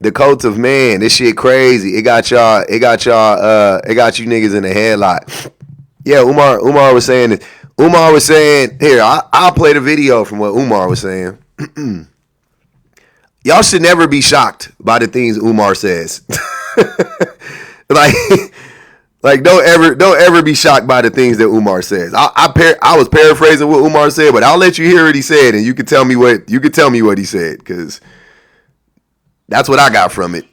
The coats of man. This shit crazy. It got you niggas in the headlock. Yeah, Umar was saying this. Umar was saying, here, I'll play the video from what Umar was saying. Y'all should never be shocked by the things Umar says. like don't ever be shocked by the things that Umar says. I was paraphrasing what Umar said, but I'll let you hear what he said, and you can tell me what he said, because that's what I got from it.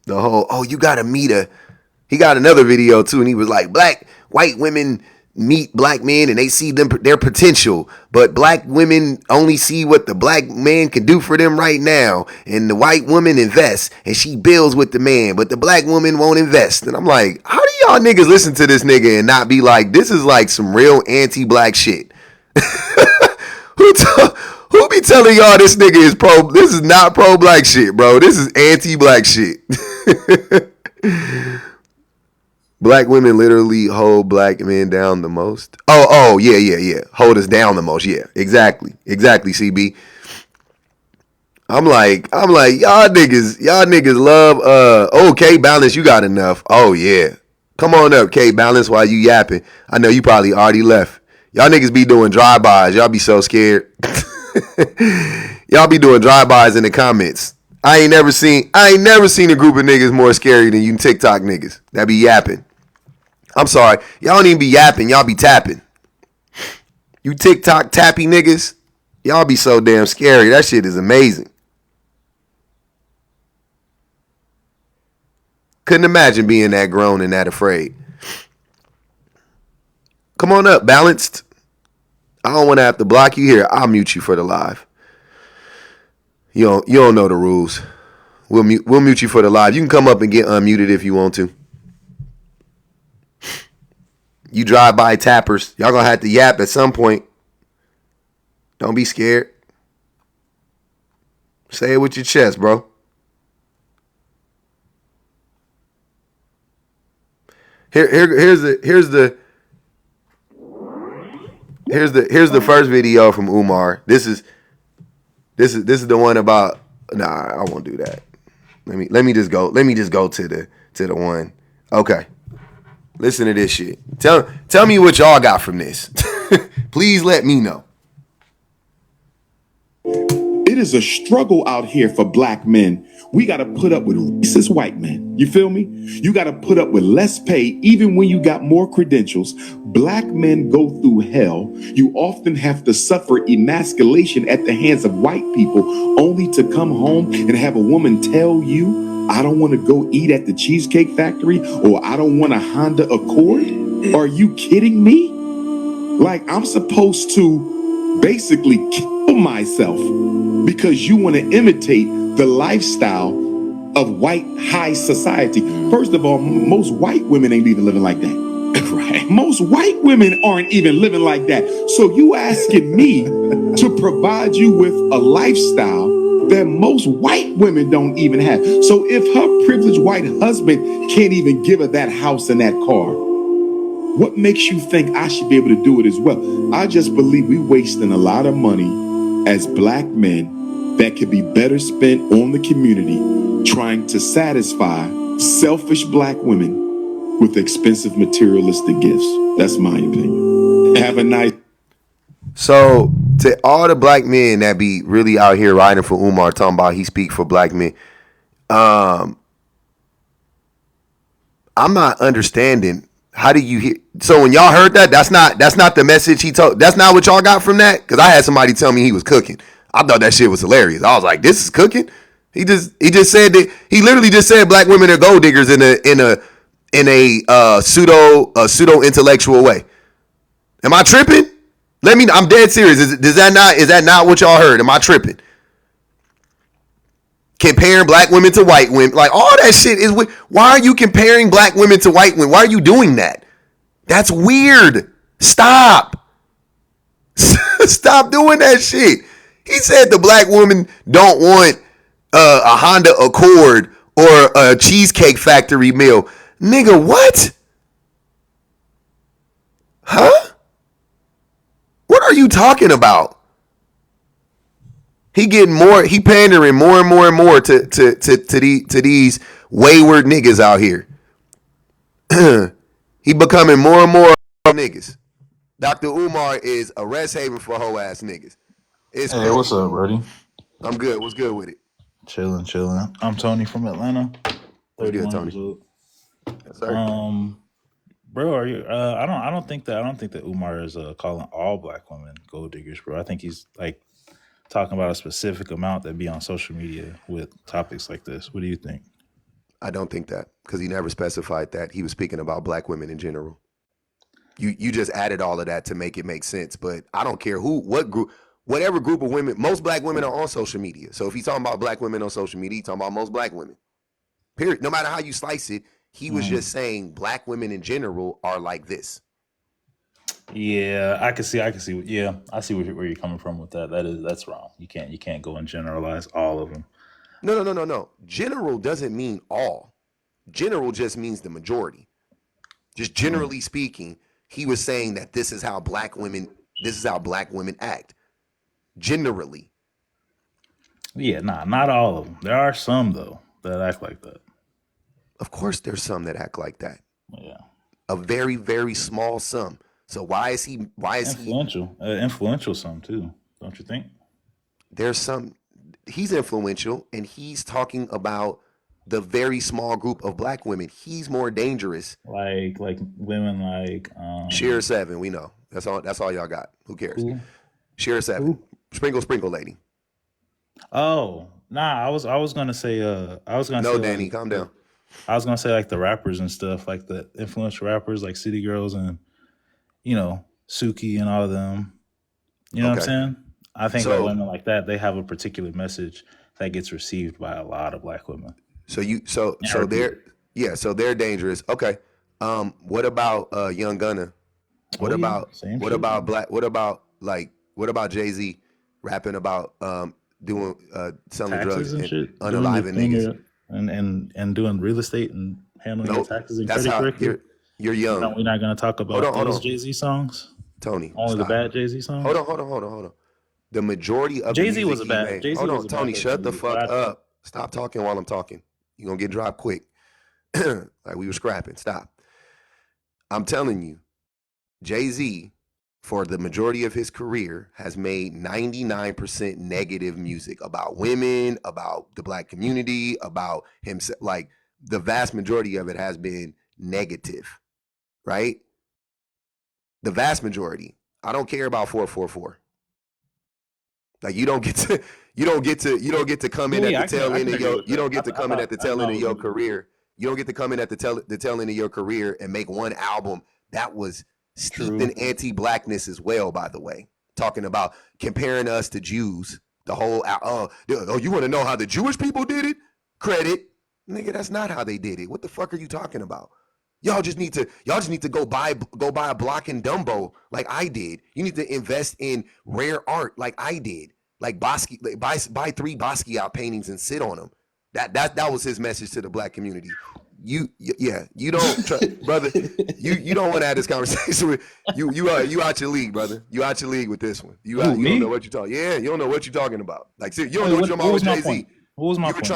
The whole, you gotta meet he got another video too, and he was like, white women meet black men and they see their potential, but black women only see what the black man can do for them right now, and the white woman invests and she builds with the man, but the black woman won't invest. And I'm like, how do y'all niggas listen to this nigga and not be like, this is like some real anti-black shit? Who be telling y'all this nigga is this is not pro-black shit, bro. This is anti-black shit. Black women literally hold black men down the most. Oh, yeah. Hold us down the most. Yeah, exactly, CB. I'm like, y'all niggas love, K Balance, you got enough. Oh, yeah. Come on up, K Balance, while you yapping. I know you probably already left. Y'all niggas be doing drive-bys. Y'all be so scared. Y'all be doing drive-bys in the comments. I ain't never seen a group of niggas more scary than you TikTok niggas that be yapping. I'm sorry. Y'all don't even be yapping. Y'all be tapping. You TikTok tappy niggas, y'all be so damn scary. That shit is amazing. Couldn't imagine being that grown and that afraid. Come on up, Balanced. I don't want to have to block you here. I'll mute you for the live. You don't know the rules. We'll mute you for the live. You can come up and get unmuted if you want to. You drive-by tappers, y'all gonna have to yap at some point. Don't be scared. Say it with your chest, bro. Here's the first video from Umar. This is the one about. Nah, I won't do that. Let me just go to the one. Okay. Listen to this shit. Tell me what y'all got from this. Please let me know. It is a struggle out here for black men. We got to put up with racist white men. You feel me? You got to put up with less pay even when you got more credentials. Black men go through hell. You often have to suffer emasculation at the hands of white people only to come home and have a woman tell you, I don't want to go eat at the Cheesecake Factory, or I don't want a Honda Accord. Are you kidding me? Like, I'm supposed to basically kill myself because you want to imitate the lifestyle of white high society. First of all, most white women ain't even living like that. Right? Most white women aren't even living like that. So you asking me to provide you with a lifestyle that most white women don't even have. So if her privileged white husband can't even give her that house and that car, what makes you think I should be able to do it as well? I just believe we wasting a lot of money as black men that could be better spent on the community trying to satisfy selfish black women with expensive materialistic gifts. That's my opinion. Have a nice... So, to all the black men that be really out here riding for Umar, talking about he speak for black men, I'm not understanding. How do you hear? So when y'all heard that, that's not the message he told. That's not what y'all got from that. Because I had somebody tell me he was cooking. I thought that shit was hilarious. I was like, this is cooking. He just said that. He literally just said black women are gold diggers in a pseudo intellectual way. Am I tripping? I'm dead serious. Is that not what y'all heard? Am I tripping? Comparing black women to white women, like all that shit is. Why are you comparing black women to white women? Why are you doing that? That's weird. Stop. Stop doing that shit. He said the black woman don't want a Honda Accord or a Cheesecake Factory meal. Nigga, what? Huh? What you talking about? He getting more. He pandering more and more and more to these wayward niggas out here. He becoming more and more niggas. Dr. Umar is a rest haven for hoe ass niggas. It's Hey, what's crazy. up, Brody? I'm good. What's good with it? Chilling, chilling. I'm Tony from Atlanta, What's good, 31 Tony? years old. Yes, sir. Um, bro, are you? I don't think that Umar is calling all black women gold diggers, bro. I think he's like talking about a specific amount that be on social media with topics like this. What do you think? I don't think that because he never specified that. He was speaking about black women in general. You just added all of that to make it make sense. But I don't care what group, whatever group of women. Most black women are on social media. So if he's talking about black women on social media, he's talking about most black women. Period. No matter how you slice it, he was just saying black women in general are like this. Yeah, I can see. I can see. Yeah, I see where you're coming from with that. That's wrong. You can't go and generalize all of them. No. General doesn't mean all. General just means the majority. Just generally speaking, he was saying that this is how black women act. Generally. Yeah, nah, not all of them. There are some though that act like that. Of course there's some that act like that. Yeah. A very, very small sum. So why is he Influential some too, don't you think? there's some he's influential and he's talking about the very small group of black women. He's more dangerous. Like women like Sheer seven, we know. That's all y'all got. Who cares? who Sheer seven. who? Sprinkle lady. Oh, nah, I was gonna say No, Danny, calm down. I was gonna say like the rappers and stuff, like the influential rappers like City Girls and Suki and all of them. You know what I'm Okay. saying? I think like So women like that, they have a particular message that gets received by a lot of black women so you so and so repeated. they're dangerous. Okay. What about Young Gunna? What Oh yeah, about same what shit. about black what about Jay-Z rapping about doing selling drugs Taxes and and shit, unaliving niggas? and doing real estate and handling your Nope. taxes and That's credit how correctly. you're young. We're not gonna talk Hold about on, hold those on. Jay Z songs. Tony, Only the stop. bad Jay Z songs. Hold on. The majority of the music he made. Jay Z Hold was on, a bad Tony, person shut the too. But fuck up. Stop talking while I'm talking. You're gonna get dropped quick. Like we were scrapping. Stop. I'm telling you, Jay-Z, for the majority of his career, has made 99% negative music about women, about the black community, about himself. Like the vast majority of it has been negative, right? The vast majority. I don't care about 444. Like you don't get to come in yeah, at yeah, the tail I end can of agree your with you that. don't get to I come in at thought the I tail end thought of it was your a good point. career. You don't get to come in at the tail end of your career and make one album that was steeped in True. anti-blackness as well. By the way, talking about comparing us to Jews. The whole you want to know how the Jewish people did it? Credit, nigga, that's not how they did it. What the fuck are you talking about? Y'all just need to go buy a block in Dumbo like I did. You need to invest in rare art like I did. Like Basquiat, like buy 3 Basquiat paintings and sit on them. That was his message to the black community. You don't brother, you don't want to have this conversation with you out your league, brother. You out your league with this one. Who, You don't know me? what you're talking. Yeah, you don't know what you're talking about. Like you don't Wait, know what you're talking what about with was my Jay-Z. point? What was my You were point?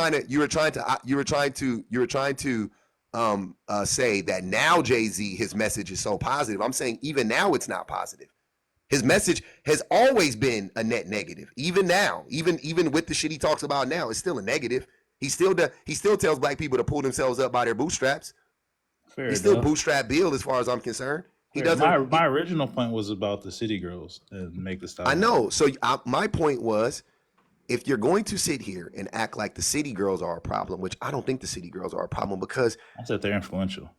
trying to say that now Jay-Z, his message is so positive. I'm saying even now it's not positive. His message has always been a net negative. Even now, even with the shit he talks about now, it's still a negative. He still tells black people to pull themselves up by their bootstraps. Fair He's still enough. bootstrap Bill as far as I'm concerned. He Fair. doesn't. My original point was about the City Girls and Make the I Stallion. know. So my point was, if you're going to sit here and act like the city girls are a problem, which I don't think the city girls are a problem because I said they're influential.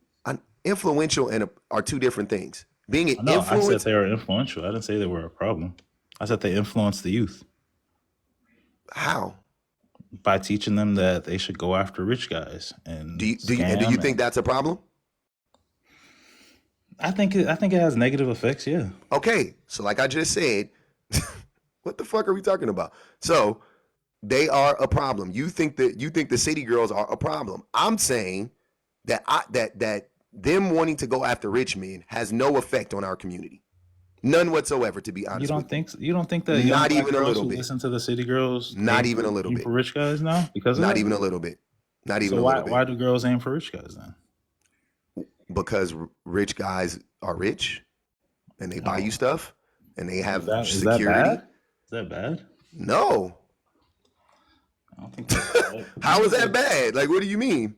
influential are two different things. Being an I know. I said influence, they were influential. I didn't say they were a problem. I said they influenced the youth how? by teaching them that they should go after rich guys and Do you scam. think And that's a problem? I think it has negative effects. Yeah. Okay, so like I just said, what the fuck are we talking about? So they are a problem. You think the city girls are a problem. I'm saying that that them wanting to go after rich men has no effect on our community. None whatsoever, to be You honest don't with you. think you don't think that young Not black even a girls little who bit. listen to the city girls Not even a little aim bit. for rich guys now because of Not that? even a little bit. Not even So a little bit. why do girls aim for rich guys then? Because rich guys are rich and they buy you stuff and they have Is that security. bad? Is that bad? No. I don't think that's bad. How is that bad? Like, what do you mean?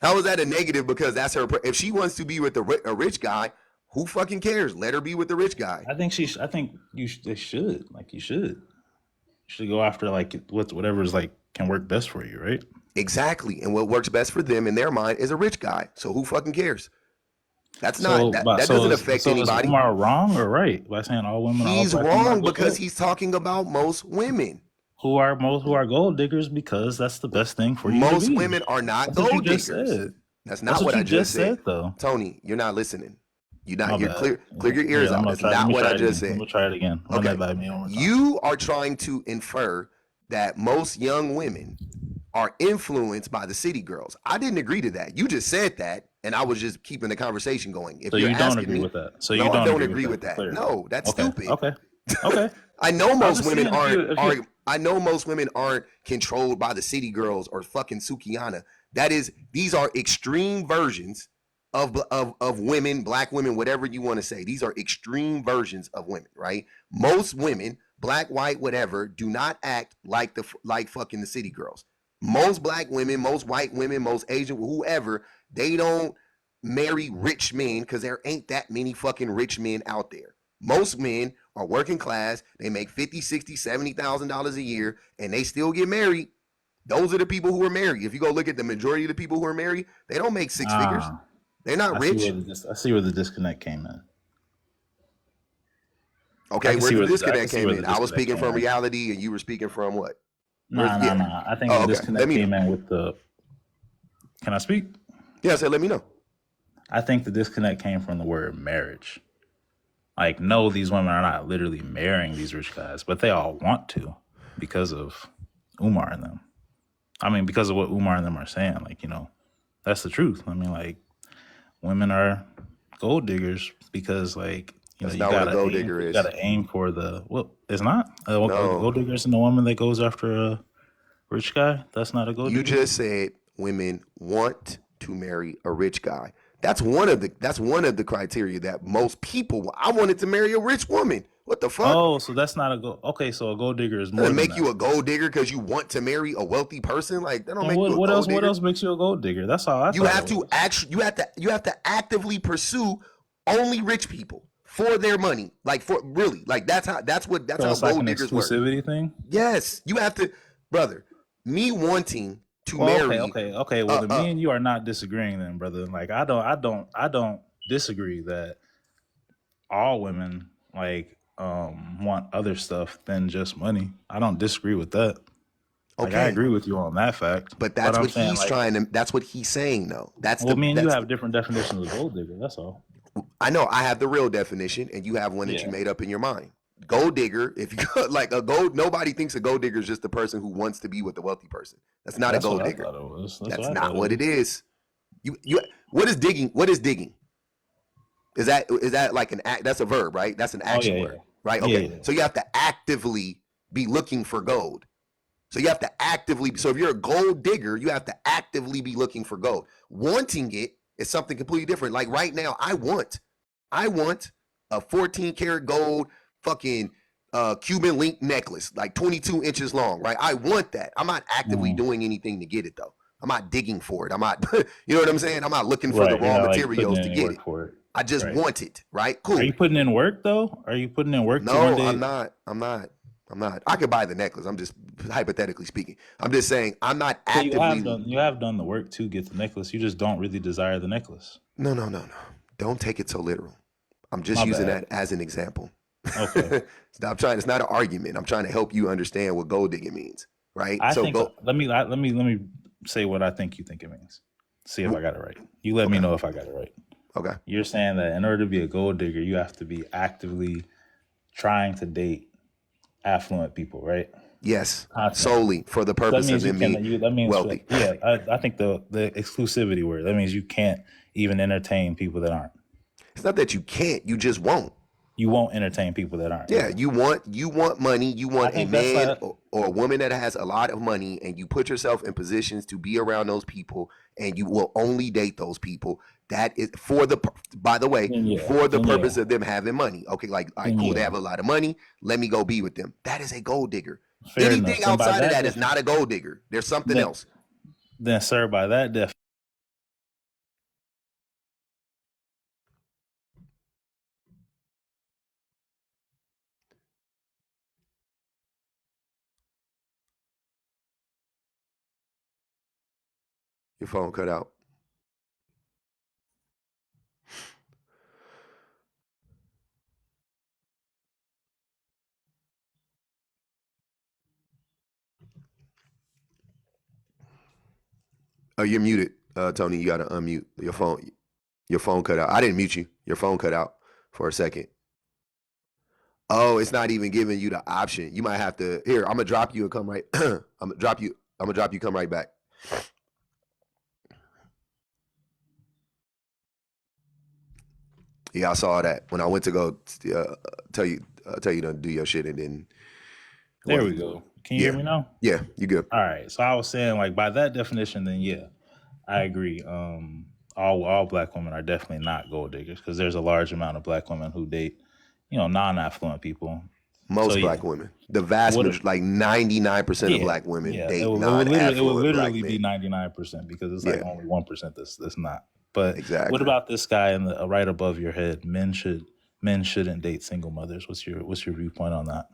How is that a negative? Because that's her. If she wants to be with a rich guy, who fucking cares? Let her be with the rich guy. I think I think they should. Like you should. You should go after like whatever's like can work best for you, right? Exactly. And what works best for them in their mind is a rich guy. So who fucking cares? That's So, not that doesn't affect anybody. Is Umar wrong or right by saying all women, all He's black women are wrong gold? because he's talking about most women. Who are gold diggers because that's the best thing for you to Most be. women are not That's what you gold just diggers. said. That's not what I just said. though. Tony, you're not listening. You're My not. You're bad. clear your ears Here, out. That's not what I just said. I'm gonna try it again. Run Okay. that by me one more time. You are trying to infer that most young women are influenced by the city girls. I didn't agree to that. You just said that, and I was just keeping the conversation going. If So you're you don't asking agree me, with that. So no, you I don't agree agree with that. Clearly. No, that's Okay. stupid. Okay. I know most just women saying, aren't. I know most women aren't controlled by the city girls or fucking Sukihana. These are extreme versions of women, black women, whatever you want to say. These are extreme versions of women, right? Most women, black, white, whatever, do not act like fucking the city girls. Most black women, most white women, most Asian, whoever, they don't marry rich men because there ain't that many fucking rich men out there. Most men are working class. They make $50,000, $60,000, $70,000 a year, and they still get married. Those are the people who are married. If you go look at the majority of the people who are married, they don't make six figures. They're not rich. I see where the disconnect came in. Okay, where the disconnect came in. I was speaking from reality, and you were speaking from what? Nah. I think the disconnect came in with the. Can I speak? Yeah, so let me know. I think the disconnect came from the word marriage. Like, no, these women are not literally marrying these rich guys, but they all want to because of Umar and them. I mean, because of what Umar and them are saying. Like, that's the truth. I mean, like, women are gold diggers because, like, you gotta aim for the. Well, it's not. A gold digger isn't a woman that goes after a rich guy. That's not a gold digger. You just said women want to marry a rich guy. That's one of the criteria that most people. I wanted to marry a rich woman. What the fuck? Oh, so that's not a gold. Okay, so a gold digger is more. Doesn't make you a gold digger because you want to marry a wealthy person. Like that don't make you a gold digger. What else makes you a gold digger? That's all. You have to actually. You have to actively pursue only rich people for their money. Like for really. Like that's how gold diggers work. Exclusivity thing. Yes, you have to, brother. Me wanting to marry. Okay. Well, then me and you are not disagreeing, then, brother. Like I don't disagree that all women want other stuff than just money. I don't disagree with that. Like, I agree with you on that fact. But that's what he's trying to. That's what he's saying, though. Me and you have different definitions of gold digger. That's all. I know. I have the real definition, and you have one that you made up in your mind. Gold digger, if you like a gold, nobody thinks a gold digger is just the person who wants to be with a wealthy person. That's not a gold digger. That's not what it is. What is digging? What is digging? Is that like an act? That's a verb, right? That's an action word, right? Okay. Yeah. So you have to actively be looking for gold. So you have to actively. So if you're a gold digger, you have to actively be looking for gold. Wanting it is something completely different. Like right now, I want a 14 karat gold fucking Cuban link necklace, like 22 inches long, right? I want that. I'm not actively doing anything to get it though. I'm not digging for it. I'm not, you know what I'm saying? I'm not looking for the raw materials to get it. I just want it, right? Cool. Are you putting in work though? Are you putting in work? No, I'm not. I could buy the necklace. I'm just hypothetically speaking. I'm just saying I'm not actively. You have done the work to get the necklace. You just don't really desire the necklace. No. Don't take it so literal. I'm just using that as an example. Okay. Stop trying. It's not an argument. I'm trying to help you understand what gold digging means, right? Let me say what I think you think it means. See if I got it right. You let me know if I got it right. Okay. You're saying that in order to be a gold digger, you have to be actively trying to date affluent people, right? Yes. Solely for the purpose of them being wealthy. I think the exclusivity word, that means you can't even entertain people that aren't. It's not that you can't, you just won't. You won't entertain people that aren't. Yeah, Yeah. you want money. You I want a think that's man like or a woman that has a lot of money, and you put yourself in positions to be around those people, and you will only date those people. That is for the. By the way, then yeah. for the Then yeah. purpose of them having money. Okay, like all right, Then cool. They yeah. have a lot of money. Let me go be with them. That is a gold digger. Fair enough. Anything Then by outside of that that is not a gold digger. There's something then else. then sir, by that definition. Your phone cut out. Oh, you're muted, Tony. You got to unmute your phone. Your phone cut out. I didn't mute you. Your phone cut out for a second. Oh, it's not even giving you the option. You might have to. Here, I'm gonna drop you and come right. I'm gonna drop you. I'm gonna drop you. Come right back. Yeah, I saw that when I went to go tell you to do your shit, and then it There we wasn't. go. Can you hear Yeah, me now? yeah, you good. All right. So I was saying, like, by that definition, then yeah, I agree. All black women are definitely not gold diggers because there's a large amount of black women who date, non-affluent people. So Most yeah, black women, the vast what? majority, like 99% of Yeah, black women yeah. date It would non-affluent black literally be men. 99% because it's like Yeah, only 1% that's not. But what exactly. about this guy in the right above your head? Men shouldn't date single mothers. What's your viewpoint on that?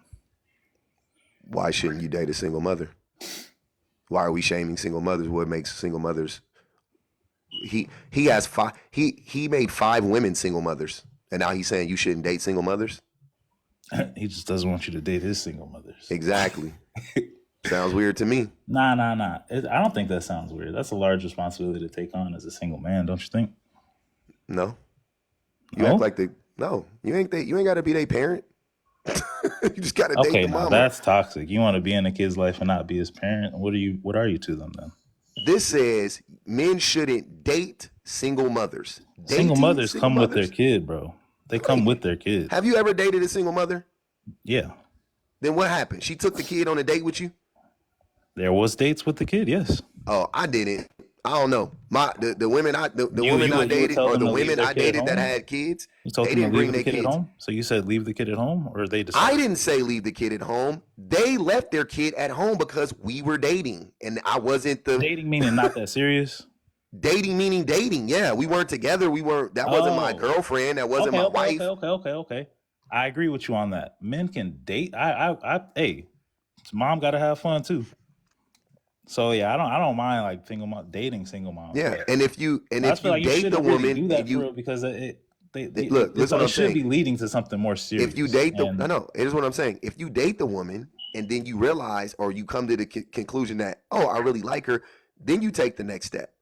Why shouldn't you date a single mother? Why are we shaming single mothers? What makes single mothers? He has five. He made 5 women single mothers, and now he's saying you shouldn't date single mothers. He just doesn't want you to date his single mothers. Exactly. Sounds weird to me. Nah. I don't think that sounds weird. That's a large responsibility to take on as a single man, don't you think? No, you act No? like the no. You ain't they. You ain't got to be their parent. You just got to date Okay, the now mama. that's toxic. You want to be in a kid's life and not be his parent? What are you to them then? This says men shouldn't date single mothers. Single Dating mothers single come with their mothers. kid, bro. They come Great. with their kid. Have you ever dated a single mother? Yeah. Then what happened? She took the kid on a date with you? There was dates with the kid, yes. Oh, I didn't. I don't know. The women the You women you I would you would dated tell or them the to leave women their I kid at dated that home? had kids, You told they them to didn't leave bring the their kid at kids. home? So you said leave the kid at home or they I decided? didn't say leave the kid at home. They left their kid at home because we were dating, and I wasn't the Dating meaning not that serious? dating meaning dating. Yeah, we weren't together. We weren't. That wasn't my Oh. girlfriend. That wasn't Okay, my okay, okay, wife. okay, okay, okay. I agree with you on that. Men can date. Hey, mom got to have fun too. So yeah, I don't mind like single mom dating single moms, Yeah, but and I just if feel you like you date the shouldn't really woman do and that for you real because look, listen what it I'm should saying. be leading to something more If you serious. date the And no, here's what I'm saying. If you date the woman and then you realize or you come to the conclusion that I really like her, then you take the next step.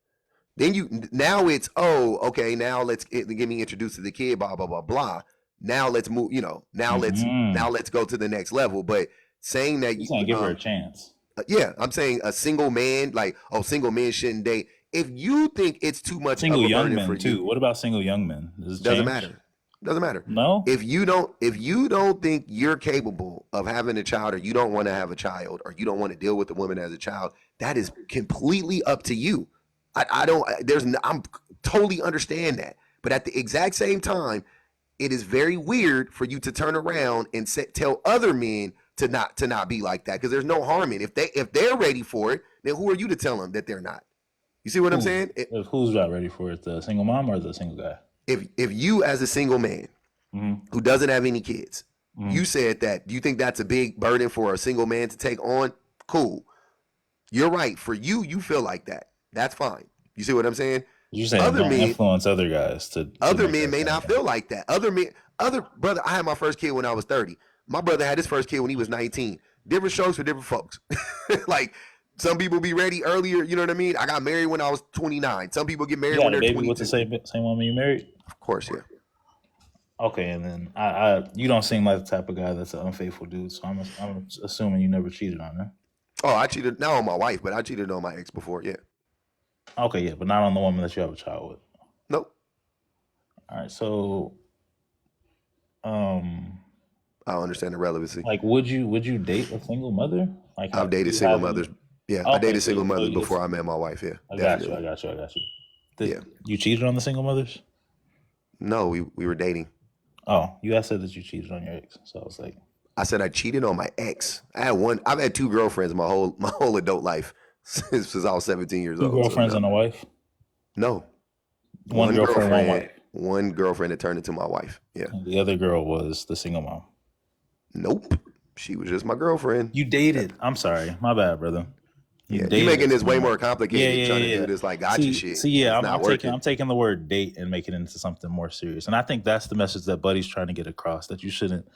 Then now it's okay, now let's get me introduced to the kid, blah blah blah blah. Now let's move, now mm-hmm. let's go to the next level. But saying that You're saying give her a chance. yeah, I'm saying a single man, like, single men shouldn't date. If you think it's too much of Single a young burden for men you, too. What about single young men? Does it doesn't change? matter. Doesn't matter. No. If you don't think you're capable of having a child, or you don't want to have a child, or you don't want to deal with a woman as a child, that is completely up to you. I don't. I'm totally understand that, but at the exact same time, it is very weird for you to turn around and tell other men to not be like that, because there's no harm in it. If they're ready for it, then who are you to tell them that they're not? You see what I'm Who? saying? Who's not ready for it? The single mom or the single guy? If you as a single man Mm-hmm. who doesn't have any kids, Mm-hmm. you said that, do you think that's a big burden for a single man to take on? Cool. You're right. For you, you feel like that. That's fine. You see what I'm saying? You're saying Other don't men, influence other guys to other make men that may same not thing. feel like that. Other brother, I had my first kid when I was 30. My brother had his first kid when he was 19. Different strokes for different folks. Like, some people be ready earlier, you know what I mean? I got married when I was 29. Some people get married You when had a they're baby with the 22. same woman you married? Of course, yeah. Okay, and then you don't seem like the type of guy that's an unfaithful dude. So I'm assuming you never cheated on her. Oh, I cheated now on my wife, but I cheated on my ex before. Yeah. Okay, yeah, but not on the woman that you have a child with. Nope. All right, so I don't understand the relevancy. Like, would you date a single mother? Like, I've do dated you single have any? mothers. Yeah, I Okay, dated so single so mothers it's, before I met my wife. Yeah, I got you. I definitely. got you. I got you. Yeah. You cheated on the single mothers? No, we were dating. Oh, you guys said that you cheated on your ex. So I was like, I said I cheated on my ex. I've had two girlfriends my whole adult life since I was 17 years two old. So girlfriends no, and a wife, no, one girlfriend, one wife, one girlfriend that turned into my wife. Yeah, and the other girl was the single mom. nope, she was just my girlfriend. You dated. I'm sorry, my bad, brother. You Yeah, you dated a making this single way mom. more Yeah, complicated, yeah, trying to yeah, do yeah. this like gotcha shit, and Yeah. it's I'm not taking working. I'm taking the word date and making it into something more serious, and I think that's the message that Buddy's trying to get across. That you shouldn't,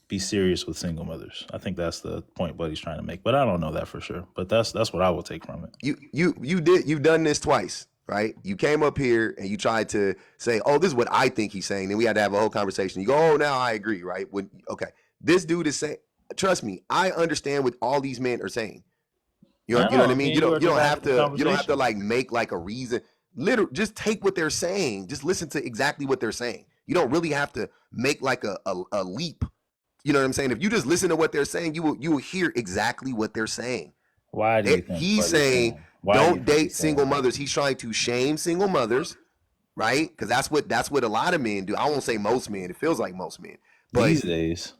be serious with single mothers. I think that's the point Buddy's trying to make, but I don't know that for sure. But that's what I will take from it. You've done this twice, right? You came up here and you tried to say, "Oh, this is what I think he's saying." Then we had to have a whole conversation. You go, "Oh, now I agree," right? Okay, this dude is saying, trust me, I understand what all these men are saying. I You know what I know. mean? Me and you are You just don't having have the to conversation. like make like a reason. Literally, just take what they're saying. Just listen to exactly what they're saying. You don't really have to make like a leap. You know what I'm saying? If you just listen to what they're saying, you will hear exactly what they're saying. Why do you think He's Buddy's saying saying? Why do you don't think date he's saying single that? mothers. He's trying to shame single mothers, right? Because that's what a lot of men do. I won't say most men. It feels like most men, but These days.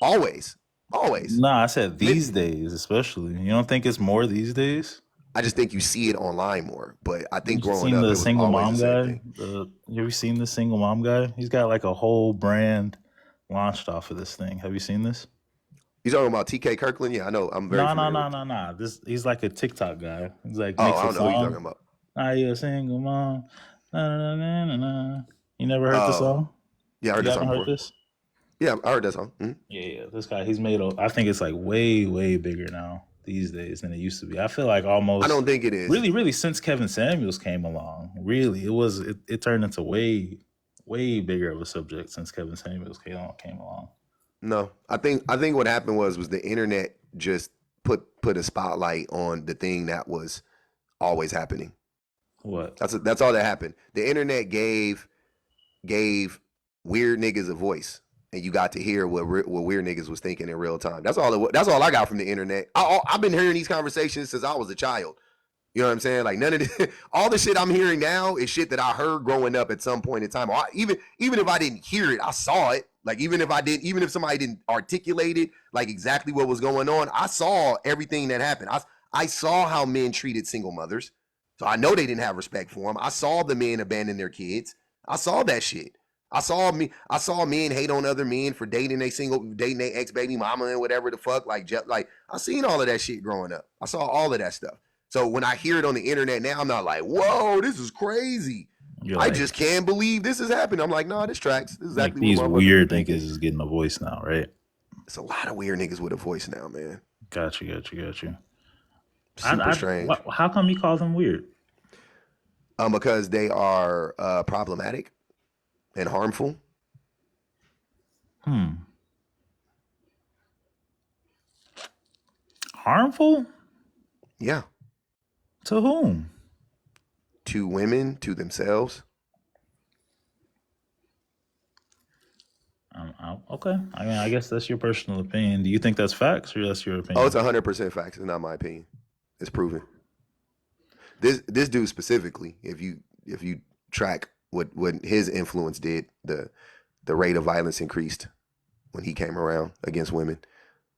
always, always. No, I said these days, especially. You don't think it's more these days? I just think you see it online more. But I You think growing seen up, the it was single always the mom same guy? thing. You ever seen the single mom guy? He's got like a whole brand launched off of this thing. Have you seen this? You talking about TK Kirkland? Yeah, I know. I'm very No, no, familiar no, with. no, no. This he's like a TikTok guy. He's like Oh, makes I a don't know who you're talking song. about. Are you a single mom? Na, na, na, na, na. You never heard the Oh, song? yeah, I heard You that haven't song heard before. this? Yeah, I heard that song. Mhm. Yeah, yeah. This guy, he's made. I think it's like way, way bigger now these days than it used to be. I feel like I almost don't think it is. really, really since Kevin Samuels came along. Really, it turned into way, way bigger of a subject since Kevin Samuels came along. No, I think what happened was the internet just put a spotlight on the thing that was always happening. What? That's all that happened. The internet gave weird niggas a voice, and you got to hear what weird niggas was thinking in real time. That's all I got from the internet. I've been hearing these conversations since I was a child. You know what I'm saying? Like none of this, all the shit I'm hearing now is shit that I heard growing up at some point in time. Or even if I didn't hear it, I saw it. Like even if somebody didn't articulate it, like exactly what was going on, I saw everything that happened. I saw how men treated single mothers, so I know they didn't have respect for them. I saw the men abandon their kids. I saw that shit. I saw men hate on other men for dating their ex baby mama and whatever the fuck. Like I seen all of that shit growing up. I saw all of that stuff. So when I hear it on the internet now, I'm not like, whoa, this is crazy. You're I like just can't believe this is happening. I'm like, no, this tracks. This is like exactly what these motherfuckers were weird niggas thinking. is getting a voice now, right? It's a lot of weird niggas with a voice now, man. Got you, got you, got you. Super strange. How come you call them weird? Because they are problematic and harmful. Harmful Yeah. to whom? To women, to themselves. Okay. I mean, I guess that's your personal opinion. Do you think that's facts or that's your Oh, opinion? it's 100% facts. It's not my opinion. It's proven. This dude specifically, if you track what his influence did, the rate of violence increased when he came around against women.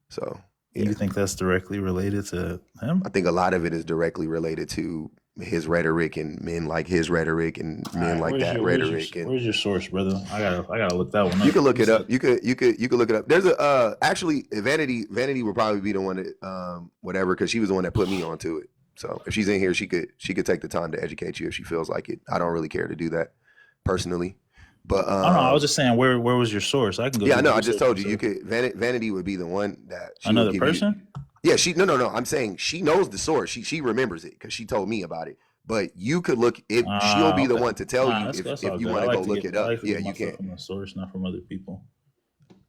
So yeah, You think that's directly related to him? I think a lot of it is directly related to his rhetoric and men like his rhetoric and All men right, like that rhetoric. And where's your source, brother? I gotta look that one you up. can look You it said up. You could look it up. There's a actually Vanity would probably be the one that whatever, because she was the one that put me onto it. So if she's in here, she could take the time to educate you if she feels like it. I don't really care to do that personally, but oh no, I was just saying where was your source? I can go yeah, do the no, I just research told you myself. could Vanity would be the one that she would Another give you. person? Yeah, no. I'm saying she knows the source. She remembers it because she told me about it. But you could look if she'll be the Okay. one to tell Nah, you that's if all you good. want to go look it I up. like to Yeah, get you my stuff can. from the source, not from other people.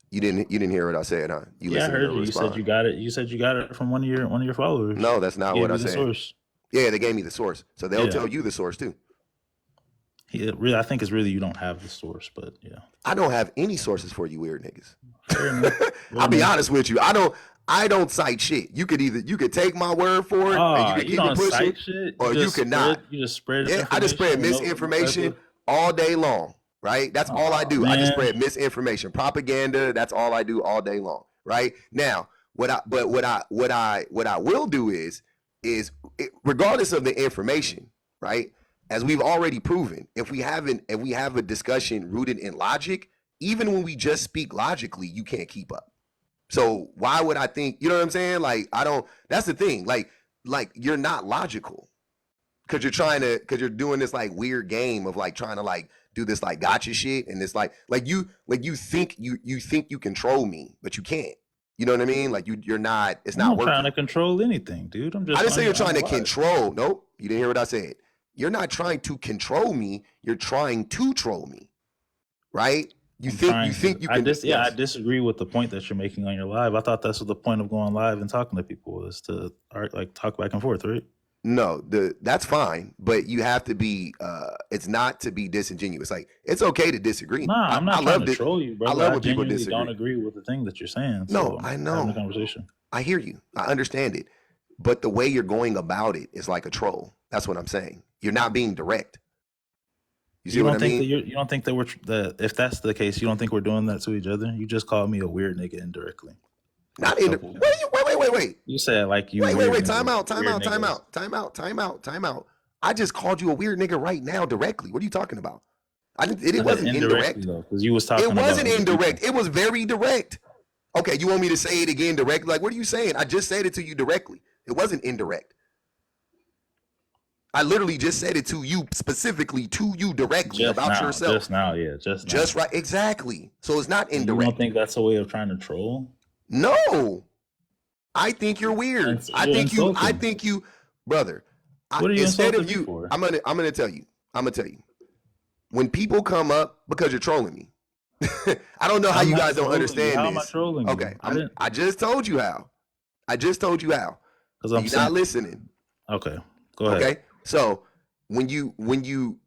You didn't hear what I said, huh? You Yeah, I listened to heard her you. You said respond. you got it. You said you got it from one of your followers. No, that's not He gave what I you the said. source. Yeah, they gave me the source, so they'll Yeah. tell you the source too. Really, I think it's really you don't have the source, but yeah. I don't have any sources for you weird niggas. Fair enough. Fair I'll be enough. honest with you. I don't cite shit. You could take my word for it and you could You keep it don't pushing, cite shit. or you could not. You just spread Yeah, I just spread information with no type misinformation of. all day long, right? That's all I Oh do. I just man, spread misinformation, propaganda. That's all I do all day long, right? Now, what I will do is regardless of the information, right? As we've already proven, if we have a discussion rooted in logic, even when we just speak logically, you can't keep up. So why would I think, you know what I'm saying? Like, I don't, that's the thing. Like you're not logical because you're doing this like weird game of like trying to like do this like gotcha shit. And it's like you think you control me, but you can't. You know what I mean? Like you're not, it's I'm not not trying working. to control anything, dude. I'm I just didn't say you're on trying the to live. control. Nope. You didn't hear what I said. You're not trying to control me. You're trying to troll me. Right? You I'm think trying to. you can I yes. disagree with the point that you're making on your live. I thought that's what the point of going live and talking to people was to like talk back and forth, right? No, that's fine, but you have to be. It's not to be disingenuous. Like it's okay to disagree. Nah, I'm I not trying love to it. troll you, I brother. love I when people genuinely don't disagree. agree with the thing that you're saying. No, So I I'm having a know. conversation. I hear you. I understand it, but the way you're going about it is like a troll. That's what I'm saying. You're not being direct. You see You what I don't think that mean? you don't think that that if that's the case, you don't think we're doing that to each other? You just called me a weird nigga indirectly. Not A in. couple. You said like you weird Wait. niggas, weird niggas. Time out. I just called you a weird nigga right now directly. What are you talking about? It I said wasn't indirectly indirect. though, because you was It talking about wasn't other people. indirect. It was very direct. Okay, you want me to say it again directly? Like, what are you saying? I just said it to you directly. It wasn't indirect. I literally just said it to you specifically to you directly about yourself. Just now, yeah, just now. Just right, exactly. So it's not And you don't indirect. think that's a way of trying to troll? No, I think you're weird. And you're I insulting. think you, brother. What are you Instead insulting of me you, for? I'm gonna tell you. I'm gonna tell you. When people come up because you're trolling me, I don't know how I'm you not guys don't trolling you. understand How am I this. trolling Okay, you? I didn't, I just told you how. I just told you how. because And I'm you're not saying. listening. Okay, go ahead. Okay. So when you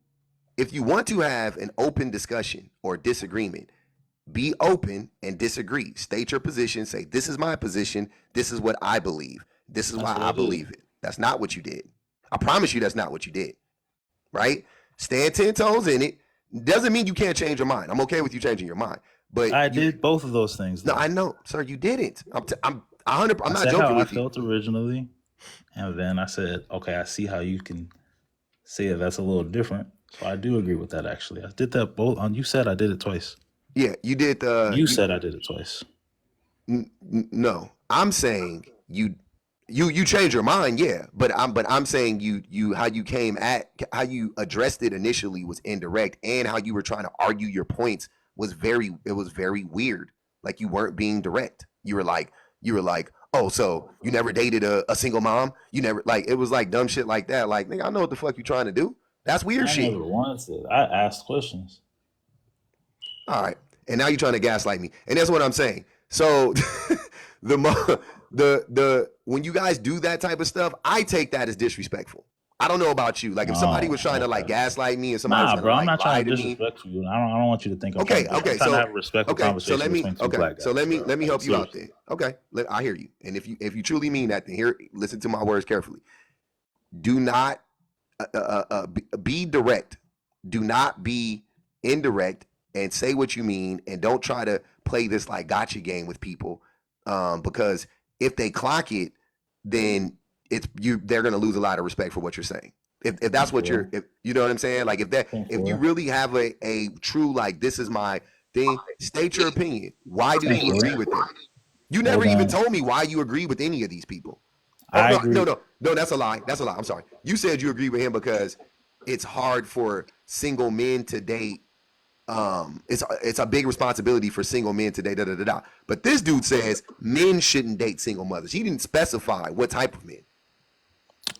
if you want to have an open discussion or disagreement, be open and disagree. State your position. Say, this is my position. This is what I believe. This is That's why what I I did. believe it. That's not what you did. I promise you that's not what you did. Right? Stand 10 toes in it. Doesn't mean you can't change your mind. I'm okay with you changing your mind. But I you did both of those things no, though. I know, sir, you didn't. I'm 100 I'm I not said how joking I with you. felt originally, and then I said, okay, I see how you can say that that's a little different. So I do agree with that. Actually, I did that both. You said I did it twice. Yeah, you did You said I did it twice. no. I'm saying you change your mind, yeah. But I'm saying how you came at how you addressed it initially was indirect, and how you were trying to argue your points was very weird. Like you weren't being direct. You were like, oh, so you never dated a single mom? You never like it was like dumb shit like that. Like, nigga, I know what the fuck you trying to do. That's weird I shit. never once did. I asked questions. All right. And now you're trying to gaslight me. And that's what I'm saying. So the when you guys do that type of stuff, I take that as disrespectful. I don't know about you. Like if somebody was trying Oh, to like okay. gaslight me and somebody was Nah, trying to bro, I'm like not lie trying to to me. disrespect you. I don't want you to think I'm trying Okay, to. I'm trying to have a respectful so conversation between two black guys, let me bro. help Like you out seriously. then. Okay, I hear you. And if you truly mean that, then here, listen to my words carefully. Do not be direct. Do not be indirect, and say what you mean, and don't try to play this like gotcha game with people, because if they clock it, then they're gonna lose a lot of respect for what you're saying. If that's what For if you know what I'm saying, like if you for really have a true like this is my thing, state your opinion. Why do you for. agree with them? You never Hold even on. told me why you agree with any of these people. Oh I agree. no, that's a lie. That's a lie. I'm sorry. You said you agree with him because it's hard for single men to date. It's a big responsibility for single men to date. Da, da, da, da. But this dude says men shouldn't date single mothers. He didn't specify what type of men.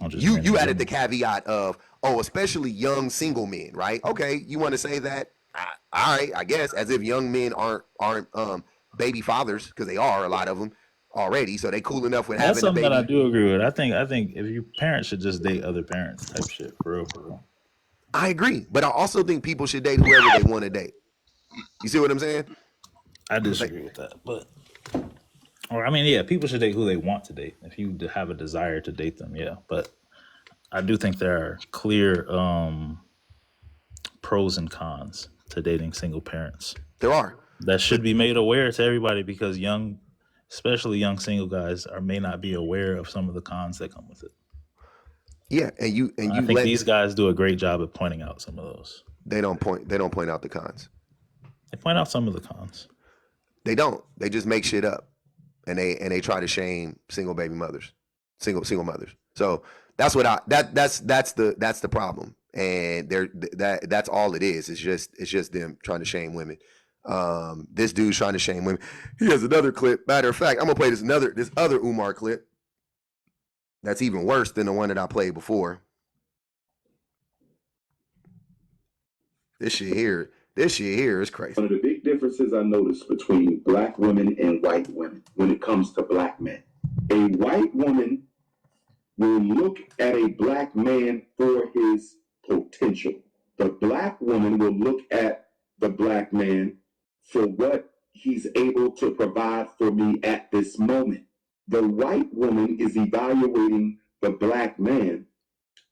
I'm just being You in added the general. caveat of, oh, especially young single men, right? Okay, you want to say that? All right, I guess, as if young men aren't baby fathers, because they are, a lot of them already, so they cool enough with That's having a something that I baby. do agree with. I think if you parents should just date other parents type shit for real, for real. I agree, but I also think people should date whoever they want to date. You see what I'm saying? I Like, disagree with that, but or I mean, yeah, people should date who they want to date. If you have a desire to date them, yeah. But I do think there are clear pros and cons to dating single parents there are, that but should be made aware to everybody because young, especially young single guys, may not be aware of some of the cons that come with it. yeah, and I you think let these guys do a great job at pointing out some of those. they don't point out the cons. They point out some of the cons. They don't. They just make shit up, and they try to shame single baby mothers, single mothers. So that's what that's the problem, and that's all it is. It's just them trying to shame women. This dude's trying to shame women. He has another clip. Matter of fact, I'm gonna play this other Umar clip. That's even worse than the one that I played before. This shit here is crazy. One of the big differences I noticed between black women and white women when it comes to black men. A white woman will look at a black man for his potential. The black woman will look at the black man for what he's able to provide for me at this moment. The white woman is evaluating the black man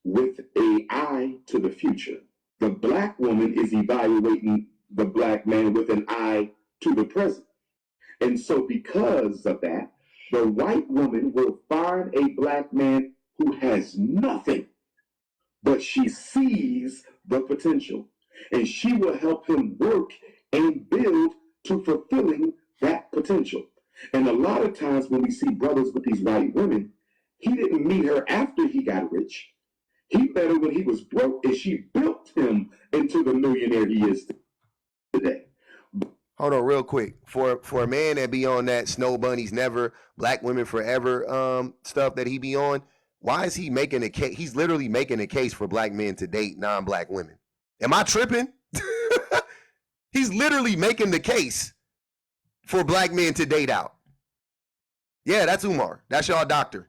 with an eye to the future. The black woman is evaluating the black man with an eye to the present. And so because of that, the white woman will find a black man who has nothing, but she sees the potential. And she will help him work and build to fulfilling that potential. And a lot of times when we see brothers with these white women, he didn't meet her after he got rich. He met her when he was broke, and she built him into the millionaire he is today. Hold on, real quick. For a man that be on that Snow Bunnies Never, Black Women Forever stuff that he be on, why is he making a case? He's literally making a case for black men to date non-black women. Am I tripping? He's literally making the case for black men to date out. Yeah, that's Umar. That's y'all doctor.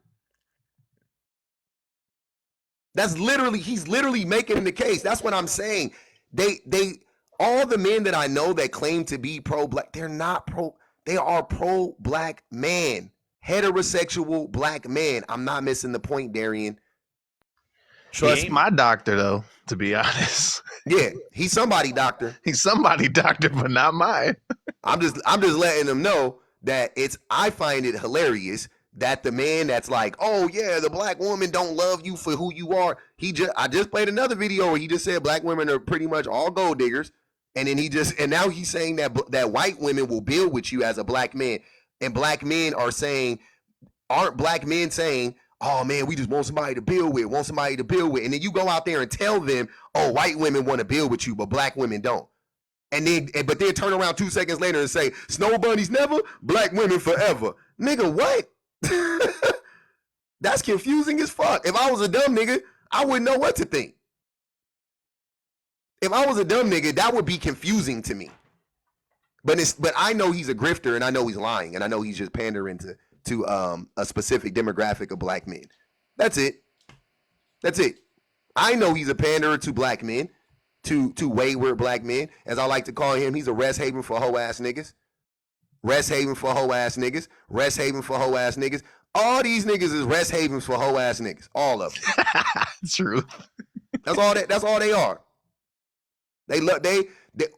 He's literally making the case. That's what I'm saying. They all the men that I know that claim to be pro-black, they're not pro. They are pro-black man, heterosexual black man. I'm not missing the point, Darian. Trust he ain't me. My doctor, though, to be honest. Yeah, he's somebody doctor. He's somebody doctor, but not mine. I'm just letting them know that I find it hilarious that the man that's like, oh yeah, the black woman don't love you for who you are. I just played another video where he just said black women are pretty much all gold diggers. And then now he's saying that white women will build with you as a black man. And black men aren't black men saying, oh man, we just want somebody to build with. And then you go out there and tell them, oh, white women want to build with you, but black women don't. But then turn around 2 seconds later and say, Snow Bunnies Never, Black Women Forever. Nigga, what? That's confusing as fuck. If I was a dumb nigga, I wouldn't know what to think. If I was a dumb nigga, that would be confusing to me. But I know he's a grifter, and I know he's lying, and I know he's just pandering to a specific demographic of black men. That's it. I know he's a panderer to black men, to wayward black men, as I like to call him. He's a rest haven for hoe ass niggas. Rest haven for hoe ass niggas. Rest haven for hoe ass niggas. All these niggas is rest havens for hoe ass niggas. All of them. True. That's all they are. They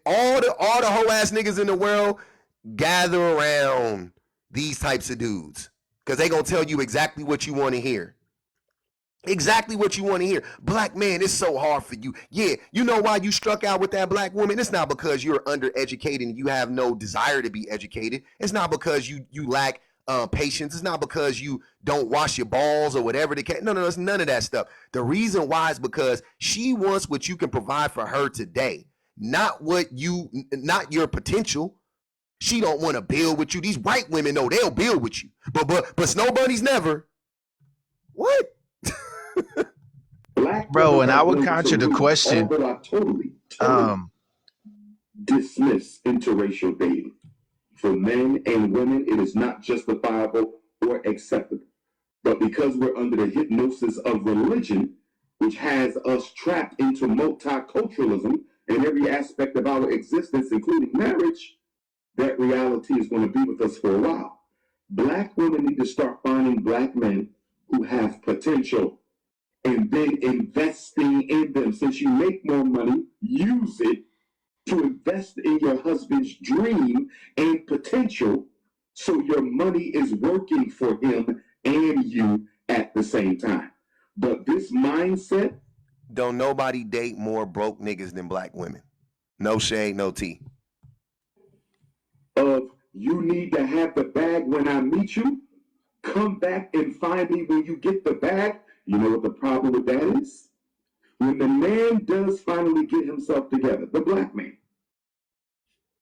all the hoe ass niggas in the world gather around these types of dudes because they gonna tell you exactly what you want to hear. Exactly what you want to hear. Black man, it's so hard for you. Yeah, you know why you struck out with that black woman? It's not because you're undereducated and you have no desire to be educated. It's not because you lack patience. It's not because you don't wash your balls or whatever the case. No, it's none of that stuff. The reason why is because she wants what you can provide for her today, not your potential. She don't want to build with you. These white women know they'll build with you, but Snow Bunnies Never. What? Bro, and I would conjure the question. I totally dismiss interracial dating. For men and women, it is not justifiable or acceptable. But because we're under the hypnosis of religion, which has us trapped into multiculturalism in every aspect of our existence, including marriage, that reality is going to be with us for a while. Black women need to start finding black men who have potential and then investing in them. Since you make more money, use it to invest in your husband's dream and potential so your money is working for him and you at the same time. But this mindset, Don't nobody date more broke niggas than black women. No shade, no tea. of you need to have the bag when I meet you, come back and find me when you get the bag. You know what the problem with that is? When the man does finally get himself together, the black man,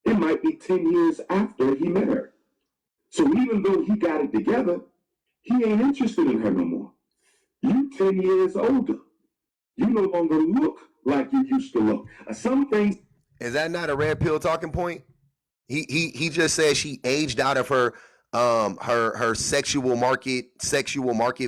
it might be 10 years after he met her. So even though he got it together, he ain't interested in her no more. You 10 years older. You no longer look like you used to look. Some things. Is that not a red pill talking point? He just said she aged out of her her sexual market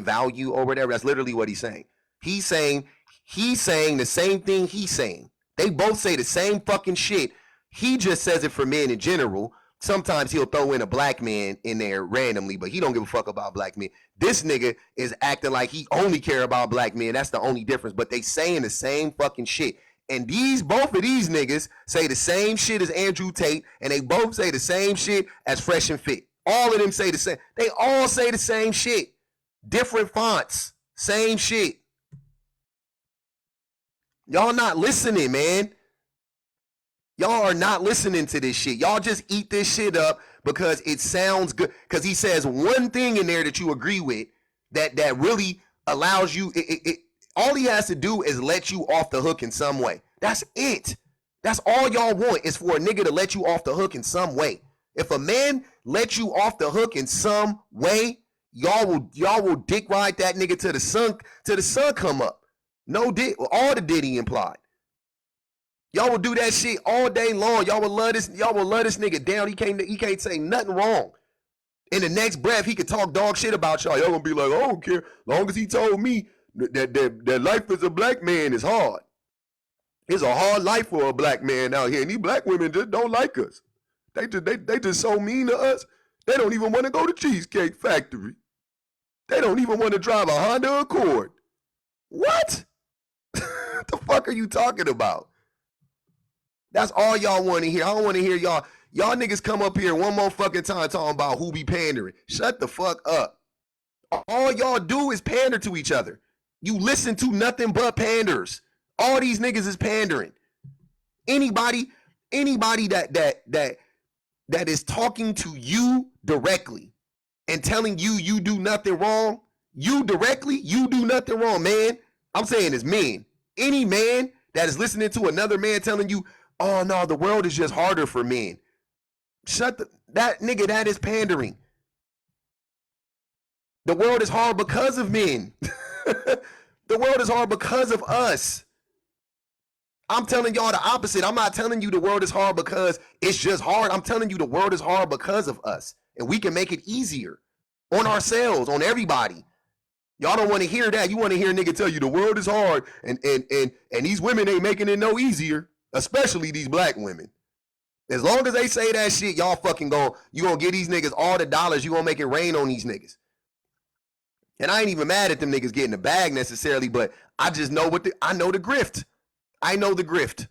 value or whatever. That's literally what he's saying. He's saying the same thing he's saying. They both say the same fucking shit. He just says it for men in general. Sometimes he'll throw in a black man in there randomly, but he don't give a fuck about black men. This nigga is acting like he only care about black men. That's the only difference. But they saying the same fucking shit. And both of these niggas say the same shit as Andrew Tate, and they both say the same shit as Fresh and Fit. All of them say the same. They all say the same shit. Different fonts. Same shit. Y'all not listening, man. Y'all are not listening to this shit. Y'all just eat this shit up because it sounds good. Because he says one thing in there that you agree with that really allows you. All he has to do is let you off the hook in some way. That's it. That's all y'all want is for a nigga to let you off the hook in some way. If a man lets you off the hook in some way, y'all will dick ride that nigga till the sun come up. No dick, all the Diddy implied. Y'all will do that shit all day long. Y'all will love this nigga down. He can't say nothing wrong. In the next breath, he could talk dog shit about y'all. Y'all gonna be like, I don't care. Long as he told me that life as a black man is hard. It's a hard life for a black man out here. And these black women just don't like us. They just so mean to us. They don't even want to go to Cheesecake Factory. They don't even want to drive a Honda Accord. What? What the fuck are you talking about? That's all y'all want to hear. I don't want to hear y'all niggas come up here one more fucking time talking about who be pandering. Shut the fuck up. All y'all do is pander to each other. You listen to nothing but panders. All these niggas is pandering. Anybody that is talking to you directly and telling you do nothing wrong, you directly, you do nothing wrong, man. I'm saying it's men. Any man that is listening to another man telling you, oh no, the world is just harder for men. That nigga, that is pandering. The world is hard because of men. The world is hard because of us. I'm telling y'all the opposite. I'm not telling you the world is hard because it's just hard. I'm telling you the world is hard because of us. And we can make it easier on ourselves, on everybody. Y'all don't want to hear that. You want to hear a nigga tell you the world is hard and these women ain't making it no easier, especially these black women. As long as they say that shit, y'all fucking you gonna give these niggas all the dollars. You gonna make it rain on these niggas. And I ain't even mad at them niggas getting the bag necessarily, but I just know I know the grift. I know the grift.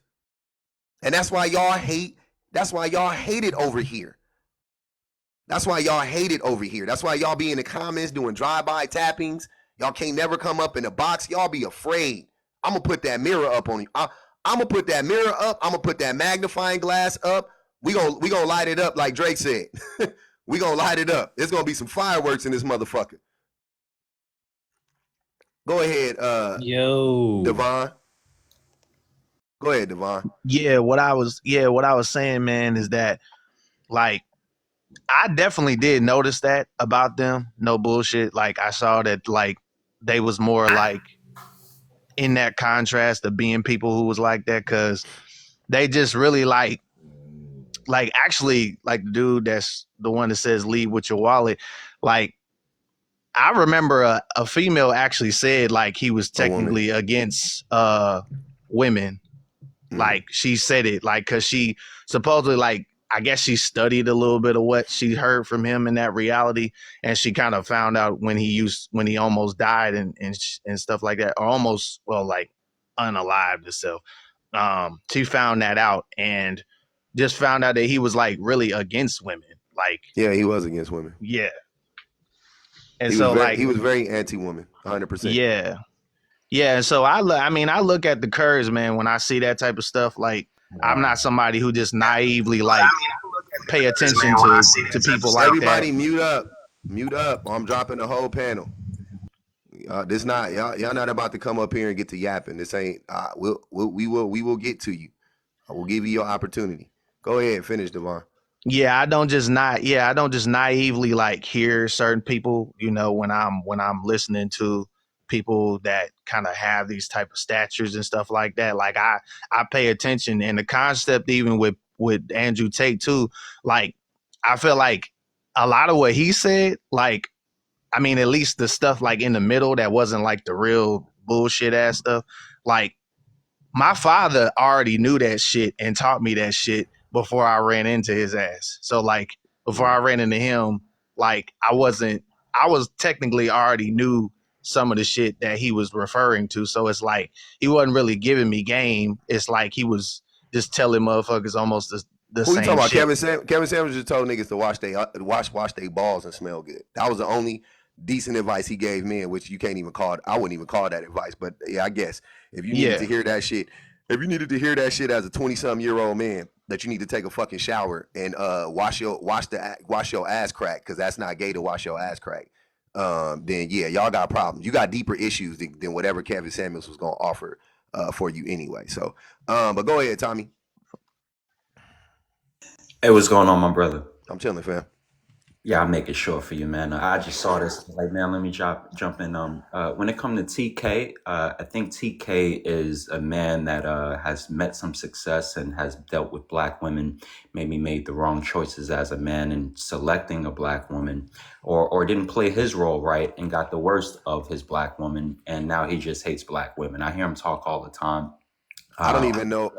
And that's why y'all hate it over here. That's why y'all hate it over here. That's why y'all be in the comments doing drive-by tappings. Y'all can't never come up in the box. Y'all be afraid. I'm going to put that mirror up on you. I'm going to put that mirror up. I'm going to put that magnifying glass up. We gonna light it up like Drake said. We gonna light it up. There's going to be some fireworks in this motherfucker. Go ahead, Devon. Go ahead, Devon. Yeah, what I was saying, man, is that like I definitely did notice that about them. No bullshit. Like I saw that like they was more like in that contrast of being people who was like that because they just really like actually like the dude that's the one that says leave with your wallet. Like I remember a female actually said like he was technically against women. Like she said it like because she supposedly like I guess she studied a little bit of what she heard from him in that reality, and she kind of found out when he almost died and stuff like that, or almost like unalived himself. She found that out and just found out that he was like really against women. Like Yeah, he was against women. yeah, and so like he was very anti-woman, 100%. yeah. Yeah, so I mean, I look at the curves, man, when I see that type of stuff. Like, I'm not somebody who just naively like pay attention to people like that. Everybody mute up. Mute up. I'm dropping the whole panel. This not y'all not about to come up here and get to yapping. This ain't we will get to you. I will give you your opportunity. Go ahead, finish, Devon. I don't just naively like hear certain people, when I'm listening to people that kind of have these type of statures and stuff like that. Like I pay attention, and the concept even with Andrew Tate too, like I feel like a lot of what he said, like I mean, at least the stuff like in the middle that wasn't like the real bullshit ass stuff. Like my father already knew that shit and taught me that shit before I ran into his ass. So like before I ran into him, like I was technically already knew some of the shit that he was referring to. So it's like he wasn't really giving me game. It's like he was just telling motherfuckers almost the Who you same talking about? shit. Kevin Samuels just told niggas to wash they balls and smell good. That was the only decent advice he gave men, which you can't even call it. I wouldn't even call that advice. But yeah, I guess if you needed to hear that shit, if you needed to hear that shit as a 20-some-year-old man, that you need to take a fucking shower and wash your ass crack, because that's not gay to wash your ass crack. Then yeah, y'all got problems. You got deeper issues than whatever Kevin Samuels was gonna offer for you anyway. So, but go ahead, Tommy. Hey, what's going on, my brother? I'm chilling, fam. Yeah, I'll make it short for you, man. I just saw this. Like, man, let me jump in. When it comes to TK, I think TK is a man that has met some success and has dealt with black women. Maybe made the wrong choices as a man in selecting a black woman, or didn't play his role right and got the worst of his black woman, and now he just hates black women. I hear him talk all the time. I don't even know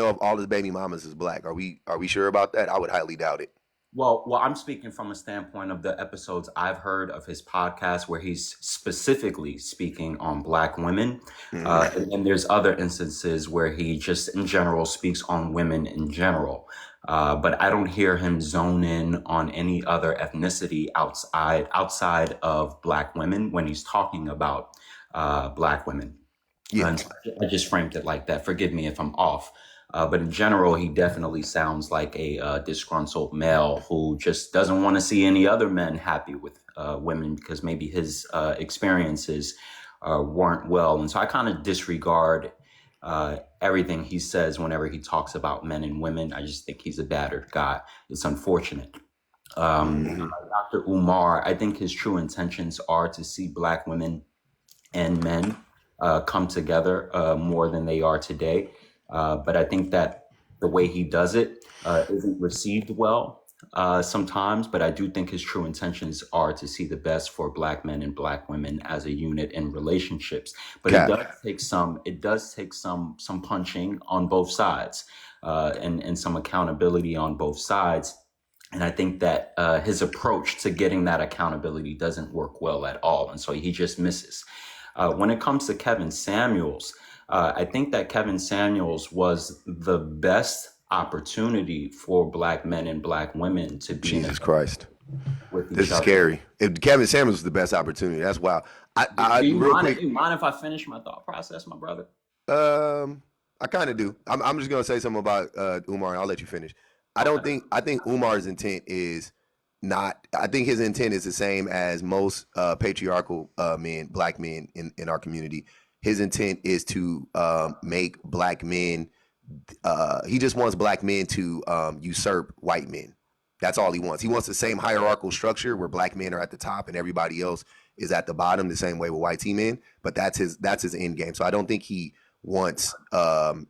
if all his baby mamas is black. Are we sure about that? I would highly doubt it. Well, I'm speaking from a standpoint of the episodes I've heard of his podcast where he's specifically speaking on black women. And there's other instances where he just in general speaks on women in general. But I don't hear him zone in on any other ethnicity outside of black women when he's talking about black women. Yeah. And I just framed it like that. Forgive me if I'm off. But in general, he definitely sounds like a disgruntled male who just doesn't want to see any other men happy with women because maybe his experiences weren't well. And so I kind of disregard everything he says whenever he talks about men and women. I just think he's a battered guy. It's unfortunate. Dr. Umar, I think his true intentions are to see black women and men come together more than they are today. But I think that the way he does it isn't received well sometimes. But I do think his true intentions are to see the best for black men and black women as a unit in relationships. But it does take some punching on both sides and some accountability on both sides. And I think that his approach to getting that accountability doesn't work well at all. And so he just misses. When it comes to Kevin Samuels, I think that Kevin Samuels was the best opportunity for black men and black women to be Jesus Christ. with each This is other. scary. If Kevin Samuels was the best opportunity, that's wild. Do you mind if I finish my thought process, my brother? I kind of do. I'm just gonna say something about Umar, and I'll let you finish. I think Umar's intent is not. I think his intent is the same as most patriarchal men, black men in our community. His intent is to make black men. He just wants black men to usurp white men. That's all he wants. He wants the same hierarchical structure where black men are at the top and everybody else is at the bottom, the same way with white men. But that's his end game. So I don't think he wants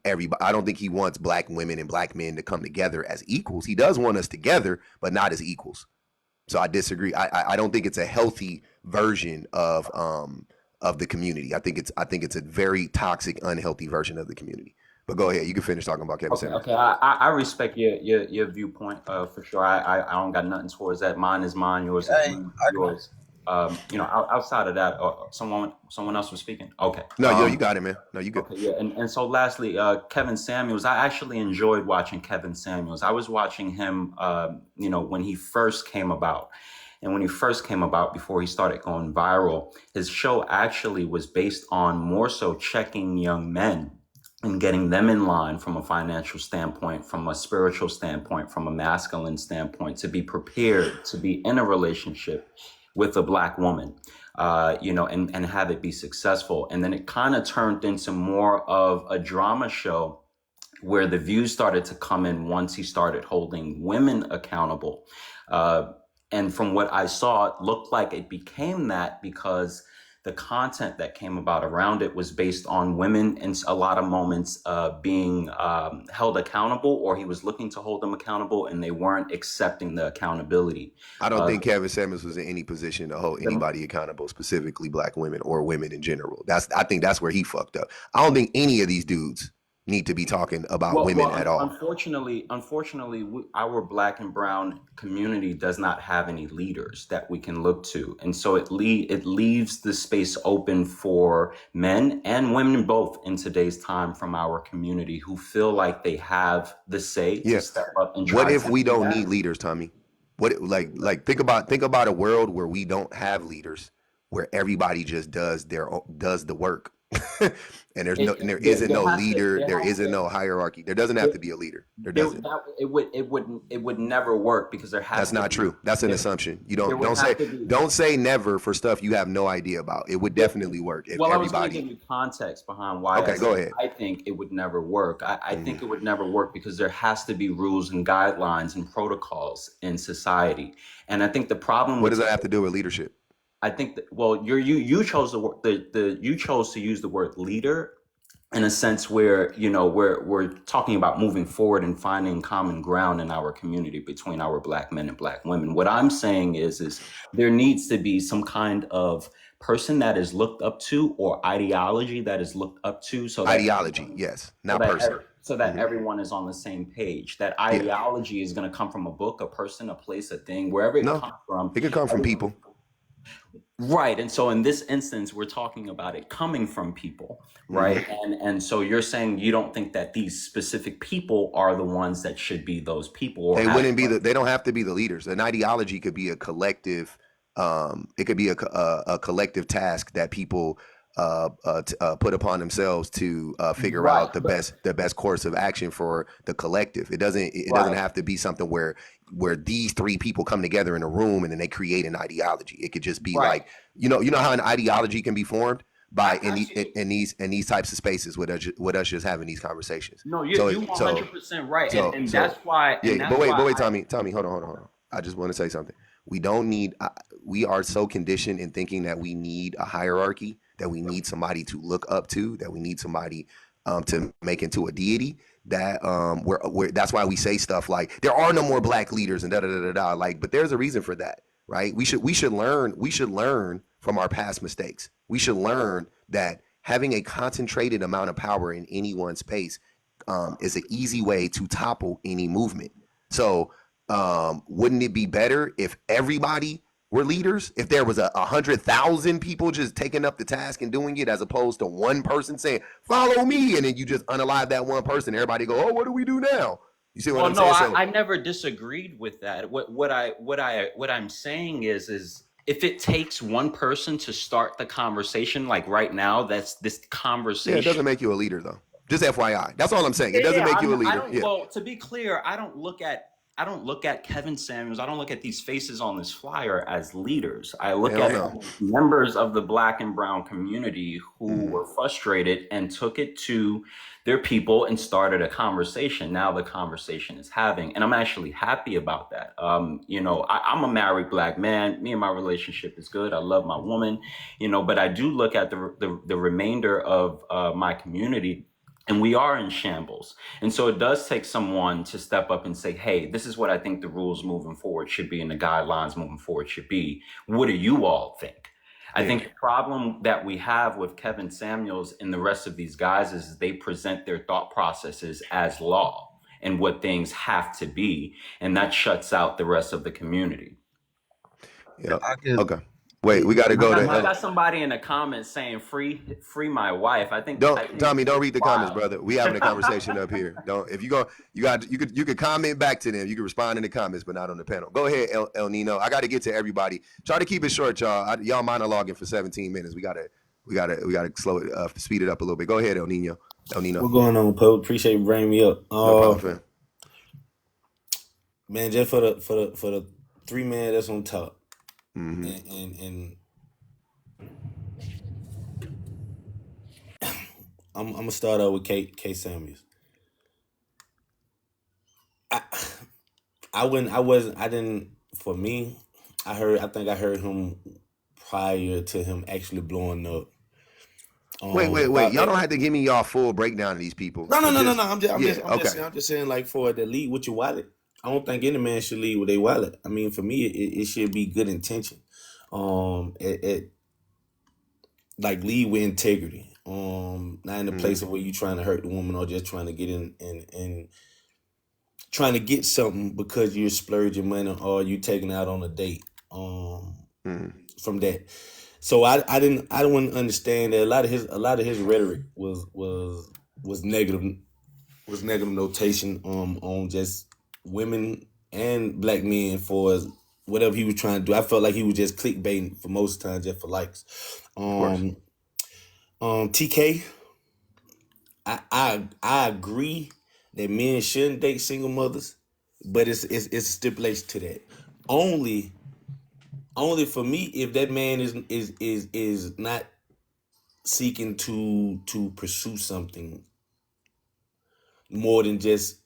everybody. I don't think he wants black women and black men to come together as equals. He does want us together, but not as equals. So I disagree. I don't think it's a healthy version of the community. I think it's a very toxic, unhealthy version of the community. But go ahead. You can finish talking about Kevin Okay, Samuels. okay. I respect your viewpoint for sure. I don't got nothing towards that. Mine is mine. Yours is Hey, yours. Outside of that, someone else was speaking. Okay. No, yo, you got it, man. No, you good. Okay, yeah, and so lastly, Kevin Samuels. I actually enjoyed watching Kevin Samuels. I was watching him, when he first came about, and when he first came about before he started going viral, his show actually was based on more so checking young men and getting them in line from a financial standpoint, from a spiritual standpoint, from a masculine standpoint, to be prepared to be in a relationship with a black woman, and have it be successful. And then it kind of turned into more of a drama show where the views started to come in once he started holding women accountable. And from what I saw, it looked like it became that because the content that came about around it was based on women in a lot of moments being held accountable, or he was looking to hold them accountable, and they weren't accepting the accountability. I don't think Kevin Samuels was in any position to hold anybody accountable, specifically black women or women in general. I think that's where he fucked up. I don't think any of these dudes need to be talking about women at all. Unfortunately, our black and brown community does not have any leaders that we can look to, and so it leaves the space open for men and women both in today's time from our community who feel like they have the say to step up and try. What if we don't need leaders, Tommy? What think about a world where we don't have leaders, where everybody just does the work. And there isn't no leader, there isn't no hierarchy. There doesn't have to be a leader. There doesn't. It would never work because there has. That's not true. That's an assumption. You don't say never for stuff you have no idea about. It would definitely work if I was going to everybody. give you context behind why. Okay, go ahead. I think it would never work. I think it would never work because there has to be rules and guidelines and protocols in society. And I think the problem. What does that have to do with leadership? I think that, you chose you chose to use the word leader in a sense where, we're talking about moving forward and finding common ground in our community between our black men and black women. What I'm saying is there needs to be some kind of person that is looked up to, or ideology that is looked up to. So ideology, yes, not person. So that everyone is on the same page. That ideology is going to come from a book, a person, a place, a thing, wherever it comes from. It could come from people. Right. And so in this instance, we're talking about it coming from people, right? And so you're saying you don't think that these specific people are the ones that should be those people, or they wouldn't be they don't have to be the leaders. An ideology could be a collective, it could be a collective task that people put upon themselves to figure out the best course of action for the collective. It doesn't have to be something where these three people come together in a room and then they create an ideology. It could just be like, you know how an ideology can be formed by in these types of spaces with us just having these conversations. No, you're 100% right, and that's why. Yeah, but wait, Tommy, hold on. I just want to say something. We don't need. We are so conditioned in thinking that we need a hierarchy, that we need somebody to look up to, that we need somebody to make into a deity. That that's why we say stuff like there are no more black leaders and da da da da da. Like, but there's a reason for that, right? We should learn from our past mistakes. We should learn that having a concentrated amount of power in any one space is an easy way to topple any movement. So wouldn't it be better if everybody were leaders? If there was 100,000 people just taking up the task and doing it, as opposed to one person saying, follow me, and then you just unalive that one person, everybody go, oh, what do we do now? You see what I'm saying? I never disagreed with that. What I'm saying is if it takes one person to start the conversation, like right now, that's this conversation. Yeah, it doesn't make you a leader though. Just FYI. That's all I'm saying. It doesn't make you a leader. Well, to be clear, I don't look at Kevin Samuels. I don't look at these faces on this flyer as leaders. I look at members of the black and brown community who were frustrated and took it to their people and started a conversation. Now the conversation is having, and I'm actually happy about that. I'm a married black man. Me and my relationship is good. I love my woman, but I do look at the remainder of my community And we are in shambles. And so it does take someone to step up and say, hey, this is what I think the rules moving forward should be and the guidelines moving forward should be. What do you all think? I think the problem that we have with Kevin Samuels and the rest of these guys is they present their thought processes as law and what things have to be. And that shuts out the rest of the community. Yeah. Okay. Wait, we got to go I to. got somebody in the comments saying free my wife. I think Tommy, don't read the comments, wow. brother. We having a conversation up here. Don't if you go, you could comment back to them. You can respond in the comments, but not on the panel. Go ahead, El Nino. I got to get to everybody. Try to keep it short, y'all. Y'all monologuing for 17 minutes. We gotta slow it, speed it up a little bit. Go ahead, El Nino. What's going on, Pope? Appreciate you bringing me up. No problem, fam. Man, just for the 3 man that's on top, Mm-hmm. and I'm gonna start out with K Samuels. For me, I think I heard him prior to him actually blowing up. Wait. Y'all don't have to give me y'all full breakdown of these people. No. I'm just saying, like, for the lead with your wallet. I don't think any man should lead with their wallet. I mean, for me, it should be good intention. Like, lead with integrity. Not in the place of where you trying to hurt the woman or just trying to get in and trying to get something because you're splurging money or you taking out on a date. From that. So I don't understand that a lot of his rhetoric was negative notation on just women and black men for whatever he was trying to do. I felt like he was just clickbaiting for most times just for likes. TK, I agree that men shouldn't date single mothers, but it's a stipulation to that. Only for me if that man is not seeking to pursue something more than just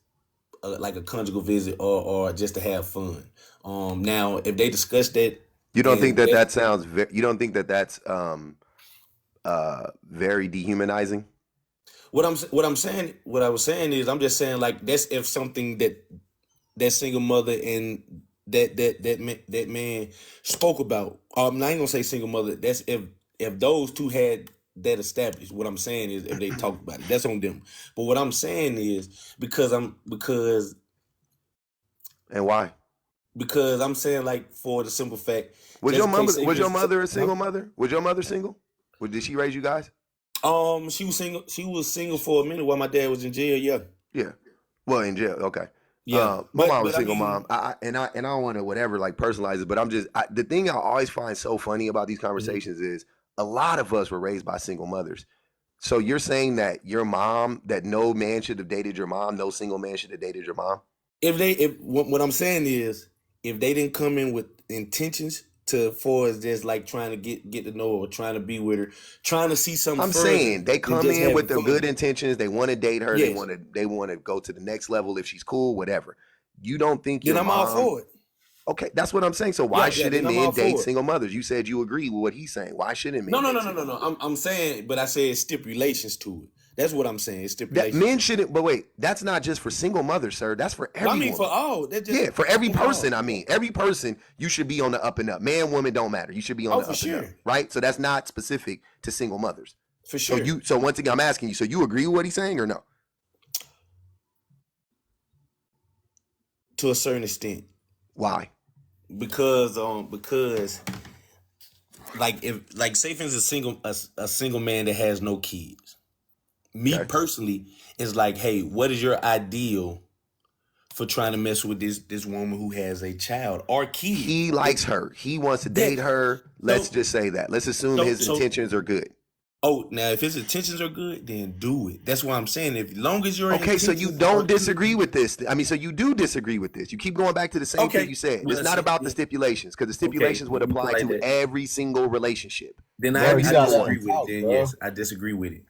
like a conjugal visit or just to have fun. Now if they discuss that, you don't think that sounds? You don't think that's very dehumanizing? What I was saying is, I'm just saying, like, that's if something that single mother and that man spoke about. I'm not even gonna say single mother. That's if those two had that established. What I'm saying is, if they talked about it, that's on them. But what I'm saying is because and why? Because I'm saying, like, for the simple fact, was your mother a single mother? Was your mother single? Did she raise you guys? She was single. She was single for a minute while my dad was in jail. Yeah. Yeah. Well, in jail. Okay. Yeah. My mom was a single mom. I don't want to whatever like personalize it, but I'm just the thing I always find so funny about these conversations is a lot of us were raised by single mothers. So you're saying that your mom, that no man should have dated your mom, no single man should have dated your mom? What I'm saying is, if they didn't come in with intentions for us just like trying to get to know her or trying to be with her, trying to see something. I'm saying they come in with the good intentions. They want to date her. Yes. They want to go to the next level if she's cool, whatever. You don't think your mom? Then I'm all for it. Okay, that's what I'm saying. So why shouldn't men date single mothers? You said you agree with what he's saying. Why shouldn't men? No. I'm saying, but I said stipulations to it. That's what I'm saying. It's stipulations. Men shouldn't. But wait, that's not just for single mothers, sir. That's for everyone. I mean, for all. For every person. I mean, every person. You should be on the up and up. Man, woman, don't matter. You should be on the up and up, right? So that's not specific to single mothers. For sure. So once again, I'm asking you. So you agree with what he's saying or no? To a certain extent. Why? Because like say for instance a single man that has no kids. Me personally is like, hey, what is your ideal for trying to mess with this woman who has a child or kid? He likes her. He wants to date her. Let's just say that. Let's assume his intentions are good. Oh, now if his intentions are good, then do it. That's what I'm saying. As long as you're okay, so you don't disagree with this. I mean, so you do disagree with this. You keep going back to the same thing you said. It's not about the stipulations, because the stipulations would apply to every single relationship. Then I disagree with it. Then yes, I disagree with it.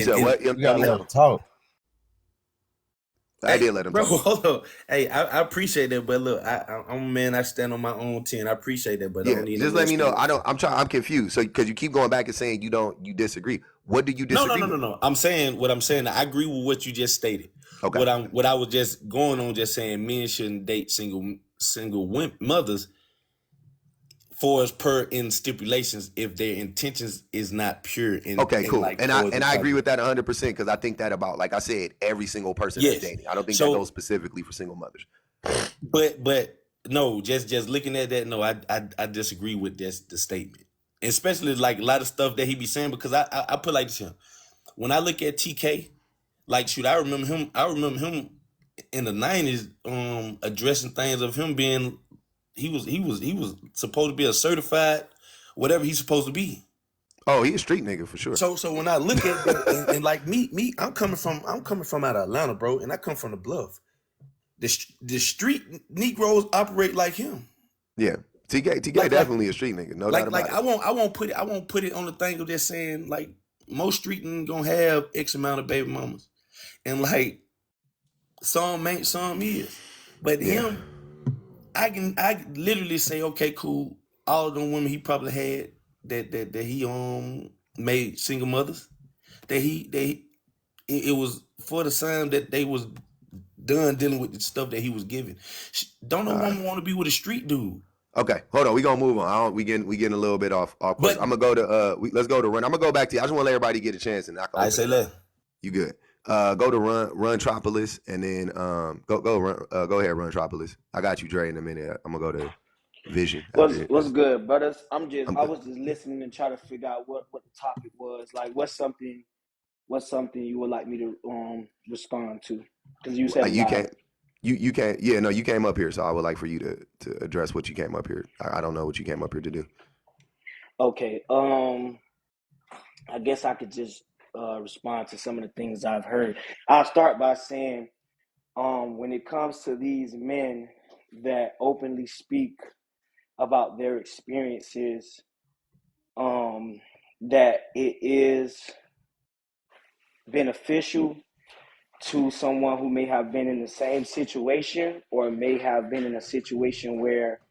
So what? You gotta let him talk. I did let him talk. Hold on. Hey, I appreciate that, but look, I'm a man. I stand on my own 10. I appreciate that, but just let me know. I'm confused. So because you keep going back and saying you disagree. What do you No, disagree with? no. I'm saying what I'm saying. I agree with what you just stated. Okay. What I was just going on, just saying men shouldn't date single mothers for as per in stipulations if their intentions is not pure Okay, and cool. like And towards I each agree other. with that 100% because I think that about, like I said, every single person that's Yes. dating. I don't think that goes So, specifically for single mothers. but no, just looking at that, no, I disagree with this the statement, especially like a lot of stuff that he be saying because I put like this here. When I look at TK, like shoot, I remember him. I remember him in the '90s, addressing things of him being he was supposed to be a certified whatever he's supposed to be. Oh, he a street nigga for sure. So when I look at that and like me, I'm coming from out of Atlanta, bro, and I come from the Bluff. The street Negroes operate like him. Yeah. TK Like definitely a street nigga, no doubt about I it. won't put it on the thing of just saying like most street niggas gonna have X amount of baby mamas. And like some ain't, some is. But Yeah. him, I literally say, okay, cool. All of them women he probably had that he made single mothers, that it was for the sign that they was done dealing with the stuff that he was giving. Don't no woman want to be with a street dude. Okay, hold on. We gonna move on. We getting a little bit off course. But I'm gonna go to let's go to Run. I'm gonna go back to you. I just want to let everybody get a chance, and I can I open say it up. that. You good? Go to Run Tropolis, and then go ahead, Run Tropolis. I got you, Dre. In a minute, I'm gonna go to Vision. What's good, brothers? I Good. was just listening and trying to figure out what the topic was. Like, what's something you would like me to respond to? Because you said a You lot. can't. You can't. Yeah, no, you came up here, so I would like for you to address what you came up here. I don't know what you came up here to do. Okay. I guess I could just respond to some of the things I've heard. I'll start by saying, when it comes to these men that openly speak about their experiences, that it is beneficial to someone who may have been in the same situation or may have been in a situation where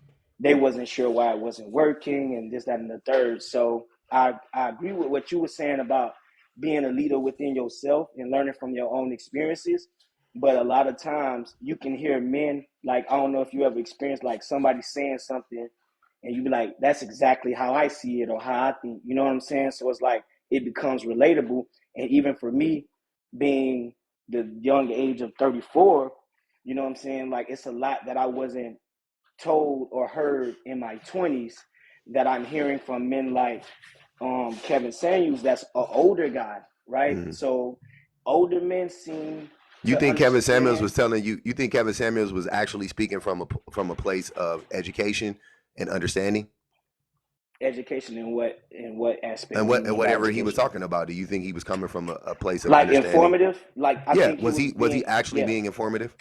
they wasn't sure why it wasn't working and this, that, and the third. So I agree with what you were saying about being a leader within yourself and learning from your own experiences. But a lot of times you can hear men, like, I don't know if you ever experienced like somebody saying something and you be like, that's exactly how I see it or how I think, you know what I'm saying? So it's like, it becomes relatable. And even for me, being the young age of 34, you know what I'm saying? Like, it's a lot that I wasn't told or heard in my 20s that I'm hearing from men like Kevin Samuels, that's an older guy, right? Mm-hmm. So older men seem You to think Kevin Samuels understand was telling you? You think Kevin Samuels was actually speaking from a place of education and understanding? education in what aspect And do you mean by whatever he was education? talking about, do you think he was coming from a place of Like understanding? informative? Like I Yeah, think he was was he being, actually yeah, being informative?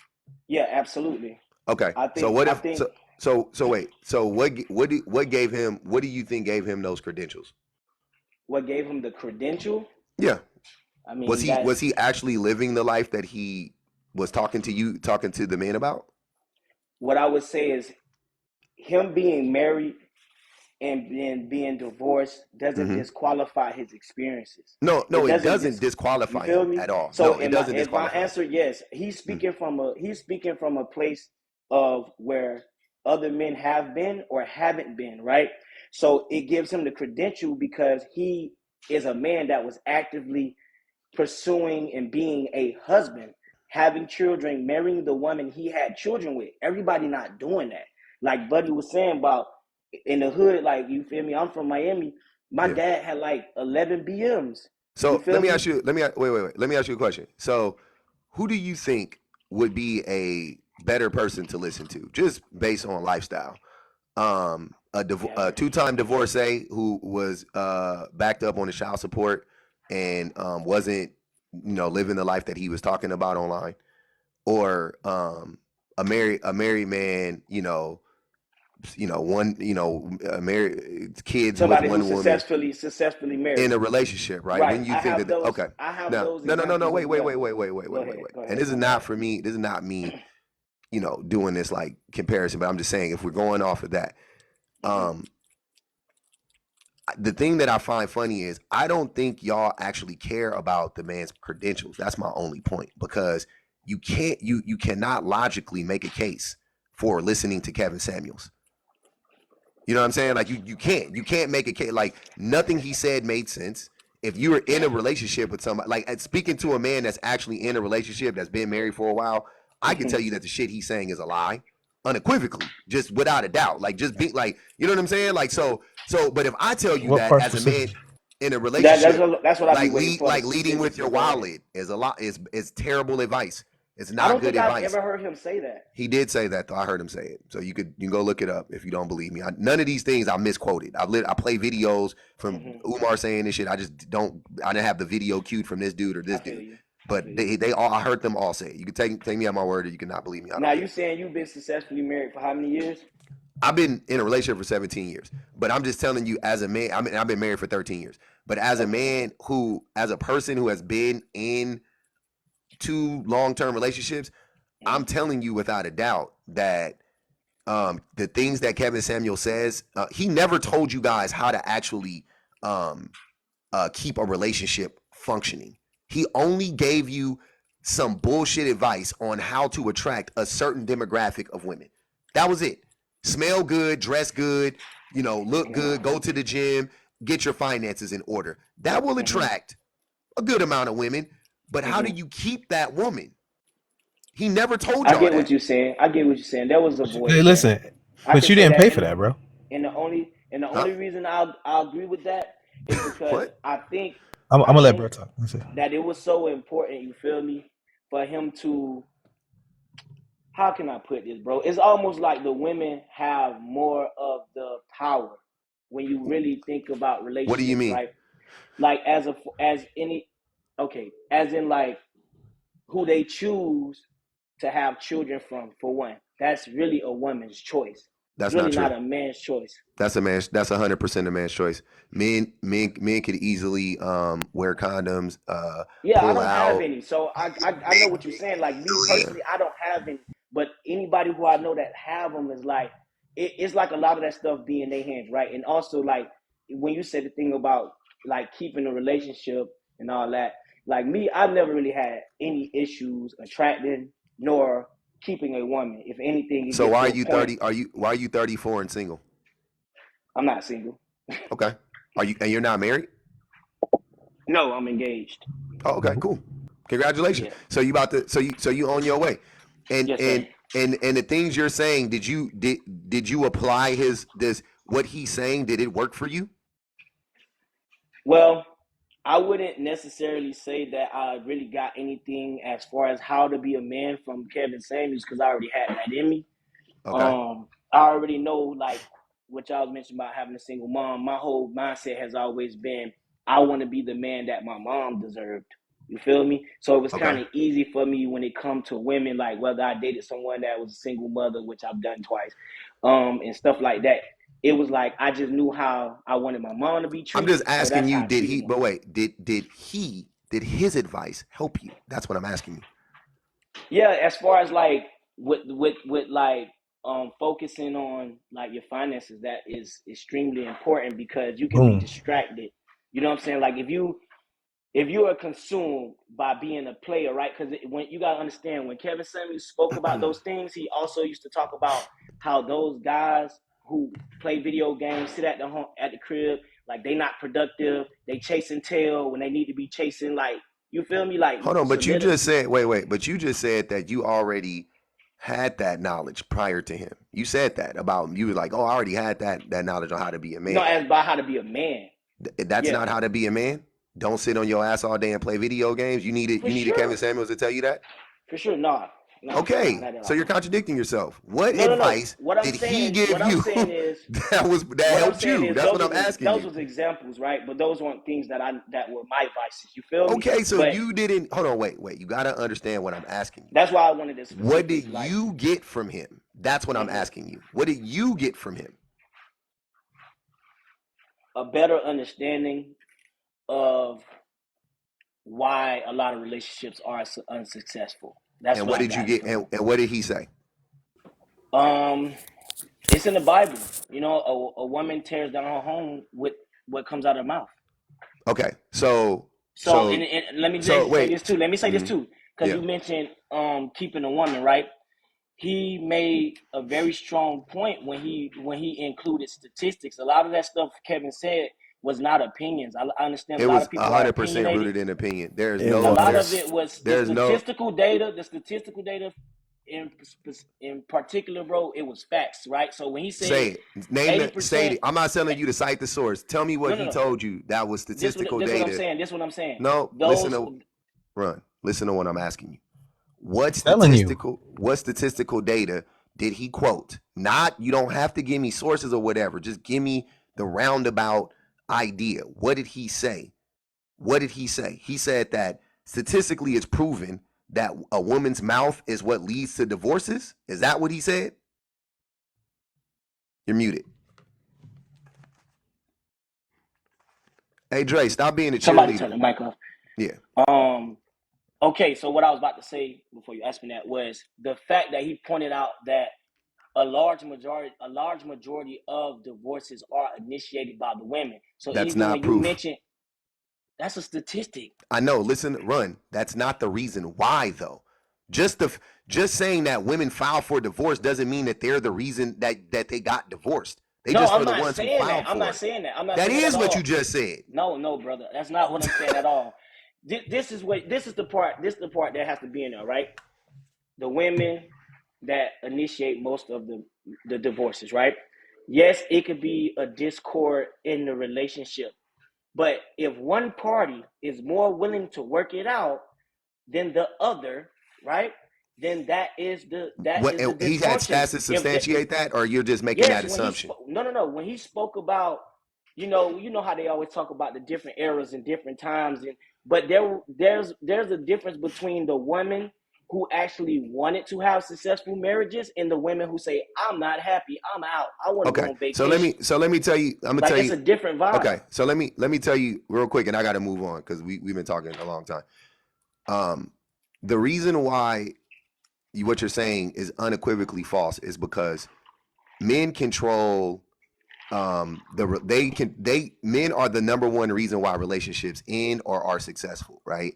yeah, absolutely. Okay, I so think what I if think so wait, so what gave him? What do you think gave him those credentials? what gave him the credential, Yeah, I mean, was that's he actually living the life that he was talking to the men about? what I would say is him being married and then being divorced doesn't Mm-hmm. disqualify his experiences. No, It no, it doesn't doesn't you disqualify feel him me? at all. So No, it doesn't if my disqualify him. answer yes, Mm. he's speaking from a place of where other men have been or haven't been, right? So it gives him the credential because he is a man that was actively pursuing and being a husband, having children, marrying the woman he had children with. Everybody not doing that. Like Buddy was saying about in the hood, like you feel me? I'm from Miami. My Yeah. dad had like 11 BMs. You So feel me? wait. Let me ask you a question. So, who do you think would be a better person to listen to, just based on lifestyle? A Kevin. two-time divorcee who was backed up on his child support and wasn't living the life that he was talking about online, or a married man, one married kids with Somebody one who's woman successfully in married. a relationship, right? Right. When you think that, okay, I have now, those no, examples wait, as well. Go ahead. wait. Go And ahead. this is My not bad. for me. This is not me, doing this like comparison, but I'm just saying if we're going off of that, Mm-hmm. um, the thing that I find funny is I don't think y'all actually care about the man's credentials. That's my only point, because you cannot logically make a case for listening to Kevin Samuels. You know what I'm saying? Like you can't make a case. Like nothing he said made sense. If you were in a relationship with somebody, like speaking to a man that's actually in a relationship that's been married for a while, I can tell you that the shit he's saying is a lie, unequivocally, just without a doubt. Like just be like, you know what I'm saying? Like but if I tell you What that part as a man specifically? in a relationship, That's what I be waiting for, the leading with specifics. your But go ahead. wallet is a lot is terrible advice. It's I not don't good think I've advice. ever heard him say that. He did say that though. I heard him say it. So you can go look it up if you don't believe me. None of these things I misquoted. I play videos from Umar saying this shit. I just don't. I didn't have the video queued from this dude or I this feel dude. you. But they all. I heard them all say it. You can take me at my word, or you cannot believe me. I Now don't you care. saying you've been successfully married for how many years? I've been in a relationship for 17 years, but I'm just telling you as a man. I've been married for 13 years, but as a Okay. man as a person who has been in 2 long-term relationships, I'm telling you without a doubt that the things that Kevin Samuel says, he never told you guys how to actually um, keep a relationship functioning. He only gave you some bullshit advice on how to attract a certain demographic of women. That was it. Smell good, dress good, look good, go to the gym, get your finances in order. That will attract a good amount of women. But how do you keep that woman? He never told I y'all get what that. you're saying. I get what you're saying. There was a Hey, void there. listen, I but can you say didn't that, pay for that, bro. and the Huh? only reason I'll agree with that is because What? I'm I gonna let bro think talk. Let me see. that it was so important. You feel me? For him to, how can I put this, bro? It's almost like the women have more of the power when you really think about What do you relationships, mean? right? Like as any, okay, as in like who they choose to have children from, for one. That's really a woman's choice. It's That's really not true. not a man's choice. That's a man. That's 100% a man's choice. Men could easily wear condoms, Yeah, I pull don't have out. any. So I know what you're saying. Like me Yeah, personally, I don't have any. But anybody who I know that have them is like, it's like a lot of that stuff be in their hands, right? And also like when you said the thing about like keeping a relationship and all that, like me, I've never really had any issues attracting nor keeping a woman. If anything, it So gets why are to a you point. 30? Why are you 34 and single? I'm not single. Okay. And you're not married? No, I'm engaged. Oh, okay, cool. Congratulations. Yeah. So you on your way. And Yes, sir. and and the things you're saying, did you apply what he's saying? Did it work for you? Well, I wouldn't necessarily say that I really got anything as far as how to be a man from Kevin Samuels because I already had that in me. Okay. I already know like what y'all mentioned about having a single mom. My whole mindset has always been I want to be the man that my mom deserved. You feel me? So it was kind Okay. of easy for me when it come to women, like whether I dated someone that was a single mother, which I've done twice, and stuff like that. It was like I just knew how I wanted my mom to be I'm just treated, so asking that's you, how I did treated he, them. but wait, did his advice help you? That's what I'm asking you. Yeah, as far as like with like focusing on like your finances, that is extremely important because you can be Boom. distracted. You know what I'm saying? Like if you are consumed by being a player, right? Because when you gotta understand, when Kevin Samuels spoke about those things, he also used to talk about how those guys who play video games sit at the home at the crib, like they not productive, they chasing tail when they need to be chasing, like, you feel me, like Hold on, but you just solidity. said, wait, but you just said that you already had that knowledge prior to him. You said that about you were like, oh, I already had that knowledge on how to be a No, man. as by how to be a man. That's Yeah, not how to be a man. Don't sit on your ass all day and play video games. for You needed Kevin sure, Samuels to tell you that. for sure. Nah, Okay, not at so all. you're contradicting yourself. What No. advice did he give What I'm you saying is, that helped you? That's what I'm asking those you. was examples, right? But those weren't things that were my vices. You feel me? Okay, so But you didn't hold on, wait. You gotta understand what I'm asking you. that's why I wanted the What did specifics, like you get from him? That's what I'm mhm, asking you. What did you get from him? a better understanding of why a lot of relationships are unsuccessful. That's And what what I did you got get? from And what did he say? him. It's in the Bible. You know, a woman tears down her home with what comes out of their mouth. Okay, So and let me say this too. Let me say this too, because you mentioned keeping a woman, right? He made a very strong point when he included statistics. A lot of that stuff Kevin said was not opinions. I understand it a lot was of people are 100% opinionated. rooted in opinion. There's It A no, lot there, of it was. was the there's no. statistical data. The statistical data, in particular, bro, it was facts, right? So when he Say said it. Name the 80%, say it. I'm not telling you to cite the source. Tell me what no, no, he no. told you that was statistical This what I'm data. saying. This what I'm saying. No, listen Those to Run. Listen to what I'm asking you. What Telling you. statistical data did he quote? Not, you don't have to give me sources or whatever. Just give me the roundabout idea. What did he say? What did he say? He said that statistically it's proven that a woman's mouth is what leads to divorces. Is that what he said? You're muted. Hey Dre, stop being a somebody turn cheerleader. the mic off. Yeah. Okay, so what I was about to say before you asked me that was the fact that he pointed out that a large majority of divorces are initiated by the women. So That's even not when you proof. mention, that's a statistic. I know. Listen, Run. That's not the reason why, though. Just the just saying that women file for divorce doesn't mean that they're the reason that they got divorced. They No, just I'm for the not ones who saying that. filed I'm for not it. saying that. I'm not That saying that is at what you all. just said. No, brother. That's not what I'm saying at all. This is the part that has to be in there, right? The women that initiate most of the divorces, right? Yes, it could be a discord in the relationship. But if one party is more willing to work it out than the other, right? Then that is the What he had dysfunction. stats to If the, substantiate that, or you're just making yes, that when he assumption? spoke, no, when he spoke about, you know how they always talk about the different eras and different times, and but there's a difference between the women who actually wanted to have successful marriages and the women who say, I'm not happy, I'm out, I want to go Okay. on vacation. So let me tell you. I'm gonna Like tell it's you. a different vibe. Okay. So let me tell you real quick, and I got to move on because we've been talking a long time. The reason why what you're saying is unequivocally false is because men control men are the number one reason why relationships end or are successful, right?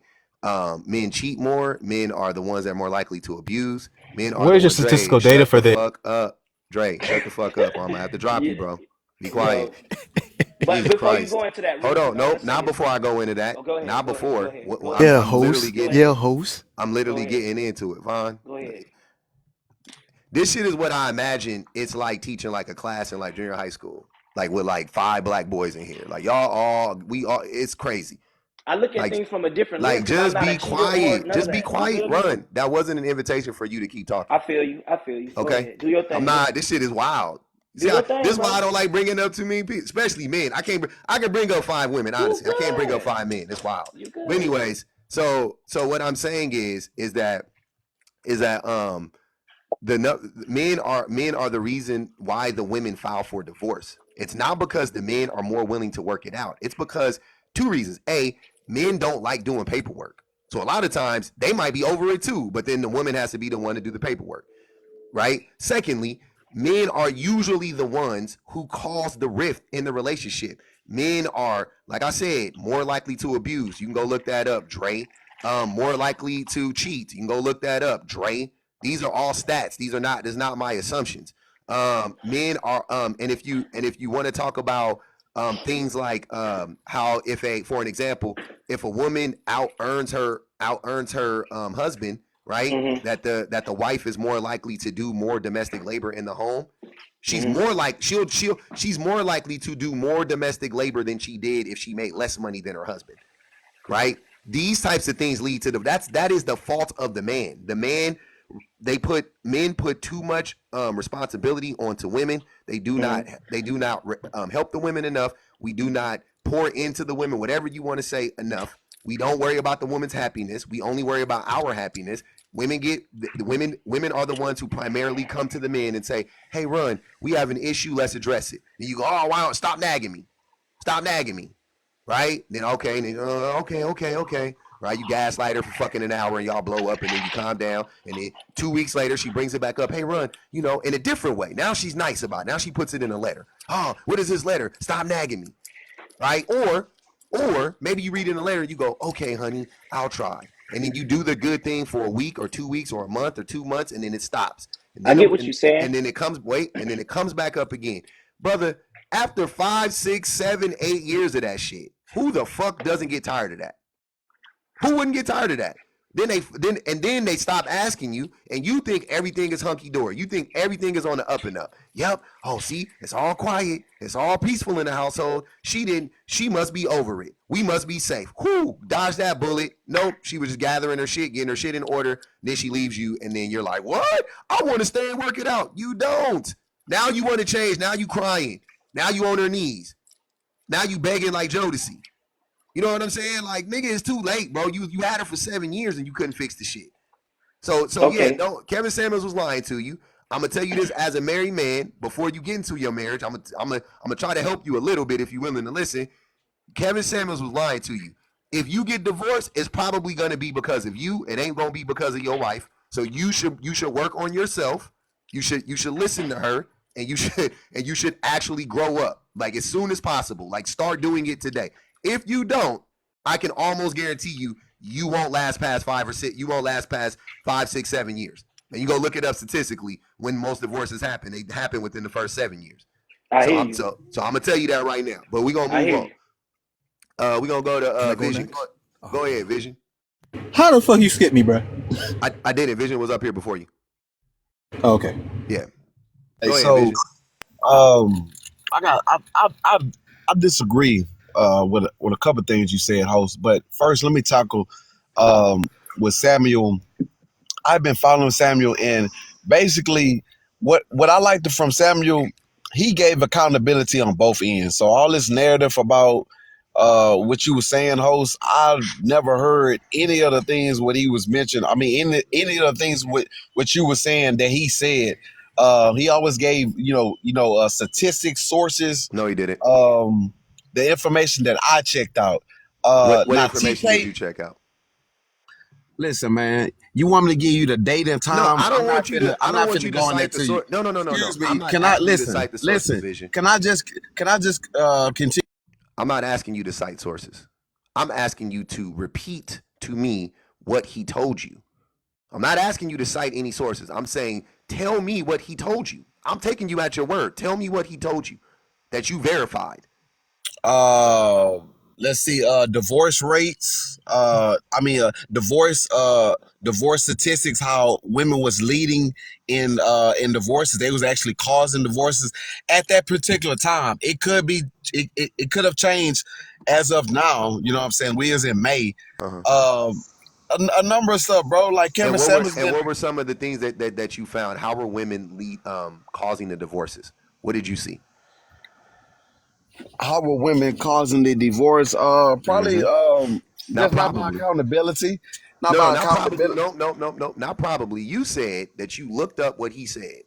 Men cheat more. Men are the ones that are more likely to abuse. Men are the Where's your one. Dre, statistical data shut for the this? fuck up. Dre, shut the fuck up, or I'm gonna have to drop you, Yeah, bro. Be quiet. yo. But Jesus before you Christ. go into that, real Hold quick, on. I want Nope. to say Not this. before I go into that. Oh, go ahead, Not before. go ahead, Yeah, I'm literally host. go getting. Yeah, ahead, host. I'm go literally ahead, getting into it, Vaughn. go ahead. This shit is what I imagine it's like teaching like a class in like junior high school, like with like 5 black boys in here. Like we all, it's crazy. I look at Like, things from a different lens like because I'm just not a be cheater or quiet. none of Just be that. You quiet. feel me? Run. That wasn't an invitation for you to keep talking. I feel you. I feel you. Go Okay. ahead. Do your I'm thing, bro. not. This shit is wild. Do See, your this thing, is why bro. I don't like bringing up too many people, especially men. I can't. I can bring up 5 women. You Honestly, I can't bring up good. 5 men. It's wild. You But good. anyways, so what I'm saying is that men are the reason why the women file for divorce. It's not because the men are more willing to work it out. It's because 2 reasons. A, men don't like doing paperwork. So a lot of times they might be over it too, but then the woman has to be the one to do the paperwork, right? Secondly, men are usually the ones who cause the rift in the relationship. Men are, like I said, more likely to abuse. You can go look that up, Dre. More likely to cheat. You can go look that up, Dre. These are all stats. This is not my assumptions. Men are, and if you want to talk about things like how for an example, if a woman out earns her husband, right? Mm-hmm. That the wife is more likely to do more domestic labor in the home. She's Mm-hmm. more like she's more likely to do more domestic labor than she did if she made less money than her husband, right? These types of things lead to that is the fault of the man. The man men put too much responsibility onto women. They do not Mm-hmm. help the women enough. We do not pour into the women whatever you want to say enough. We don't worry about the woman's happiness. We only worry about our happiness. Women get the women are the ones who primarily come to the men and say, "Hey, Run, we have an issue. Let's address it." And you go, "Oh, why don't stop nagging me? Stop nagging me." Right? Then okay, then okay. Right? You gaslight her for fucking an hour and y'all blow up and then you calm down. And then 2 weeks later, she brings it back up. Hey, Run, in a different way. Now she's nice about it. Now she puts it in a letter. Oh, what is this letter? Stop nagging me. right? Or maybe you read in a letter and you go, okay, honey, I'll try. And then you do the good thing for a week or 2 weeks or a month or 2 months, and then it stops. And I then get what you're saying. and then it comes and then it comes back up again. Brother, after 5, 6, 7, 8 years of that shit, who the fuck doesn't get tired of that? Who wouldn't get tired of that? Then they stop asking you, and you think everything is hunky dory. You think everything is on the up and up. Yep. Oh, see, it's all quiet. It's all peaceful in the household. She must be over it. We must be safe. Whoo, dodge that bullet. Nope. She was just gathering her shit, getting her shit in order. Then she leaves you, and then you're like, what? I want to stay and work it out. You don't. Now you want to change. Now you crying. Now you on her knees. Now you begging like Jodeci. You know what I'm saying? Like, nigga, it's too late, bro. You had her for 7 years and you couldn't fix the shit. So yeah, Okay. no, Kevin Samuels was lying to you. I'm gonna tell you this as a married man before you get into your marriage. I'm gonna try to help you a little bit if you're willing to listen. Kevin Samuels was lying to you. If you get divorced, it's probably gonna be because of you. It ain't gonna be because of your wife. So you should work on yourself. You should listen to her, and you should actually grow up like as soon as possible. Like start doing it today. If you don't, I can almost guarantee you won't last past 5 or 6. You won't last past 5, 6, 7 years. And you go look it up statistically. When most divorces happen, they happen within the first 7 years. I So hear I'm you. so so I'm gonna tell you that right now. But we're gonna I move hear on. you. We're gonna go to Can I go Vision. next? Go ahead, Vision. How the fuck you skip me, bro? I did it. Vision was up here before you. Oh, okay. Yeah. Hey, Go ahead, so Vision. I got I disagree with a couple things you said, host. But first, let me tackle with Samuel. I've been following Samuel, and basically, what I liked from Samuel, he gave accountability on both ends. So all this narrative about what you were saying, host, I've never heard any of the things what he was mentioning. I mean, any of the things what you were saying that he said. He always gave statistics sources. No, he didn't. The information that I checked out. What Now information did TK, you check out? listen, man, you want me to give you the date and No, times? I don't want you to. I I'm don't not want you finna to go on cite that the to you. source. No, no, no, no, no. Excuse me. I'm not Can I asking you to listen? cite the sources, Listen. Vision. Can I just continue? I'm not asking you to cite sources. I'm asking you to repeat to me what he told you. I'm not asking you to cite any sources. I'm saying, tell me what he told you. I'm taking you at your word. Tell me what he told you that you verified. Uh, let's see. Divorce rates. Divorce statistics. How women was leading in divorces. They was actually causing divorces at that particular time. It could be. It could have changed as of now. You know what I'm saying? We is in May. Uh-huh. Um, a number of stuff, bro. Like And Kevin what were Samuels and been. what were some of the things that you found? How were women causing the divorces? What did you see? How were women causing the divorce? Probably Mm-hmm. Not just not by probably. accountability. Not No, by not probably. accountability. No, no, no, no, not probably. You said that you looked up what he said,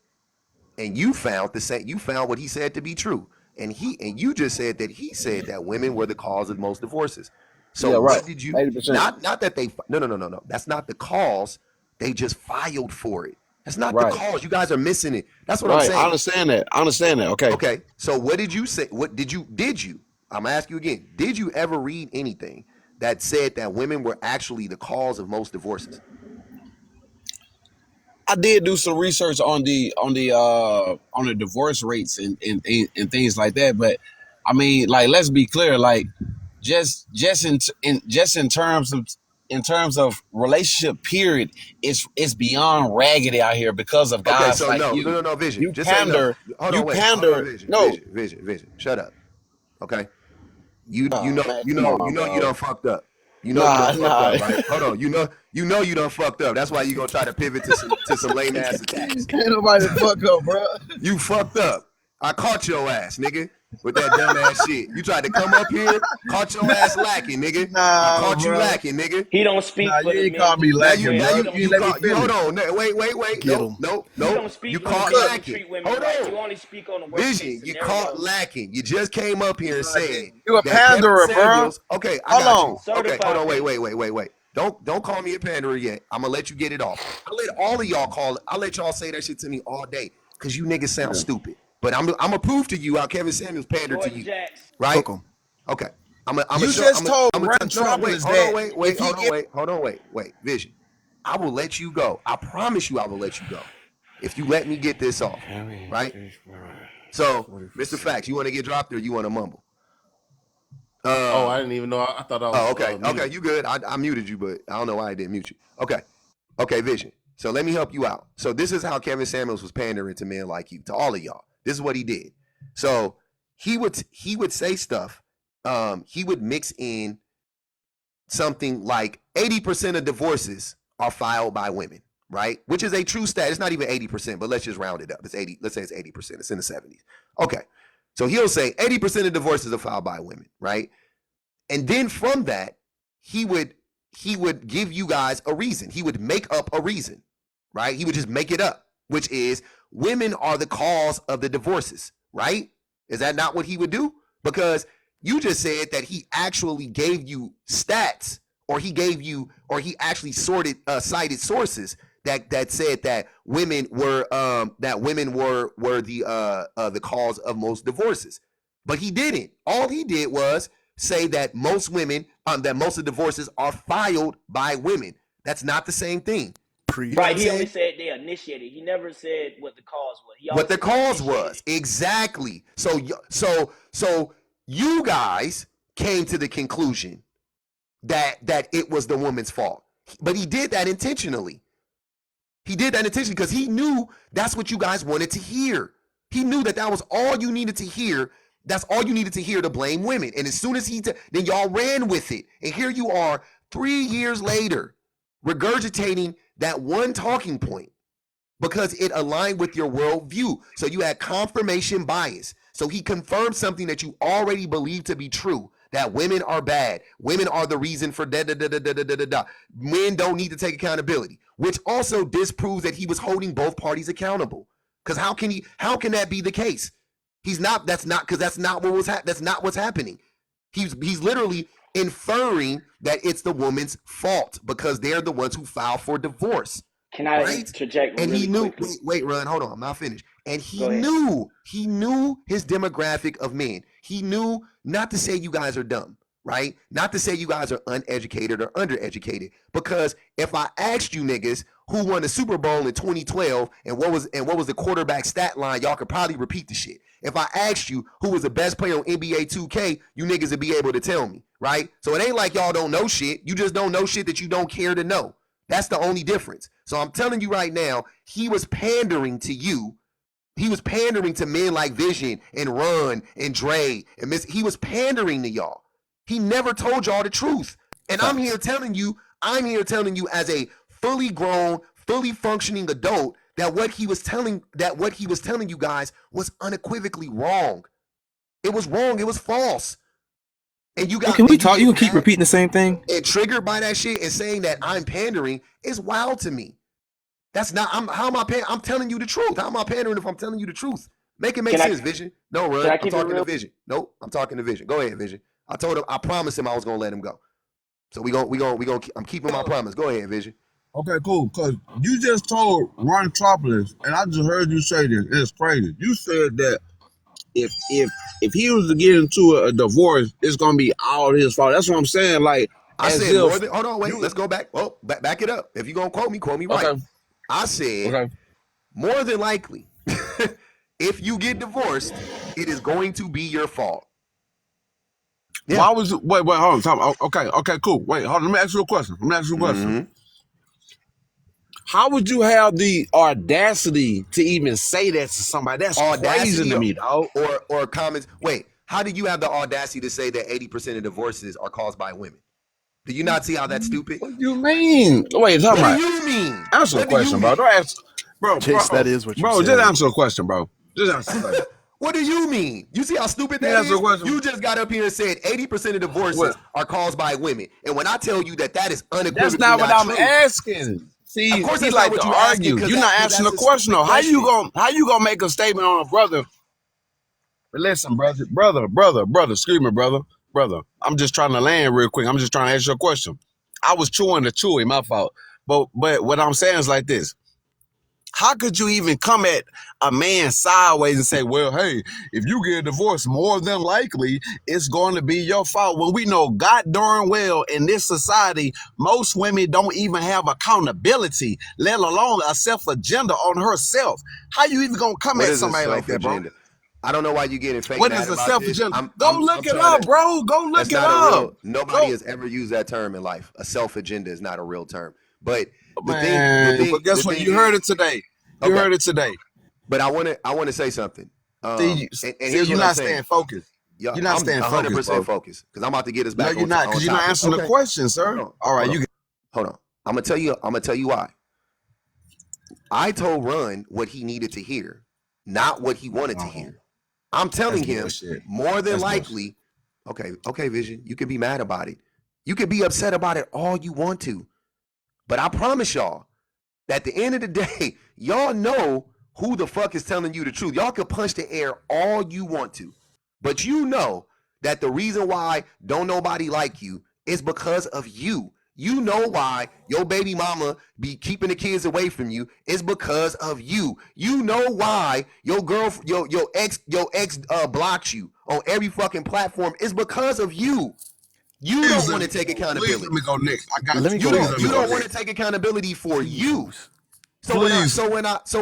and you found the same. You found what he said to be true, and you just said that he said that women were the cause of most divorces. So Yeah, right. what did you? 80%. Not that they. No, no, no, no, no. That's not the cause. They just filed for it. That's not the Right. cause. You guys are missing it. That's what I'm Right. I saying. understand that. I understand that. Okay. Okay. So what did you say? What did you? Did you? I'm gonna ask you again. Did you ever read anything that said that women were actually the cause of most divorces? I did do some research on the divorce rates and things like that, but I mean, like, let's be clear, like, just in terms of relationship period, it's beyond raggedy out here because of Okay, guys so like no, no, you. no, no, Vision. You Just say no. pander, Hold you on, wait. Hold on, pander. Vision, No, Vision, Vision, Vision. Shut up. Okay. You oh know man, you come know on, you know you bro. done fucked up. You know you done Nah, fucked nah. up, right? Hold on. You know you done fucked up. That's why you gonna try to pivot to some lame ass attacks. Can't nobody fuck up, bro. You fucked up. I caught your ass, nigga, with that dumb ass shit. You tried to come up here, caught your ass lacking, nigga. I Nah, caught you bro. lacking, nigga. He don't speak Nah, for you the ain't men called me who Now treat you lacking, now women. bro. He you don't You ain't you let me speak. caught you hold finish. on. Wait. Get Nope, him. nope, You nope. don't You speak for the caught men who lacking. treat women Hold right. on. You only speak on the worst case Vision, you caught scenarios. lacking. You just came up here and Nah, said you a that Kevin panderer, bro. Samuels. Okay, I Hold got you. on. Okay, hold Certified on. panel. Wait. Don't call me a panderer yet. I'm gonna let you get it off. I let all of y'all call it. I let y'all say that shit to me all day because you niggas sound Yeah. stupid. But I'm gonna prove to you how Kevin Samuels pandered to Jordan you, Jacks. right? Cook him. Okay. You just told No, wait, Rontropolis hold on, that if he wait, Vision. I will let you go. I promise you I will let you go. If you let me get this off. Right? So, Mr. Facts, you want to get dropped or you want to mumble? Oh, I didn't even know. I thought I was Okay. Okay, muted. you good. I muted you, but I don't know why I didn't mute you. Okay, Vision. So let me help you out. So this is how Kevin Samuels was pandering to men like you, to all of y'all. This is what he did. So he would say stuff. He would mix in something like 80% of divorces are filed by women, right? Which is a true stat. It's not even 80%, but let's just round it up. It's 80. Let's say it's 80%. It's in the 70s. Okay. So he'll say 80% of divorces are filed by women, right? And then from that, he would give you guys a reason. He would make up a reason, right? He would just make it up, which is women are the cause of the divorces, right? Is that not what he would do? Because you just said that he actually gave you stats, or he actually cited sources that said that women were the cause of most divorces. But he didn't. All he did was say that most of divorces are filed by women. That's not the same thing. You know what Right. I'm He only saying? said they initiated. He never said what the cause was. He What always the said they cause initiated was. it. Exactly. So you guys came to the conclusion that it was the woman's fault. But he did that intentionally. He did that intentionally because he knew that's what you guys wanted to hear. He knew that was all you needed to hear. That's all you needed to hear to blame women. And as soon as then y'all ran with it. And here you are 3 years later regurgitating that one talking point because it aligned with your worldview. So you had confirmation bias. So he confirmed something that you already believed to be true, that women are bad. Women are the reason for da da da da da da da da. Men don't need to take accountability, which also disproves that he was holding both parties accountable. Because how can that be the case? He's not. That's not because that's not that's not what's happening. He's literally inferring that it's the woman's fault because they're the ones who filed for divorce, Can I right? interject And he really knew. quickly? Wait, Run, hold on, I'm not finished. And Go ahead. he knew his demographic of men. He knew not to say you guys are dumb, right? Not to say you guys are uneducated or undereducated. Because if I asked you niggas who won the Super Bowl in 2012 and what was the quarterback stat line, y'all could probably repeat the shit. If I asked you who was the best player on NBA 2K, you niggas would be able to tell me, right? So it ain't like y'all don't know shit. You just don't know shit that you don't care to know. That's the only difference. So I'm telling you right now, he was pandering to you. He was pandering to men like Vision and Run and Dre and Miss. He was pandering to y'all. He never told y'all the truth. And I'm here telling you as a fully grown, fully functioning adult that what he was telling you guys was unequivocally wrong. It was wrong. It was false. And you Hey, can we you talk? You get can keep mad repeating the same thing. and triggered by that shit and saying that I'm pandering is wild to me. That's not. I'm telling you the truth. How am I pandering if I'm telling you the truth? Make it make Can I sense, Vision. No, can Run. I I'm keep it talking to real? Vision. Nope. I'm talking to Vision. Go ahead, Vision. I told him. I promised him I was gonna let him go. So I'm keeping my promise. Go ahead, Vision. Okay, cool. Cause you just told Ron Tropolis, and I just heard you say this. It's crazy. You said that if he was to get into a divorce, it's gonna be all his fault. That's what I'm saying. Like I as said more if than. Hold on, wait. you. Let's go back. Oh, back it up. If you're gonna quote me right. Okay, I said okay. more than likely, if you get divorced, it is going to be your fault. Yeah. Why was it? Wait, hold on. Okay, cool. Wait, hold on. Let me ask you a question. Mm-hmm. How would you have the audacity to even say that to somebody? That's crazy Audacity to me, dog. or comments. Wait, how do you have the audacity to say that 80% of divorces are caused by women? Do you not see how that's stupid? What do you mean? Wait, talking What do about. you mean? Answer the What do you question, bro. mean? Don't ask, Chase, that is what you Just said. answer the question, bro. Just answer the question. What do you mean? You see how stupid Can you that answer the is? question? You just got up here and said 80% of What? divorces are caused by women. And when I tell you that is That's unequivocally not what not I'm true, asking. of See, course he that's not like what to you asking argue. because You're not answering that's the a question stupid though. question. How you gonna make a statement on a brother? Listen, brother. Excuse me, brother. I'm just trying to land real quick. I'm just trying to ask you a question. I was chewing the chewy, my fault. But what I'm saying is like this. How could you even come at a man sideways and say, well, hey, if you get a divorce, more than likely it's going to be your fault? When we know god darn well in this society, most women don't even have accountability, let alone a self-agenda on herself. How you even gonna come What at is a somebody like self that, bro? agenda? I don't know why you getting fake What mad is a about this. self-agenda? I'm Go I'm look I'm it trying up, to. bro. Go That's look it not a up. real. Nobody Go, has ever used that term in life. A self agenda is not a real term. But the thing, the man. thing, But the guess what? thing You heard is, it today. You okay. heard it today. But I want to say something. See, And see, here's you're what I'm not saying. staying focused. Yeah, You're not I'm staying focused, 100% bro. focused because I'm about to get us No, back you're not, on because you're not topic. answering the Okay, question, hold sir. on, All right, hold on, you hold on. I'm gonna tell you. I'm gonna tell you why. I told Run what he needed to hear, not what he wanted to oh, hear. I'm that's telling him bullshit. more than That's bullshit. likely. Okay, Vision. You can be mad about it. You can be upset about it all you want to. But I promise y'all, at the end of the day, y'all know who the fuck is telling you the truth. Y'all can punch the air all you want to. But you know that the reason why don't nobody like you is because of you. You know why your baby mama be keeping the kids away from you is because of you. You know why your girl, your ex blocks you on every fucking platform is because of you. You Please don't let want me to take go. Please let accountability. me go next. I got Let you. me You go Please don't let me you next. go don't want next. to take accountability for you. Hebrews. So Please.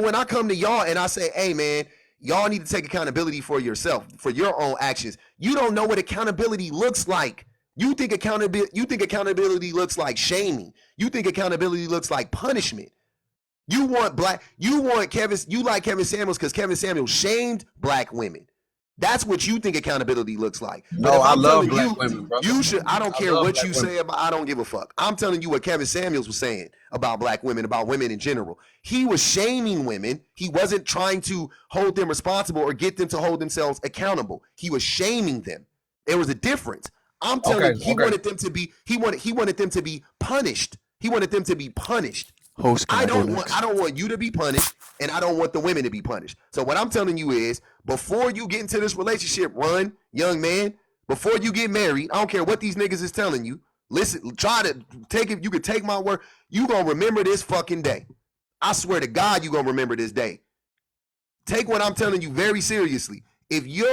when I come to y'all and I say, hey man, y'all need to take accountability for yourself, for your own actions. You don't know what accountability looks like. You think accountability looks like shaming. You think accountability looks like punishment. You like Kevin Samuels because Kevin Samuels shamed black women. That's what you think accountability looks like. But No, if I I'm love telling black you, women, brother. you should, I don't I care love what black you women. say about, I don't give a fuck. I'm telling you what Kevin Samuels was saying about black women, about women in general. He was shaming women. He wasn't trying to hold them responsible or get them to hold themselves accountable. He was shaming them. There was a difference. I'm Okay, telling you, he okay. wanted them to be, he wanted them to be punished. He wanted them to be punished. Host, can I go I next? don't want you to be punished, and I don't want the women to be punished. So what I'm telling you is, before you get into this relationship, Run, young man, before you get married, I don't care what these niggas is telling you. Listen, try to take it. You could take my word. You gonna remember this fucking day. I swear to God, you gonna remember this day. Take what I'm telling you very seriously. If you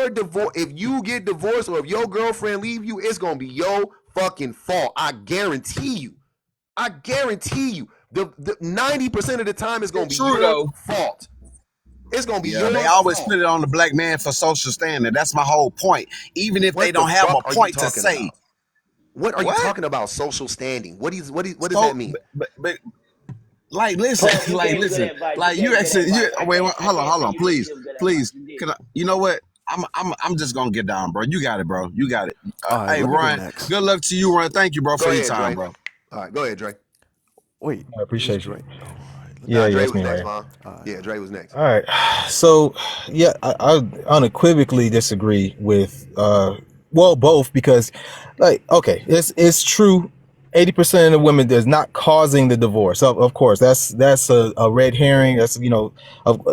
get divorced, or if your girlfriend leave you, it's gonna be your fucking fault. I guarantee you. I guarantee you, the 90% of the time it's gonna It's be true your though. fault. It's gonna be Yeah, they your always fault. put it on the black man for social standing. That's my whole point. Even if they What the don't have a fuck are you point to talking say. about? What are you What? talking about? Social standing. What does So, that mean? but like, listen, Pause. You like, gave good listen, advice. You like, you gave good actually, advice. wait, I can't hold say on, you didn't please, give good advice. please. You did. Can I, you know what? I'm just gonna get down, bro. You got it, bro. You got it. All right, Hey, let me go Ryan, next. good luck to you, Ryan. Thank you, bro, Go for your ahead, time, Dre. bro. All right, go ahead, Dre. Wait, I is appreciate you. Dre? All right, let me Yeah, Nah, go. yeah, Dre it's was me right next, here. man. All right. Yeah, Dre was next. All right. So, yeah, I unequivocally disagree with, well, both because, like, okay, it's true. 80% of the women is not causing the divorce. Of course, that's a red herring. That's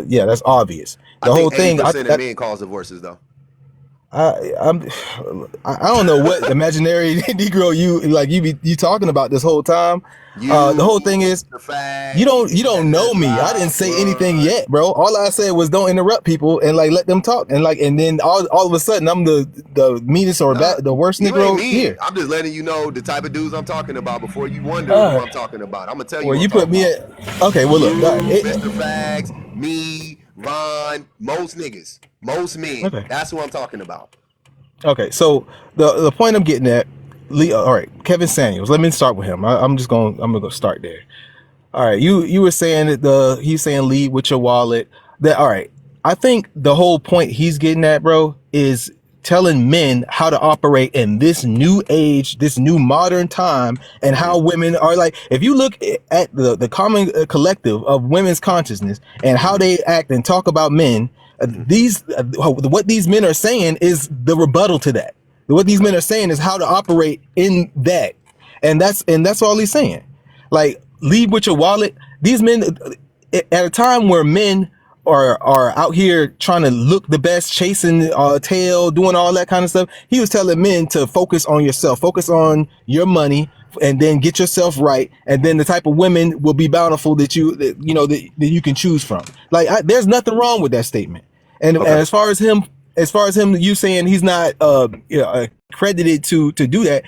yeah, that's obvious. I The think whole thing, 80% of men cause divorces though. I'm I don't know what imaginary Negro you talking about this whole time. The You, whole thing is Mr. Fags, you don't know Mr. me. I didn't Live, say anything Run. yet, bro. All I said was don't interrupt people and like let them talk and then all of a sudden I'm the meanest or Nah, the worst you ain't Negro mean. here. I'm just letting you know the type of dudes I'm talking about before you wonder who I'm talking about. I'm gonna tell you Well, who I'm you put talking me about. at okay. Well, look, You, Mr. Fags, me, Ron, most niggas, most men. okay. That's who I'm talking about. Okay, so the point I'm getting at, all right, Kevin Samuels. Let me start with him. I'm gonna go start there. All right, you were saying that he's saying lead with your wallet. That all right. I think the whole point he's getting at, bro, is telling men how to operate in this new age, this new modern time, and how women are like. If you look at the common collective of women's consciousness and how they act and talk about men, what these men are saying is the rebuttal to that. What these Okay. men are saying is how to operate in that, and that's all he's saying. Like, leave with your wallet. These men, at a time where men are out here trying to look the best, chasing tail, doing all that kind of stuff. He was telling men to focus on yourself, focus on your money, and then get yourself right, and then the type of women will be bountiful that that you can choose from. Like there's nothing wrong with that statement. And Okay. as far as him, you saying he's not accredited to do that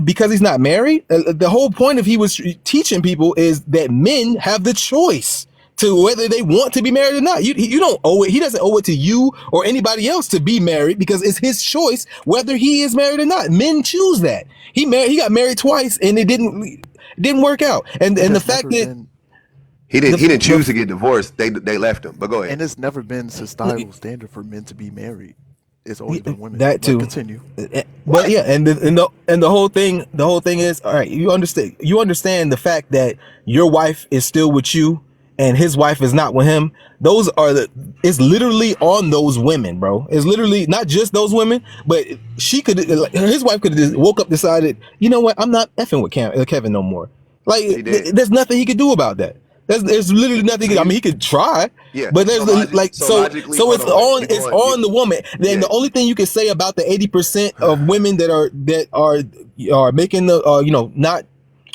because he's not married. The whole point of he was teaching people is that men have the choice to whether they want to be married or not. You don't owe it. He doesn't owe it to you or anybody else to be married because it's his choice whether he is married or not. Men choose that. He got married twice and it didn't work out. And the fact that he didn't choose to get divorced. They left him. But go ahead. And it's never been societal standard for men to be married. It's always been women. That too. Continue. But yeah, and the whole thing is, all right, you understand the fact that your wife is still with you and his wife is not with him. It's literally on those women, bro. It's literally not just those women, but his wife could have just woke up, decided, you know what, I'm not effing with Kevin no more. Like there's nothing he could do about that. There's literally nothing. I mean, he could try, but there's so it's on the woman. Then the only thing you can say about the 80% of women that are making the not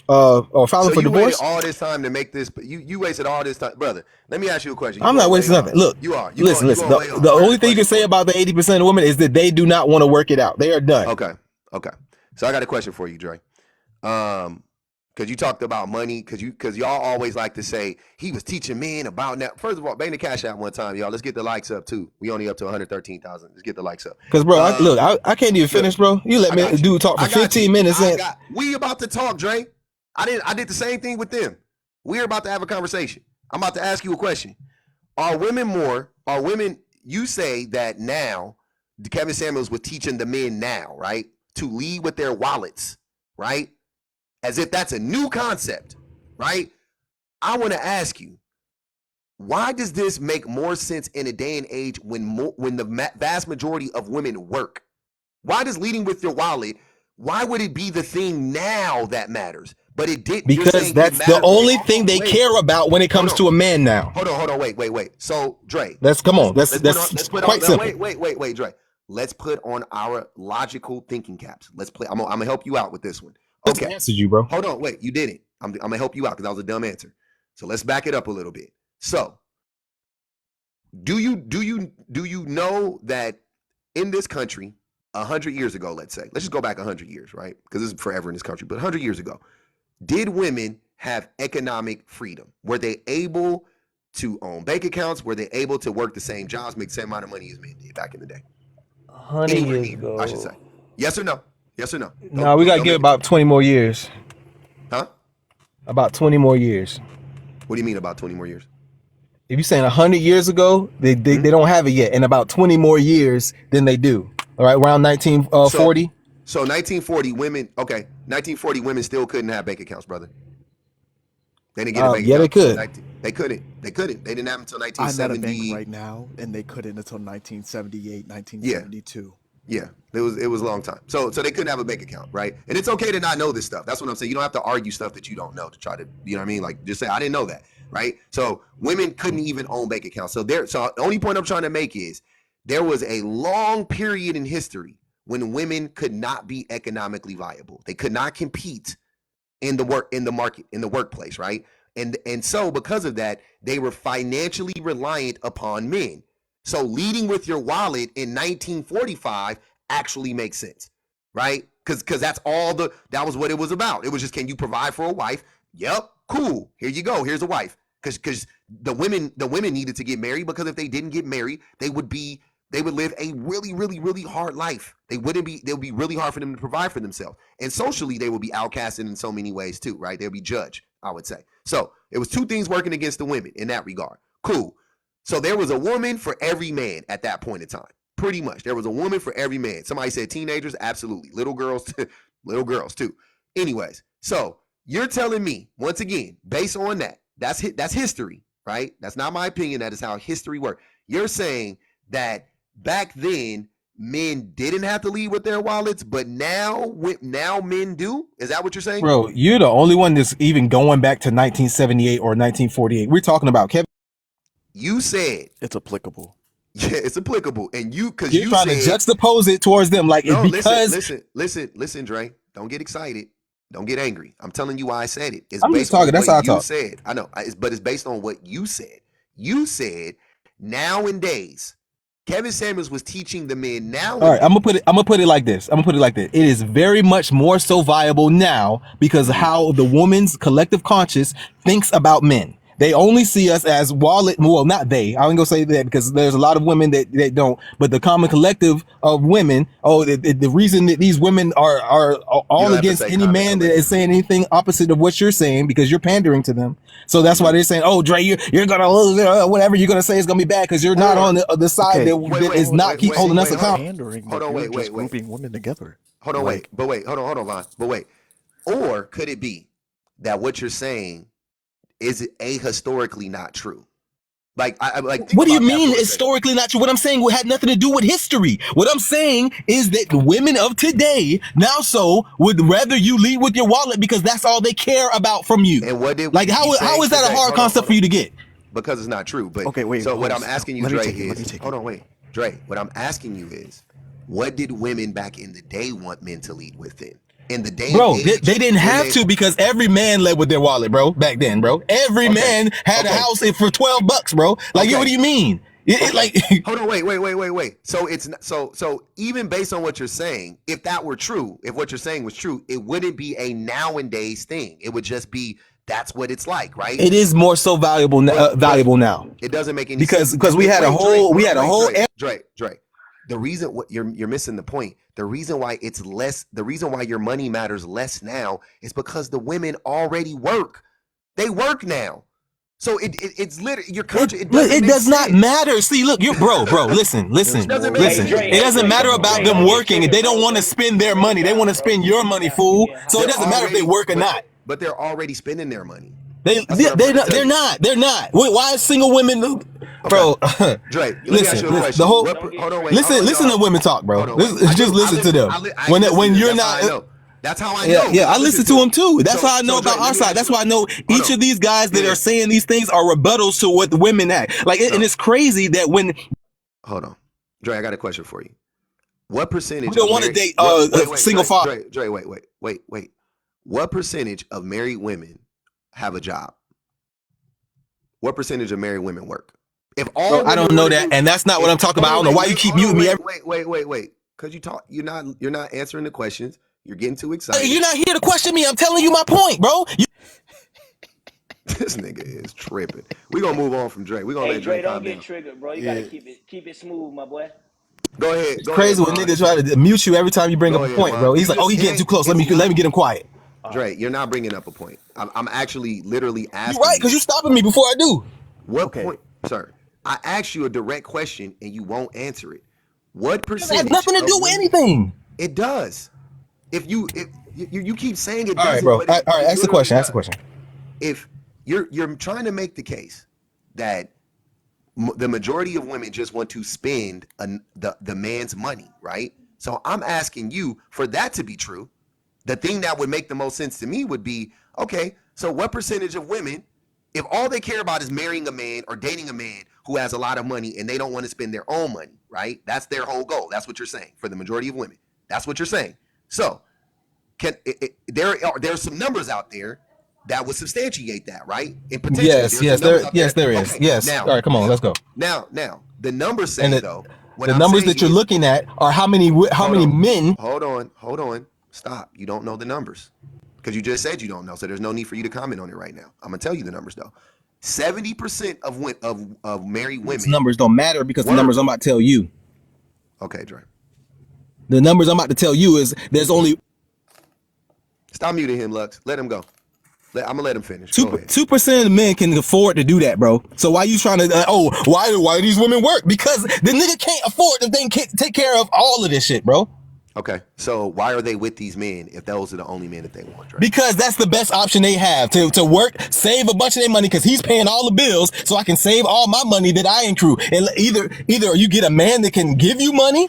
or filing for divorce. All this time to make this. You wasted all this time, brother. Let me ask you a question. I'm not wasting nothing. Look, you are. Listen. The only thing you can say about the 80% of women is that they do not want to work it out. They are done. Okay. So I got a question for you, Dre. Because you talked about money, because y'all always like to say he was teaching men about that. First of all, bang the cash out one time, y'all. Let's get the likes up too. We only up to 113,000. Let's get the likes up. Because bro, I can't even finish, bro. You let me dude talk for 15 minutes. We about to talk, Dre. I did the same thing with them. We're about to have a conversation. I'm about to ask you a question. Are women? You say that now, Kevin Samuels was teaching the men now, right, to lead with their wallets, right? As if that's a new concept, right? I want to ask you, why does this make more sense in a day and age when the vast majority of women work? Why does leading with your wallet, why would it be the thing now that matters? But it did, because that's the only thing they care about when it comes to a man now. Hold on, wait. So Dre, let's quite simple. Wait, Dre. Let's put on our logical thinking caps. Let's play. I'm gonna help you out with this one. Okay. I answered you, bro. Hold on, wait. You didn't. I'm gonna help you out because that was a dumb answer. So let's back it up a little bit. So, do you know that in this country, 100 years ago, let's just go back 100 years, right? Because this is forever in this country. But 100 years ago, did women have economic freedom? Were they able to own bank accounts? Were they able to work the same jobs, make the same amount of money as men did back in the day? 100 years ago, I should say. Yes or no? Yes or no? No, we got to give about 20 more years. Huh? About 20 more years. What do you mean about 20 more years? If you're saying 100 years ago, they don't have it yet. In about 20 more years than they do. All right, around 1940. So 1940 women, 1940 women still couldn't have bank accounts, brother. They didn't get a bank account. Yeah, they could. They couldn't. They didn't have them until 1970. I'm at a bank right now, and they couldn't until 1978, 1972. Yeah, it was a long time. So they couldn't have a bank account, right? And it's okay to not know this stuff. That's what I'm saying. You don't have to argue stuff that you don't know to try to, you know what I mean? Like just say I didn't know that, right? So women couldn't even own bank accounts. So the only point I'm trying to make is there was a long period in history when women could not be economically viable. They could not compete in the workplace, right? And so because of that, they were financially reliant upon men. So leading with your wallet in 1945 actually makes sense, right? Because that was what it was about. It was just, can you provide for a wife? Yep, cool. Here you go. Here's a wife. Because the women needed to get married, because if they didn't get married, they would live a really, really, really hard life. It would be really hard for them to provide for themselves. And socially, they would be outcasted in so many ways too, right? They'll be judged, I would say. So it was two things working against the women in that regard. Cool. So there was a woman for every man at that point in time. Pretty much. There was a woman for every man. Somebody said teenagers, absolutely. Little girls too. Anyways, so you're telling me, once again, based on that's history, right? That's not my opinion. That is how history works. You're saying that back then men didn't have to lead with their wallets, but now men do? Is that what you're saying? Bro, you're the only one that's even going back to 1978 or 1948. We're talking about Kevin. You said it's applicable. Yeah, it's applicable. And you're trying to juxtapose it towards them, like, no, because listen, Dre. Don't get excited. Don't get angry. I'm telling you why I said it. It's I'm just based talking. on That's what how I you talk. said. I know, but it's based on what you said. You said nowadays, Kevin Samuels was teaching the men All nowadays. right, I'm gonna put it like this. It is very much more so viable now because of how the woman's collective conscious thinks about men. They only see us as wallet. Well, not they. I ain't gonna say that because there's a lot of women that don't. But the common collective of women. Oh, the reason that these women are You all don't have to against say any common man that is collective. saying anything opposite of what you're saying because you're pandering to them. So that's why they're saying, "Oh, Dre, you're gonna lose. Whatever you're gonna say is gonna be bad because you're not on Or the side Okay, that is not keep holding us wait, hold on. accountable." pandering, Hold but on, you're wait. just grouping women together. Hold on, Like, hold on, Vaughn. But wait. Or could it be that what you're saying is a historically not true? Like, I like think What do you about that mean for a second. historically not true? What I'm saying had nothing to do with history. What I'm saying is that the women of today now so would rather you lead with your wallet because that's all they care about from you. And what did Like he how say is that a today? hard concept for you to get? Because it's not true. But okay, wait, so what I'm host. asking you, Let me Dre, take it. Let me is take hold it. on, wait, Dre. What I'm asking you is, what did women back in the day want men to lead with? Then in the day and Bro, age they didn't when have they to because every man led with their wallet, bro. Back then, bro. Every okay, man had a okay, house for $12, bro. Like, what okay, do you mean? okay. Like, Hold on, wait. So it's not, so even based on what you're saying, if that were true, if what you're saying was true, it wouldn't be a nowadays thing. It would just be that's what it's like, right? it is more so But valuable now it doesn't make any sense. because we had a Wait, Dre, whole hold on, wait, whole Dre. The reason what you're missing the point. The reason why it's less, the reason why your money matters less now is because the women already work. They work now. So it's literally your country. It doesn't it make does not sense. matter. See, look, you bro, listen, There's It doesn't more make Hey listen. sense. Dre, It hey doesn't Dre, matter don't about Dre, them don't get working. If triggered, they don't bro. want to spend their Bring it money, they want down, to bro. spend your Bring it money, down. You fool. getting hot. So it They're doesn't matter if they already, work or not. but they're already spending their money. They That's what I'm they trying to tell they're you. not. They're not. Why is single women, Okay, bro? Dre, let me ask listen, you a listen, the question. whole Don't get Hold on, wait, triggered, hold on, bro. listen to y'all. women talk, bro. Hold on, wait. I Just do. listen to them. I actually listen to When them. you're That's not. how I know. That's how I Yeah, know yeah, because I I listen listen to to them. them too. That's how I know So about Dre, let our me side. ask That's you. why I know Hold each on. of these guys that are Yeah. saying these things are rebuttals to what the women act. Like, and No. it's crazy that when Hold on. Dre, I got a question for you. What we percentage don't of want to married date what a wait, single father. Dre, wait. What percentage of married women have a job? What percentage of married women work? If Bro, all I don't women know want to that, do and that's not what if I'm talking hold about. I on, don't know why you keep hold on, muting me. wait. Cause you're not answering the questions. You're getting too excited. You're not here to question me. I'm telling you my point, bro. This nigga is tripping. We're gonna move on from Dre. We're gonna Hey let Dre Dre, don't calm get down. triggered, bro. You gotta yeah, keep it smooth, my boy. It's Go ahead, crazy when Vaughn. niggas try to mute you every time you bring up Go a ahead, point, Vaughn. bro. He's You like, oh, just he it getting too ain't close. it's Let not me get him quiet. Dre, you're not bringing up a point. I'm actually literally You asking right, you because you stopping me before I do. what okay. point, sir. I asked you a direct question and you won't answer it. What It has percentage nothing to of do with women? anything. It does. If you keep saying it All right, doesn't, bro. but All right, it ask the literally question. Ask the does. question. If you're trying to make the case that the majority of women just want to spend the man's money, right? So I'm asking you for that to be true. The thing that would make the most sense to me would be okay, so what percentage of women, if all they care about is marrying a man or dating a man who has a lot of money and they don't want to spend their own money, right? That's their whole goal. That's what you're saying for the majority of women. That's what you're saying. So there's some numbers out there that would substantiate that, right? And potentially Yes, there's some numbers out yes, there. there is. Okay, Yes. All right, come on, let's go. the numbers And say though, what the I'm numbers saying that you're is, looking at are how hold many on, men. hold on, stop. You don't know the numbers because you just said you don't know, so there's no need for you to comment on it right now. I'm gonna tell you the numbers though. 70% of married These women numbers don't matter because the numbers I'm work. about to tell you. Okay, Dre, The numbers I'm about to tell you is there's only stop muting him, Lux. Let him go. I'm gonna let him finish. two Go ahead. 2% of men can afford to do that, bro. So why you trying to? Why do these women work? Because the nigga can't afford to take care of all of this shit, bro. Okay, so why are they with these men if those are the only men that they want, Dre? Because that's the best option they have to work, save a bunch of their money because he's paying all the bills, so I can save all my money that I accrue. And either you get a man that can give you money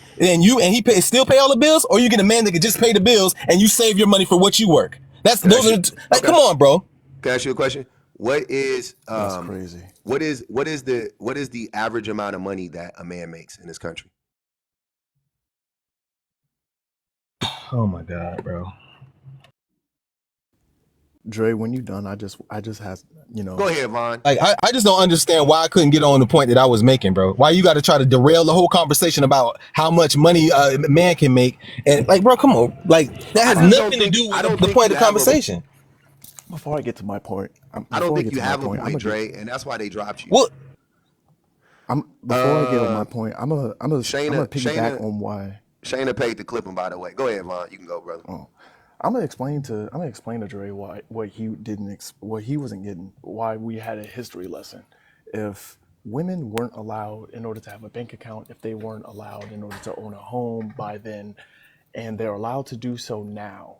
still pay all the bills, or you get a man that can just pay the bills and you save your money for what you work. Can I ask you? Like, Okay, come on, bro. can I ask you a question? What is That's crazy. what is the average amount of money that a man makes in this country? Oh my god, bro. Dre, when you done, I just have, Go ahead, Vaughn. Like I just don't understand why I couldn't get on the point that I was making, bro. Why you got to try to derail the whole conversation about how much money a man can make, and like, bro, come on, like that I has just don't nothing to think. do I with don't the think point you of the have a. conversation. Before I get to my point, I don't before I think get you to my have a point, I'm point, gonna get. Dre, and that's why they dropped you. Well, Before I get on my point, I'm gonna Shayna, piggyback Shayna, on why. Shayna paid to clip him. By the way, go ahead, Vaughn. You can go, brother. Oh, I'm gonna explain to Dre why what he didn't what he wasn't getting, why we had a history lesson. If women weren't allowed in order to have a bank account, if they weren't allowed in order to own a home by then, and they're allowed to do so now,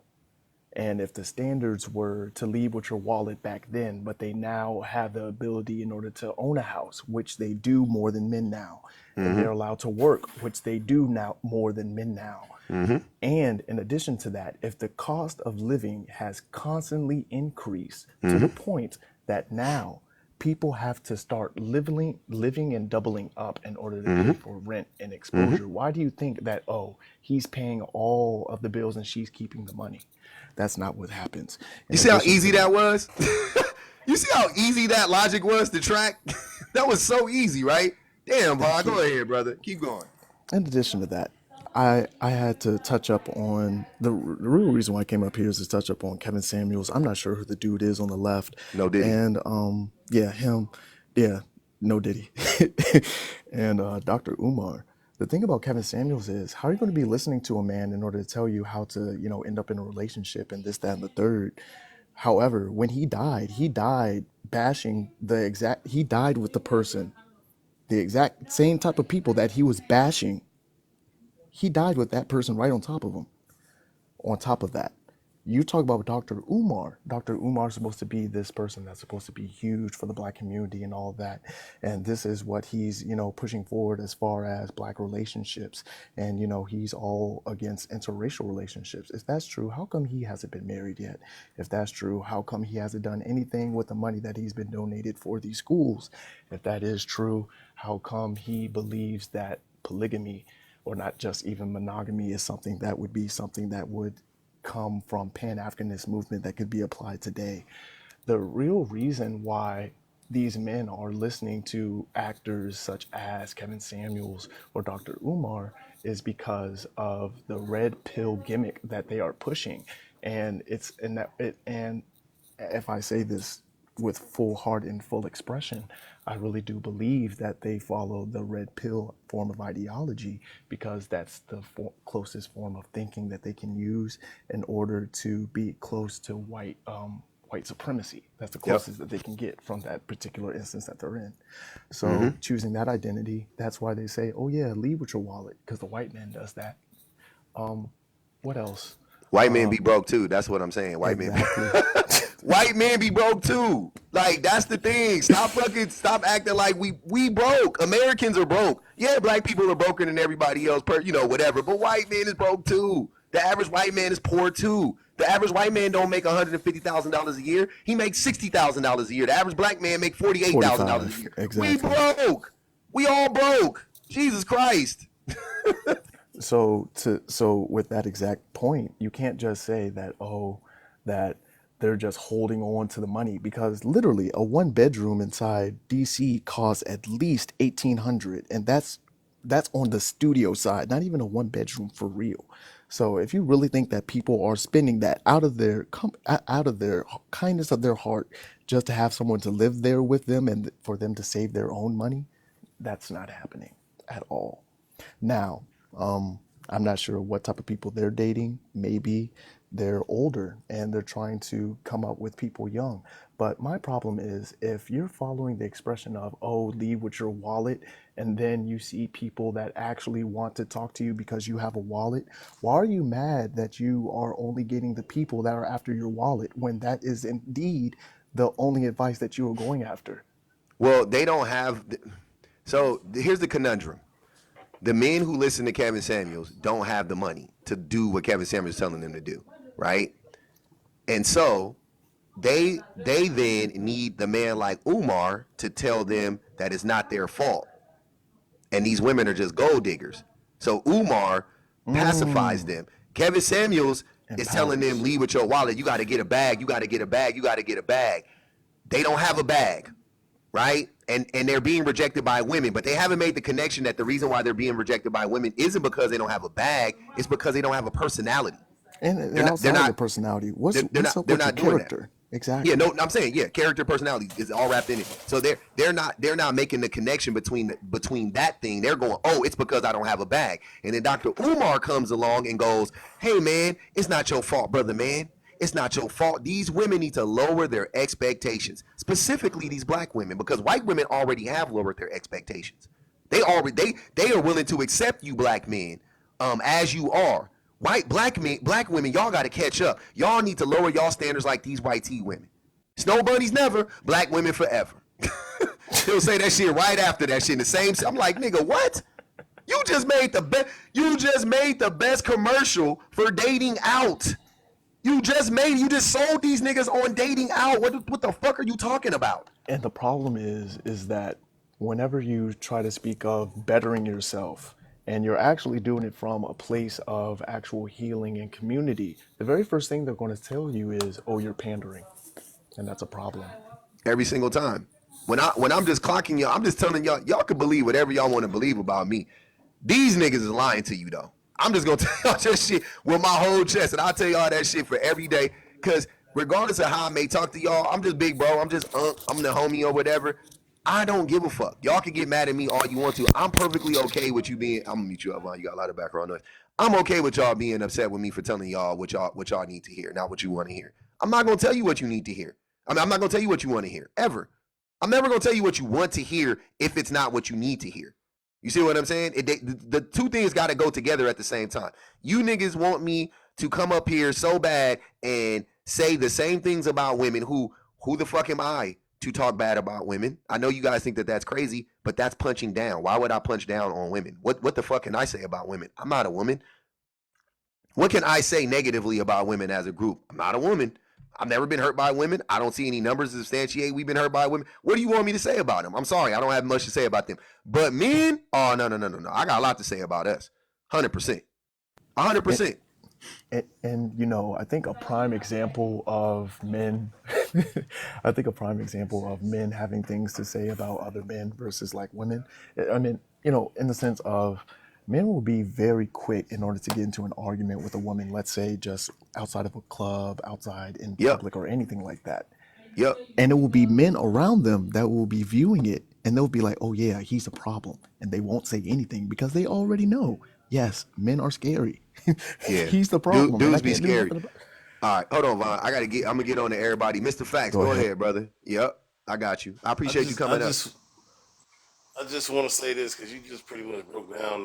and if the standards were to leave with your wallet back then, but they now have the ability in order to own a house, which they do more than men now, and they're allowed to work, which they do now more than men now. And in addition to that, if the cost of living has constantly increased to the point that now people have to start living and doubling up in order to pay for rent and exposure, why do you think that, oh, he's paying all of the bills and she's keeping the money? That's not what happens. You In see how addition easy to that that, was? You see how easy that logic was to track? That was so easy, right? Damn, Vaughn. Go absolutely. ahead, brother. Keep going. In addition to that, I had to touch up on the real reason why I came up here is to touch up on Kevin Samuels. I'm not sure who the dude is on the left, No Diddy. and yeah, him, yeah, no Diddy, and Dr. Umar. The thing about Kevin Samuels is, how are you going to be listening to a man in order to tell you how to, end up in a relationship and this, that, and the third? However, when he died bashing he died with the exact same type of people that he was bashing. He died with that person right on top of him. On top of that, you talk about Dr. Umar. Dr. Umar is supposed to be this person that's supposed to be huge for the black community and all of that. And this is what he's, pushing forward as far as black relationships. And, he's all against interracial relationships. If that's true, how come he hasn't been married yet? If that's true, how come he hasn't done anything with the money that he's been donated for these schools? If that is true, how come he believes that polygamy, or not just even monogamy, is something that would be something that would come from Pan-Africanist movement that could be applied today? The real reason why these men are listening to actors such as Kevin Samuels or Dr. Umar is because of the red pill gimmick that they are pushing. And and if I say this with full heart and full expression, I really do believe that they follow the red pill form of ideology because that's the closest form of thinking that they can use in order to be close to white supremacy. That's the Yep. closest that they can get from that particular instance that they're in. So choosing that identity, that's why they say, "Oh yeah, leave with your wallet," because the white man does that. What else? White men be broke too. That's what I'm saying. White men. Exactly. White men be broke too. Like that's the thing. Stop acting like we broke. Americans are broke. Yeah, black people are broker than everybody else, whatever. But white man is broke too. The average white man is poor too. The average white man don't make $150,000 a year. He makes $60,000 a year. The average black man make $48,000 a 45, year. We exactly. broke. We all broke. Jesus Christ. So with that exact point, you can't just say that, oh, that they're just holding on to the money, because literally a one bedroom inside DC costs at least 1,800, and that's on the studio side, not even a one bedroom for real. So if you really think that people are spending that out of their kindness of their heart just to have someone to live there with them and for them to save their own money, that's not happening at all. Now, I'm not sure what type of people they're dating. Maybe they're older and they're trying to come up with people young. But my problem is, if you're following the expression of, oh, leave with your wallet, and then you see people that actually want to talk to you because you have a wallet, why are you mad that you are only getting the people that are after your wallet when that is indeed the only advice that you are going after? Well, they don't have. So here's the conundrum. The men who listen to Kevin Samuels don't have the money to do what Kevin Samuels is telling them to do, right? And so they then need the man like Umar to tell them that it's not their fault, and these women are just gold diggers. So Umar pacifies Mm, them. Kevin Samuels and is telling them powers. leave with your wallet. You got to get a bag. You got to get a bag. You got to get a bag. They don't have a bag, right? And they're being rejected by women, but they haven't made the connection that the reason why they're being rejected by women isn't because they don't have a bag. It's because they don't have a personality. And They're not. They're outside of the not. personality, They're, they're what's not. up They're with your not doing that. character? Yeah, Exactly. no, I'm saying, yeah, character, personality is all wrapped in it. So they're not making the connection between that thing. They're going, oh, it's because I don't have a bag. And then Dr. Umar comes along and goes, hey man, it's not your fault, brother man. It's not your fault. These women need to lower their expectations, specifically these black women, because white women already have lowered their expectations. They are willing to accept you black men as you are. Black women, y'all got to catch up. Y'all need to lower y'all standards like these white tea women. Snow bunnies never, black women forever. He'll say that shit right after that shit in the same. I'm like, nigga, what? You just made the best. You just made the best commercial for dating out. You just sold these niggas on dating out. What the fuck are you talking about? And the problem is that whenever you try to speak of bettering yourself and you're actually doing it from a place of actual healing and community, the very first thing they're going to tell you is, "Oh, you're pandering." And that's a problem. Every single time. When I'm just clocking y'all, I'm just telling y'all can believe whatever y'all want to believe about me. These niggas is lying to you though. I'm just gonna tell y'all that shit with my whole chest, and I'll tell y'all that shit for every day. Cause regardless of how I may talk to y'all, I'm just big bro. I'm just I'm the homie or whatever. I don't give a fuck. Y'all can get mad at me all you want to. I'm perfectly okay with you being. I'm gonna mute you up, Vaughn. You got a lot of background noise. I'm okay with y'all being upset with me for telling y'all what y'all need to hear, not what you want to hear. I'm not gonna tell you what you need to hear. I mean, I'm not gonna tell you what you want to hear ever. I'm never gonna tell you what you want to hear if it's not what you need to hear. You see what I'm saying? The two things got to go together at the same time. You niggas want me to come up here so bad and say the same things about women. Who the fuck am I to talk bad about women? I know you guys think that that's crazy, but that's punching down. Why would I punch down on women? What the fuck can I say about women? I'm not a woman. What can I say negatively about women as a group? I'm not a woman. I've never been hurt by women. I don't see any numbers to substantiate we've been hurt by women. What do you want me to say about them? I'm sorry, I don't have much to say about them. But men, oh no. I got a lot to say about us. 100%. And, 100%. and you know, I think a prime example of men, I think a prime example of men having things to say about other men versus like women. I mean, you know, in the sense of men will be very quick in order to get into an argument with a woman, let's say just outside of a club, outside in Yep. public or anything like that. Yep. And it will be men around them that will be viewing it and they'll be like, oh yeah, he's a problem. And they won't say anything because they already know, yes, men are scary. Yeah. He's the problem and I Dudes be can't do scary. nothing about it. All right, hold on, Vaughn. I'm gonna get on to everybody. Mr. Facts, Go go ahead. ahead, brother. Yep. I got you. I I appreciate you just, I coming up. just, I just want to say this because you just pretty much broke down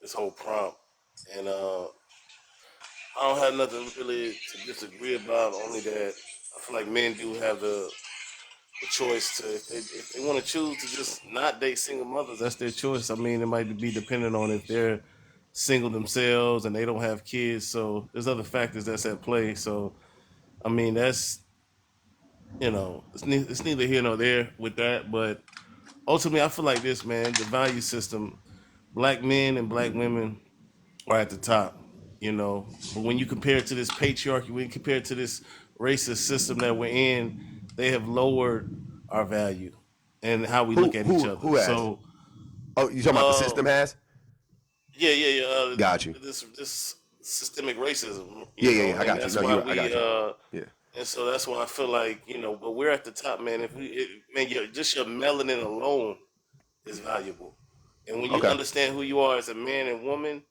this whole prompt, and I don't have nothing really to disagree about. Only that I feel like men do have the choice to if they want to choose to just not date single mothers, that's their choice. I mean, it might be dependent on if they're single themselves and they don't have kids. So there's other factors that's at play. So I mean, that's it's neither here nor there with that. But ultimately, I feel like this, man. The value system, black men and black women are at the top. But when you compare it to this patriarchy, when you compare it to this racist system that we're in, they have lowered our value and how we look Who at each who other. who has? So, Oh, you talking about the uh, system has? yeah. Got you. This systemic racism, Yeah. I and got you. that's No, why I got you. Yeah. and so that's why I feel like but we're at the top, man. Man, just your melanin alone is valuable. And when you Okay. understand who you are as a man and woman,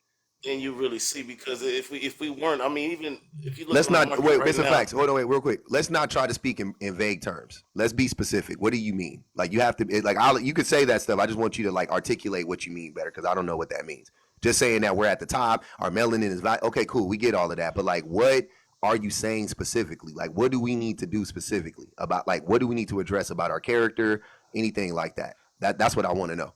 then you really see. Because if we weren't, I mean, even if you look Let's on the not market wait, right Mr. now, Facts. Hold on, wait, real quick. Let's not try to speak in vague terms. Let's be specific. What do you mean? Like you have to like you could say that stuff. I just want you to like articulate what you mean better because I don't know what that means. Just saying that we're at the top, our melanin is okay, cool. We get all of that, but like, what are you saying specifically? Like, what do we need to do specifically about like what do we need to address about our character, anything like that? That's what I want to know.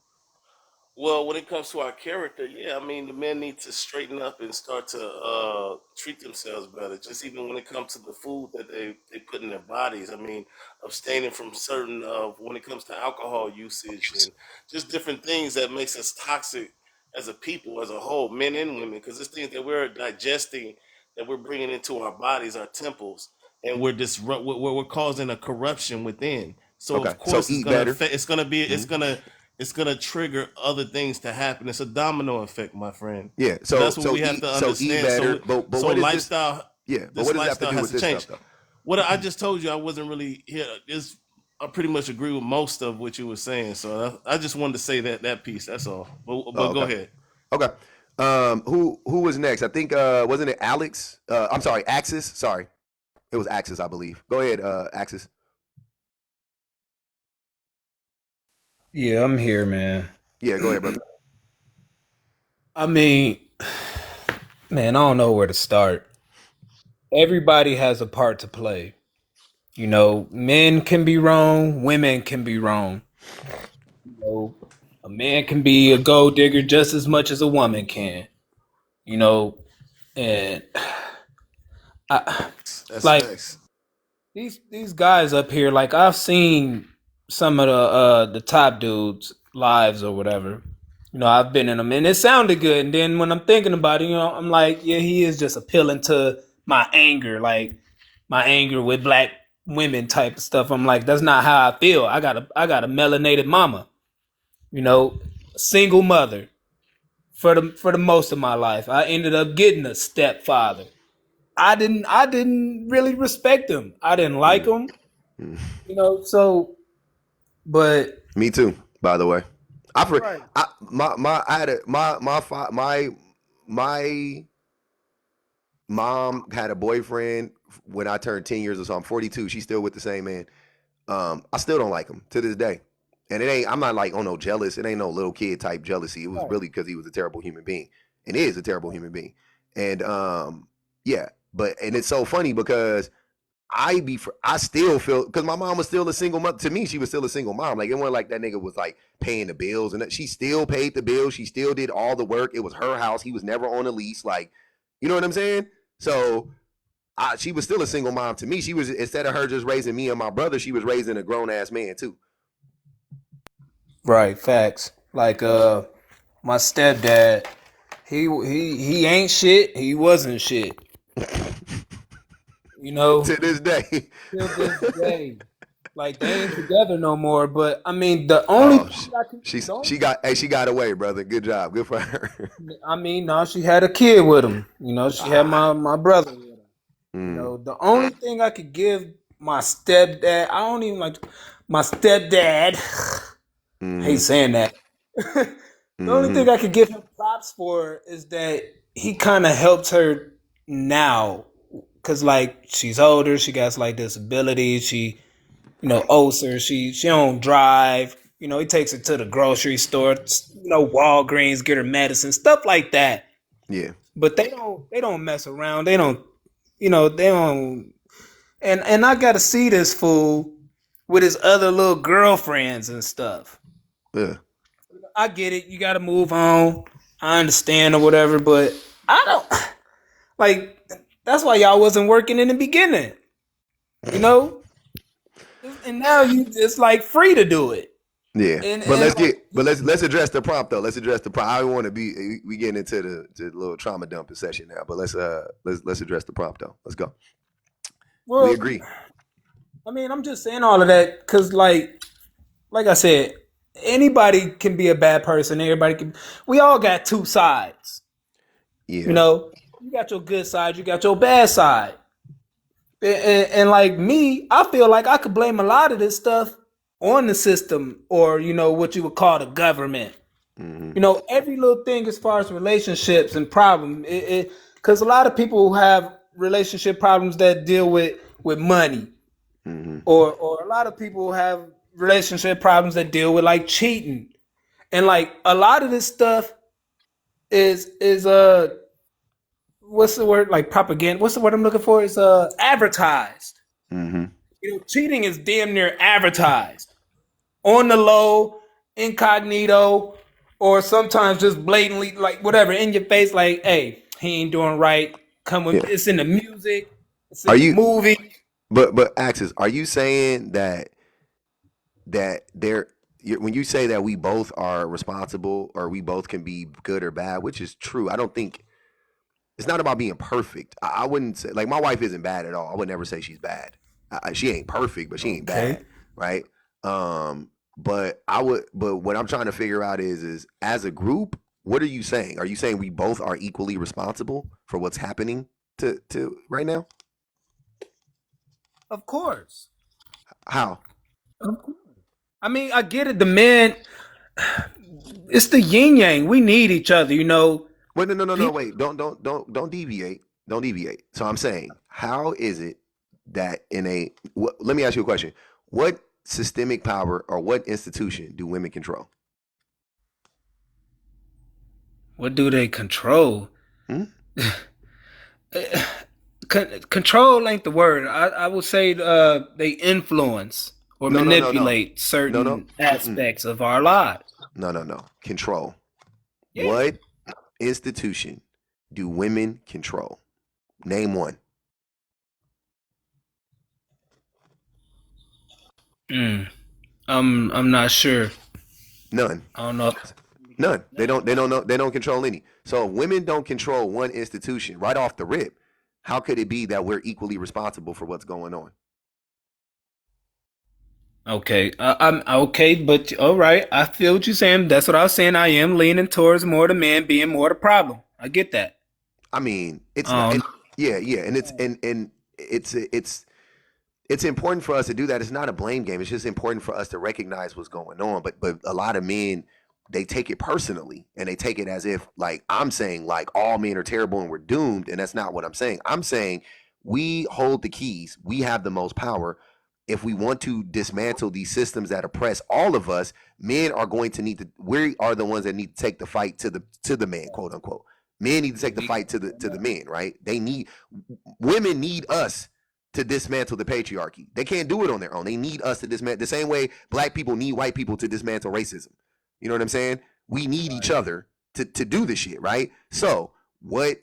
well, when it comes to our character, yeah, I mean, the men need to straighten up and start to treat themselves better. Just even when it comes to the food that they put in their bodies. I mean, abstaining from certain when it comes to alcohol usage and just different things that makes us toxic as a people, as a whole, men and women, because it's things that we're digesting that we're bringing into our bodies, our temples, and we're causing a corruption within. So Okay. of So course it's eat gonna better. affect. Mhm. It's gonna trigger other things to happen. It's a domino effect, my friend. Yeah. So that's what So we have to eat understand. better. But So what is this? lifestyle, Yeah. But this what does it have to lifestyle do has with to this stuff change. though? What I just told you, I wasn't really here. I pretty much agree with most of what you were saying. So I just wanted to say that piece. That's all. But Oh, go okay. ahead. Okay. Who was next? I think wasn't it Alex? I'm sorry, Axis. Sorry. It was Axis, I believe. Go ahead, Axis. Yeah, I'm here, man. Yeah, go ahead, brother. I mean, man, I don't know where to start. Everybody has a part to play. You know, men can be wrong, women can be wrong. You know, a man can be a gold digger just as much as a woman can. You know, and I That's like facts. these guys up here. Like I've seen some of the top dudes lives or whatever. You know, I've been in them, and it sounded good. And then when I'm thinking about it, you know, I'm like, yeah, he is just appealing to my anger, like my anger with black women type of stuff. I'm like, that's not how I feel. I got a melanated mama, you know, single mother for the most of my life. I ended up getting a stepfather. I didn't really respect him. I didn't like Mm, him, mm. you know. So, but Me too. By the way, right, I had a my mom had a boyfriend when I turned 10 years or so. I'm 42. She's still with the same man. I still don't like him to this day. And it ain't, I'm not like, oh no, jealous. It ain't no little kid type jealousy. It was right, really because he was a terrible human being and is a terrible human being. And yeah, and it's so funny because I still feel, because my mom was still a single mother. To me, she was still a single mom. Like, it wasn't like that nigga was like paying the bills, and she still paid the bills. She still did all the work. It was her house. He was never on a lease. Like, you know what I'm saying? So she was still a single mom to me. She was, instead of her just raising me and my brother, she was raising a grown ass man too. right. Facts. Like my stepdad, he ain't shit. He wasn't shit. You know, To this day. till this day. Like they ain't together no more. But I mean, the only Oh, thing I can, the only she got away, brother. Good job. Good for her. I mean, no, she had a kid with him. You know, she had Ah. my brother with her. You Mm, know, the only thing I could give my stepdad, I don't even like my stepdad. I hate mm-hmm, saying that. The only mm-hmm. thing I could give him props for is that he kind of helped her now, cause like she's older, she got like disabilities, she owes her, she don't drive. You know, he takes her to the grocery store, Walgreens, get her medicine, stuff like that. Yeah. But they don't mess around. They don't. And I got to see this fool with his other little girlfriends and stuff. Yeah. I get it. You got to move on. I understand or whatever, but I don't like. That's why y'all wasn't working in the beginning, you know. And now you just like free to do it. Yeah. But And like, let's address the prompt though. Let's address the prompt. I don't want to be we getting into the little trauma dumping session now. But let's address the prompt though. Let's go. We well, agree. I mean, I'm just saying all of that because like I said, anybody can be a bad person. Everybody can. We all got two sides. You Yeah. know, you got your good side, you got your bad side. And like me, I feel like I could blame a lot of this stuff on the system or, what you would call the government. Mm-hmm. Every little thing as far as relationships and problem, because a lot of people have relationship problems that deal with money, Mm-hmm. or a lot of people have relationship problems that deal with like cheating, and like a lot of this stuff is what's the word, like propaganda, what's the word I'm looking for, is advertised. Mm-hmm. Cheating is damn near advertised on the low, incognito, or sometimes just blatantly, like whatever, in your face, like, hey, he ain't doing right. Come with, Yeah. it's in the music, it's Are in the you movie. but Axis, are you saying that there when you say that we both are responsible or we both can be good or bad, which is true. I don't think it's not about being perfect. I wouldn't say, like, my wife isn't bad at all. I would never say she's bad. She ain't perfect, but she ain't Okay. bad, right? But what I'm trying to figure out is as a group, what are you saying? Are you saying we both are equally responsible for what's happening to right now? Of course. How? I mean, I get it. The men, it's the yin yang. We need each other, you know. Wait, no. People, Wait, don't deviate. Don't deviate. So I'm saying, how is it that let me ask you a question. What systemic power or what institution do women control? what do they control? Hmm? Control ain't the word. I would say they influence or No. manipulate No. certain Mm-mm. aspects of our lives. No. Control. Yeah. What institution do women control? Name one. Mm. I'm not sure. None. I don't know. None. They don't know. They don't control any. So if women don't control one institution right off the rip, how could it be that we're equally responsible for what's going on? Okay, I'm okay, but all right. I feel what you're saying. That's what I was saying. I am leaning towards more the man being more the problem. I get that. I mean, it's not. Um, Yeah, and it's important for us to do that. It's not a blame game. It's just important for us to recognize what's going on. But a lot of men, they take it personally and they take it as if, like, I'm saying, like, all men are terrible and we're doomed, and that's not what I'm saying. I'm saying we hold the keys. We have the most power. If we want to dismantle these systems that oppress all of us, men are going to need to. We are the ones that need to take the fight to the man, quote unquote. Men need to take the fight to the men, right? Women need us to dismantle the patriarchy. They can't do it on their own. They need us to dismantle the same way black people need white people to dismantle racism. You know what I'm saying? We need each other to do this shit, right? So what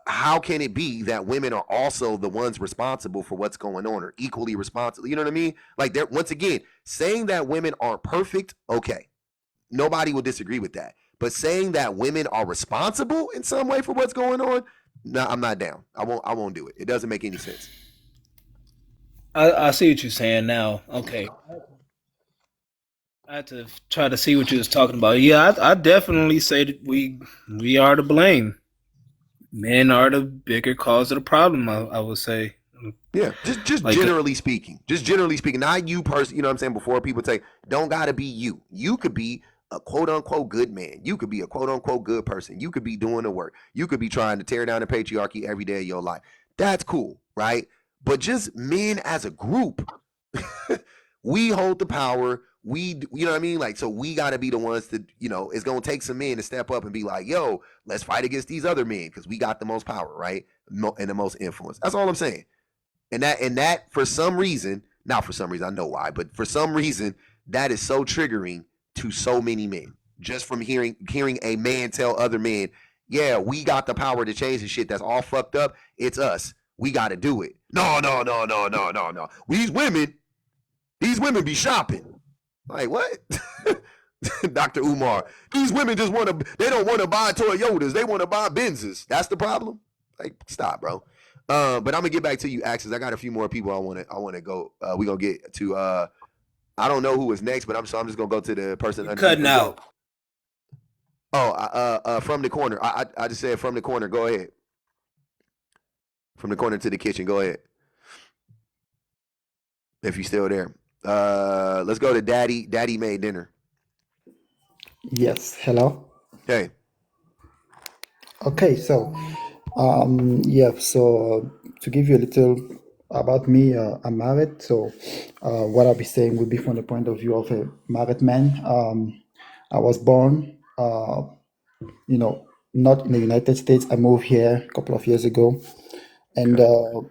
how can it be that women are also the ones responsible for what's going on or equally responsible? You know what I mean? Like, they're, once again, saying that women aren't perfect, okay. Nobody will disagree with that. But saying that women are responsible in some way for what's going on, no, I'm not down. I won't do it. It doesn't make any sense. I see what you're saying now. Okay, I had to try to see what you was talking about. Yeah, I definitely say that we are to blame. Men are the bigger cause of the problem. I would say. Yeah, just Like, generally speaking, not you person. You know what I'm saying? Before people say, don't gotta be you. You could be a quote unquote good man. You could be a quote unquote good person. You could be doing the work. You could be trying to tear down the patriarchy every day of your life. That's cool, right? But just men as a group, we hold the power. You know what I mean? Like, so we got to be the ones to, it's going to take some men to step up and be like, yo, let's fight against these other men because we got the most power, right? And the most influence. That's all I'm saying. And that for some reason, not for some reason, I know why, but for some reason, that is so triggering to so many men. Just from hearing a man tell other men, yeah, we got the power to change the shit that's all fucked up. It's us. We got to do it. No. These women be shopping. Like, what? Dr. Umar. These women they don't want to buy Toyotas. They want to buy Benzes. That's the problem? Like, stop, bro. But I'm gonna get back to you, Axis. I got a few more people I wanna go. We gonna get to I don't know who is next, but I'm just gonna go to the person you underneath. cutting out. From the corner. I just said from the corner. Go ahead. From the corner to the kitchen. Go ahead. If you're still there. Let's go to Daddy. Daddy made dinner. Yes, hello. Hey. Okay, so yeah, so to give you a little about me, I'm married. So what I'll be saying would be from the point of view of a married man. I was born, not in the United States. I moved here a couple of years ago, and Okay.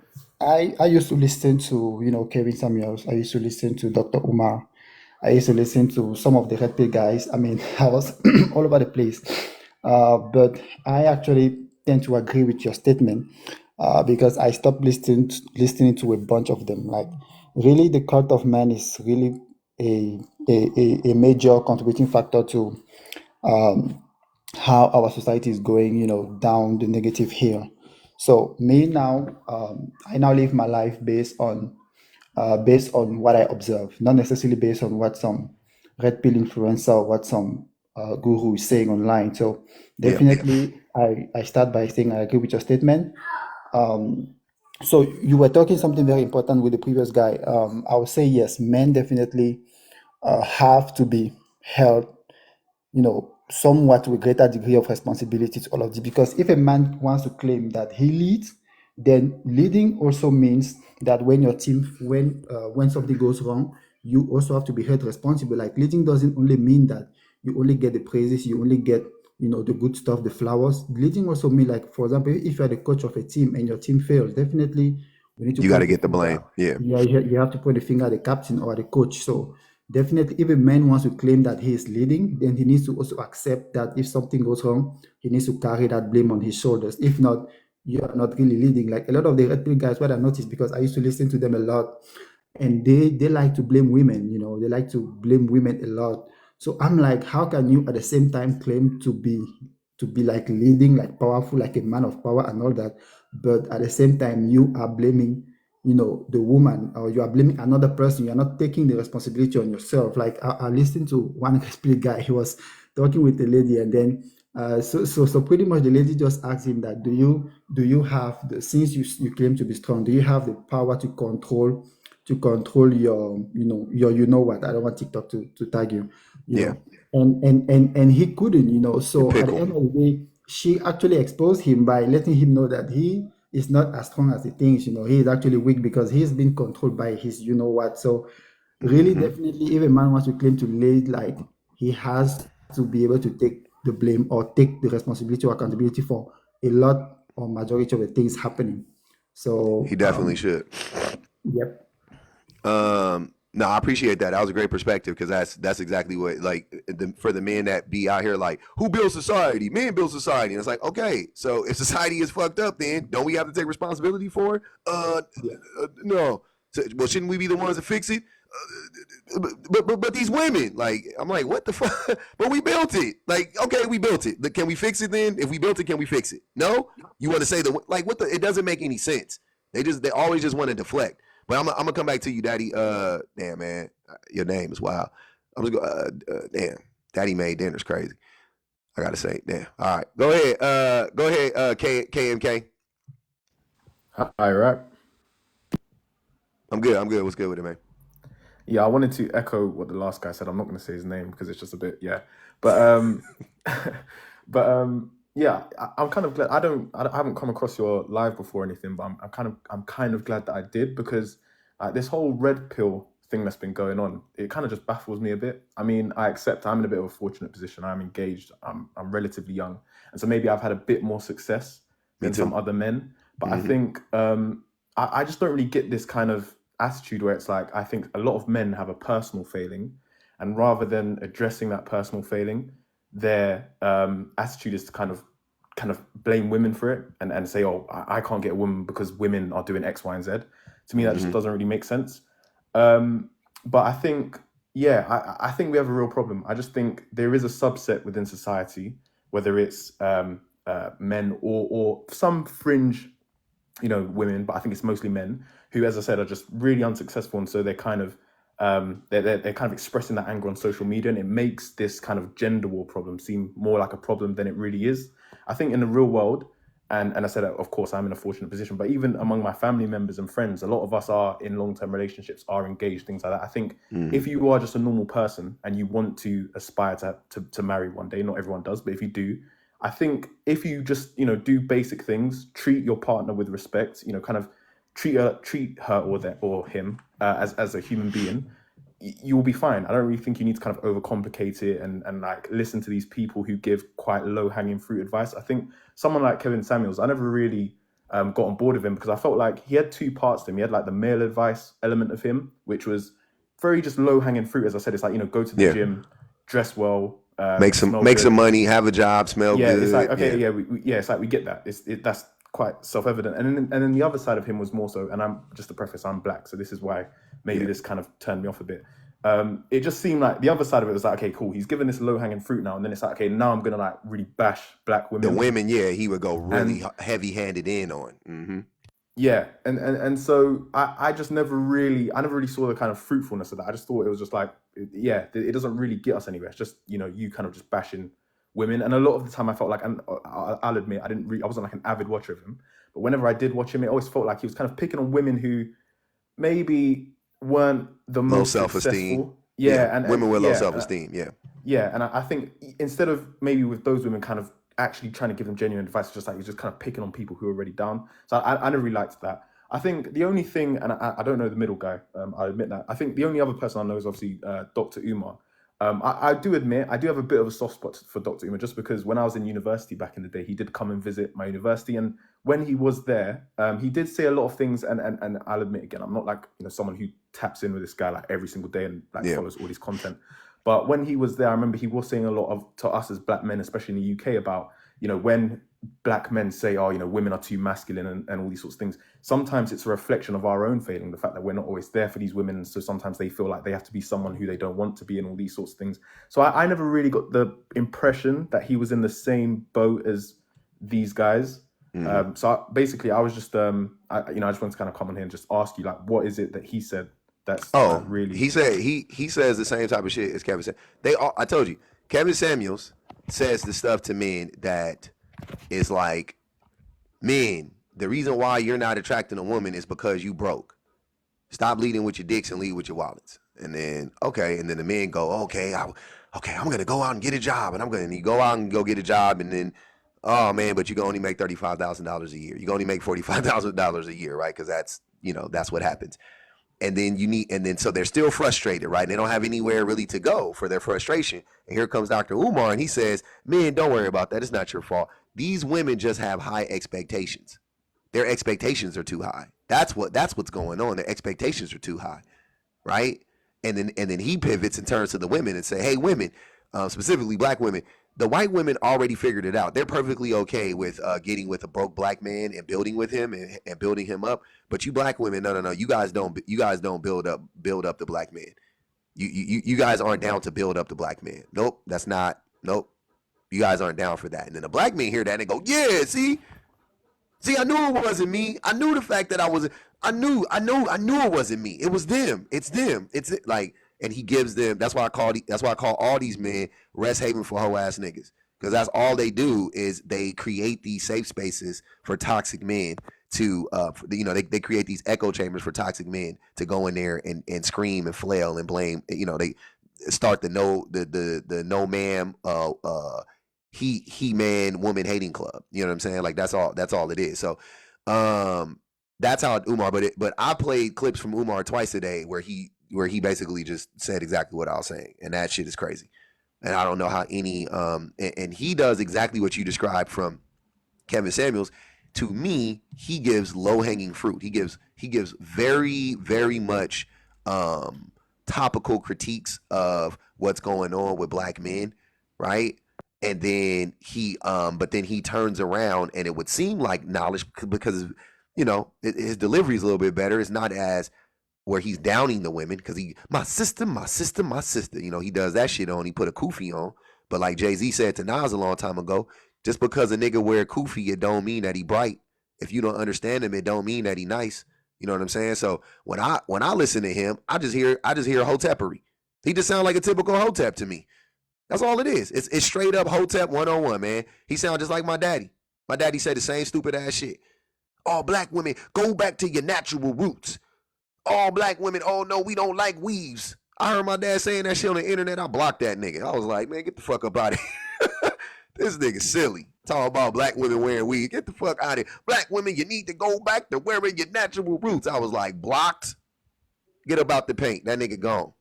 I used to listen to Kevin Samuels. I used to listen to Dr. Umar. I used to listen to some of the Red Pill guys. I mean, I was all over the place. But I actually tend to agree with your statement because I stopped listening to a bunch of them. Like, really, the cult of man is really a major contributing factor to how our society is going, down the negative hill. So me now, I now live my life based on what I observe, not necessarily based on what some red pill influencer or what some guru is saying online. So Yeah. definitely, I start by saying I agree with your statement. So you were talking something very important with the previous guy. I would say yes, men definitely have to be held, somewhat with greater degree of responsibility to all of this. Because if a man wants to claim that he leads, then leading also means that when your team, when something goes wrong, you also have to be held responsible. Like leading doesn't only mean that you only get the praises, you only get the good stuff, the flowers. Leading also mean, like, for example, if you are the coach of a team and your team fails, definitely we need to You got to point the get the finger. blame. Yeah. Yeah, you have to point the finger at the captain or the coach. So definitely, if a man wants to claim that he is leading, then he needs to also accept that if something goes wrong, he needs to carry that blame on his shoulders. If not, you are not really leading. Like a lot of the red pill guys, what I noticed, because I used to listen to them a lot, and they like to blame women. They like to blame women a lot. So I'm like, how can you at the same time claim to be like leading, like powerful, like a man of power and all that, but at the same time you are blaming the woman, or you are blaming another person. You're not taking the responsibility on yourself. Like I listened to one split guy. He was talking with a lady, and then so pretty much the lady just asked him that, do you have the, since you claim to be strong, do you have the power to control your what, I don't want TikTok to tag you, you Yeah. know and he couldn't, Your so at the pickle. end of the day, she actually exposed him by letting him know that he is not as strong as he thinks. He is actually weak because he's been controlled by his what. So really, Hmm. definitely, if a man wants to claim to lead, like, he has to be able to take the blame or take the responsibility or accountability for a lot or majority of the things happening. He So definitely should. yep. No, I appreciate that. That was a great perspective, because that's exactly what, like, for the men that be out here like, who builds society? Men build society. And it's like, okay, so if society is fucked up, then don't we have to take responsibility for it? Yeah. No. So, well, shouldn't we be the ones to fix it? But these women, like, I'm like, what the fuck? But we built it. Like, okay, we built it. Can we fix it then? If we built it, can we fix it? No. You want to say what the? It doesn't make any sense. They always just want to deflect. But I'm gonna come back to you, Daddy. Damn, man, your name is wild. I'm just go. Damn, Daddy made dinner's crazy. I gotta say, damn. All right, go ahead. Go ahead. KMK. Hi, right? I'm good. I'm good. What's good with it, man? Yeah, I wanted to echo what the last guy said. I'm not going to say his name because it's just a bit, yeah. But yeah, I'm kind of glad. I haven't come across your live before or anything, but I'm kind of glad that I did, because this whole red pill thing that's been going on, it kind of just baffles me a bit. I mean, I accept I'm in a bit of a fortunate position. I'm engaged. I'm relatively young, and so maybe I've had a bit more success Me than some too. other men. But I Mm-hmm. think I just don't really get this kind of attitude where it's like, I think a lot of men have a personal failing, and rather than addressing that personal failing, their attitude is to kind of blame women for it, and say, oh, I can't get a woman because women are doing X, Y, and Z. To me, that just Mm-hmm. doesn't really make sense. But I think, yeah, I think we have a real problem. I just think there is a subset within society, whether it's men or some fringe women, but I think it's mostly men who, as I said, are just really unsuccessful, and so they're kind of they're kind of expressing that anger on social media, and it makes this kind of gender war problem seem more like a problem than it really is. I think in the real world, and I said, of course, I'm in a fortunate position, but even among my family members and friends, a lot of us are in long-term relationships, are engaged, things like that. I think Mm-hmm. if you are just a normal person and you want to aspire to marry one day, not everyone does, but if you do, I think if you just do basic things, treat your partner with respect, kind of treat her or him as a human being, you will be fine. I don't really think you need to kind of overcomplicate it and like listen to these people who give quite low hanging fruit advice. I think someone like Kevin Samuels, I never really got on board with him, because I felt like he had two parts to him. He had like the male advice element of him, which was very just low hanging fruit. As I said, it's like, go to the Yeah. gym, dress well, smell Make some good. money, have a job, smell Yeah, it's like, good. okay, Yeah. yeah, it's like we get that. That's quite self-evident. And then the other side of him was more so, and I'm just to preface, I'm black, so this is why maybe Yeah. this kind of turned me off a bit. It just seemed like the other side of it was like, okay, cool, he's given this low hanging fruit now, and then it's like, okay, now I'm gonna like really bash black The women. women, yeah, he would go really And heavy handed in on. Mm-hmm. yeah, and so I just never really saw the kind of fruitfulness of that. I just thought it was just like, yeah, it doesn't really get us anywhere. It's just, you kind of just bashing women. And a lot of the time I felt like, and I'll admit, I wasn't like an avid watcher of him, but whenever I did watch him, it always felt like he was kind of picking on women who maybe weren't the Low most self-esteem. successful. Yeah, Yeah, women with low yeah, self-esteem. Yeah. yeah, and I think instead of maybe with those women kind of actually trying to give them genuine advice, it's just like he's just kind of picking on people who are already down. So I never really liked that. I think the only thing, and I don't know the middle guy, I admit that. I think the only other person I know is obviously Dr. Umar. I do admit, I do have a bit of a soft spot for Dr. Umar, just because when I was in university back in the day, he did come and visit my university. And when he was there, he did say a lot of things. And I'll admit again, I'm not like, someone who taps in with this guy like every single day and like follows all his content. But when he was there, I remember he was saying a lot to us as black men, especially in the UK, about, when black men say, oh, women are too masculine and all these sorts of things. Sometimes it's a reflection of our own failing, the fact that we're not always there for these women. And so sometimes they feel like they have to be someone who they don't want to be and all these sorts of things. So I never really got the impression that he was in the same boat as these guys. So basically I was just, I just wanted to kind of come on here and just ask you, like, what is it that he said that's really... He said he says the same type of shit as Kevin said. I told you, Kevin Samuels says the stuff to men that is like, men, the reason why you're not attracting a woman is because you broke. Stop leading with your dicks and lead with your wallets. And then the men go, okay, I'm gonna go out and get a job, and you go out and go get a job, and then, oh man, but you can only make $35,000 a year. You can only make $45,000 a year, right? Because that's what happens. And then so they're still frustrated, right? And they don't have anywhere really to go for their frustration. And here comes Dr. Umar, and he says, "Men, don't worry about that. It's not your fault. These women just have high expectations. Their expectations are too high. That's what's going on. Their expectations are too high, right?" And then he pivots and turns to the women and say, "Hey, women, specifically black women, the white women already figured it out. They're perfectly okay with getting with a broke black man and building with him and building him up. But you black women, no. You guys don't build up the black man. You guys aren't down to build up the black man. Nope, that's not. Nope, you guys aren't down for that." And then the black men hear that and they go, "Yeah, see, I knew it wasn't me. I knew the fact that I wasn't. I knew it wasn't me. It was them. It's them. It's it." Like, and he gives them. That's why I call all these men rest haven for hoe ass niggas, because that's all they do is they create these safe spaces for toxic men to they create these echo chambers for toxic men to go in there and scream and flail and blame. They start the no ma'am he man woman hating club. You know what I'm saying? Like, that's all it is. So that's how Umar, but I played clips from Umar twice a day where he basically just said exactly what I was saying, and that shit is crazy. And I don't know how any and he does exactly what you described from Kevin Samuels. To me, he gives low hanging fruit. He gives very, very much topical critiques of what's going on with black men, right? And then but then he turns around, and it would seem like knowledge, because his delivery is a little bit better. It's not as where he's downing the women, because my sister. He does that shit on. He put a kufi on, but like Jay-Z said to Nas a long time ago, just because a nigga wear a kufi, it don't mean that he bright. If you don't understand him, it don't mean that he nice. You know what I'm saying? So when I listen to him, I just hear hotepery. He just sounds like a typical hotep to me. That's all it is. It's straight up hotep 101, man. He sounds just like my daddy. My daddy said the same stupid ass shit. All black women, go back to your natural roots. All black women, oh no, we don't like weaves. I heard my dad saying that shit on the internet. I blocked that nigga. I was like, man, get the fuck up out of here. This nigga silly. Talking about black women wearing weaves. Get the fuck out of here. Black women, you need to go back to wearing your natural roots. I was like, blocked. Get about the paint. That nigga gone.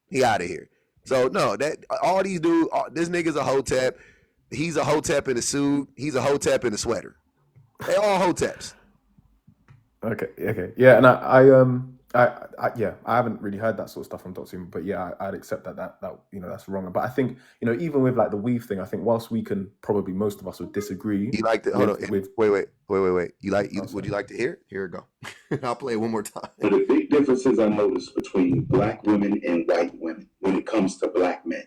He out of here. So no, that all these dudes, this nigga's a hotep. He's a hotep in a suit. He's a hotep in a sweater. They all hoteps. Okay. Yeah, and Yeah, I haven't really heard that sort of stuff from Dr. Umar, but yeah, I'd accept that that's wrong. But I think even with like the weave thing, I think whilst we can probably most of us would disagree You like to hold on? with Wait. You like you? oh, Would sorry. you like to hear it? Here it go. I'll play it one more time. One of the big differences I noticed between black women and white women when it comes to black men.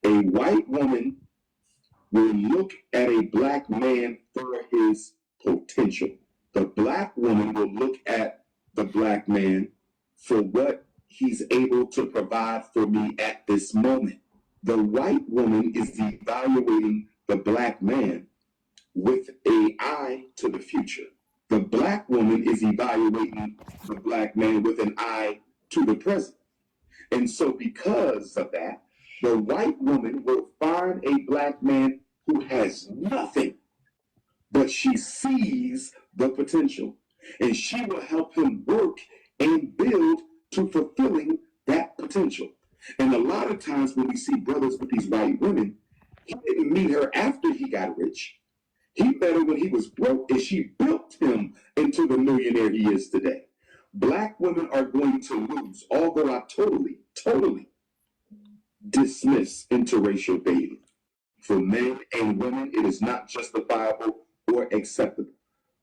A white woman will look at a black man for his potential. The black woman will look at the black man for what he's able to provide for me at this moment. The white woman is evaluating the black man with an eye to the future. The black woman is evaluating the black man with an eye to the present. And so, because of that, the white woman will find a black man who has nothing, but she sees the potential. And she will help him work and build to fulfilling that potential. And a lot of times when we see brothers with these white women, he didn't meet her after he got rich. He met her when he was broke, and she built him into the millionaire he is today. Black women are going to lose, although I totally dismiss interracial dating. For men and women, it is not justifiable or acceptable.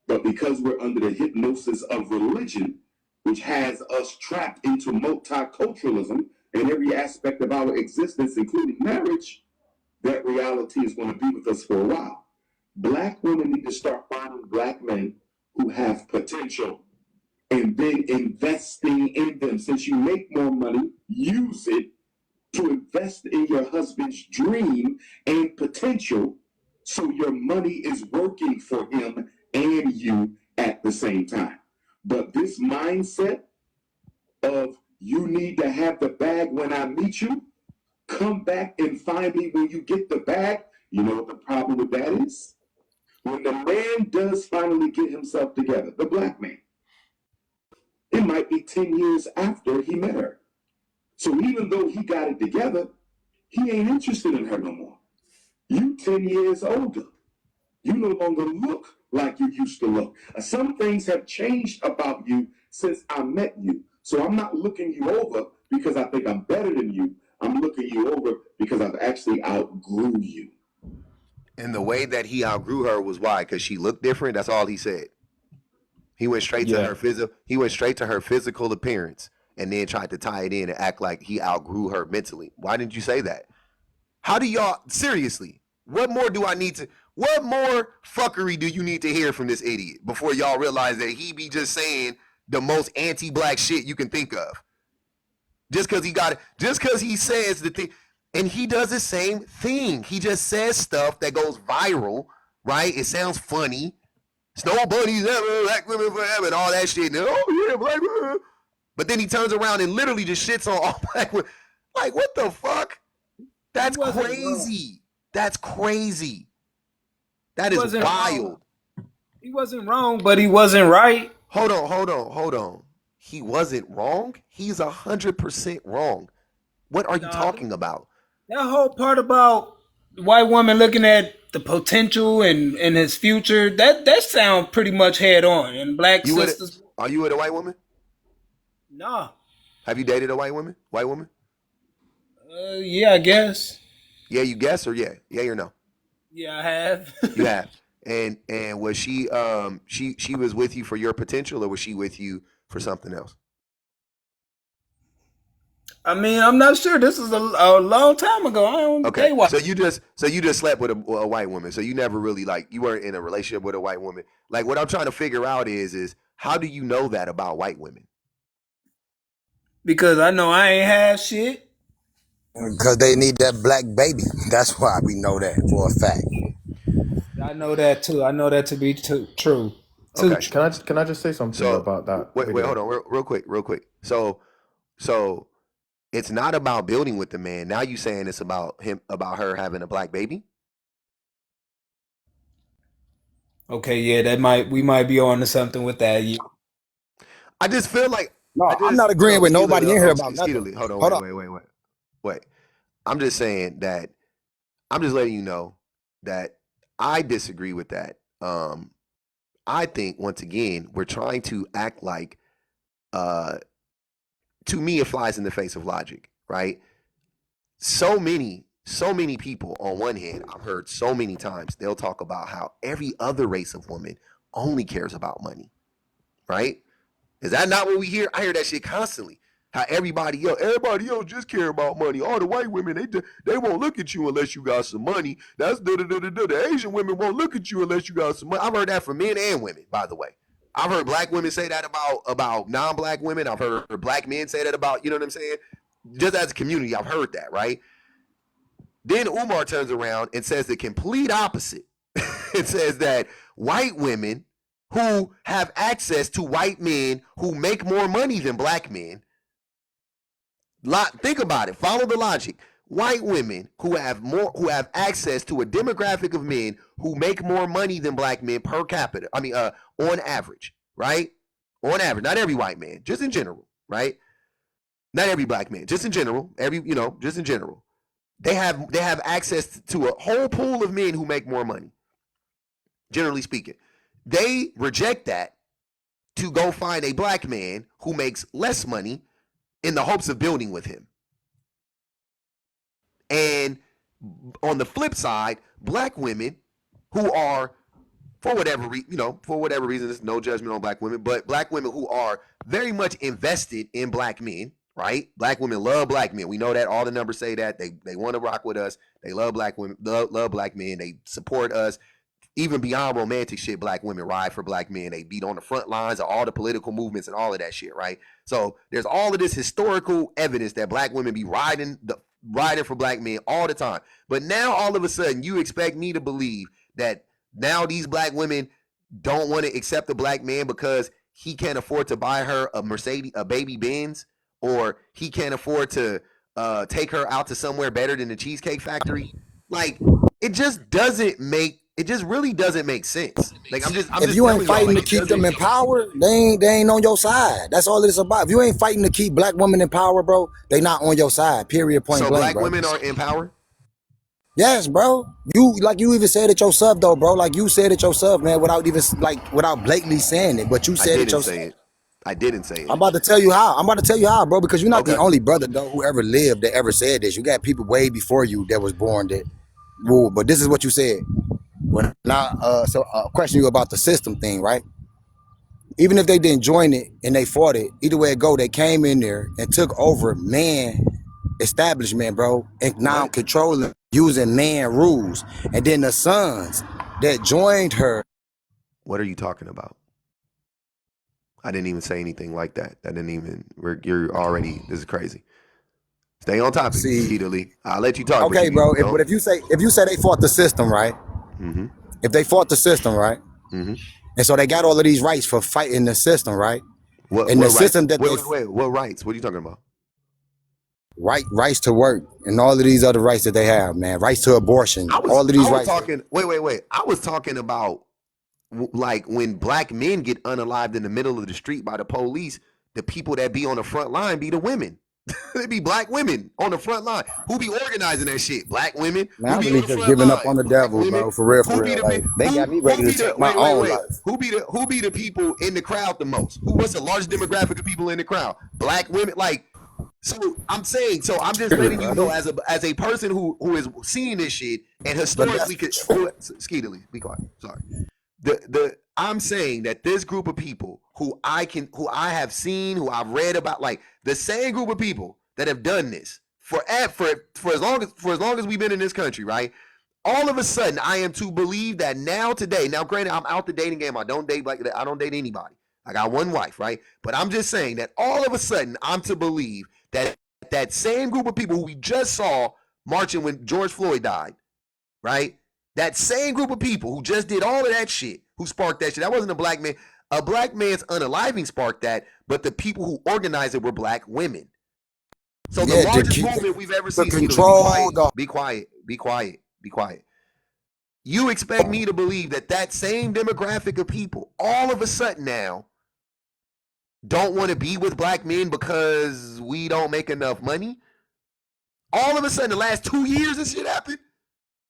But because we're under the hypnosis of religion, which has us trapped into multiculturalism in every aspect of our existence, including marriage, that reality is going to be with us for a while. Black women need to start finding black men who have potential and then investing in them. Since you make more money, use it to invest in your husband's dream and potential so your money is working for him and you at the same time. But this mindset of you need to have the bag when I meet you, come back and find me when you get the bag. You know what the problem with that is? When the man does finally get himself together, the black man, it might be 10 years after he met her. So even though he got it together, he ain't interested in her no more. You 10 years older. You no longer look like you used to look. Some things have changed about you since I met you. So I'm not looking you over because I think I'm better than you. I'm looking you over because I've actually outgrew you. And the way that he outgrew her was why? Because she looked different. That's all he said. He went straight to Yeah, her physical. He went straight to her physical appearance, and then tried to tie it in and act like he outgrew her mentally. Why didn't you say that? How do y'all seriously? What more do I need to? What more fuckery do you need to hear from this idiot before y'all realize that he be just saying the most anti-black shit you can think of? Just because he got it, just because he says the thing, and he does the same thing. He just says stuff that goes viral, right? It sounds funny. Snow bunnies ever, black women forever, and all that shit. And, oh yeah, black women. But then he turns around and literally just shits on all black women. Like, what the fuck? He That's wasn't wrong. crazy. That's crazy. He That is wasn't wrong. wild. He wasn't wrong, but he wasn't right. Hold on. He wasn't wrong. He's 100% wrong. What are you Nah, talking about? that whole part about the white woman looking at the potential and his future, that sound pretty much head on. And black You with it? sisters, Are you with a white woman? nah. Have you dated a white woman? White woman? Yeah, I guess. Yeah, you guess or yeah, yeah or no? Yeah, I have. You have. And was she was with you for your potential or was she with you for something else? I mean, I'm not sure. This is a long time ago. I don't Okay, day watch. so you just slept with a white woman. So you never really like you weren't in a relationship with a white woman. Like what I'm trying to figure out is how do you know that about white women? Because I know I ain't have shit. Because they need that black baby. That's why we know that for a fact. I know that too. I know that to be true. Too Okay, true. can I just say something so about that wait, video? hold on, real quick. So it's not about building with the man. Now you saying it's about her having a black baby? Okay, yeah, we might be on to something with that. Yeah. I just feel like No, I I'm just not hold agreeing on, with Skeeter. nobody in here Oh, about nothing. Skeeter, hold on, Hold on. wait. I'm just saying that I'm just letting you know that I disagree with that. I think once again we're trying to act like uh to me, it flies in the face of logic, right? So many people on one hand, I've heard so many times, they'll talk about how every other race of woman only cares about money, right? Is that not what we hear? I hear that shit constantly. How everybody else just care about money. All the white women, they won't look at you unless you got some money. That's the Asian women won't look at you unless you got some money. I've heard that from men and women, by the way. I've heard black women say that about non-black women. I've heard black men say that about, you know what I'm saying? Just as a community, I've heard that, right? Then Umar turns around and says the complete opposite. It says that white women who have access to white men who make more money than black men. Think about it. Follow the logic. White women who have access to a demographic of men who make more money than black men per capita. I mean, on average, right? On average, not every white man, just in general, right? Not every black man, just in general. Just in general. They have access to a whole pool of men who make more money. Generally speaking, they reject that to go find a black man who makes less money in the hopes of building with him. And on the flip side, black women who are, for whatever reason, there's no judgment on black women, but black women who are very much invested in black men, right? Black women love black men. We know that. All the numbers say that. They want to rock with us. They love black women, love black men. They support us. Even beyond romantic shit, black women ride for black men. They beat on the front lines of all the political movements and all of that shit, right? So there's all of this historical evidence that black women be riding for black men all the time. But now all of a sudden you expect me to believe that now these black women don't want to accept a black man because he can't afford to buy her a Mercedes, a baby Benz, or he can't afford to take her out to somewhere better than the Cheesecake Factory. Like, it just really doesn't make sense. Like, I'm If just you ain't telling y'all, fighting like, to it keep doesn't. them in power, they ain't on your side. That's all it's about. If you ain't fighting to keep black women in power, bro, they not on your side. Period. Point So blank, black bro. women are in power. Yes, bro. You even said it yourself though, bro. Like you said it yourself, man, without blatantly saying it. But you I said it didn't yourself. say it. I didn't say I'm it. about to tell you how. Bro, because you're not the Okay. only brother though who ever lived that ever said this. You got people way before you that was born that rule. But this is what you said. When question you about the system thing, right? Even if they didn't join it and they fought it, either way it go, they came in there and took over man establishment, bro, and now What? controlling using man rules. And then the sons that joined her. What are you talking about? I didn't even say anything like that. That didn't even. You're already. This is crazy. Stay on topic, See, Skeeter Lee. I'll let you talk, but okay, you bro. don't. But if you say they fought the system, right? Mm-hmm. If they fought the system, right? Mm-hmm. And so they got all of these rights for fighting the system, right? And What the rights? system that they Wait. What rights? What are you talking about? rights to work and all of these other rights that they have, man. Rights to abortion, all of I these was rights. talking. Wait. I was talking about like when black men get unalived in the middle of the street by the police. The people that be on the front line be the women. They be black women on the front line. Who be organizing that shit? Black women. Man, Who I be really on the just front giving up line? on the Black devil, women. bro. For real, Who for be real. the Like they got me ready to take my own life. Who be the people in the crowd the most? What's the largest demographic of people in the crowd? Black women. Like, so I'm saying, so I'm just letting you know Brother. as a person who is seeing this shit and But historically that's could Skeetily, be quiet. Sorry. I'm saying that this group of people who I have seen, who I've read about, like the same group of people that have done this for as long as we've been in this country, right? All of a sudden, I am to believe that today. Now, granted, I'm out the dating game. I don't date I don't date anybody. I got one wife, right? But I'm just saying that all of a sudden, I'm to believe that that same group of people who we just saw marching when George Floyd died, right? That same group of people who just did all of that shit, who sparked that shit. That wasn't a black man. A black man's unaliving sparked that, but the people who organized it were black women. So the yeah, largest movement we've ever to seen, Skeeter, be control quiet, the be quiet, be quiet, be quiet. You expect me to believe that that same demographic of people all of a sudden now don't want to be with black men because we don't make enough money? All of a sudden, the last 2 years, this shit happened?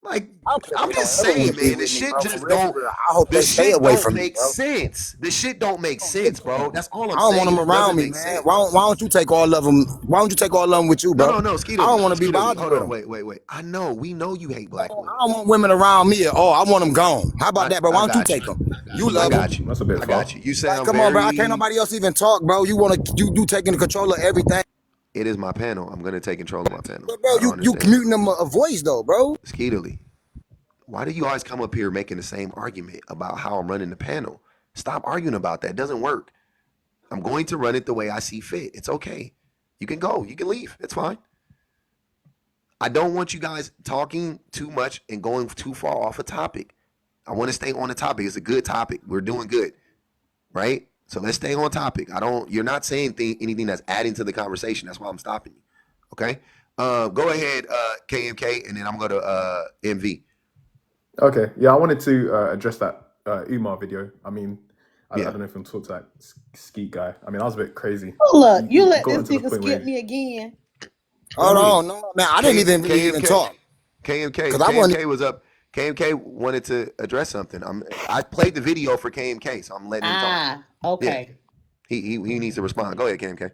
Like, I don't care if I'm they don't just ever want saying, to be man, the with me, shit bro. For just real, for don't. real. I hope The they stay shit away don't from me, make bro. sense. The shit don't make I don't give sense, a bro. damn. That's all I'm I don't want saying. them It around doesn't me, make man. sense. Why don't you take all of them? Why don't you take all of them with you, No, bro? no, no, I don't Skeetily, want to be Skeetily. bothered Hold with on, them. wait. I know, we know you hate black women. I don't want women around me. Oh, I want them gone. How about that, bro? I Why don't you got take you. them? You I love them. got you. That's a bit I far. got you. You Like, sound come on, bro. I can't very. nobody else even talk, bro. You taking the control of everything. It is my panel. I'm gonna take control of my panel. But bro, I don't you understand. commuting them a voice though, bro. Skeetily, why do you always come up here making the same argument about how I'm running the panel? Stop arguing about that. It doesn't work. I'm going to run it the way I see fit. It's okay. You can go. You can leave. It's fine. I don't want you guys talking too much and going too far off a topic. I want to stay on the topic. It's a good topic. We're doing good, right? So let's stay on topic. I don't. You're not saying anything that's adding to the conversation. That's why I'm stopping you. Okay. Go ahead, KMK, and then I'm going to MV. Okay, yeah, I wanted to address that Umar video. I mean, I Yeah. don't know if I'm talking to that skeet guy. I mean, I was a bit crazy. Hold up, you He let got this into the nigga point where, skip me again. what do Hold you mean? on, no, man. I didn't even really even KMK, talk KMK, because I wasn't. KMK was up. KMK wanted to address something. I played the video for KMK, so I'm letting him talk. Ah, Yeah, okay. he needs to respond. Go ahead, KMK.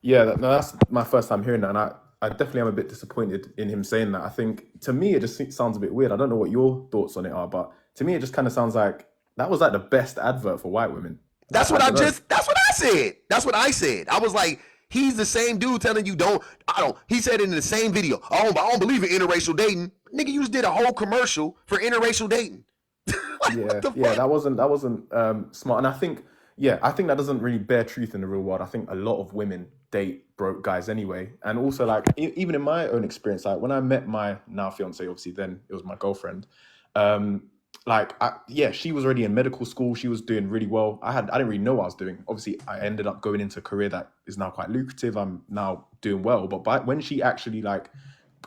Yeah, no, that's my first time hearing that, and I definitely am a bit disappointed in him saying that. I think to me it just sounds a bit weird. I don't know what your thoughts on it are, but to me it just kind of sounds like that was like the best advert for white women. I don't know. That's what I said. That's what I said. I was like, he's the same dude telling you I don't. He said it in the same video. I don't believe in interracial dating. Nigga, you just did a whole commercial for interracial dating. Like, what the Yeah, fuck? that wasn't smart, and I think that doesn't really bear truth in the real world. I think a lot of women date broke guys anyway, and also like even in my own experience, like when I met my now fiance, obviously then it was my girlfriend. She was already in medical school. She was doing really well. I didn't really know what I was doing. Obviously, I ended up going into a career that is now quite lucrative. I'm now doing well, but when she actually like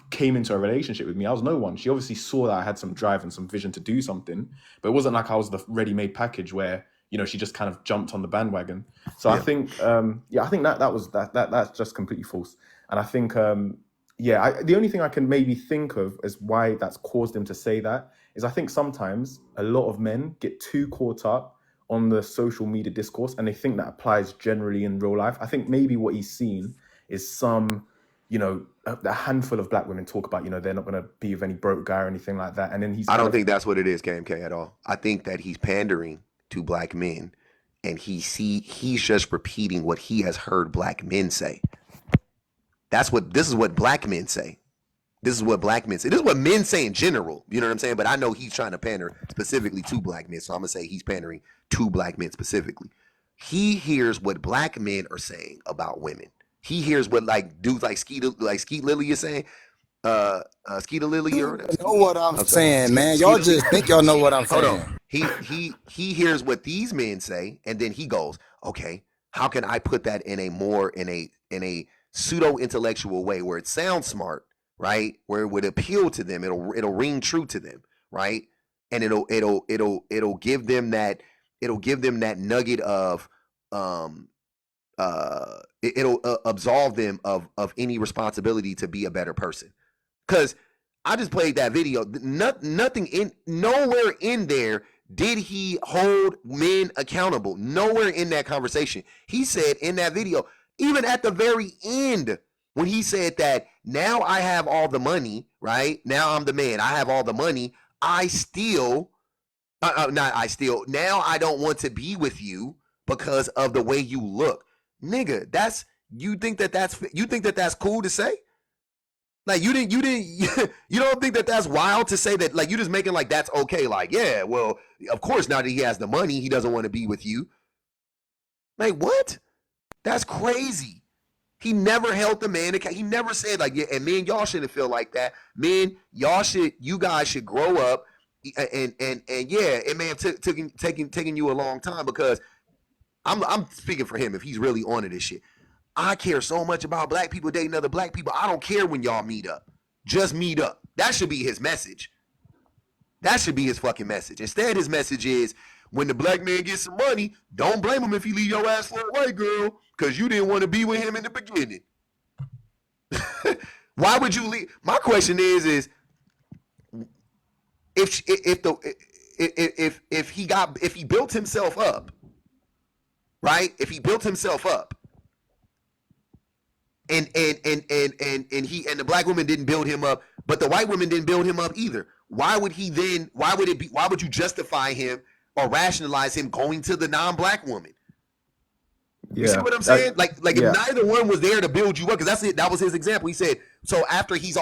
came into a relationship with me, I was no one. She obviously saw that I had some drive and some vision to do something, but it wasn't like I was the ready-made package where she just kind of jumped on the bandwagon. So I Yeah, think I think that's just completely false. And I think the only thing I can maybe think of as why that's caused him to say that is I think sometimes a lot of men get too caught up on the social media discourse and they think that applies generally in real life. I think maybe what he's seen is a handful of black women talk about, they're not going to be with any broke guy or anything like that. And then he's I kind don't of, think that's what it is, KMK, at all. I think that he's pandering to black men, and he's just repeating what he has heard black men say. This is what black men say. This is what black men say. This is what men say in general. You know what I'm saying? But I know he's trying to pander specifically to black men. So I'm gonna say he's pandering to black men specifically. He hears what black men are saying about women. He hears what like dudes like Skeet Lily is saying. Skeeta Lily You or even know what I'm I'm sorry, saying, man. Y'all Skeeta Lee. just think y'all know what I'm Hold on. saying. He hears what these men say, and then he goes, okay, how can I put that in a pseudo intellectual way where it sounds smart, right? Where it would appeal to them, it'll ring true to them, right? And it'll give them that nugget of it'll absolve them of any responsibility to be a better person. Because I just played that video. Nowhere in there did he hold men accountable. Nowhere in that conversation. He said in that video, even at the very end, when he said that now I have all the money, right? Now I'm the man. I have all the money. I still, not I still, now I don't want to be with you because of the way you look. Nigga, you think that's cool to say? Like you don't think that that's wild to say that, like, you just making like that's okay, like, yeah, well, of course now that he has the money he doesn't want to be with you. Like, what? That's crazy. He never held the man account. He never said like, yeah, and men, y'all shouldn't feel like that. Men, you guys should grow up, and yeah, it may have taken you a long time, because I'm speaking for him if he's really on to this shit. I care so much about black people dating other black people. I don't care when y'all meet up. Just meet up. That should be his message. That should be his fucking message. Instead, his message is, when the black man gets some money, don't blame him if he leave your ass for a white girl, because you didn't want to be with him in the beginning. Why would you leave? My question is if he built himself up, right? If he built himself up, and the black woman didn't build him up, but the white woman didn't build him up either. Why would you justify him or rationalize him going to the non-black woman? You see Yeah, what I'm saying? Like if yeah, neither one was there to build you up, because that's it. That was his example. He said, so after he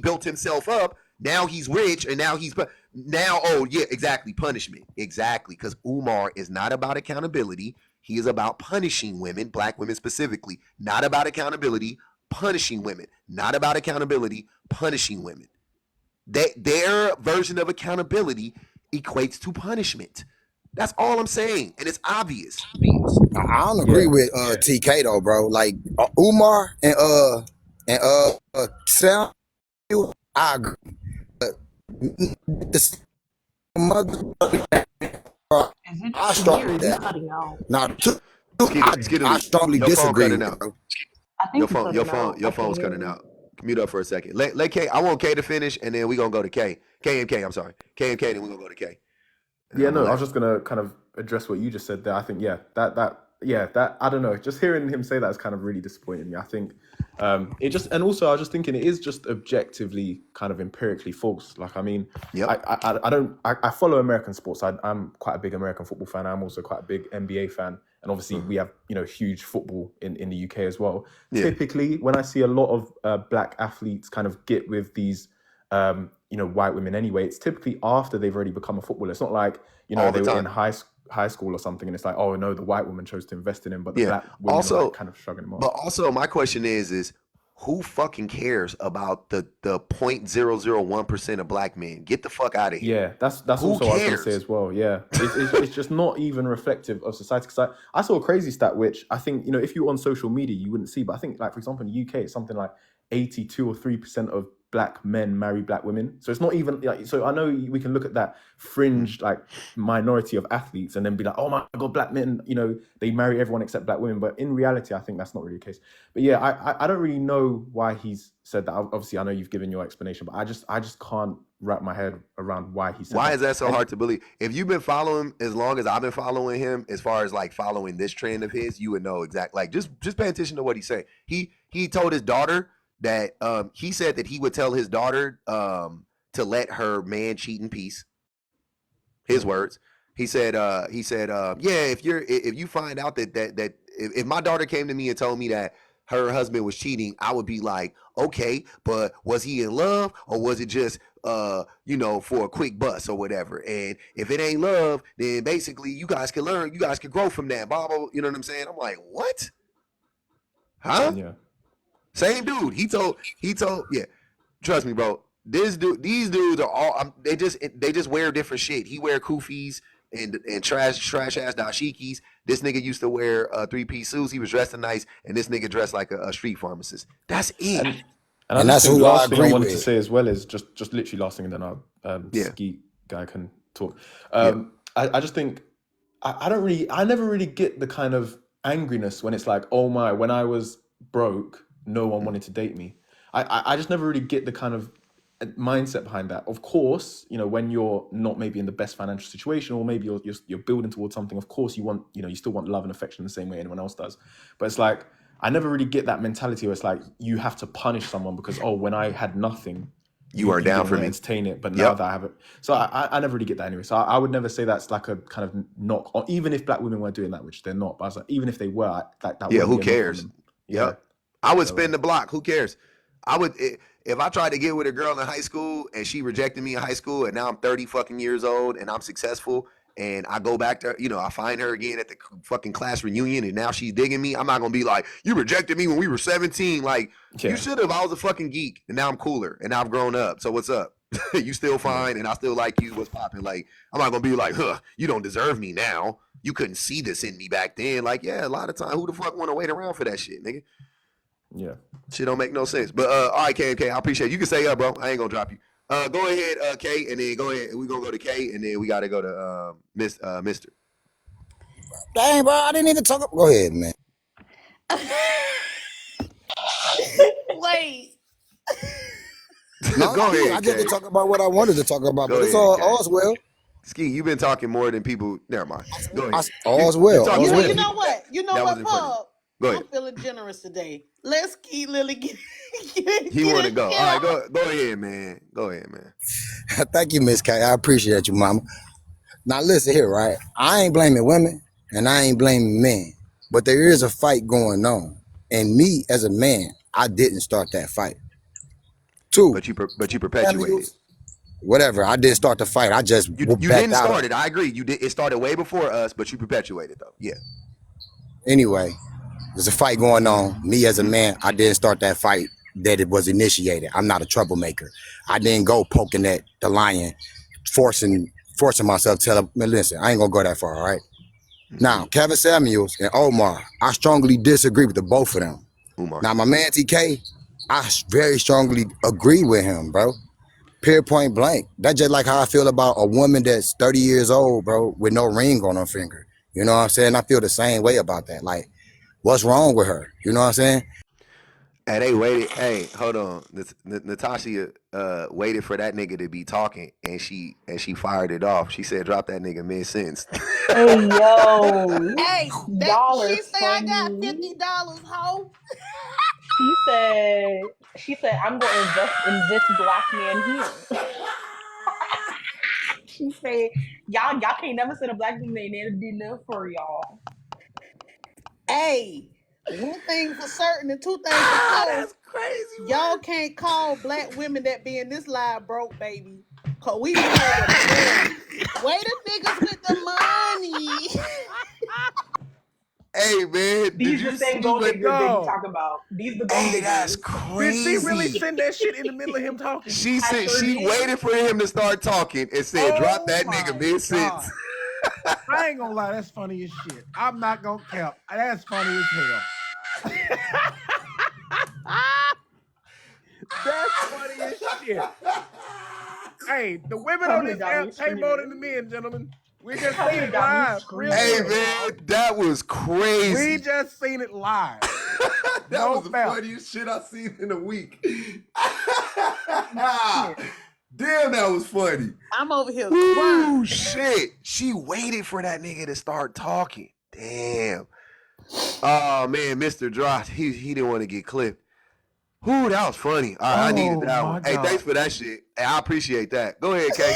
built himself up, now he's rich, and oh yeah, exactly, punishment, exactly, because Umar is not about accountability. He is about punishing women, black women specifically. Not about accountability, punishing women. Not about accountability, punishing women. Their version of accountability equates to punishment. That's all I'm saying, and it's obvious. I don't agree yeah, with TK though, bro. Like Umar and Sam, I agree. But the mother, Is it I just me or strongly is he that. cutting out? Now, I Skiddly, strongly your phone disagree cutting with out. bro. I think he's cutting out. I Your can't phone's hear cutting him. out. Mute up for a second. Let K. I want K to finish, and then we gonna go to K. K. I'm sorry. K. Then we gonna go to K. And yeah. I'm gonna No, I let. was just gonna kind of address what you just said there. I think that I don't know. Just hearing him say that is kind of really disappointing me. I think it just, and also I was just thinking it is just objectively kind of empirically false. Like I mean, Yep. I follow American sports. I'm quite a big American football fan. I'm also quite a big NBA fan, and obviously we have huge football in the UK as well. Yeah. Typically, when I see a lot of black athletes kind of get with these white women anyway, it's typically after they've already become a footballer. It's not like All they the were in time. high school or something, and it's like, oh no, the white woman chose to invest in him, but the Yeah. black women are like Also, kind of shrugging him but off. also, my question is who fucking cares about the 0.001% of black men? Get the fuck out of here. Yeah, that's Who also what I was going to say cares? as well. Yeah, it's just not even reflective of society. Because I saw a crazy stat, which I think if you're on social media, you wouldn't see. But I think, like for example, in the UK, it's something like 82 or 3% of black men marry black women. So it's not even like. So I know we can look at that fringe like minority of athletes and then be like, oh my god, black men, they marry everyone except black women. But in reality, I think that's not really the case. But yeah, I don't really know why he's said that. Obviously, I know you've given your explanation, but I just can't wrap my head around why he said Why that. is that so And hard to believe? If you've been following him as long as I've been following him, as far as like following this trend of his, you would know exactly. Like just pay attention to what he's saying. He told his daughter that he said that he would tell his daughter to let her man cheat in peace. His words. He said yeah, if you find out that if my daughter came to me and told me that her husband was cheating, I would be like, okay, but was he in love or was it just for a quick bust or whatever? And if it ain't love, then basically you guys can learn, you guys can grow from that. Blah, blah, you know what I'm saying? I'm like, what? Huh? yeah, Same dude. He told, yeah. Trust me, bro. These dudes are all they just wear different shit. He wear kufis and trash ass dashikis. This nigga used to wear 3-piece suits. He was dressed nice, and this nigga dressed like a street pharmacist. That's it. and I And just that's think who I last thing I agree wanted to with. say as well is just literally last thing, and then our Yeah, Skeet guy can talk. yeah. I just think I never really get the kind of angriness when it's like, oh my, when I was broke, no one wanted to date me. I just never really get the kind of mindset behind that. Of course, when you're not maybe in the best financial situation, or maybe you're building towards something, of course you want, you still want love and affection the same way anyone else does. But it's like, I never really get that mentality where it's like you have to punish someone because, oh, when I had nothing, You you are down didn't for want to me. entertain it, but now Yep. that I have it, so I never really get that anyway. So I would never say that's like a kind of knock on, even if black women were doing that, which they're not. But I was like, even if they were, that Yeah. wouldn't Who be a knock on cares? them. Yeah. Yep. I would So spin the block. Who cares? I would if I tried to get with a girl in high school and she rejected me in high school, and now I'm 30 fucking years old and I'm successful, and I go back to I find her again at the fucking class reunion, and now she's digging me. I'm not gonna be like, you rejected me when we were 17. Like, you yeah, should have. I was a fucking geek, and now I'm cooler, and now I've grown up. So what's up? You still yeah, fine, and I still like you. What's popping? Like, I'm not gonna be like, huh, you don't deserve me now. You couldn't see this in me back then. Like, yeah, a lot of time, who the fuck want to wait around for that shit, nigga? yeah. Shit don't make no sense. But all right, K, I appreciate it. You can stay up, bro. I ain't gonna drop you. Go ahead, K, and then go ahead. We're gonna go to K, and then we gotta go to Mister. Dang, bro, I didn't even talk. Go ahead, man. Wait. No, Go cool. I ahead, just Kay. to talk about what I wanted to talk about, Go but it's ahead, Kay. all's well. Ski, you've been talking more than people. Never mind. Go ahead. All's You're well. talking All's more well. than You know people. what? You know That what, wasn't funny. Pub? Go I'm ahead. feeling generous today. Let's keep Lily get He want to his go. shit All right, off. go ahead, man. Go ahead, man. Thank you, Miss K. I appreciate you, mama. Now listen here, right? I ain't blaming women and I ain't blaming men, but there is a fight going on. And me as a man, I didn't start that fight. Two, But you perpetuated. Samuels, whatever. I didn't start the fight. I just You backed didn't out of start it. it. I agree. You did. It started way before us, but you perpetuated though. Yeah. Anyway, there's a fight going on. Me as a man, I didn't start that fight that it was initiated. I'm not a troublemaker. I didn't go poking at the lion, forcing myself to tell him, man, listen, I ain't gonna go that far, all right? Now, Kevin Samuels and Omar, I strongly disagree with the both of them. Umar. Now, my man TK, I very strongly agree with him, bro. Period, point blank. That's just like how I feel about a woman that's 30 years old, bro, with no ring on her finger. You know what I'm saying? I feel the same way about that. Like, what's wrong with her? You know what I'm saying? Hey, they waited. Hey, hold on. Natasha waited for that nigga to be talking, and she fired it off. She said, "Drop that nigga mid sentence." Hey yo, Hey, that y'all are she say I got funny. $50, ho. She said I'm going to invest in this black man here. She said y'all can't never send a black woman ain't never did enough for y'all. Hey, one thing for certain and two things for sure. That's crazy Y'all work. can't call black women that be in this live broke, baby. Cause we be having money. Where the niggas with the money? Hey man, did These the you same see gold what? diggers they be Dog. talking about. These the gold Hey, that's diggers. Did she really crazy. send that shit in the middle of him talking? She I said sure she did. waited for him to start talking and said, "Drop Oh that nigga my mid sentence." God. I ain't gonna lie, that's funny as shit. I'm not gonna cap. That's funny as hell. That's funny as shit. Hey, the women on Covenant this got me app pay more than screaming. the men, gentlemen. We just seen Covenant it got me live, real Hey quick. screaming. man, that was We crazy. just seen it live. That No was the doubt. funniest shit I've seen in a week. Screaming. Damn, that was funny. I'm over here Woo, crying. shit. She waited for that nigga to start talking. Damn. Oh man, Mr. Dross, he didn't want to get clipped. Whoo, that was funny. All right, I needed Oh that one. my Hey, thanks God. for that shit. Hey, I appreciate that. Go ahead, Kay.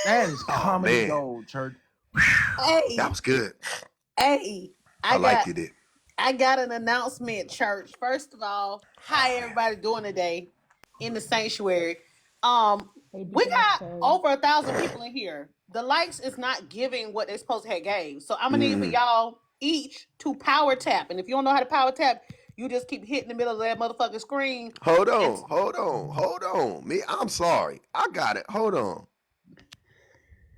That is Oh comedy man, gold, church. that Hey, was good. hey, I I liked got it. I got an announcement, church. First of all, how Oh man. everybody doing today in the sanctuary? Hey, We Big got Shay. over 1,000 people in here. The likes is not giving what they supposed to have gave. So I'm gonna need for Mm-hmm. y'all each to power tap. And if you don't know how to power tap, you just keep hitting the middle of that motherfucking screen. And Hold on. Me, I'm sorry. I got it. Hold on.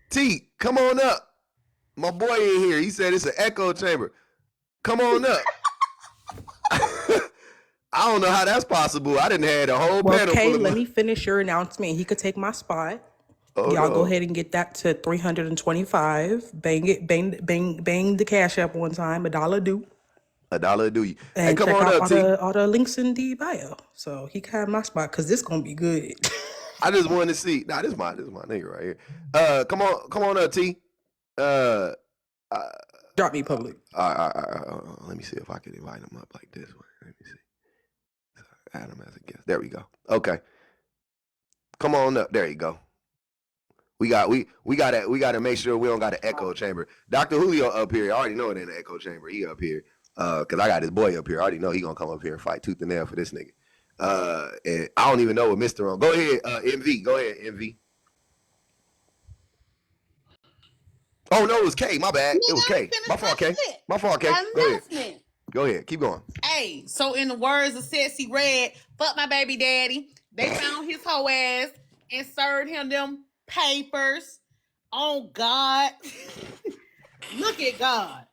T, come on up. My boy in here. He said it's an echo chamber. Come on up. I don't know how that's possible. I didn't have a whole Well, panel full Kay, of let me finish your announcement. He could take my spot. Hold Y'all go on. ahead and get that to 325. Bang it, bang the cash up one time, $1 due. $1 do you? Hey, And come check on out up, T. all the links in the bio. So he can have my spot because this gonna be good. I just wanted to see. Nah, this is my nigga right here. Come on up, T. Uh, uh Drop me public. let me see if I can invite him up like this one. Let me see. Add him as a guest. There we go. Okay. Come on up. There you go. We gotta make sure we don't got an echo chamber. Dr. Julio up here. I already know it ain't an echo chamber. He up here. Cause I got his boy up here. I already know he gonna come up here and fight tooth and nail for this nigga. And I don't even know what Mr. on. Go ahead, MV. Go ahead, MV. Oh no, it was K. My bad. It nigga, was I K. ain't My finished my fault, K. shit. My fault, K. Got an Go ahead. announcement. Go ahead. Keep going. Hey, so in the words of Sexy Red, fuck my baby daddy. They found his whole ass and served him them papers. Oh God. Look at God.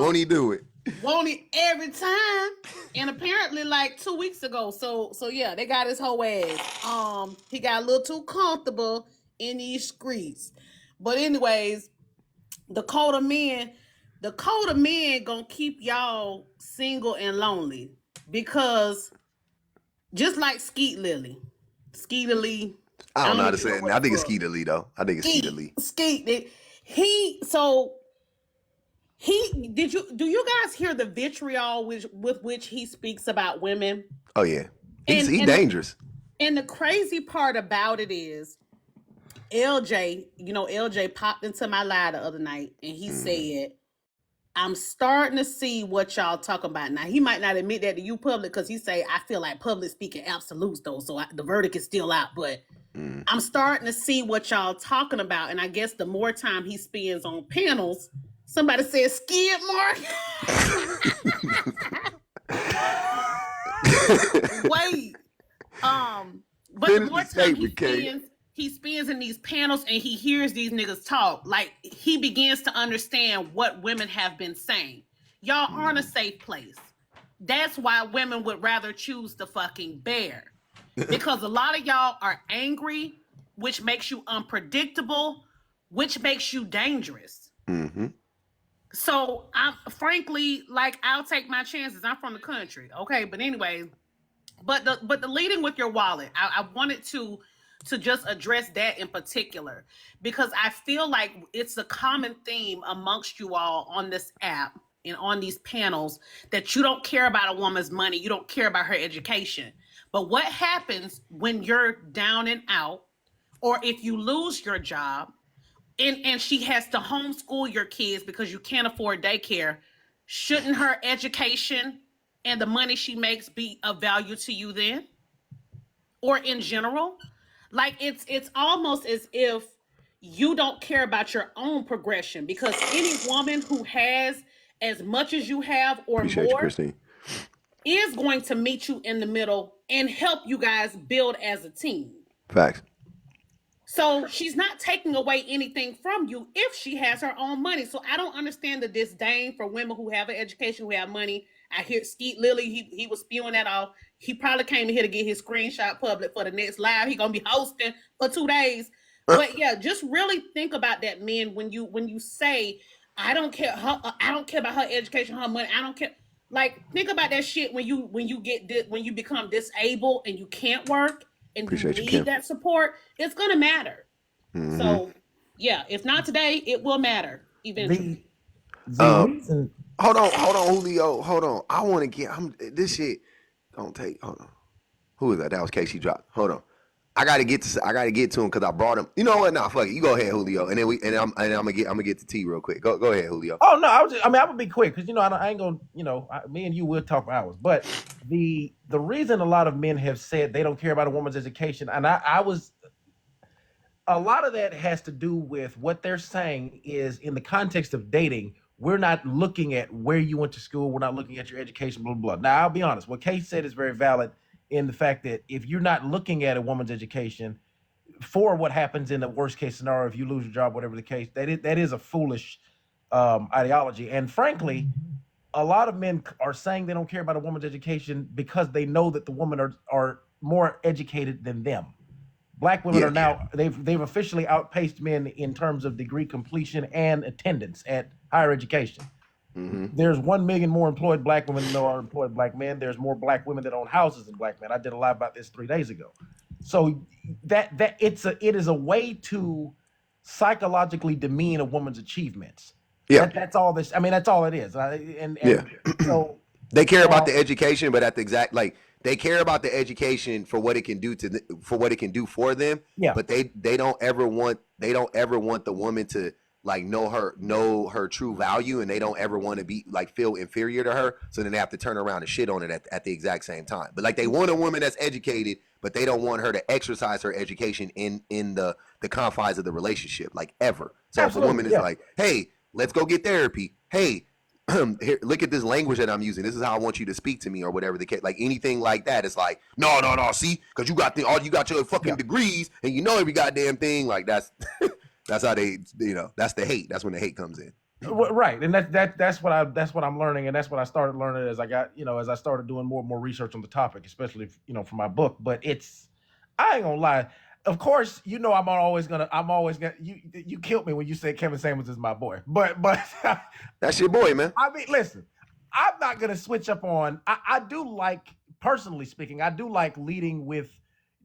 Won't he do it? Won't it every time? And apparently like 2 weeks ago. So yeah, they got his whole ass. He got a little too comfortable in these streets. But anyways, the code of men gonna keep y'all single and lonely because just like Skeet Lily, Skeeter Lee. I I don't know don't how to even say know it. what I the think it's fuck. Skeeter Lee though. I think it's Skeeter Lee. Skeet. Do you guys hear the vitriol with which he speaks about women? Oh yeah, And he and the, dangerous. and the crazy part about it is LJ, LJ popped into my live the other night and he said, I'm starting to see what y'all talking about. Now, he might not admit that to you public because he say, I feel like public speaking absolutes though. So the verdict is still out, but I'm starting to see what y'all talking about. And I guess the more time he spends on panels, somebody said skid mark. Wait. But the Finish more the time statement, K. he spends in these panels and he hears these niggas talk, like he begins to understand what women have been saying. Y'all aren't a safe place. That's why women would rather choose the fucking bear. Because a lot of y'all are angry, which makes you unpredictable, which makes you dangerous. So I'm frankly like I'll take my chances. I'm from the country, okay. But anyway, but the leading with your wallet, I wanted to just address that in particular because I feel like it's a common theme amongst you all on this app and on these panels that you don't care about a woman's money, you don't care about her education. But what happens when you're down and out, or if you lose your job and she has to homeschool your kids because you can't afford daycare? Shouldn't her education and the money she makes be of value to you then, or in general? Like it's almost as if you don't care about your own progression, because any woman who has as much as you have or Appreciate you, more Christine. is going to meet you in the middle and help you guys build as a team. Facts. So she's not taking away anything from you if she has her own money. So I don't understand the disdain for women who have an education, who have money. I hear Skeet Lily, he was spewing that off. He probably came in here to get his screenshot public for the next live. He gonna be hosting for 2 days. But yeah, just really think about that, men. When you say, I don't care about her education, her money. I don't care. Like, think about that shit when you become disabled and you can't work and you Appreciate you, need Kim. that support. It's gonna matter. So yeah, if not today, it will matter eventually. The reason Hold on, Julio. Hold on. I want to get. This shit don't take. Hold on. Who is that? That was Casey dropped. Hold on. I gotta get to him because I brought him. You know what? Nah, fuck it. You go ahead, Julio, and then I'm gonna get to T real quick. Go ahead, Julio. Oh no, I'm gonna be quick because I ain't gonna, me and you will talk for hours. But the reason a lot of men have said they don't care about a woman's education, and I was, a lot of that has to do with what they're saying is in the context of dating. We're not looking at where you went to school. We're not looking at your education, blah, blah, blah. Now, I'll be honest. What Kate said is very valid in the fact that if you're not looking at a woman's education for what happens in the worst case scenario, if you lose your job, whatever the case, that is a foolish ideology. And frankly, a lot of men are saying they don't care about a woman's education because they know that the women are more educated than them. Black women Yeah. are now, they've officially outpaced men in terms of degree completion and attendance at higher education. There's 1 million more employed black women than there are employed black men. There's more black women that own houses than black men. I did a live about this 3 days ago. So it is a way to psychologically demean a woman's achievements. Yeah. That's all this. I mean, that's all it is. Yeah. So They care about now, the education, but at the exact they care about the education for what it can do for what it can do for them. yeah, But they don't ever want the woman to know her true value, and they don't ever want to be feel inferior to her. So then they have to turn around and shit on it at the exact same time. But they want a woman that's educated, but they don't want her to exercise her education in the confines of the relationship ever. So if a woman absolutely, is yeah. like, hey, let's go get therapy. Hey, here, look at this language that I'm using. This is how I want you to speak to me, or whatever the case. Anything like that, it's no. See, because you got you got your fucking degrees, and you know every goddamn thing. That's that's how they, that's the hate. That's when the hate comes in. Right, and that's what I'm learning, and that's what I started learning as I started doing more and more research on the topic, especially for my book. But I ain't gonna lie. Of course, I'm always gonna you killed me when you said Kevin Samuels is my boy, but That's your boy, man. I mean, listen, I'm not gonna switch up on. I do like, personally speaking, I do like leading with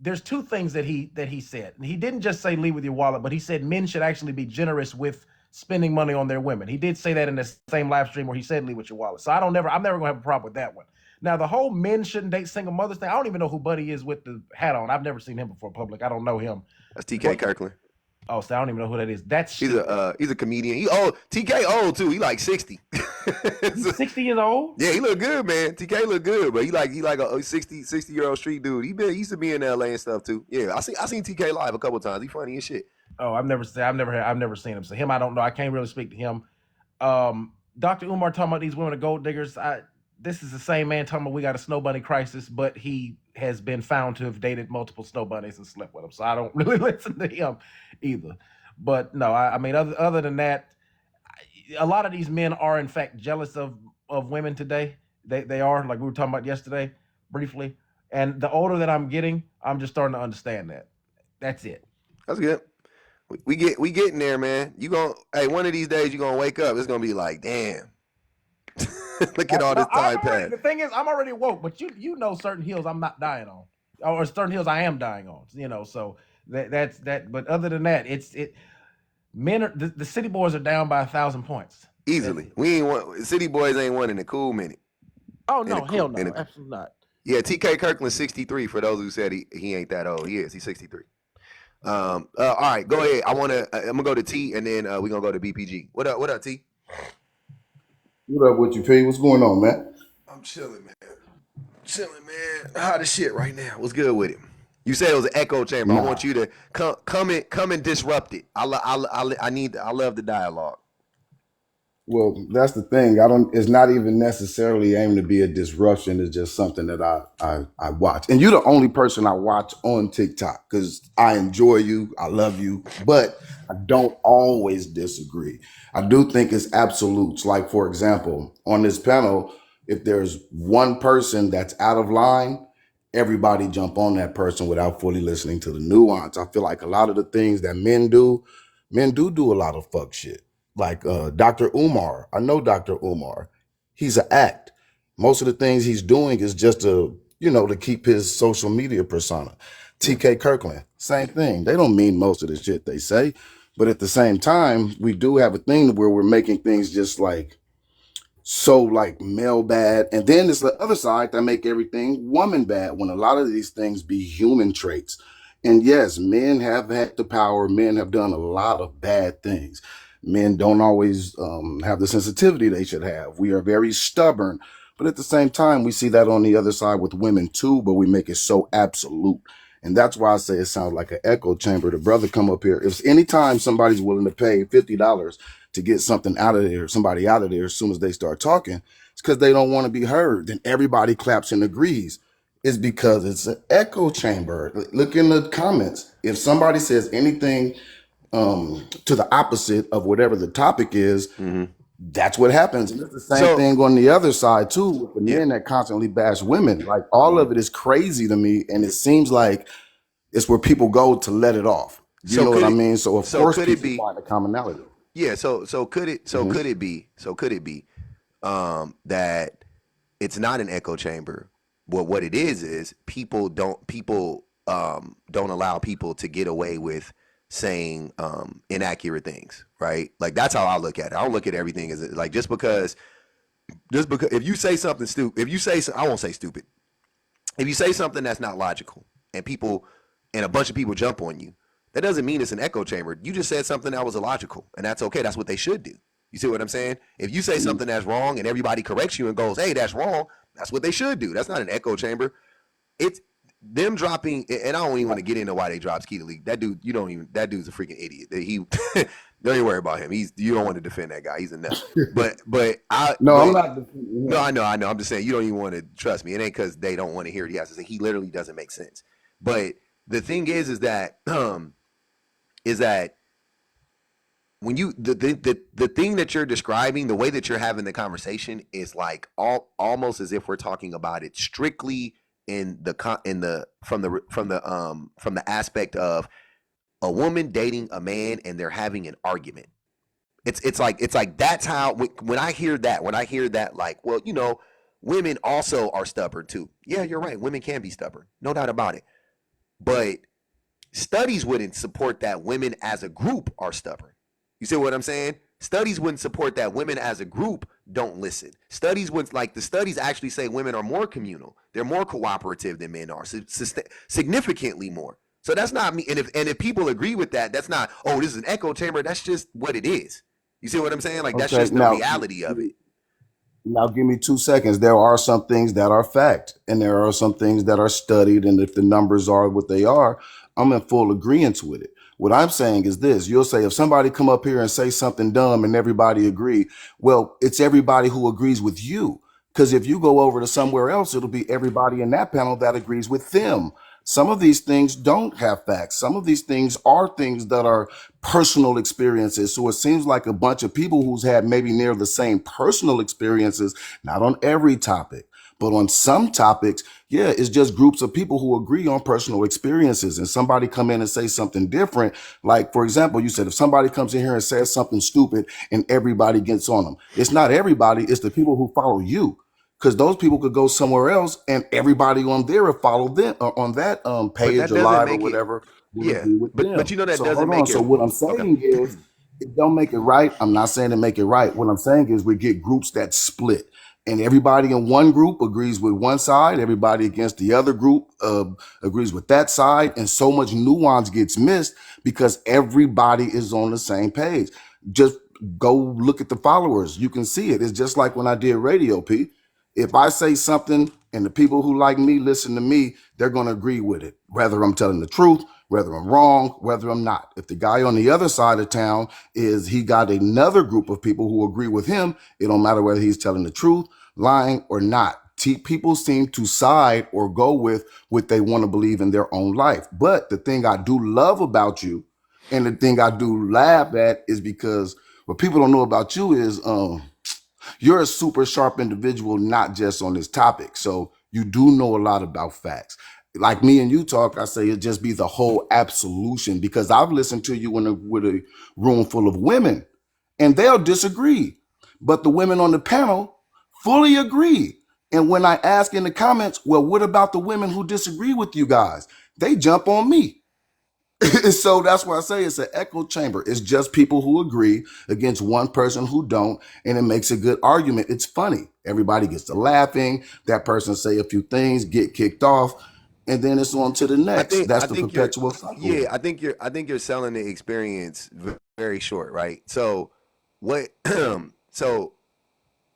there's two things that he said. And he didn't just say lead with your wallet, but he said men should actually be generous with spending money on their women. He did say that in the same live stream where he said lead with your wallet. So I'm never gonna have a problem with that one. Now the whole men shouldn't date single mothers thing. I don't even know who Buddy is with the hat on. I've never seen him before public. I don't know him. That's TK Kirkland. Oh, so I don't even know who that is. That's he's a comedian. He old. TK old too. He like 60. He's 60 years old. Yeah, he look good, man. TK look good, but he like a 60-year-old street dude. He used to be in LA and stuff too. Yeah, I seen TK live a couple times. He funny as shit. Oh, I've never seen him. So him, I don't know. I can't really speak to him. Dr. Umar talking about these women are gold diggers. This is the same man talking about we got a snow bunny crisis, but he has been found to have dated multiple snow bunnies and slept with them. So I don't really listen to him either. But no, I mean, other than that, a lot of these men are in fact jealous of women today. They are, like we were talking about yesterday briefly. And the older that I'm getting, I'm just starting to understand that. That's it. That's good. We getting there, man. Hey, one of these days you're gonna wake up. It's gonna be like, damn. Look at all this time pass. The thing is, I'm already woke, but you know certain hills I'm not dying on, or certain hills I am dying on. You know, so that's that. But other than that, men are the city boys are down by 1,000 points easily. We ain't won. City boys ain't won in a cool minute. Oh no, hell no, absolutely not. Yeah, TK Kirkland's 63. For those who said he ain't that old, he's 63. All right, go ahead. I'm gonna go to T, and then we're gonna go to BPG. What up, T? What up with you, P? What's going on, man? I'm chilling, man. Hot as shit right now. What's good with it? You said it was an echo chamber. Nah. I want you to come and disrupt it. I love the dialogue. Well, that's the thing. It's not even necessarily aimed to be a disruption. It's just something that I watch. And you're the only person I watch on TikTok because I enjoy you. I love you, but I don't always disagree. I do think it's absolutes. Like, for example, on this panel, if there's one person that's out of line, everybody jump on that person without fully listening to the nuance. I feel like a lot of the things that men do a lot of fuck shit. Like Dr. Umar. I know Dr. Umar. He's an act. Most of the things he's doing is just to keep his social media persona. TK Kirkland, same thing. They don't mean most of the shit they say. But at the same time, we do have a thing where we're making things just like so like male bad. And then there's the other side that make everything woman bad when a lot of these things be human traits. And yes, men have had the power. Men have done a lot of bad things. Men don't always have the sensitivity they should have. We are very stubborn. But at the same time, we see that on the other side with women too, but we make it so absolute. And that's why I say it sounds like an echo chamber. The brother come up here. If anytime somebody's willing to pay $50 to get something out of there, somebody out of there as soon as they start talking, it's because they don't want to be heard. Then everybody claps and agrees. It's because it's an echo chamber. Look in the comments. If somebody says anything to the opposite of whatever the topic is, that's what happens. And it's the same thing on the other side too, with the men that constantly bash women. Like all of it is crazy to me, and it seems like it's where people go to let it off. You know what I mean? So of course people find a commonality. Yeah. So could it be that it's not an echo chamber? Well, what it is people don't allow people to get away with saying inaccurate things, right? Like that's how I look at it. I don't look at everything as like just because if you say something stupid, I won't say stupid. If you say something that's not logical and a bunch of people jump on you, that doesn't mean it's an echo chamber. You just said something that was illogical, and that's okay. That's what they should do. You see what I'm saying? If you say something that's wrong and everybody corrects you and goes, "Hey, that's wrong," that's what they should do. That's not an echo chamber. It's them dropping, and I don't even want to get into why they dropped Skeeter League. That dude, that dude's a freaking idiot. Don't even worry about him. You don't want to defend that guy. He's a nut. I'm not defending him. No, I know. I'm just saying you don't even want to trust me. It ain't because they don't want to hear what he has to say. He literally doesn't make sense. But the thing is that when you the thing that you're describing, the way that you're having the conversation is like almost as if we're talking about it strictly from the aspect of a woman dating a man and they're having an argument. It's like that's how when I hear that like, well, women also are stubborn too. Yeah, you're right. Women can be stubborn, no doubt about it. But studies wouldn't support that women as a group are stubborn. You see what I'm saying? Studies wouldn't support that women as a group don't listen. Studies would, like, the studies actually say women are more communal. They're more cooperative than men are, significantly more. So that's not me. And if people agree with that, that's not, oh, this is an echo chamber. That's just what it is. You see what I'm saying? Like, that's Okay, just the reality of it. now give me 2 seconds. There are some things that are fact, and there are some things that are studied. And if the numbers are what they are, I'm in full agreement with it. What I'm saying is this: you'll say if somebody come up here and say something dumb and everybody agree, well, it's everybody who agrees with you. Because if you go over to somewhere else, it'll be everybody in that panel that agrees with them. Some of these things don't have facts. Some of these things are things that are personal experiences. So it seems like a bunch of people who's had maybe near the same personal experiences, not on every topic, but on some topics, yeah, it's just groups of people who agree on personal experiences. And somebody come in and say something different. Like, for example, you said if somebody comes in here and says something stupid and everybody gets on them, it's not everybody, it's the people who follow you. Because those people could go somewhere else and everybody on there will follow them on that But page that or doesn't live or make it, whatever will yeah. agree with But them. you know, that So doesn't hold on. make So it, what I'm okay. saying is it don't make it right. I'm not saying to make it right. What I'm saying is we get groups that split. And everybody in one group agrees with one side. Everybody against the other group agrees with that side. And so much nuance gets missed because everybody is on the same page. Just go look at the followers. You can see it. It's just like when I did radio, P. If I say something and the people who like me listen to me, they're going to agree with it, whether I'm telling the truth, whether I'm wrong, whether I'm not. If the guy on the other side of town is he got another group of people who agree with him, it don't matter whether he's telling the truth, lying, or not. People seem to side or go with what they want to believe in their own life. But the thing I do love about you and the thing I do laugh at is because what people don't know about you is you're a super sharp individual, not just on this topic. So you do know a lot about facts. Like me and you talk, I say it just be the whole absolution because I've listened to you with a room full of women and they'll disagree. But the women on the panel fully agree. And when I ask in the comments, well, what about the women who disagree with you guys? They jump on me. So that's why I say it's an echo chamber. It's just people who agree against one person who don't, and it makes a good argument. It's funny. Everybody gets to laughing. That person say a few things, get kicked off, and then it's on to the I next. think That's I the think you're perpetual cycle. yeah, I think you're selling the experience very short, right? So what so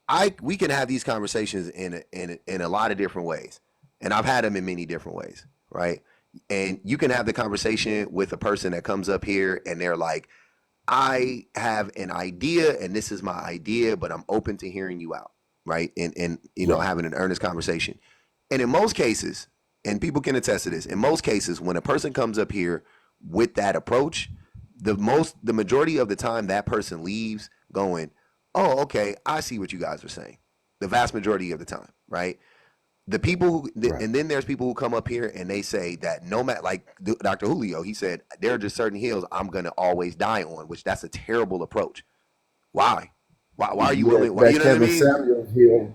I we can have these conversations in a lot of different ways. And I've had them in many different ways, right? And you can have the conversation with a person that comes up here and they're like, I have an idea and this is my idea, but I'm open to hearing you out, right? And Right. having an earnest conversation. And in most cases, and people can attest to this, in most cases, when a person comes up here with that approach, the majority of the time that person leaves going, oh, okay, I see what you guys are saying. The vast majority of the time, right? The people who, Right. and then there's people who come up here and they say that no matter, like Dr. Julio, he said there are just certain hills I'm gonna always die on, which that's a terrible approach. Why? Why are you Yeah, willing? Why, you that know what I Kevin mean? Samuels hill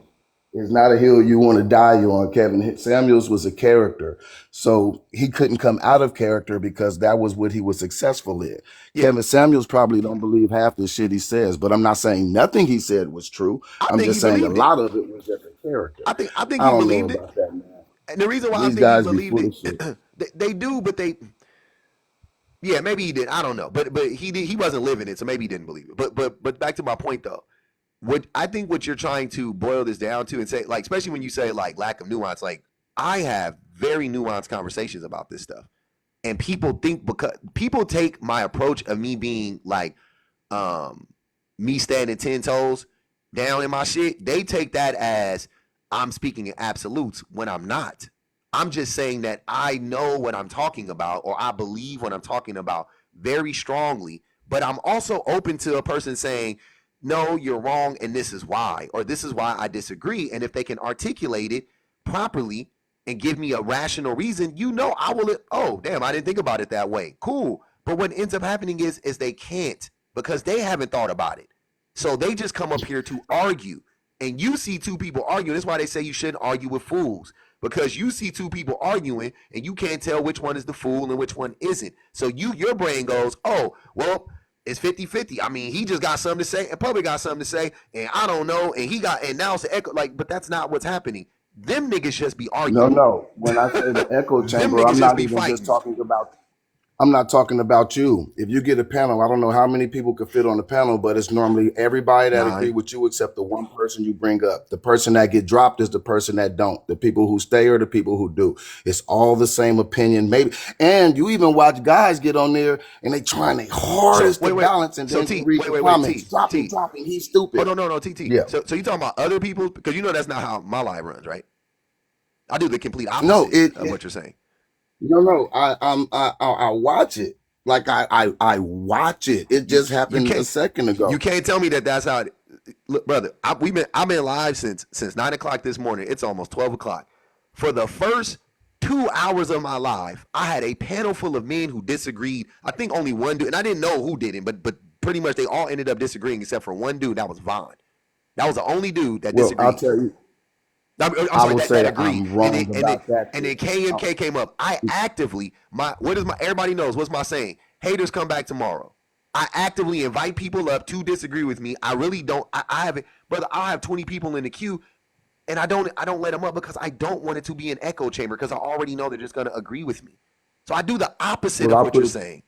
is not a hill you want to die on. Kevin Samuels was a character. So he couldn't come out of character because that was what he was successful in. Yeah, Kevin Samuels probably don't believe half the shit he says, but I'm not saying nothing he said was true. I I'm think just he saying a believed it. lot of it was just a character. I think I he don't know believed it, about that, man. and the reason why I These think he guys be believed full it, of shit. they do, but yeah, maybe he did. I don't know, but he did. He wasn't living it, so maybe he didn't believe it. But back to my point though. What you're trying to boil this down to and say, like, especially when you say like lack of nuance, like I have very nuanced conversations about this stuff. And people think, because people take my approach of me being like um me standing 10 toes down in my shit, they take that as I'm speaking in absolutes when I'm not. I'm just saying that I know what I'm talking about or I believe what I'm talking about very strongly, but I'm also open to a person saying, no, you're wrong and this is why, or this is why I disagree. And if they can articulate it properly and give me a rational reason, I will, oh, damn, I didn't think about it that way. Cool. But what ends up happening is they can't because they haven't thought about it. So they just come up here to argue. And you see two people arguing. That's why they say you shouldn't argue with fools. because you see two people arguing and you can't tell which one is the fool and which one isn't. So your brain goes, oh, well, it's 50-50. I mean, he just got something to say and public got something to say and I don't know. And now it's an echo. Like, but that's not what's happening. Them niggas just be No, arguing. no. When I say the echo Them chamber, niggas I'm just not be even just fighting. talking about. I'm not talking about you. If you get a panel, I don't know how many people could fit on the panel, but it's normally everybody that agree 9. with you except the one person you bring up. The person that get dropped is the person that don't. The people who stay are the people who do. It's all the same opinion, maybe. And you even watch guys get on there and they trying their So hardest to wait. balance, and So then you T, read the wait, comments. T, Drop him, T. drop him. He's Oh stupid. no, T. Yeah. So you talking about other people because you know that's not how my life runs, right? I do the complete No, opposite of what you're saying. no. I watch it. Like I watch it. It You just you happened a can't second you ago. can't tell me that that's how. Look, brother, I've been live since 9 o'clock this morning. It's almost 12 o'clock. For the first 2 hours of my life, I had a panel full of men who disagreed. I think only one dude, and I didn't know who didn't, but pretty much they all ended up disagreeing except for one dude. That was Vaughn. That was the only dude that Well, I'll disagreed. tell you, I'm I sorry, will that say agreed. I'm wrong about that And then too. KMK came up. I actively everybody knows what's my saying? Haters come back tomorrow. I actively invite people up to disagree with me. I really don't. I haven't, brother. I'll have 20 people in the queue, and I don't let them up because I don't want it to be an echo chamber because I already know they're just gonna agree with me. So I do the opposite Well, of I'll what put you're it. saying.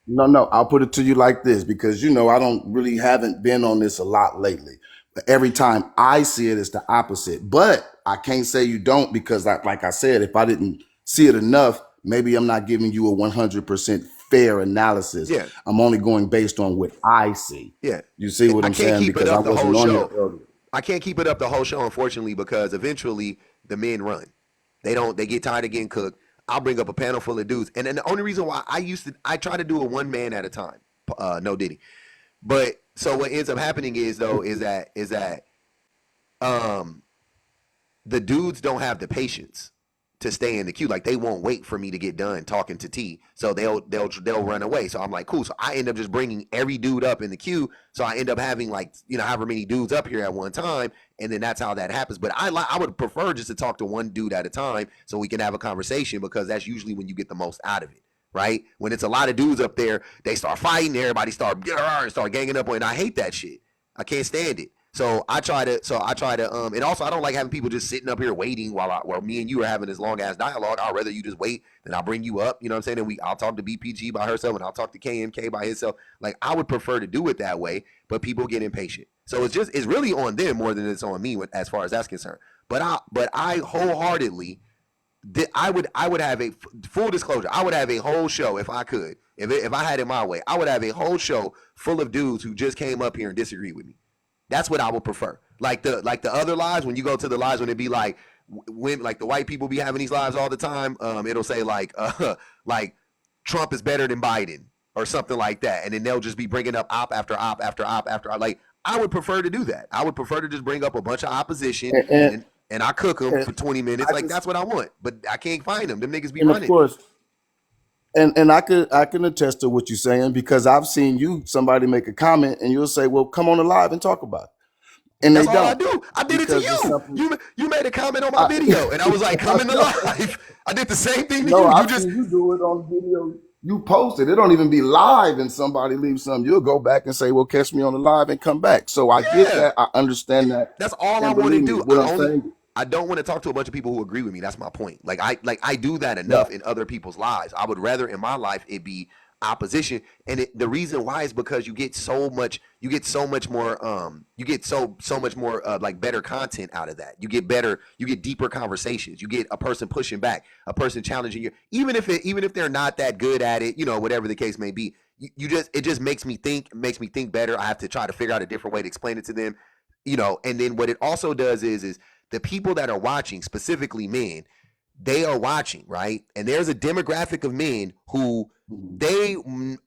No. I'll put it to you like this because I don't really haven't been on this a lot lately. But every time I see it, it's the opposite. But I can't say you don't because, like I said, if I didn't see it enough, maybe I'm not giving you a 100% fair analysis. Yeah, I'm only going based on what I see. yeah. You see what I I'm can't saying? keep it Because I up the whole wasn't on here show. earlier. I can't keep it up the whole show, unfortunately, because eventually the men run. They don't. They get tired of getting cooked. I'll bring up a panel full of dudes, and then the only reason why I try to do a one man at a time. No Diddy. But so what ends up happening is that um the dudes don't have the patience to stay in the queue. Like they won't wait for me to get done talking to T. So they'll run away. So I'm like, cool. So I end up just bringing every dude up in the queue. So I end up having like however many dudes up here at one time, and then that's how that happens. But I would prefer just to talk to one dude at a time so we can have a conversation because that's usually when you get the most out of it. Right? When it's a lot of dudes up there, they start fighting. Everybody start ganging up on it. I hate that shit. I can't stand it. And also I don't like having people just sitting up here waiting while me and you are having this long ass dialogue. I'd rather you just wait, then I'll bring you up. You know what I'm saying? And I'll talk to BPG by herself and I'll talk to KMK by himself. Like I would prefer to do it that way, but people get impatient. So it's really on them more than it's on me as far as that's concerned. But I wholeheartedly I would have a full disclosure. I would have a whole show if I could. If I had it my way, I would have a whole show full of dudes who just came up here and disagree with me. That's what I would prefer. Like the other lives, when you go to the lives when it be like when like the white people be having these lives all the time, it'll say like Trump is better than Biden or something like that, and then they'll just be bringing up op after op after op after op. Like I would prefer to do that. I would prefer to just bring up a bunch of opposition And, and and, then I cook them and for 20 minutes. I Like just that's what I want, but I can't find them. Them niggas be and of running. course, and I can attest to what you're saying because I've seen somebody make a comment and you'll say, well, come on the live and talk about it. And they That's all I don't do. I did it to because it's you. something. You made a comment on my I, video, and I was like, "Come in the no, live." I did the same thing to no, you. You I've just seen you do it on video. You post it. It don't even be live, and somebody leaves something. You'll go back and say, "Well, catch me on the live," and come back. So I get yeah. that. I understand that, That's all I and want to believe me, do. what I'm saying. I don't want to talk to a bunch of people who agree with me. That's my point. I do that Yeah, enough in other people's lives. I would rather in my life it be opposition, and the reason why is because you get so much more like better content out of that. You get deeper conversations. You get a person pushing back, a person challenging you, even if they're not that good at it, whatever the case may be. It just makes me think better. I have to try to figure out a different way to explain it to them, and then what it also does is the people that are watching, specifically men, they are watching, right? And there's a demographic of men who they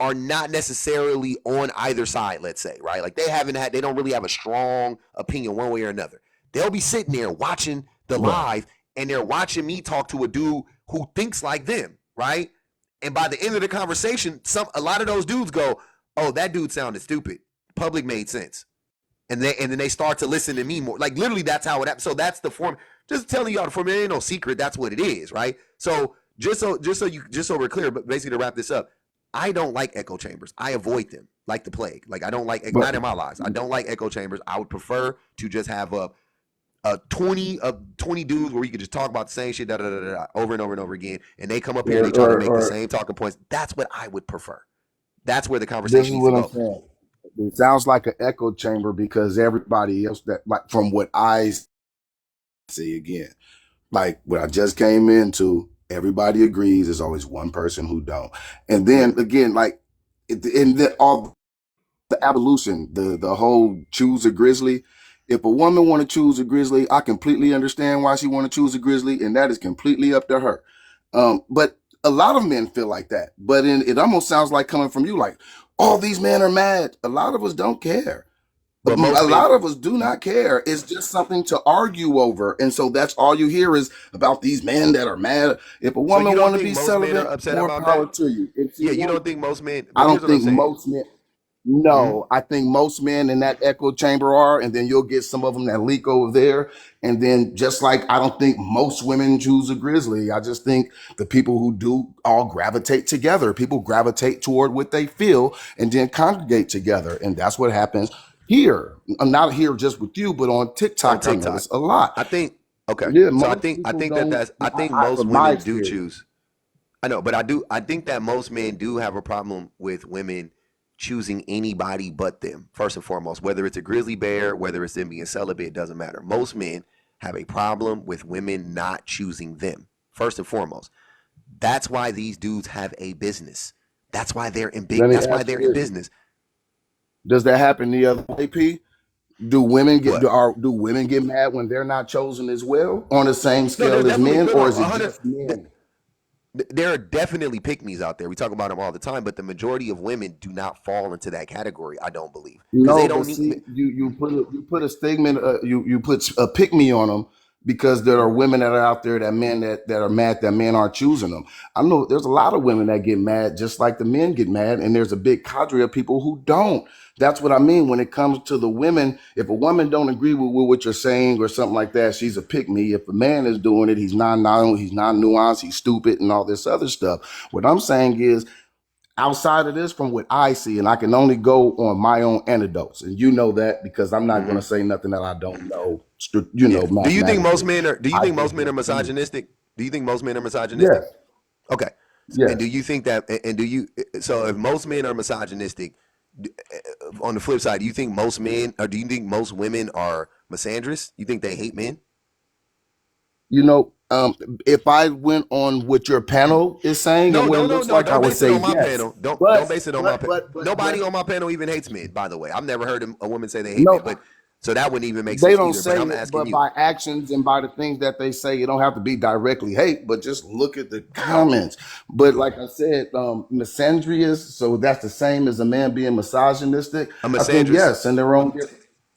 are not necessarily on either side, let's say, right? Like they don't really have a strong opinion one way or another. They'll be sitting there watching the right. live and they're watching me talk to a dude who thinks like them, right? And by the end of the conversation, a lot of those dudes go, "Oh, that dude sounded stupid. Public made sense." and then they start to listen to me more. Like literally, that's how it happens. So that's the form. Just telling y'all the formula ain't no secret. That's what it is, right? So just so we're clear, but basically to wrap this up, I don't like echo chambers. I avoid them like the plague. Like I don't like, But not in my lives. I don't like echo chambers. I would prefer to just have a 20 dudes where you could just talk about the same shit over and over and over again, and they come up here and they try to make the or same talking points. That's what I would prefer. That's where the this is conversation needs to what I'm go. saying. It sounds like an echo chamber because everybody else that, like, from what I see again, like what I just came into, everybody agrees. There's always one person who don't. And then again, like in all the evolution, the whole choose a grizzly. If a woman want to choose a grizzly, I completely understand why she want to choose a grizzly, and that is completely up to her. But a lot of men feel like that. But it almost sounds like coming from you, like all these men are mad. A lot of us don't care. A But most men, lot of us do not care. It's just something to argue over, and so that's all you hear is about these men that are mad. If a so you woman don't want to think be most men are celibate, upset more about power that? to you. If she Yeah, you want, don't think most men, I but here's don't what I'm think saying. most men. Mm-hmm. No, I think most men in that echo chamber are, and then you'll get some of them that leak over there. And then just like I don't think most women choose a grizzly. I just think the people who do all gravitate together. People gravitate toward what they feel and then congregate together. And that's what happens here. I'm not here just with you, but on On TikTok, I TikTok, notice a lot. I think, okay. Yeah, So I most think I people think that don't, that's I think most from my women do experience. choose. I know, but I think that most men do have a problem with women choosing anybody but them. First and foremost, whether it's a grizzly bear, whether it's them being celibate, it doesn't matter. Most men have a problem with women not choosing them. First and foremost, that's why these dudes have a business. That's why they're in Let big. me That's why ask they're you in this. business. Does that happen the other way, P? Do women get What? do women get mad when they're not chosen as well on the same No, there's scale as definitely men, no, or no, is it 100. just men? There are definitely pick me's out there. We talk about them all the time, but the majority of women do not fall into that category. I don't believe because they No, but don't need. see, you put a stigma, you put a pick me on them because there are women that are out there that men that are mad that men aren't choosing them. I know there's a lot of women that get mad just like the men get mad, and there's a big cadre of people who don't. That's what I mean when it comes to the women. If a woman don't agree with what you're saying or something like that, she's a pick me. If a man is doing it, he's he's not nuanced, he's stupid, and all this other stuff. What I'm saying is outside of this, from what I see, and I can only go on my own anecdotes, and you know that because I'm not going Mm-hmm. to say nothing that I don't know, Yeah. Do you think most mathematically. men are? Do you I think just most men are went through it. misogynistic? Do you think most men are Yes, misogynistic? Okay. And do yes. you think that? And do you? So if most men are misogynistic, on the flip side, do you think most men, or do you think most women are misandrous? You think they hate men? You know, if I went on what your panel is saying and No, what it no, no, looks no. like, I Don't would base it say on my yes. panel. Don't But base it on my panel. but Nobody on my panel even hates men. By the way, I've never heard a woman say they hate men, no, but so that wouldn't even make they sense don't either. But say I'm it, asking but you. by actions and by the things that they say, you don't have to be directly hate, but just look at the No, comments. But like I said, misandrous, so that's the same as a man being misogynistic. a I think misandrous. yes, and their own.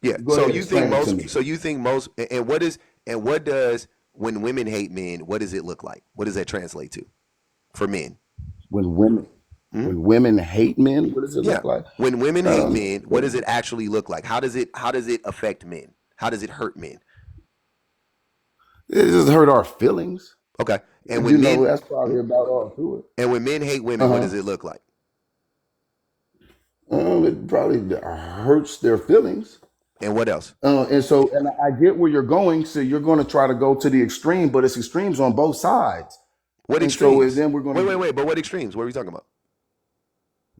Yeah. Go So ahead, you think explain it to most? me. So you think most? And what is? And what does when women hate men? What does it look like? What does that translate to for men? When women Hmm? when women hate men, what does it Yeah. look like? When women hate Um, men, what does it actually look like? How does it? How does it affect men? How does it hurt men? it just hurt our feelings. Okay. And You when know, men that's probably about all to it. and when men hate women, what Uh-huh. does it look like? It probably hurts their feelings. And what else? And I get where you're going. So you're going to try to go to the extreme, but it's extremes on both sides. What And so extremes? then we're going Wait, to wait, get, wait. But what extremes? What are we talking about?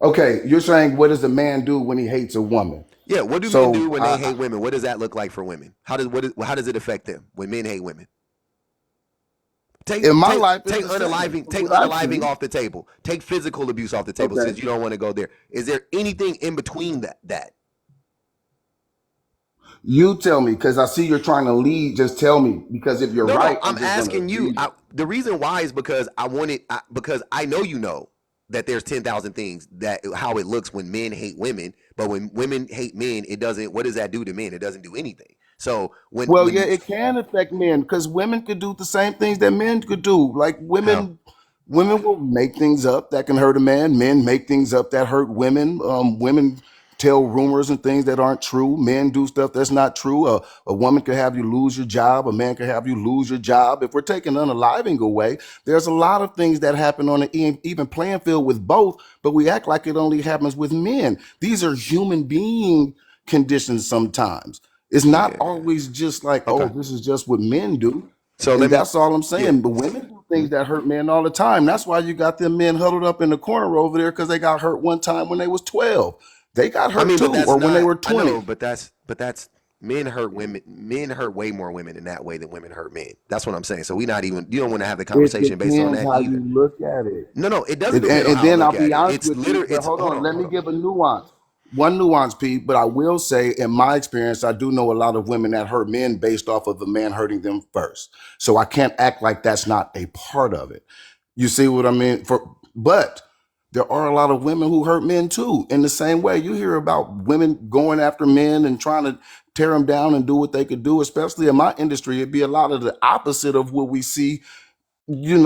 okay, you're saying what does a man do when he hates a woman? Yeah. What do men do So when they hate women? What does that look like for women? How does it affect them when men hate women? in Take my take life, it's take the same unaliving from take what I've unaliving seen. off the table. Take physical abuse off the table Okay. since you don't want to go there. Is there anything in between that? You tell me, because I see you're trying to lead. Just tell me, because if you're No, no, right, I'm I'm just going to asking you. agree. The reason why is because because I know you know that there's 10,000 things that how it looks when men hate women, but when women hate men, it doesn't. What does that do to men? It doesn't do anything. So Well, yeah, when it can affect men because women could do the same things that men could do. Like how women will make things up that can hurt a man. Men make things up that hurt women. Women tell rumors and things that aren't true. Men do stuff that's not true. A woman could have you lose your job. A man could have you lose your job. If we're taking unaliving away, there's a lot of things that happen on an even playing field with both, but we act like it only happens with men. These are human being conditions sometimes. It's not Yeah. always just like, oh, Okay. this is just what men do. So And let me. that's all I'm Yeah. saying. But women do things that hurt men all the time. That's why you got them men huddled up in the corner over there because they got hurt one time when they was 12. They got I hurt mean, but too, that's or when they not. were I know, 20. but that's men hurt women. Men hurt way more women in that way than women hurt men. That's what I'm saying. So we not even. You don't want to have the It conversation based on depends that how you either. look at it. No, it doesn't And, depend on and how I then I'll look at be it. honest It's with you, literally. but It's hold hold on, on, let hold me on. give a nuance. One nuance, Pete, but I will say, in my experience, I do know a lot of women that hurt men based off of the man hurting them first. So I can't act like that's not a part of it. You see what I mean? But there are a lot of women who hurt men too. In the same way, you hear about women going after men and trying to tear them down and do what they could do. Especially in my industry, it'd be a lot of the opposite of what we see,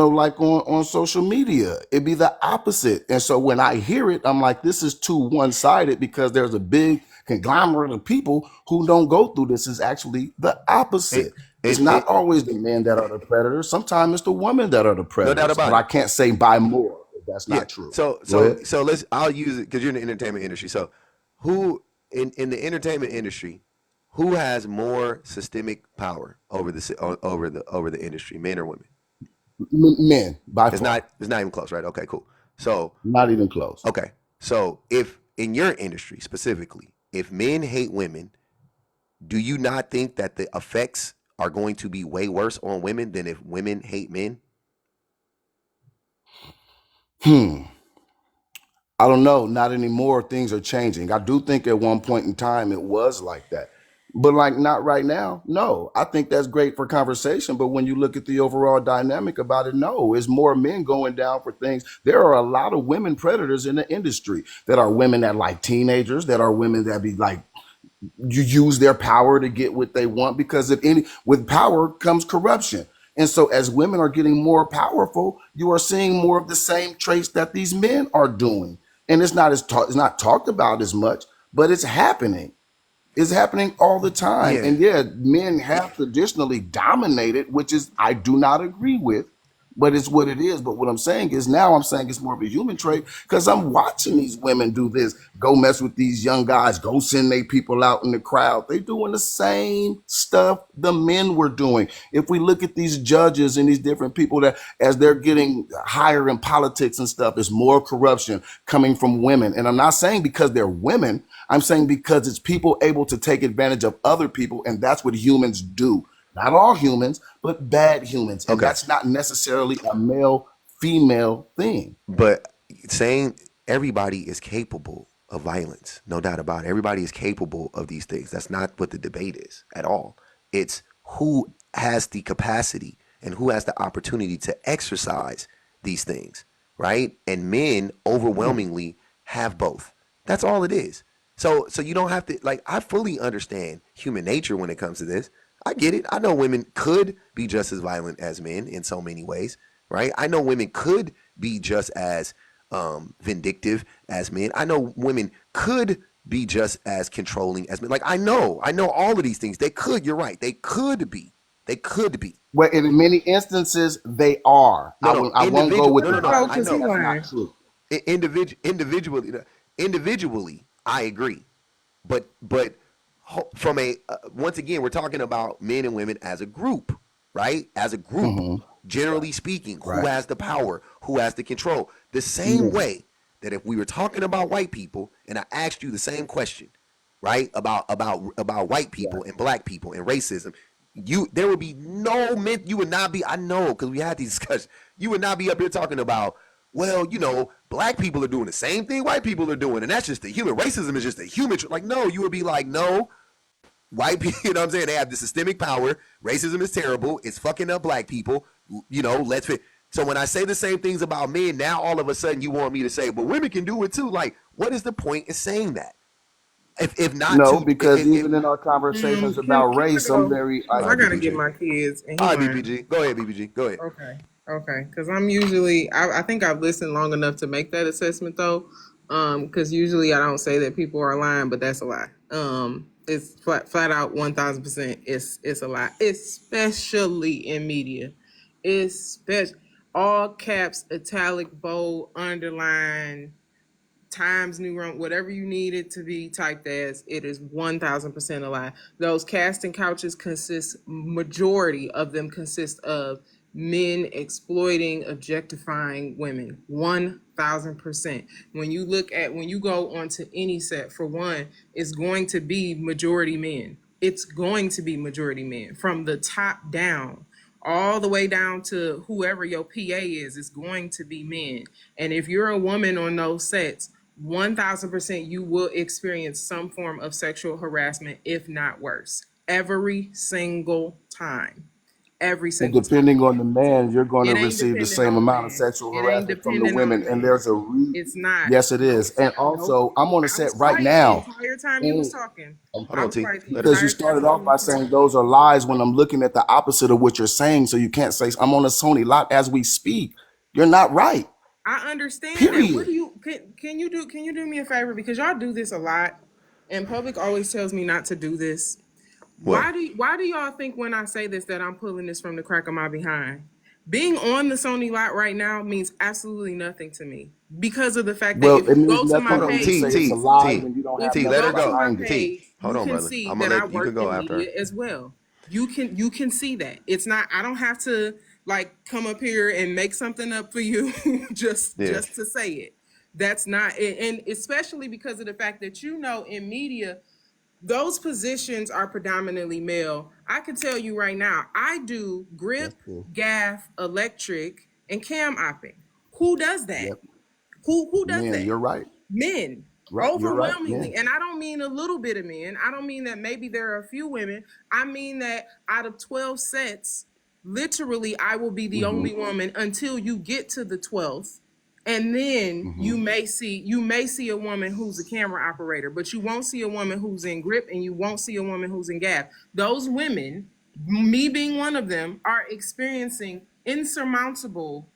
like on social media. It'd be the opposite. And so when I hear it, I'm like, this is too one-sided because there's a big conglomerate of people who don't go through this. Is actually the It, opposite. It's not it always the men that are the predators. Sometimes it's the women that are the no doubt predators. But about I it. can't say by more. That's Yeah. not true. So Go so ahead. so let's. I'll use it because you're in the entertainment industry. So who in the entertainment industry, who has more systemic power over the industry, men or women? Men, by It's far. not. It's not even close, right? Okay, cool. So Not even close. okay. So if in your industry specifically, if men hate women, do you not think that the effects are going to be way worse on women than if women hate men? Hmm. I don't know. Not anymore. Things are changing. I do think at one point in time it was like that. But like not right now. No. I think that's great for conversation. But when you look at the overall dynamic about it, no, it's more men going down for things. There are a lot of women predators in the industry that are women that like teenagers, that are women that be like you use their power to get what they want because if any with power comes corruption. And so as women are getting more powerful, you are seeing more of the same traits that these men are doing. And it's not talked about as much, but it's happening. It's happening all the time. Yeah. And yeah, men have traditionally dominated, which is I do not agree with, but it's what it is. But what I'm saying is now I'm saying it's more of a human trait because I'm watching these women do this, go mess with these young guys, go send their people out in the crowd. They doing the same stuff the men were doing. If we look at these judges and these different people that as they're getting higher in politics and stuff, it's more corruption coming from women. And I'm not saying because they're women, I'm saying because it's people able to take advantage of other people, and that's what humans do. Not all humans, but bad humans. And Okay. that's not necessarily a male female thing. But saying everybody is capable of violence, no doubt about it. Everybody is capable of these things. That's not what the debate is at all. It's who has the capacity and who has the opportunity to exercise these things, right? And men overwhelmingly have both. That's all it is. So you don't have to like I fully understand human nature when it comes to this. I get it. I know women could be just as violent as men in so many ways, right? I know women could be just as vindictive as men. I know women could be just as controlling as men. Like I know all of these things. They could. You're right. They could be. They could be. Well, in many instances, they are. No, no, I won't go with No, the no, no. violence I because know. that's not true. Individually, I agree. But from a once again, we're talking about men and women as a group, right? As a group, Hmm. generally speaking, who Right. has the power, who has the control. The same Men. way that if we were talking about white people and I asked you the same question, right, about white people Right. and black people and racism, there would be no men. You would not be. I know because we had these discussions. You would not be up here talking about. Well, black people are doing the same thing white people are doing, and that's just the human. Racism is just a human. Like, no, you would be like, no, white people, you know what I'm saying? They have the systemic power. Racism is terrible. It's fucking up black people. Let's fit. So when I say the same things about men, now all of a sudden you want me to say, but women can do it too. Like, what is the point in saying that? If not No, to, because even in our conversations about Can I race, I'm go? very Because all I right, gotta get BPG. my kids, and he All right, mind. BPG. Go ahead, BPG. Go ahead. Okay, okay. Because I'm usually, I think I've listened long enough to make that assessment though. Because usually I don't say that people are lying, but that's a lie. It's flat out 1000%. It's a lie, especially in media, especially all caps, italic, bold, underline, Times New Roman, whatever you need it to be typed as, it is 1000% a lie. Those casting couches majority of them consist of men exploiting, objectifying women. 1000%. When you go onto any set, for one, it's going to be majority men. It's going to be majority men from the top down all the way down to whoever your PA is. It's going to be men. And if you're a woman on those sets, 1000% you will experience some form of sexual harassment, if not worse, every single time. Every And single time. depending on the man, you're going to It ain't receive the dependent same on amount of man. sexual It ain't harassment from the dependent on women. And man. there's a It's not. yes, it Nope. is. And Nope. also, I'm on the I set was right quiet the now. entire time you was And talking. Hold I on, was T. quiet the Let her. because you entire started time you off was by saying talking. those are lies when I'm looking at the opposite of what you're saying. So you can't say I'm on a Sony lot as we speak. You're not right. I understand that. What Period. do you can you do me a favor, because y'all do this a lot and public always tells me not to do this. What? Why do y'all think when I say this that I'm pulling this from the crack of my behind? Being on the Sony lot right now means absolutely nothing to me, because of the fact that Well, if it you means go to my nothing Hold for on, you page, to T. say it's a T. lie T. when you don't if have you T. nothing Let her go to my go. behind it. T. page, Hold you on, can brother. see I'm gonna that I let you can work go in after media her. as well. You can see that. It's not, I don't have to like come up here and make something up for you Yeah. just to say it. That's not, and especially because of the fact that in media those positions are predominantly male. I can tell you right now, I do That's grip, true. gaff, electric, and cam opping. Who does that? Yep. Who does Men, that? you're right. Men, Right. You're right. overwhelmingly. Men. And I don't mean a little bit of men. I don't mean that maybe there are a few women. I mean that out of 12 sets, literally I will be the Mm-hmm. only woman until you get to the 12th. And then Mm-hmm. you may see a woman who's a camera operator, but you won't see a woman who's in grip, and you won't see a woman who's in gaff. Those women, me being one of them, are experiencing insurmountable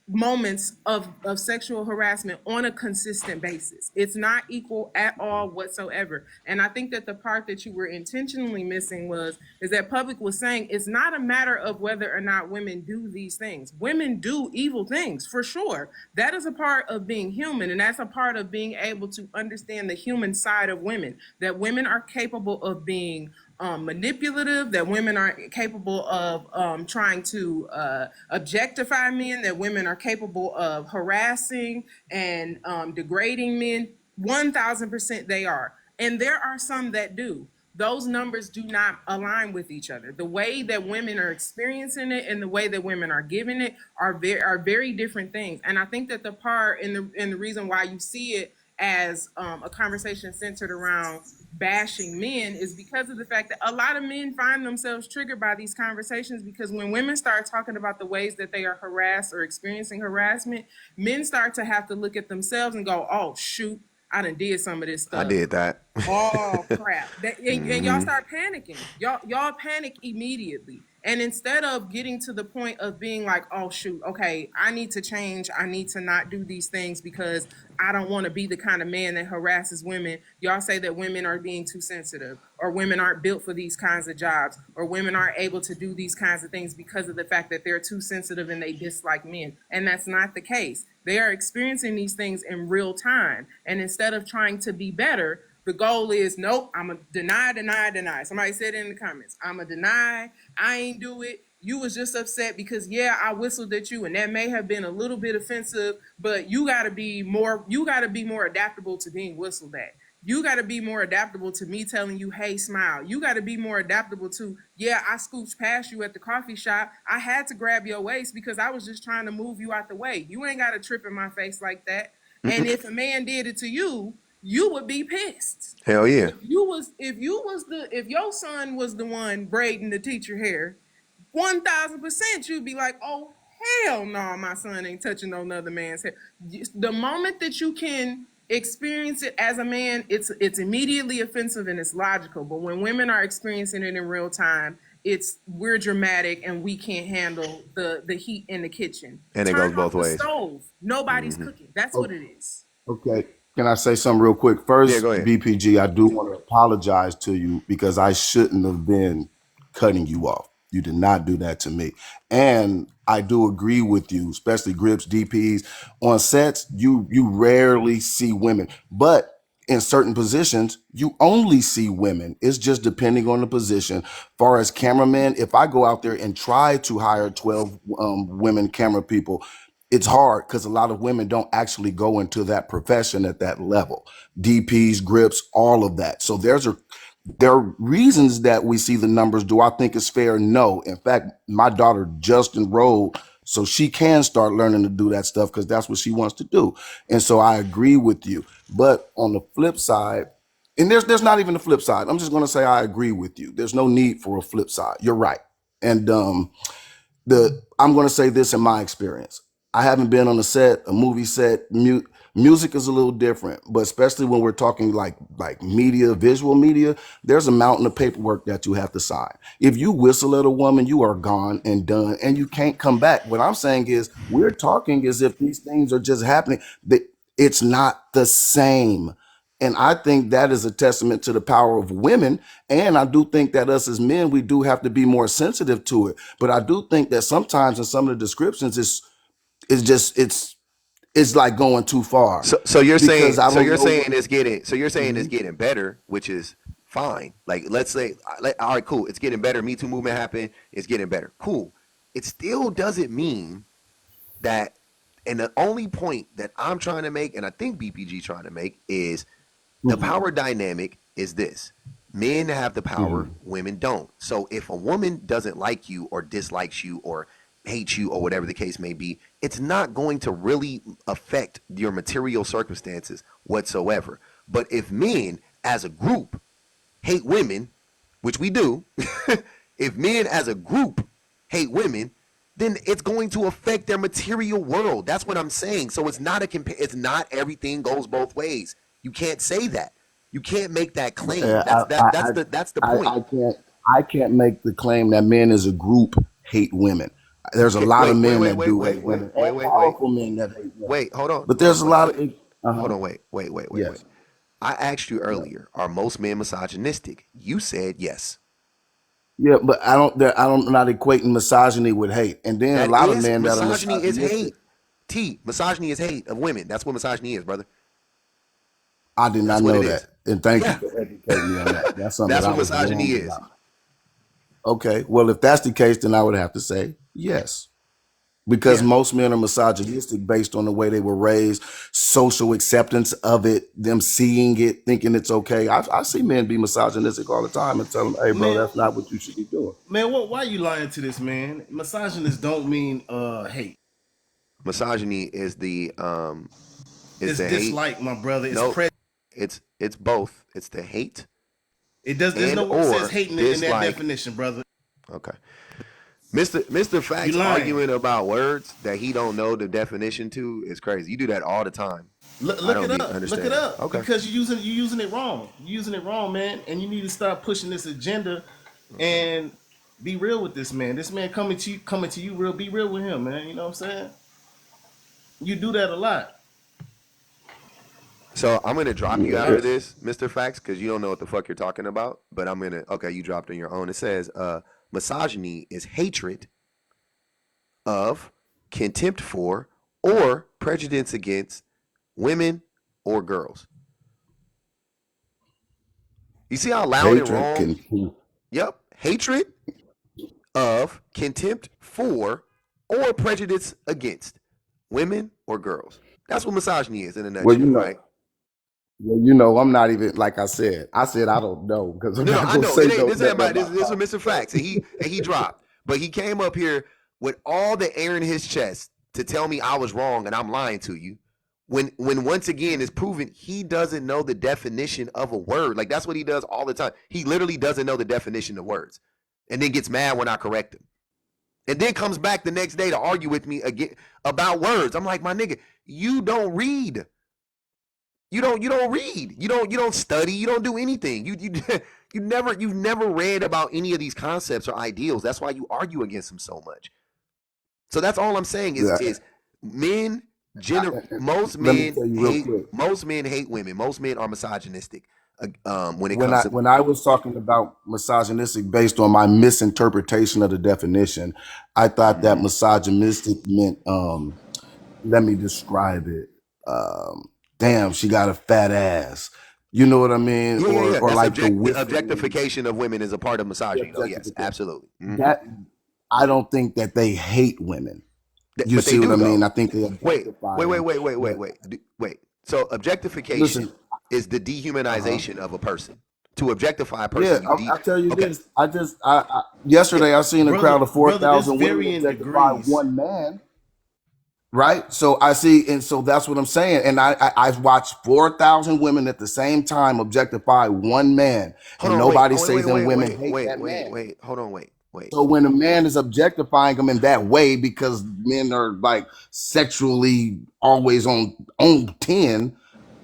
moments of sexual harassment on a consistent basis. It's not equal at all whatsoever. And I think that the part that you were intentionally missing is that public was saying it's not a matter of whether or not women do these things. Women do evil things for sure. That is a part of being human, and that's a part of being able to understand the human side of women, that women are capable of being manipulative, that women are capable of trying to objectify men, that women are capable of harassing and degrading men. 1000% they are. And there are some that do. Those numbers do not align with each other. The way that women are experiencing it and the way that women are giving it are very different things. And I think that the part and the reason why you see it as a conversation centered around bashing men is because of the fact that a lot of men find themselves triggered by these conversations, because when women start talking about the ways that they are harassed or experiencing harassment, men start to have to look at themselves and go, oh shoot, I done did some of this I stuff. did that. Oh crap. And y'all Mm-hmm. start panicking. Y'all panic immediately. And instead of getting to the point of being like, oh shoot, okay, I need to change. I need to not do these things because I don't want to be the kind of man that harasses women. Y'all say that women are being too sensitive, or women aren't built for these kinds of jobs, or women aren't able to do these kinds of things because of the fact that they're too sensitive and they dislike men. And that's not the case. They are experiencing these things in real time. And instead of trying to be better, the goal is, nope, I'm a deny, deny, deny. Somebody said it in the comments. I'm a deny. I ain't do it. You was just upset because I whistled at you, and that may have been a little bit offensive, but you gotta be more adaptable to being whistled at. You got to be more adaptable to me telling you, hey, smile. You got to be more adaptable to, I scooched past you at the coffee shop. I had to grab your waist because I was just trying to move you out the way. You ain't got to trip in my face like that. And if a man did it to you, you would be pissed. Hell yeah. If your son was the one braiding the teacher hair, 1000% you'd be like, oh hell no, my son ain't touching no other man's hair. The moment that you can experience it as a man, it's immediately offensive and it's logical. But when women are experiencing it in real time, we're dramatic and we can't handle the heat in the kitchen. And it Turn goes off both the ways. stove. Nobody's Mm-hmm. cooking. That's what Oh, it is. okay. Can I say something real quick? Yeah, First, go ahead. BPG, I do want to apologize to you because I shouldn't have been cutting you off. You did not do that to me. And I do agree with you, especially grips, DPs. On sets, you rarely see women. But in certain positions, you only see women. It's just depending on the position. Far as cameramen, if I go out there and try to hire 12 women camera people, it's hard because a lot of women don't actually go into that profession at that level. DPs, grips, all of that. So there are reasons that we see the numbers. Do I think it's fair? No. In fact, my daughter just enrolled, so she can start learning to do that stuff because that's what she wants to do. And so I agree with you. But on the flip side, and there's not even a flip side. I'm just going to say I agree with you. There's no need for a flip side. You're right. And I'm going to say this in my experience. I haven't been on a set, a movie set. Music is a little different, but especially when we're talking like media, visual media, there's a mountain of paperwork that you have to sign. If you whistle at a woman, you are gone and done, and you can't come back. What I'm saying is, we're talking as if these things are just happening. It's not the same. And I think that is a testament to the power of women. And I do think that us as men, we do have to be more sensitive to it. But I do think that sometimes in some of the descriptions, it's like going too far So you're because saying I so don't you're know. saying it's getting so you're saying it's Mhm. getting better, which is fine. Like let's say, all right, cool, it's getting better. Me Too movement happened. It's getting better. Cool. It still doesn't mean that. And the only point that I'm trying to make, and I think BPG trying to make, is the Mhm. power dynamic is this: men have the power, Mhm. women don't. So if a woman doesn't like you or dislikes you or hates you or whatever the case may be, it's not going to really affect your material circumstances whatsoever. But if men as a group hate women, which we do, if men as a group hate women, then it's going to affect their material world. That's what I'm saying. So it's not it's not everything goes both ways. You can't say that. You can't make that claim. I, I, That's the I, point. I can't make the claim that men as a group hate women. There's a Okay, lot of wait, wait, men wait, that wait, do wait, hate wait, women wait, and wait, wait, powerful men that hate women. wait. Hold on, But hold there's on, a wait, lot wait. of Hold on, wait. yes. I asked you Yeah. earlier, are most men misogynistic? You said yes. Yeah, but I'm not equating misogyny with hate. And then a That lot of is men that are misogyny is misogynistic. hate. Misogyny is hate of women. That's what misogyny is, brother. I did That's not what know it is. that. And thank you Yeah. for educating me on that. That's something That's that I what was misogyny wrong is. about. Okay. Well, if that's the case, then I would have to say yes. Because Yeah. most men are misogynistic based on the way they were raised, social acceptance of it, them seeing it, thinking it's okay. I see men be misogynistic all the time and tell them, hey, bro, Man, that's not what you should be doing. man, why you lying to this man? Misogynists don't mean hate. Misogyny is It's the hate. dislike, my brother. It's Nope. prejudice. It's both. It's the hate It does. There's and nowhere it says or hate in that dislike. definition, brother. Okay. Mr. You Facts lying. arguing about words that he don't know the definition to is crazy. You do that all the time. I Look don't it be up. Look it understand. up Okay. because you're using it wrong. You're using it wrong, man. And you need to stop pushing this agenda Okay. and be real with this man. This man coming to you real. Be real with him, man. You know what I'm saying? You do that a lot. So I'm gonna drop you I, after this, Mr. Facts, because you don't know what the fuck you're talking about. But I'm gonna okay, you dropped on your own. It says misogyny is hatred of, contempt for, or prejudice against women or girls. You see how loud and Hatred wrong? can keep. Yep. Hatred of, contempt for, or prejudice against women or girls. That's what misogyny is in a Well, nutshell, right? I'm not even like I said. I said I don't know because I'm No, not I gonna know say it ain't. no This ain't nothing about this. about This is God. Mr. Facts, and he dropped, but he came up here with all the air in his chest to tell me I was wrong and I'm lying to you. When once again it's proven he doesn't know the definition of a word. Like that's what he does all the time. He literally doesn't know the definition of words, and then gets mad when I correct him, and then comes back the next day to argue with me again about words. I'm like, my nigga, you don't read. You don't read. You don't study. You don't do anything. You've never read about any of these concepts or ideals. That's why you argue against them so much. So that's all I'm saying is Yeah. is men Most Let me men tell you real hate quick. women. Most men are misogynistic. When it When comes I to when I was talking about misogynistic based on my misinterpretation of the definition, I thought that Mhm. misogynistic meant let me describe it. Damn, she got a fat ass. You know what I mean? Yeah. Or That's like the objectificcation of women is a part of the misogyny, though. Yes, objectification. absolutely. That I don't think that they hate women. You But they see what do I mean? though. I think they Wait, objectify wait, wait, them. wait, wait, wait, But wait, wait. So objectification listen, is the uh-huh. dehumanization of a person. To objectify a Yeah, person, you I tell you okay. this. I Yeah. yesterday I seen a crowd of Brother, there's 4,000 women varying objectify degrees. one man. Right. So I see, and so that's what I'm saying. And I've watched 4,000 women at the same time objectify one man, Hold and on, wait. nobody Oh, wait, say wait, them wait, women wait, hate wait, that wait, man. wait. Hold on, wait. So when a man is objectifying them in that way because men are like sexually always on 10,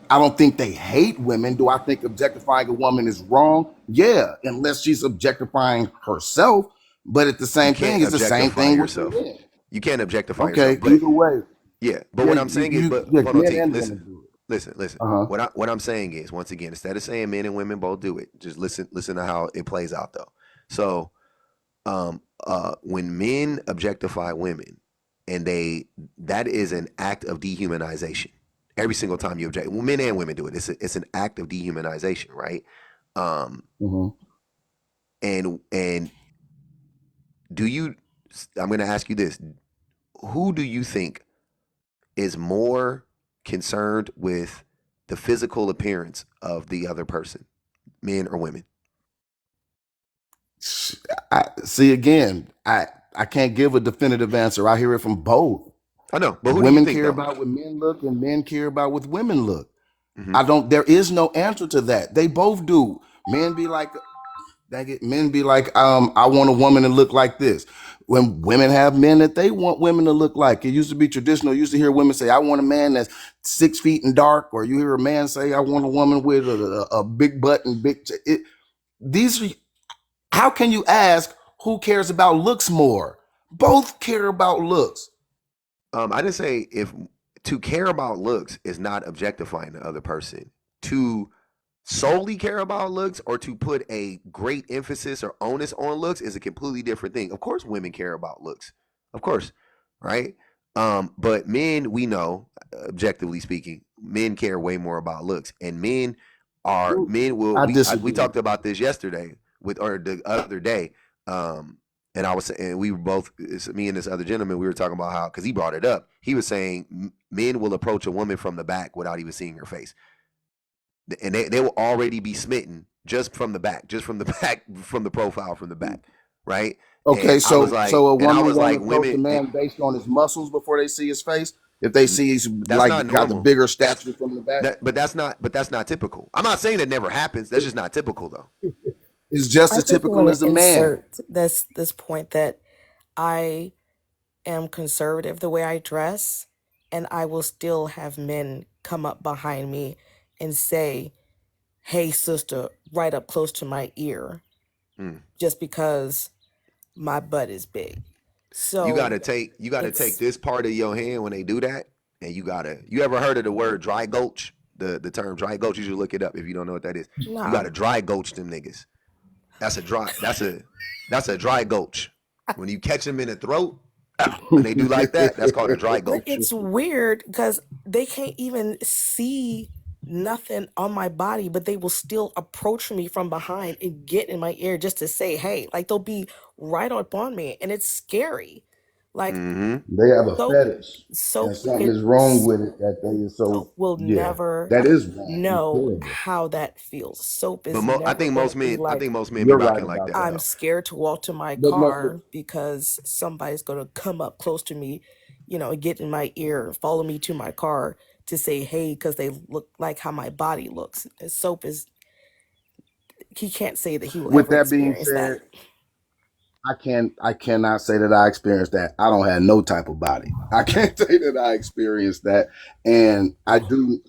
I don't think they hate women. Do I think objectifying a woman is wrong? Yeah, unless she's objectifying herself. But at the You same thing, can't it's the same objectify thing with the yourself. men. You can't objectify yourself. Okay, But either way, yeah, but yeah, what I'm saying is, but yeah, hold on, men T. and Listen, women do it. listen. Uh-huh. What I'm saying is, once again, instead of saying men and women both do it, just listen to how it plays out though. So when men objectify women and that is an act of dehumanization every single time you object, well, men and women do it, it's an act of dehumanization, right? um Mm-hmm. and do you I'm going to ask you this: who do you think is more concerned with the physical appearance of the other person, men or women? I see again. I can't give a definitive answer. I hear it from both. I know, but who do you Women think care though? about what men look, and men care about what women look. Hmm. I don't. There is no answer to that. They both do. Men be like, dang it. Men be like, I want a woman to look like this. When women have men that they want women to look like, it used to be traditional. You used to hear women say, "I want a man that's 6 feet and dark," or you hear a man say, "I want a woman with a big butt and big." These How can you ask who cares about looks more? Both care about looks. I didn't say if to care about looks is not objectifying the other person. To solely care about looks or to put a great emphasis or onus on looks is a completely different thing. Of course, women care about looks, of course, right? But men, we know, objectively speaking, men care way more about looks, and men will. I We disagree. talked about this yesterday or the other day. And I was saying, we were both, it's me and this other gentleman, we were talking about how, because he brought it up, he was saying men will approach a woman from the back without even seeing her face, and they will already be smitten just from the back, just from the back, from the profile, from the back, right? Okay, so a And I woman was won't like, approach a women, man based on his muscles before they see his face. If they see he's that's like not got the normal. bigger That's stature from the back, that's not typical. I'm not saying that never happens. That's just not typical, though. it's just I as just typical want as to a man. insert this point that I am conservative the way I dress, and I will still have men come up behind me and say, "Hey, sister," right up close to my ear, Mm. just because my butt is big. So You gotta take it's this part of your hand when they do that, and you ever heard of the word dry gulch? The term dry gulch, you should look it up if you don't know what that is. You nah. gotta dry gulch them niggas. That's a dry gulch. When you catch them in the throat, and they do like that, that's called a dry But gulch. it's weird because they can't even see nothing on my body, but they will still approach me from behind and get in my ear just to say, "Hey," like they'll be right up on me, and it's scary. Like Mm-hmm. They have a soap, fetish, and soap something can is wrong with it that they is so. soap will Yeah, never that is wrong. It's know terrible. how that feels. Soap But is never going to be I like, think most men be You're right rocking like about that I'm that. though. scared to walk to my But no, but car because somebody's going to come up close to me, and get in my ear, follow me to my car to say, "Hey," because they look like how my body looks. Soap is, he can't say that he will with ever that being experience that. said, I cannot say that I experienced that. I don't have no type of body. I can't say that I experienced that. And I do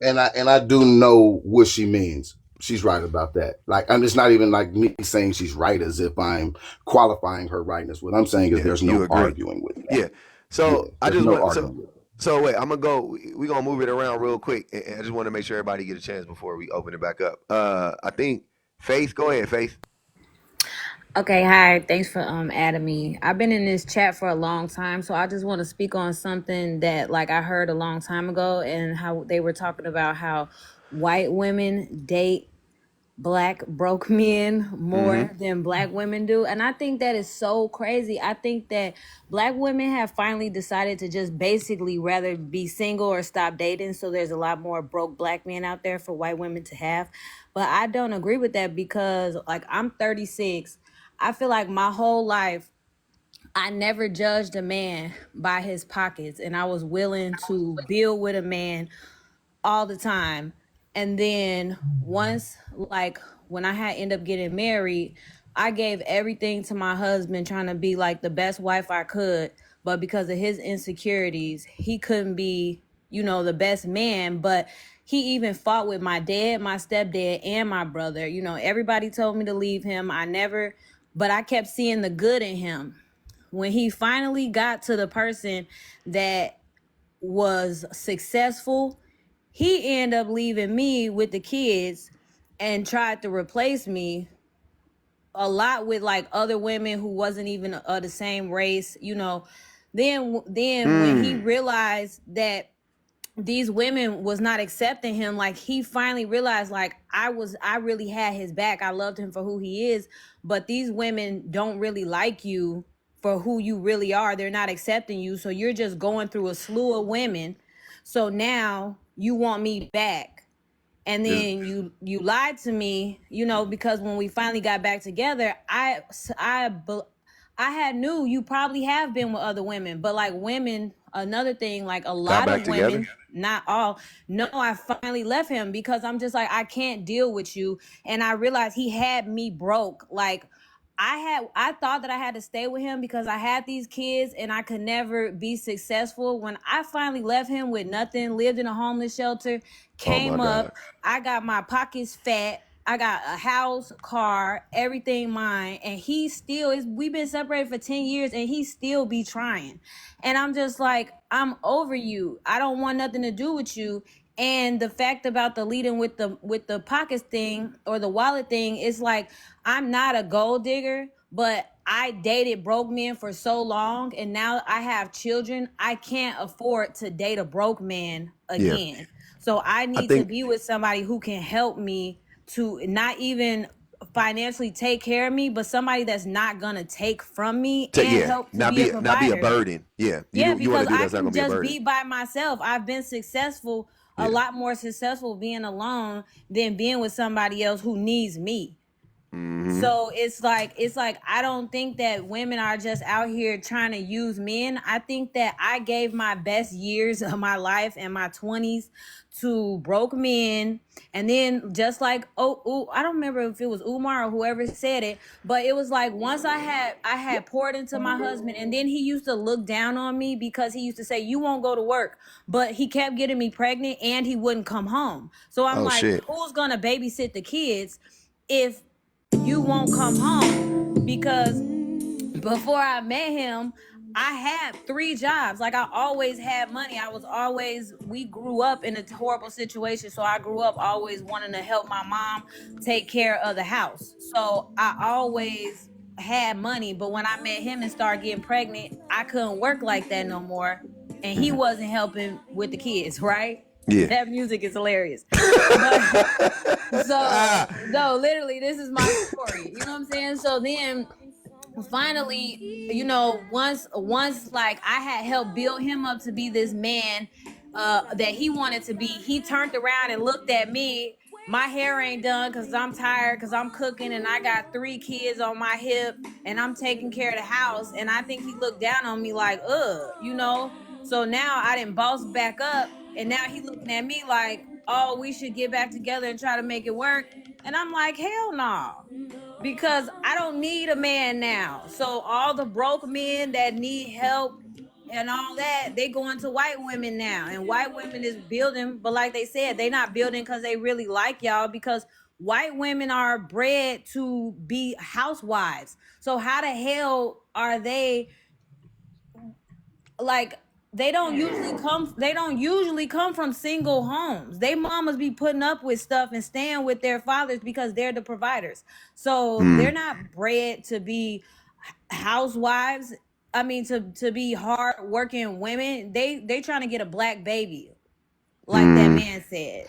and I do know what she means. She's right about that. Like I'm just not even like me saying she's right as if I'm qualifying her rightness. What I'm saying is Yeah, there's you no agree. arguing with that. Yeah. Yeah, So I there's just no want so argument. so wait. I'm gonna go. We gonna move it around real quick, and I just want to make sure everybody get a chance before we open it back up. I think Faith. Go ahead, Faith. Okay, hi. Thanks for adding me. I've been in this chat for a long time, so I just want to speak on something that like I heard a long time ago and how they were talking about how white women date black broke men Mm-hmm. more than black women do. And I think that is so crazy. I think that black women have finally decided to just basically rather be single or stop dating. So there's a lot more broke black men out there for white women to have. But I don't agree with that because like I'm 36. I feel like my whole life I never judged a man by his pockets, and I was willing to build with a man all the time. And then once, like when I had end up getting married, I gave everything to my husband, trying to be like the best wife I could. But because of his insecurities, he couldn't be, the best man. But he even fought with my dad, my stepdad, and my brother. Everybody told me to leave him. But I kept seeing the good in him. When he finally got to the person that was successful, he ended up leaving me with the kids and tried to replace me a lot with like other women who wasn't even of the same race. Then when he Mm. realized that these women was not accepting him, like he finally realized like I really had his back. I loved him for who he is, but these women don't really like you for who you really are. They're not accepting you, so you're just going through a slew of women. So now you want me back, and This, then you lied to me, because when we finally got back together, I had knew you probably have been with other women. But like women, another thing, like a got lot back of together. women, not all, no, I finally left him because I'm just like, I can't deal with you. And I realized he had me broke. Like I thought that I had to stay with him because I had these kids and I could never be successful. When I finally left him with nothing, lived in a homeless shelter, Oh my came God. up, I got my pockets fat. I got a house, car, everything mine, and he still is. We've been separated for 10 years, and he still be trying. And I'm just like, I'm over you. I don't want nothing to do with you. And the fact about the leading with the pockets thing or the wallet thing is like, I'm not a gold digger, but I dated broke men for so long, and now I have children. I can't afford to date a broke man Yeah. again. So I I need to think. be with somebody who can help me to not even financially take care of me, but somebody that's not gonna take from me and Yeah. help to be a Not be a provider. burden. Yeah. Yeah, You want because to do I that's not can gonna be a just burden. be by myself. I've been successful, a Yeah. lot more successful being alone than being with somebody else who needs me. Mm-hmm. So it's like I don't think that women are just out here trying to use men. I think that I gave my best years of my life and my 20s to broke men. And then just like I don't remember if it was Umar or whoever said it, but it was like once I had poured into my husband, and then he used to look down on me because he used to say you won't go to work, but he kept getting me pregnant and he wouldn't come home. So I'm Oh like, shit. who's gonna babysit the kids if you won't come home? Because before I met him, I had 3 jobs. Like I always had money. We grew up in a horrible situation. So I grew up always wanting to help my mom take care of the house. So I always had money. But when I met him and started getting pregnant, I couldn't work like that no more. And he wasn't helping with the kids, right? Yeah. That music is hilarious. But so no, literally, this is my story. You know what I'm saying? So then finally, once like I had helped build him up to be this man that he wanted to be, he turned around and looked at me. My hair ain't done because I'm tired, because I'm cooking and I got 3 kids on my hip and I'm taking care of the house. And I think he looked down on me like, so now I didn't boss back up, and now he looking at me like, oh, we should get back together and try to make it work. And I'm like, hell no, because I don't need a man now. So all the broke men that need help and all that, they going to white women now. And white women is building, but like they said, they not building because they really like y'all, because white women are bred to be housewives. So how the hell are they like they don't usually come from single homes. They mamas be putting up with stuff and staying with their fathers because they're the providers. So they're not bred to be housewives. I mean, to be hard working women. They trying to get a black baby, like that man said.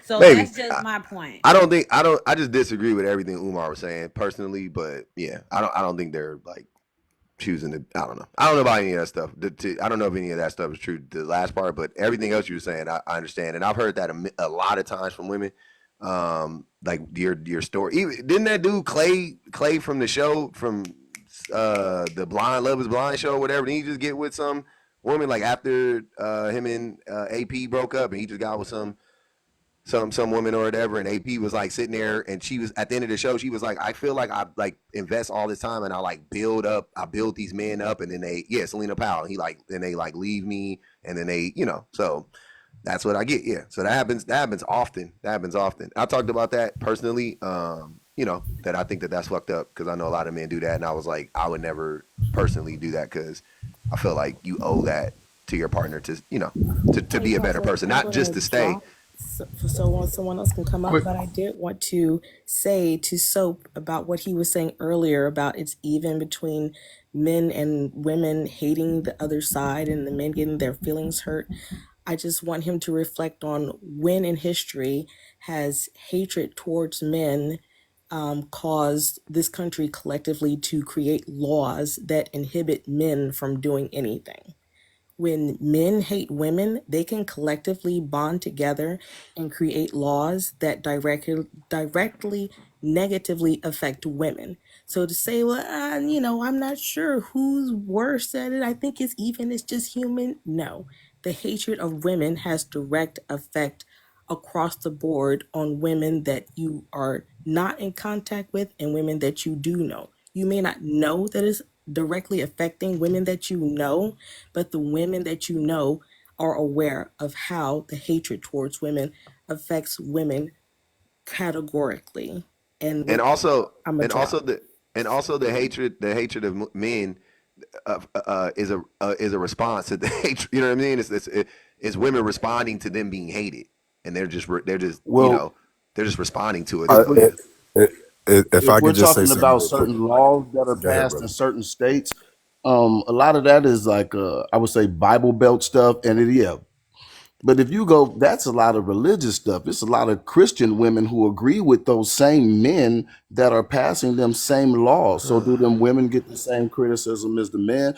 So Maybe. that's just my point. I just disagree with everything Umar was saying personally, but yeah, I don't think they're like choosing to. I don't know. I don't know about any of that stuff. I don't know if any of that stuff is true. The last part, but everything else you were saying, I understand, and I've heard that a lot of times from women. Like your story. Even, didn't that dude Clay from the show from the Blind Love Is Blind show or whatever? Didn't he just get with some woman like after him and AP broke up, and he just got with some woman or whatever, and AP was like sitting there, and she was at the end of the show, she was like, I feel like I like invest all this time and I build these men up, and then Selena Powell, and he like, then they like leave me, and then they, so that's what I get. Yeah, so that happens often. I talked about that personally, that I think that's fucked up, because I know a lot of men do that, and I was like, I would never personally do that, because I feel like you owe that to your partner to to Hey, be a better Puzzle, person, I'm not just gonna to stay. drop so someone else can come up. Quick. But I did want to say to Soap about what he was saying earlier about it's even between men and women hating the other side and the men getting their feelings hurt. I just want him to reflect on when in history has hatred towards men caused this country collectively to create laws that inhibit men from doing anything. When men hate women, they can collectively bond together and create laws that directly negatively affect women. So to say, well, I'm not sure who's worse at it. I think it's even, it's just human. No, the hatred of women has direct effect across the board on women that you are not in contact with and women that you do know. You may not know that it's directly affecting women that you know, but the women that you know are aware of how the hatred towards women affects women categorically. And and with that, also I'm a and drop. also the hatred of men is a response to the hatred. You know what I mean? It's women responding to them being hated, and they're just Well, they're just responding to it. if Uh, we Yeah. if if I we're could just say talking something about real quick. certain laws that are Go ahead, passed in brother. certain states, a lot of that is like I would say Bible Belt stuff, and yeah. But if you go, that's a lot of religious stuff. It's a lot of Christian women who agree with those same men that are passing them same laws. So do them women get the same criticism as the men?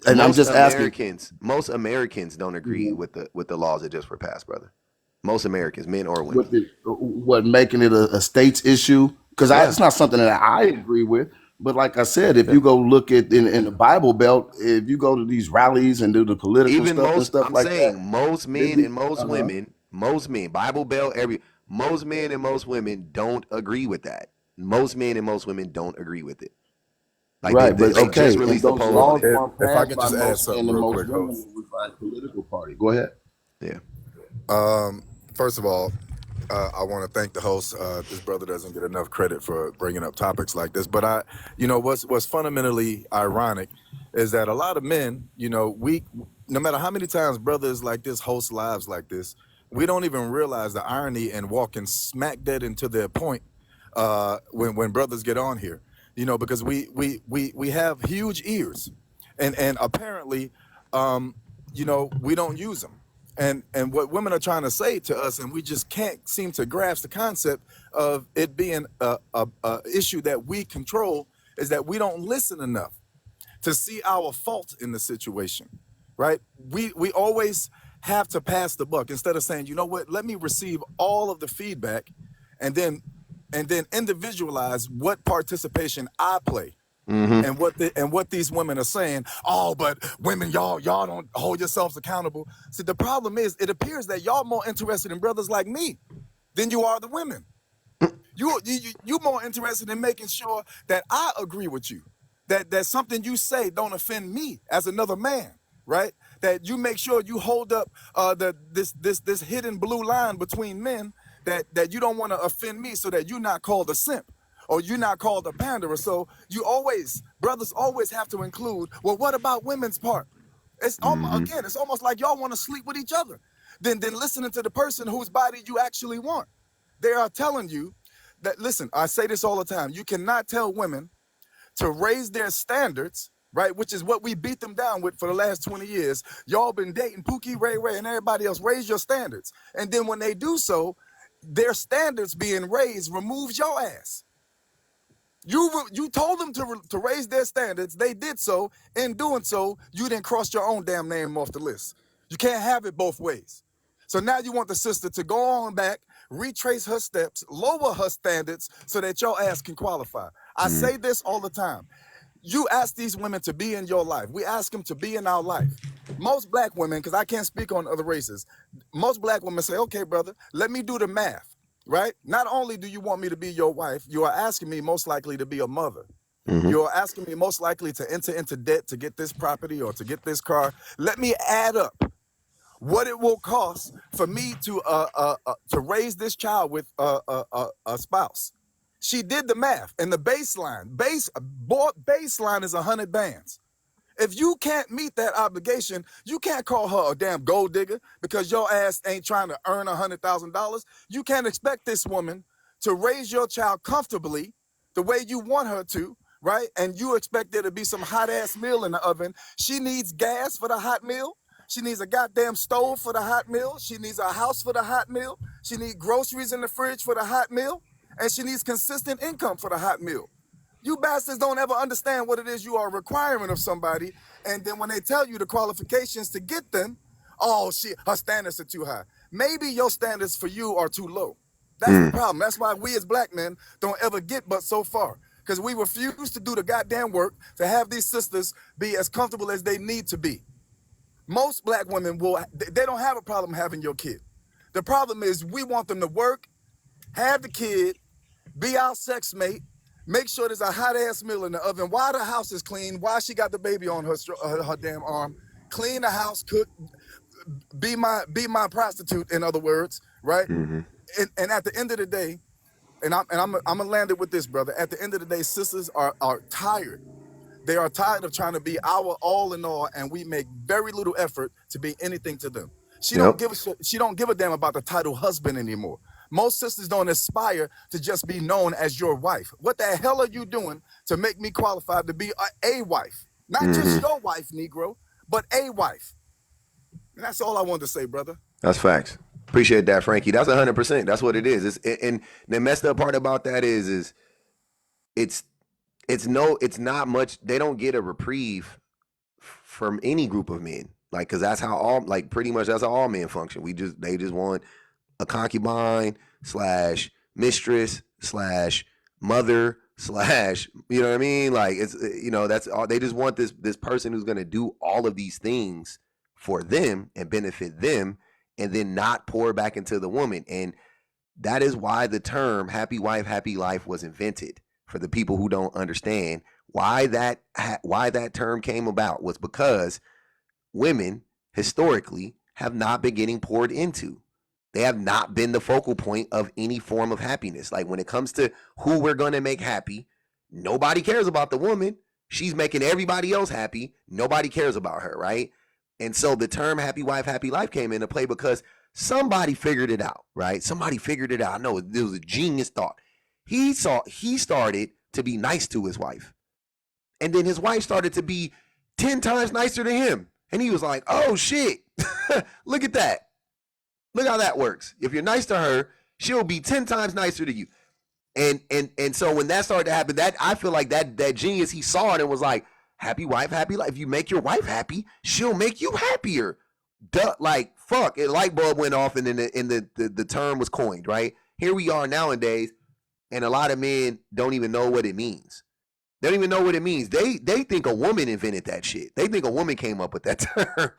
And I'm most just asking, Americans, most Americans don't agree mhm, with the laws that just were passed, brother. Most Americans, men or women. what making it a states issue? Because Yeah. it's not something that I agree with. But like I said, if Yeah. you go look at in the Bible Belt, if you go to these rallies and do the political Even stuff and most, stuff I'm like that, saying most they men be and most women, most men, Bible Belt, most men and most women don't agree with that. Most men and most women don't agree with it. Like right. But they just okay, and released a those poll on laws it. weren't If I passed could by just add most something men and real most quick, women. host. It was by a political party. Go ahead. Yeah. First of all, I want to thank the host. This brother doesn't get enough credit for bringing up topics like this. But what's fundamentally ironic is that a lot of men, we, no matter how many times brothers like this host lives like this, we don't even realize the irony and walking smack dead into their point when brothers get on here. Because we have huge ears, and apparently, we don't use them. And what women are trying to say to us, and we just can't seem to grasp the concept of it being a issue that we control, is that we don't listen enough to see our fault in the situation, right? We always have to pass the buck instead of saying, you know what, let me receive all of the feedback and then individualize what participation I play, Mm-hmm. and what these women are saying. Oh, but women, y'all don't hold yourselves accountable. See, the problem is, it appears that y'all more interested in brothers like me than you are the women. You more interested in making sure that I agree with you, that something you say don't offend me as another man, right? That you make sure you hold up this hidden blue line between men, that you don't want to offend me, so that you're not called a simp or you're not called a panderer. So brothers always have to include, well, what about women's part? It's again, it's almost like y'all want to sleep with each other than listening to the person whose body you actually want. They are telling you that, listen, I say this all the time. You cannot tell women to raise their standards, right? Which is what we beat them down with for the last 20 years. Y'all been dating Pookie, Ray Ray, and everybody else. Raise your standards. And then when they do so, their standards being raised removes your ass. You told them to raise their standards. They did so. In doing so, you didn't cross your own damn name off the list. You can't have it both ways. So now you want the sister to go on back, retrace her steps, lower her standards so that your ass can qualify. I say this all the time. You ask these women to be in your life. We ask them to be in our life. Most black women, because I can't speak on other races, most black women say, okay, brother, let me do the math, right? Not only do you want me to be your wife, you are asking me most likely to be a mother. You're asking me most likely to enter into debt to get this property or to get this car. Let me add up what it will cost for me to raise this child with a spouse. She did the math, and the baseline is 100 bands. If you can't meet that obligation, you can't call her a damn gold digger because your ass ain't trying to earn $100,000. You can't expect this woman to raise your child comfortably the way you want her to, right? And you expect there to be some hot ass meal in the oven. She needs gas for the hot meal. She needs a goddamn stove for the hot meal. She needs a house for the hot meal. She needs groceries in the fridge for the hot meal. And she needs consistent income for the hot meal. You bastards don't ever understand what it is you are requiring of somebody. And then when they tell you the qualifications to get them, oh, her standards are too high. Maybe your standards for you are too low. That's the problem. That's why we as black men don't ever get but so far. Because we refuse to do the goddamn work to have these sisters be as comfortable as they need to be. Most black women they don't have a problem having your kid. The problem is we want them to work, have the kid, be our sex mate, make sure there's a hot ass meal in the oven while the house is clean, while she got the baby on her damn arm, clean the house, cook, be my prostitute, in other words, right? And at the end of the day, and I'm gonna land it with this, brother. At the end of the day, sisters are tired. They are tired of trying to be our all in all, and we make very little effort to be anything to them. She don't give a damn about the title husband anymore. Most sisters don't aspire to just be known as your wife. What the hell are you doing to make me qualified to be a wife? Not just your wife, Negro, but a wife. And that's all I wanted to say, brother. That's facts. Appreciate that, Frankie. That's 100%. That's what it is. And the messed up part about that is it's not much. They don't get a reprieve from any group of men. Like, cause that's how pretty much that's how all men function. They just want a concubine slash mistress slash mother slash, you know what I mean? Like, it's, that's all. They just want this person who's going to do all of these things for them and benefit them, and then not pour back into the woman. And that is why the term happy wife, happy life was invented. For the people who don't understand why that term came about, was because women historically have not been getting poured into. They have not been the focal point of any form of happiness. Like, when it comes to who we're going to make happy, nobody cares about the woman. She's making everybody else happy. Nobody cares about her, right? And so the term happy wife, happy life came into play because somebody figured it out, right? Somebody figured it out. I know it was a genius thought. He started to be nice to his wife. And then his wife started to be 10 times nicer to him. And he was like, oh shit, look at that. Look how that works. If you're nice to her, she'll be 10 times nicer to you. And so when that started to happen, that I feel like that genius, he saw it and was like, happy wife, happy life. If you make your wife happy, she'll make you happier. Duh, like, fuck, a light bulb went off and then the term was coined, right? Here we are nowadays, and a lot of men don't even know what it means. They don't even know what it means. They think a woman invented that shit. They think a woman came up with that term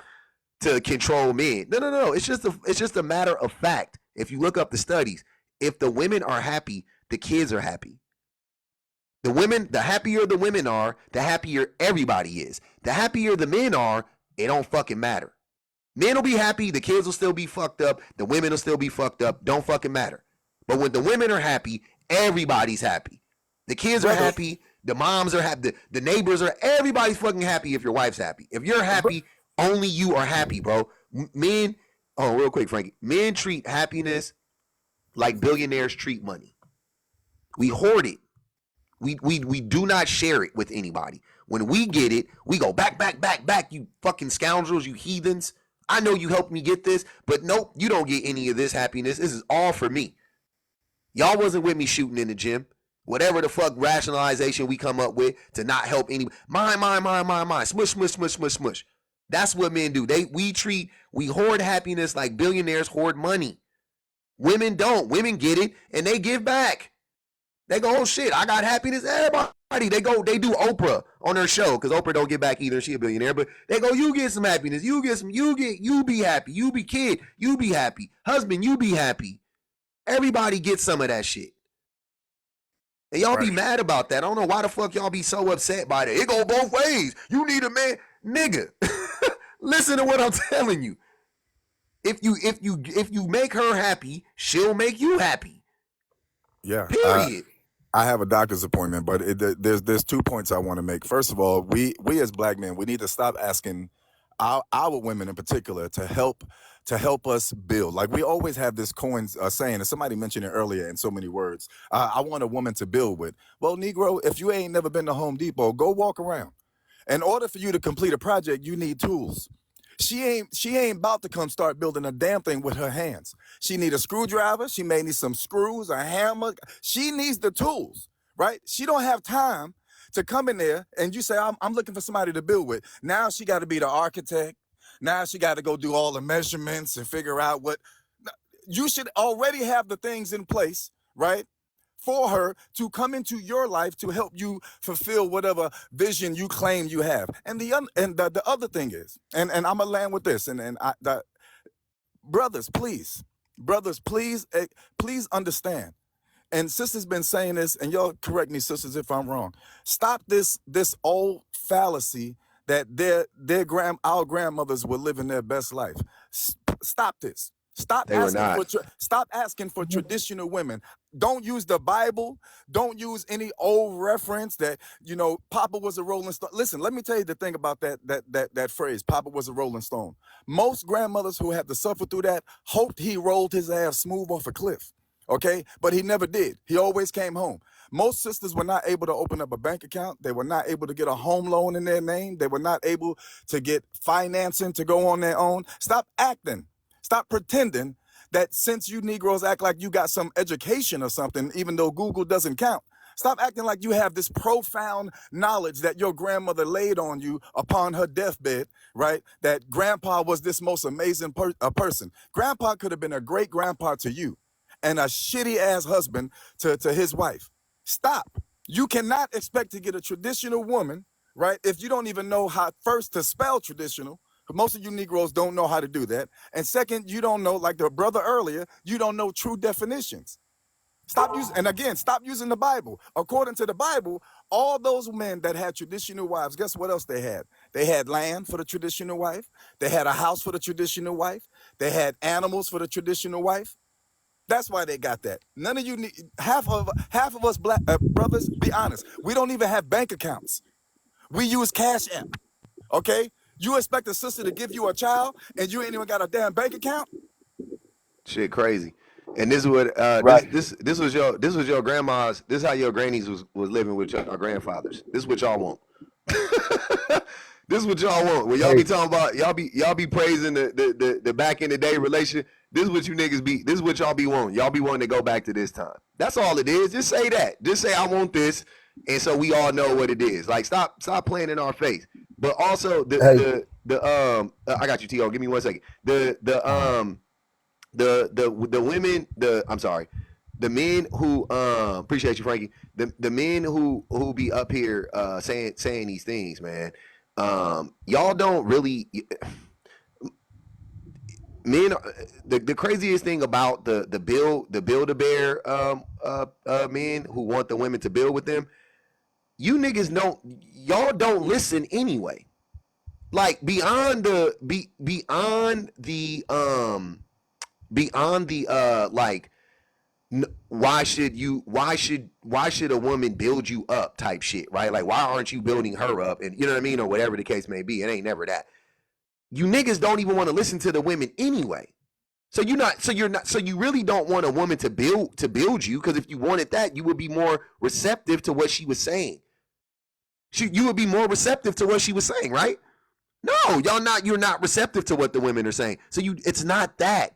to control men. No. It's just a matter of fact. If you look up the studies, if the women are happy, the kids are happy. The happier the women are, the happier everybody is. The happier the men are, it don't fucking matter. Men will be happy, the kids will still be fucked up, the women will still be fucked up, don't fucking matter. But when the women are happy, everybody's happy. The kids are happy, the moms are happy, the neighbors are, everybody's fucking happy if your wife's happy. If you're happy, Only you are happy, bro. Men, oh, real quick, Frankie. Men treat happiness like billionaires treat money. We hoard it. We do not share it with anybody. When we get it, we go back, back, back, back. You fucking scoundrels, you heathens. I know you helped me get this, but nope, you don't get any of this happiness. This is all for me. Y'all wasn't with me shooting in the gym. Whatever the fuck rationalization we come up with to not help any mine, mine, mine, mine, mine. Smush, smush, smush, smush, smush. That's what men do. We hoard happiness like billionaires hoard money. Women don't. Women get it and they give back. They go, oh shit, I got happiness. Everybody, they do Oprah on her show because Oprah don't get back either. She a billionaire, but they go, you get some happiness. You be happy. You be kid, you be happy. Husband, you be happy. Everybody gets some of that shit. And y'all be mad about that. I don't know why the fuck y'all be so upset by that. It go both ways. You need a man, nigga. Listen to what I'm telling you. If you make her happy, she'll make you happy. Yeah. Period. I have a doctor's appointment, but there's 2 points I want to make. First of all, we as black men, we need to stop asking our women in particular to help us build. Like we always have this saying, and somebody mentioned it earlier in so many words. I want a woman to build with. Well, Negro, if you ain't never been to Home Depot, go walk around. In order for you to complete a project, you need tools. She ain't about to come start building a damn thing with her hands. She need a screwdriver. She may need some screws, a hammer. She needs the tools, right? She don't have time to come in there and you say, I'm looking for somebody to build with. Now she got to be the architect. Now she got to go do all the measurements and figure out what. You should already have the things in place, right? For her to come into your life to help you fulfill whatever vision you claim you have. And the other thing is, and I'm gonna land with this, brothers, please, please understand. And sisters been saying this, and y'all correct me, sisters, if I'm wrong. Stop this old fallacy that our grandmothers were living their best life. Stop this. Stop They were asking not. for traditional women. Don't use the Bible. Don't use any old reference that Papa was a Rolling Stone. Listen, let me tell you the thing about that phrase. Papa was a Rolling Stone. Most grandmothers who had to suffer through that hoped he rolled his ass smooth off a cliff. Okay, but he never did. He always came home. Most sisters were not able to open up a bank account. They were not able to get a home loan in their name. They were not able to get financing to go on their own. Stop acting. Stop pretending that since you Negroes act like you got some education or something, even though Google doesn't count. Stop acting like you have this profound knowledge that your grandmother laid on you upon her deathbed, right? That grandpa was this most amazing person. Grandpa could have been a great grandpa to you and a shitty ass husband to his wife. Stop. You cannot expect to get a traditional woman, right? If you don't even know how first to spell traditional. Most of you Negroes don't know how to do that. And second, you don't know, like the brother earlier, you don't know true definitions. Stop using the Bible. According to the Bible, all those men that had traditional wives, guess what else they had? They had land for the traditional wife. They had a house for the traditional wife. They had animals for the traditional wife. That's why they got that. None of you need, half of us black brothers, be honest, we don't even have bank accounts. We use Cash App. Okay? You expect a sister to give you a child and you ain't even got a damn bank account? Shit crazy. And this is what Right. this was your grandma's. This is how your grannies was living with your grandfathers. This is what y'all want. This is what y'all want. When y'all Hey, be talking about y'all be praising the back in the day relation. This is what you niggas be. This is what y'all be wanting. Y'all be wanting to go back to this time. That's all it is. Just say that. Just say I want this, and so we all know what it is. Like stop playing in our face. But also hey. I got you, T.O. Give me 1 second. All right. The women, I'm sorry, the men who appreciate you, Frankie. The men who be up here saying these things, man. Y'all don't really men. The craziest thing about the build a bear men who want the women to build with them. You niggas y'all don't listen anyway. Like beyond the like why should a woman build you up type shit, right? Like why aren't you building her up, and you know what I mean, or whatever the case may be. It ain't never that. You niggas don't even want to listen to the women anyway. So you really don't want a woman to build you, because if you wanted that, you would be more receptive to what she was saying. You would be more receptive to what she was saying, right? No, you're not receptive to what the women are saying. So it's not that.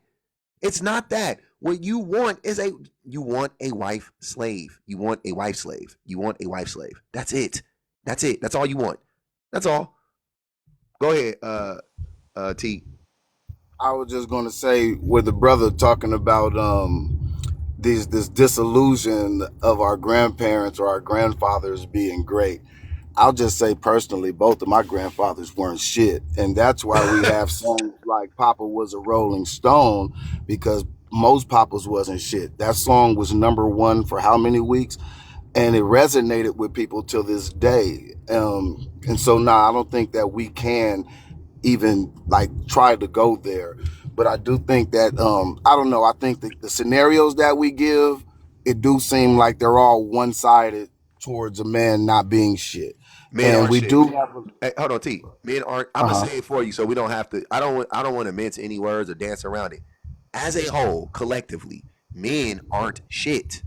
It's not that. What you want is you want a wife slave. You want a wife slave. You want a wife slave. That's it. That's it. That's all you want. That's all. Go ahead, T. I was just gonna say with the brother talking about this disillusion of our grandparents or our grandfathers being great. I'll just say personally, both of my grandfathers weren't shit, and that's why we have songs like "Papa Was a Rolling Stone," because most papas wasn't shit. That song was #1 for how many weeks, and it resonated with people till this day. And so now I don't think that we can even like try to go there. But I do think that I don't know. I think the scenarios that we give, it do seem like they're all one sided towards a man not being shit. Men And aren't we shit. do have Hey, hold on, T. Men aren't. I'm Uh gonna huh. say it for you, so we don't have to. I don't want to mince any words or dance around it. As a whole, collectively, men aren't shit.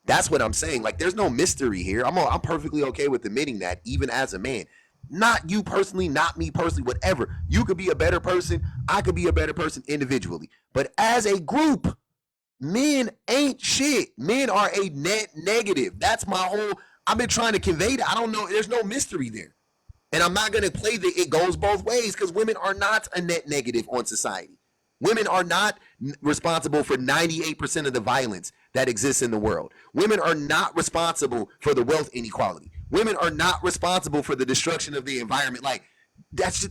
That's what I'm saying. Like, there's no mystery here. I'm perfectly okay with admitting that, even as a man. Not you personally, not me personally, whatever. You could be a better person. I could be a better person individually. But as a group, men ain't shit. Men are a net negative. That's my whole. I've been trying to convey that. I don't know. There's no mystery there. And I'm not going to play that it goes both ways, because women are not a net negative on society. Women are not responsible for 98% of the violence that exists in the world. Women are not responsible for the wealth inequality. Women are not responsible for the destruction of the environment. Like,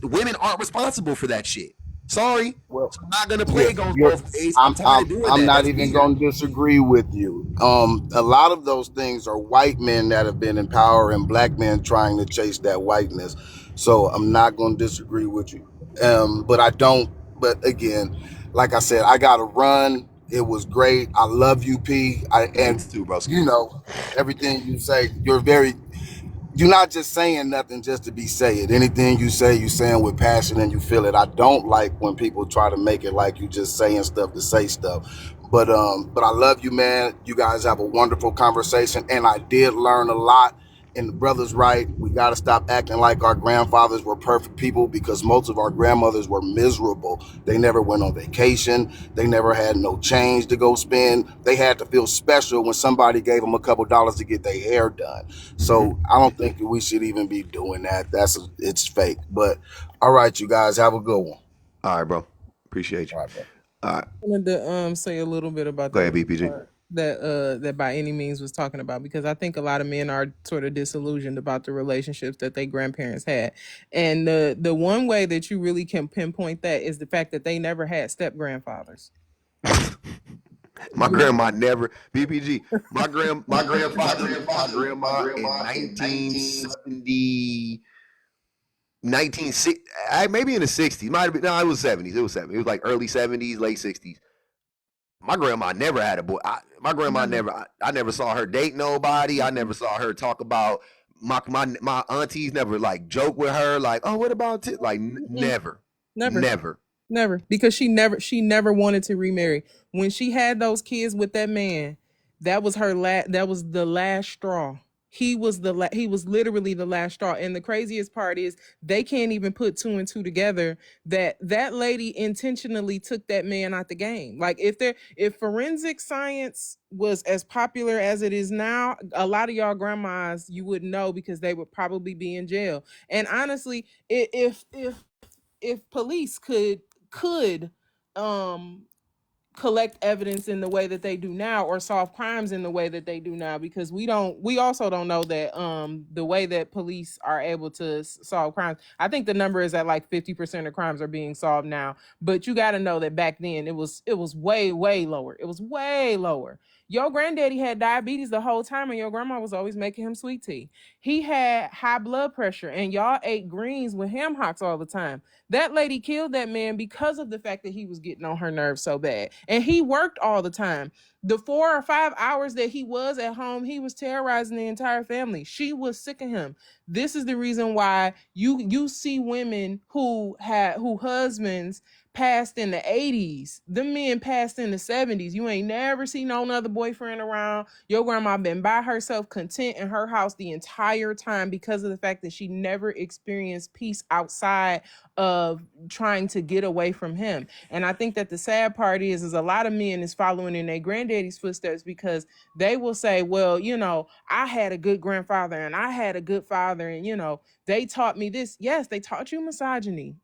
women aren't responsible for that shit. Sorry. well, So I'm not gonna play you're, it goes you're both ways. I'm tired of doing I'm that. not That's even weird. going to disagree with you. A lot of those things are white men that have been in power and black men trying to chase that whiteness. So I'm not going to disagree with you. But I don't. But again, like I said, I got to run. It was great. I love you, P. Me And too, broski. you know everything you say. You're not just saying nothing just to be saying. Anything you say, you saying with passion and you feel it. I don't like when people try to make it like you just saying stuff to say stuff. But I love you, man. You guys have a wonderful conversation, and I did learn a lot. And the brother's right. We got to stop acting like our grandfathers were perfect people, because most of our grandmothers were miserable. They never went on vacation. They never had no change to go spend. They had to feel special when somebody gave them a couple dollars to get their hair done. Mm-hmm. So I don't think we should even be doing that. It's fake. But all right, you guys have a good one. All right, bro. Appreciate you. All right, bro. All right. Wanted to say a little bit about Go that ahead, BPG. part that by any means was talking about, because I think a lot of men are sort of disillusioned about the relationships that their grandparents had. And the one way that you really can pinpoint that is the fact that they never had step grandfathers. My grandma never BPG. My grandfather met my grandma in 1970, 1960, maybe in the 60s. Might have been, no, it was 70s. It was 70s. It was like early 70s, late 60s. My grandma never had a boy. My grandma Never. never. I never saw her date nobody. I never saw her talk about my aunties. Never like joke with her. Like, oh, what about like Mm-mm. never, Never. never. Never, because she never wanted to remarry. When she had those kids with that man, that was her that was the last straw. He was literally the last straw. And the craziest part is they can't even put two and two together that that lady intentionally took that man out the game. Like, if forensic science was as popular as it is now, a lot of y'all grandmas you wouldn't know, because they would probably be in jail. And honestly, if police could um collect evidence in the way that they do now, or solve crimes in the way that they do now, because we also don't know that the way that police are able to solve crimes. I think the number is at like 50% of crimes are being solved now, but you got to know that back then it was way lower. It was way lower. Your granddaddy had diabetes the whole time, and your grandma was always making him sweet tea. He had high blood pressure, and y'all ate greens with ham hocks all the time. That lady killed that man because of the fact that he was getting on her nerves so bad. And he worked all the time. The 4 or 5 hours that he was at home, he was terrorizing the entire family. She was sick of him. This is the reason why you see women who husbands passed in the 80s. The men passed in the 70s. You ain't never seen no other boyfriend around. Your grandma been by herself, content in her house the entire time because of the fact that she never experienced peace outside of trying to get away from him. And I think that the sad part is a lot of men is following in their granddaddy's footsteps because they will say, well, I had a good grandfather and I had a good father, and they taught me this. Yes, they taught you misogyny.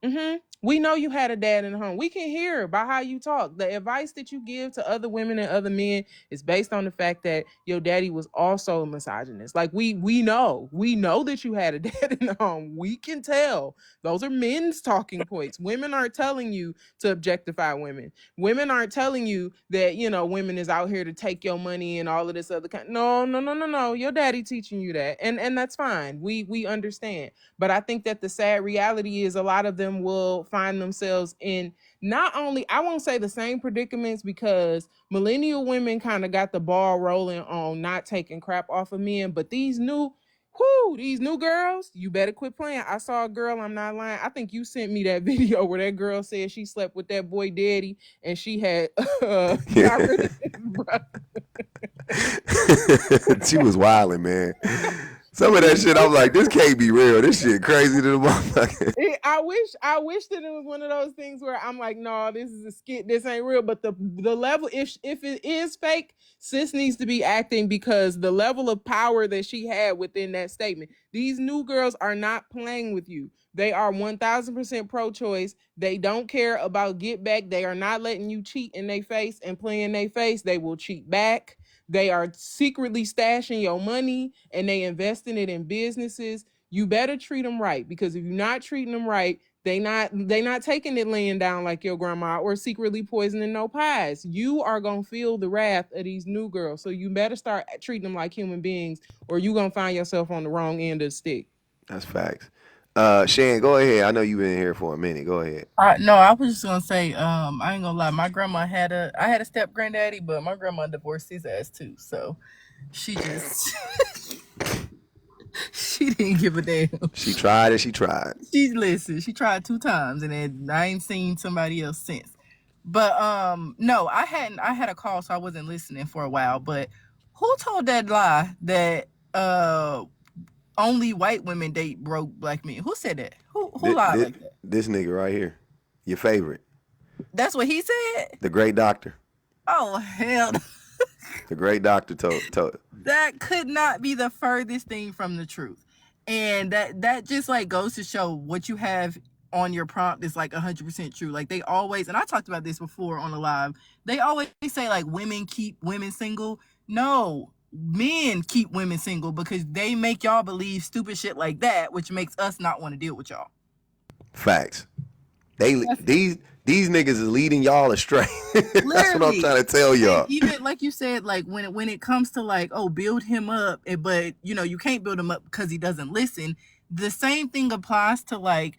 We know you had a dad in the home. We can hear by how you talk. The advice that you give to other women and other men is based on the fact that your daddy was also a misogynist. Like we know that you had a dad in the home. We can tell. Those are men's talking points. Women aren't telling you to objectify women. Women aren't telling you that, women is out here to take your money and all of this other kind. No, no, no, no, no. Your daddy teaching you that. And that's fine. We understand. But I think that the sad reality is a lot of them will find themselves in not only, I won't say the same predicaments, because millennial women kind of got the ball rolling on not taking crap off of men, but these new girls, you better quit playing. I saw a girl, I'm not lying. I think you sent me that video where that girl said she slept with that boy daddy and she had got rid of his brother. She was wilding, man. Some of that shit, I'm like, this can't be real. This shit crazy to the motherfucker. I wish that it was one of those things where I'm like, no, this is a skit. This ain't real. But the level, if it is fake, sis needs to be acting, because the level of power that she had within that statement. These new girls are not playing with you. They are 1000% pro-choice. They don't care about get back. They are not letting you cheat in their face and play in their face. They will cheat back. They are secretly stashing your money and they investing it in businesses. You better treat them right, because if you're not treating them right, they not taking it laying down like your grandma or secretly poisoning no pies. You are gonna feel the wrath of these new girls, so you better start treating them like human beings, or you gonna find yourself on the wrong end of the stick. That's facts. Shan, go ahead. I know you've been here for a minute. Go ahead. No, I was just gonna say, I ain't gonna lie, my grandma I had a step granddaddy, but my grandma divorced his ass too. So she just she didn't give a damn. She tried and she tried. She tried 2 times and then I ain't seen somebody else since. But no, I had a call, so I wasn't listening for a while. But who told that lie that only white women date broke black men? Who said that? Who lied like that? This nigga right here. Your favorite. That's what he said? The great doctor. Oh hell. The great doctor told. That could not be the furthest thing from the truth. And that just like goes to show what you have on your prompt is like 100% true. Like they always, and I talked about this before on the live, they always say like women keep women single. No, men keep women single because they make y'all believe stupid shit like that, which makes us not want to deal with y'all. Facts. These niggas is leading y'all astray. That's what I'm trying to tell y'all. And even like you said, like when it comes to like, oh, build him up, but you can't build him up because he doesn't listen. The same thing applies to like,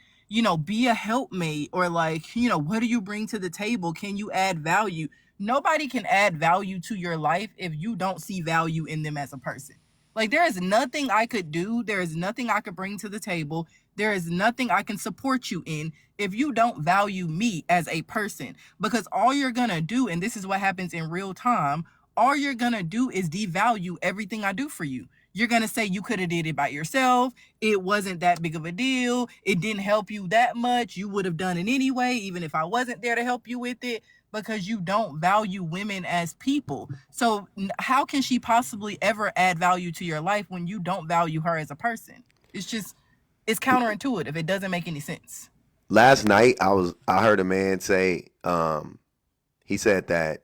be a helpmate, or like, what do you bring to the table? Can you add value? Nobody can add value to your life if you don't see value in them as a person. Like there is nothing I could do. There is nothing I could bring to the table. There is nothing I can support you in if you don't value me as a person. Because all you're going to do, and this is what happens in real time, all you're going to do is devalue everything I do for you. You're going to say you could have did it by yourself. It wasn't that big of a deal. It didn't help you that much. You would have done it anyway, even if I wasn't there to help you with it, because you don't value women as people. So how can she possibly ever add value to your life when you don't value her as a person? It's counterintuitive. It doesn't make any sense. Last night I heard a man say, he said that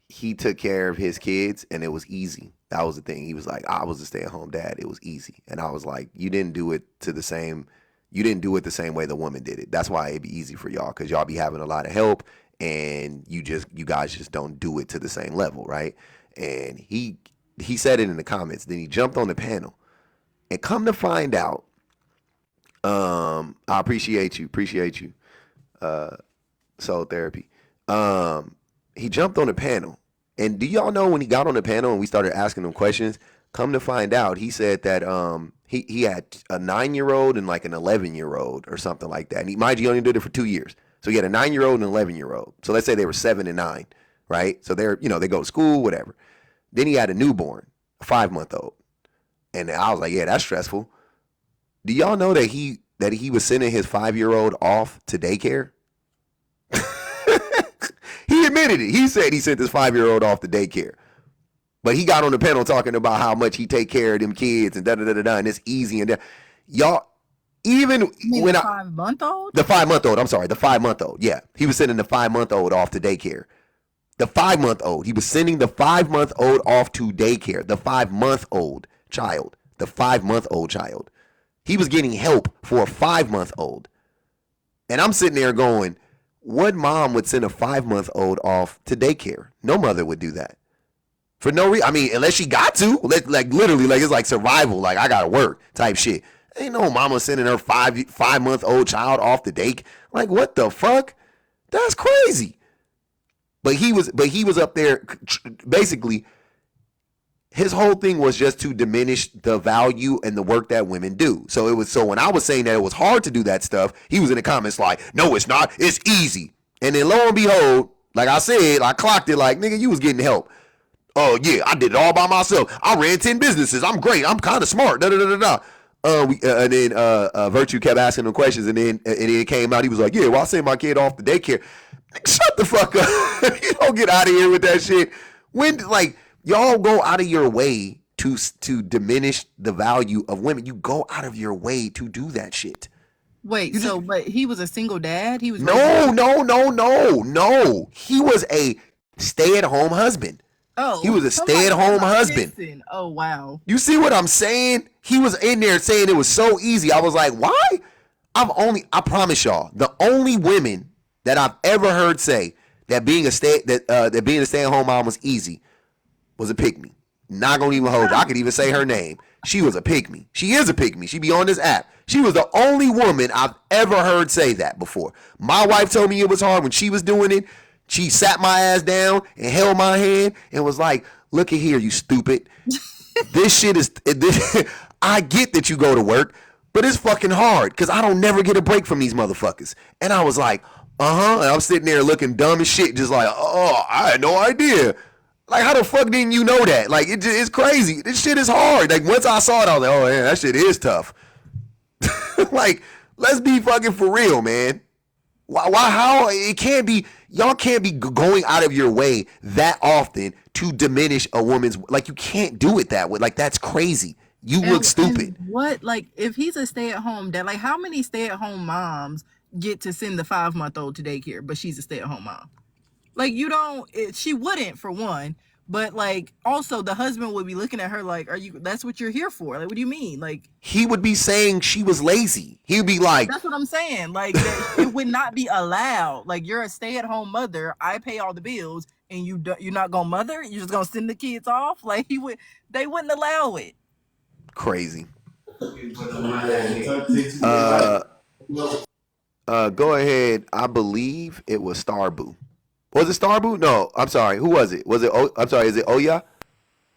he took care of his kids and it was easy. That was the thing. He was like, I was a stay-at-home dad. It was easy. And I was like, you didn't do it the same way the woman did it. That's why it'd be easy for y'all, because y'all be having a lot of help and you guys just don't do it to the same level, right? And he said it in the comments. Then he jumped on the panel. And come to find out, I appreciate you. Soul therapy. He jumped on the panel. And do y'all know when he got on the panel and we started asking him questions? Come to find out, he said that he had a 9-year-old and like an 11-year-old or something like that. And mind you, he only did it for 2 years. So he had a 9-year-old and an 11-year-old. So let's say they were 7 and 9, right? So they're they go to school, whatever. Then he had a newborn, a 5-month-old, and I was like, yeah, that's stressful. Do y'all know that he was sending his 5-year-old off to daycare? He admitted it. He said he sent his 5-year-old off to daycare. But he got on the panel talking about how much he take care of them kids and da da da da da, and it's easy and y'all. Even You mean when the I 5-month-old? the 5-month-old, I'm sorry, the 5-month-old, yeah, he was sending the 5-month-old off to daycare. The 5-month-old, he was sending the 5-month-old off to daycare. The 5-month-old child, the 5-month-old child, he was getting help for a 5-month-old, and I'm sitting there going, what mom would send a 5-month-old off to daycare? No mother would do that. For no reason. I mean, unless she got to, like literally, like it's like survival, like I gotta work type shit. Ain't no mama sending her 5-month-old child off the date. Like what the fuck? That's crazy. But he was up there basically. His whole thing was just to diminish the value and the work that women do. So when I was saying that it was hard to do that stuff, he was in the comments like, no, it's not. It's easy. And then lo and behold, like I said, I clocked it like, nigga, you was getting help. Oh yeah, I did it all by myself. I ran 10 businesses. I'm great. I'm kind of smart. Da da da da da. And then Virtue kept asking him questions, and then it came out. He was like, "Yeah, well, I sent my kid off to daycare." Shut the fuck up. You don't get out of here with that shit. When like y'all go out of your way to diminish the value of women, you go out of your way to do that shit. Wait, You just but he was a single dad? He was raising. no. He was a stay-at-home husband. He Oh, was a somebody said stay-at-home my husband. kissing. Oh, wow. You see what I'm saying? He was in there saying it was so easy. I was like, why? I promise y'all, the only women that I've ever heard say that being a stay-at-home mom was easy was a pygmy. Not gonna even hold you. I could even say her name. She was a pygmy. She is a pygmy. She be on this app. She was the only woman I've ever heard say that before. My wife told me it was hard when she was doing it. She sat my ass down and held my hand and was like, look at here, you stupid. This shit is I get that you go to work, but it's fucking hard because I don't never get a break from these motherfuckers. And I was like, and I'm sitting there looking dumb as shit, just like, oh, I had no idea. Like, how the fuck didn't you know that? Like, it's crazy. This shit is hard. Like, once I saw it, I was like, oh, yeah, that shit is tough. Like, let's be fucking for real, man. How it can't be, y'all can't be going out of your way that often to diminish a woman's, like, you can't do it that way. Like, that's crazy. You look And stupid. what, like, if he's a stay-at-home dad, like, how many stay-at-home moms get to send the 5-month-old to daycare, but she's a stay-at-home mom? Like, you don't, she wouldn't, for one, but, like, also the husband would be looking at her like, that's what you're here for? Like, what do you mean? Like, He would be saying she was lazy. He would be like, that's what I'm saying. Like, it would not be allowed. Like, you're a stay-at-home mother. I pay all the bills, and you're not gonna mother. You're just gonna send the kids off. Like, they wouldn't allow it. crazy. Uh, go ahead. I believe it was Starbu. Was it Starbu? No, I'm sorry. Who was it? I'm sorry. Is it Oya?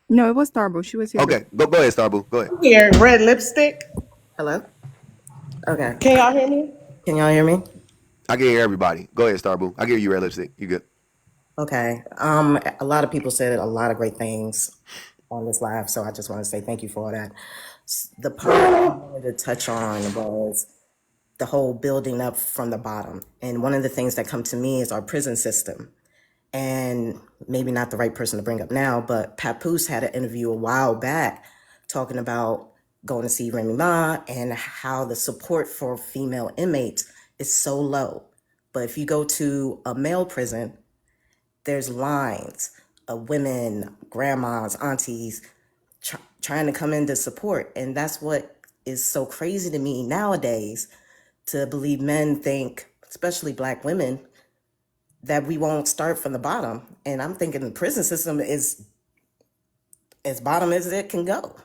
No, it was Starbucks. She was here Okay, before. go ahead, Starbu. Go ahead. Here, red lipstick. Hello? Okay. Can y'all hear me? Can y'all hear me? I can hear everybody. Go ahead, Starbu. I can hear you, red lipstick. You good? Okay. A lot of people said a lot of great things on this live, so I just want to say thank you for all that. The part I wanted to touch on was the whole building up from the bottom. And one of the things that come to me is our prison system. And maybe not the right person to bring up now, but Papoose had an interview a while back talking about going to see Remy Ma and how the support for female inmates is so low. But if you go to a male prison, there's lines of women, grandmas, aunties trying to come in to support. And that's what is so crazy to me nowadays, to believe men think, especially Black women, that we won't start from the bottom. And I'm thinking the prison system is as bottom as it can go.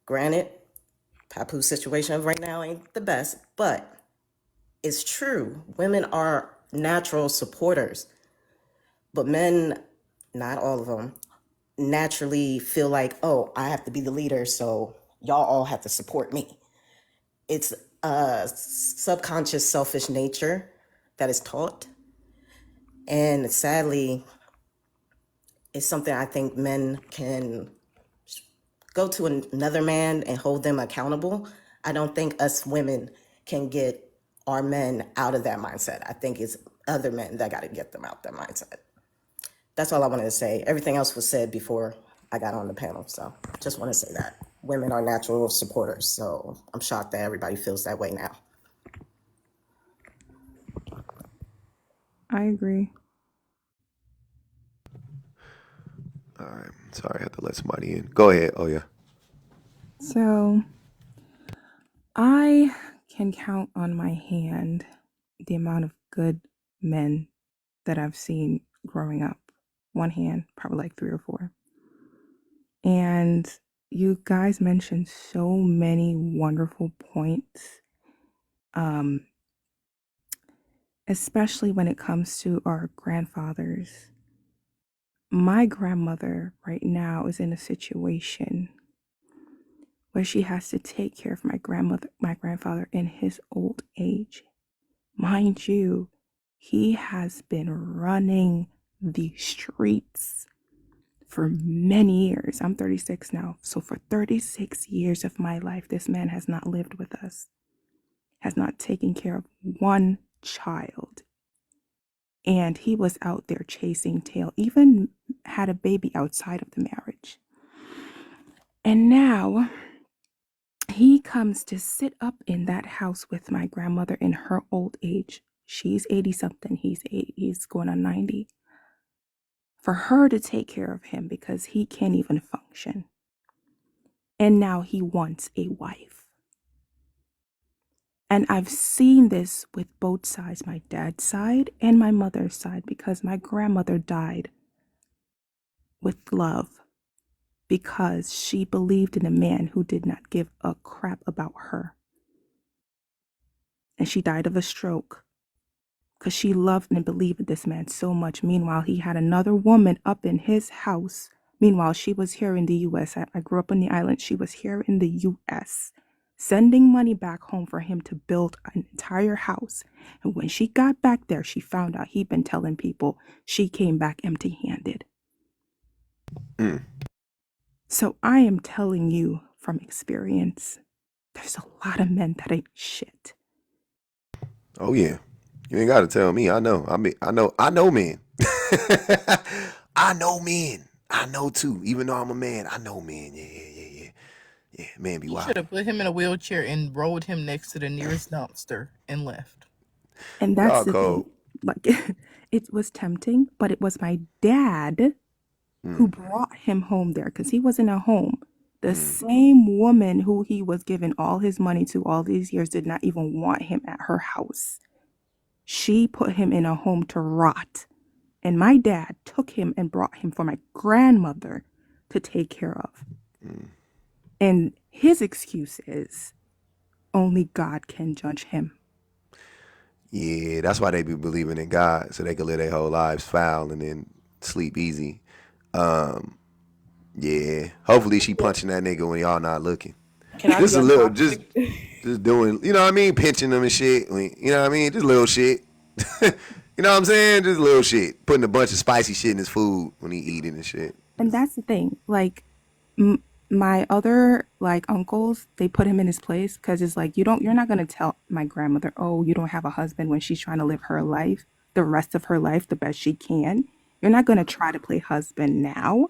Granted, Papoose situation right now ain't the best, but it's true. Women are natural supporters. But men, not all of them, naturally feel like, oh, I have to be the leader, so y'all all have to support me. It's a subconscious selfish nature that is taught. And sadly, it's something I think men can go to another man and hold them accountable. I don't think us women can get our men out of that mindset. I think it's other men that got to get them out that mindset. That's all I wanted to say. Everything else was said before I got on the panel. So just want to say that women are natural supporters. So I'm shocked that everybody feels that way now. I agree. All right. Sorry, I had to let somebody in. Go ahead. Oh yeah. So I can count on my hand the amount of good men that I've seen growing up. One hand, probably like 3 or 4. And you guys mentioned so many wonderful points, especially when it comes to our grandfathers. My grandmother right now is in a situation where she has to take care of my grandfather in his old age. Mind you, he has been running the streets for many years. I'm 36 now. So for 36 years of my life, this man has not lived with us, has not taken care of one child. And he was out there chasing tail, even had a baby outside of the marriage. And now he comes to sit up in that house with my grandmother in her old age. She's 80 something, he's going on 90. For her to take care of him because he can't even function. And now he wants a wife. And I've seen this with both sides, my dad's side and my mother's side, because my grandmother died with love because she believed in a man who did not give a crap about her. And she died of a stroke because she loved and believed in this man so much. Meanwhile, he had another woman up in his house. Meanwhile, she was here in the U.S. I grew up on the island. She was here in the U.S., sending money back home for him to build an entire house. And when she got back there, she found out he'd been telling people she came back empty-handed. So I am telling you from experience, there's a lot of men that ain't shit. Oh yeah. You ain't got to tell me. I know. I know men. I know men. I know too. Even though I'm a man, I know men. Yeah. Yeah, man be You should wild. have put him in a wheelchair and rolled him next to the nearest dumpster and left. And that's Y'all the thing. cold. Like, it was tempting, but it was my dad who brought him home there because he wasn't at home. The same woman who he was giving all his money to all these years did not even want him at her house. She put him in a home to rot. And my dad took him and brought him for my grandmother to take care of. And his excuse is only God can judge him. Yeah, that's why they be believing in God, so they can live their whole lives foul and then sleep easy. Yeah. Hopefully she punching that nigga when y'all not looking. Can I Just be a a little, just toxic? doing, you know what I mean? Pinching them and shit. You know what I mean? Just little shit. You know what I'm saying? Just little shit. Putting a bunch of spicy shit in his food when he eating and shit. And that's the thing. Like, my other like uncles, they put him in his place because it's like you're not gonna tell my grandmother, oh, you don't have a husband when she's trying to live her life, the rest of her life, the best she can. You're not gonna try to play husband now.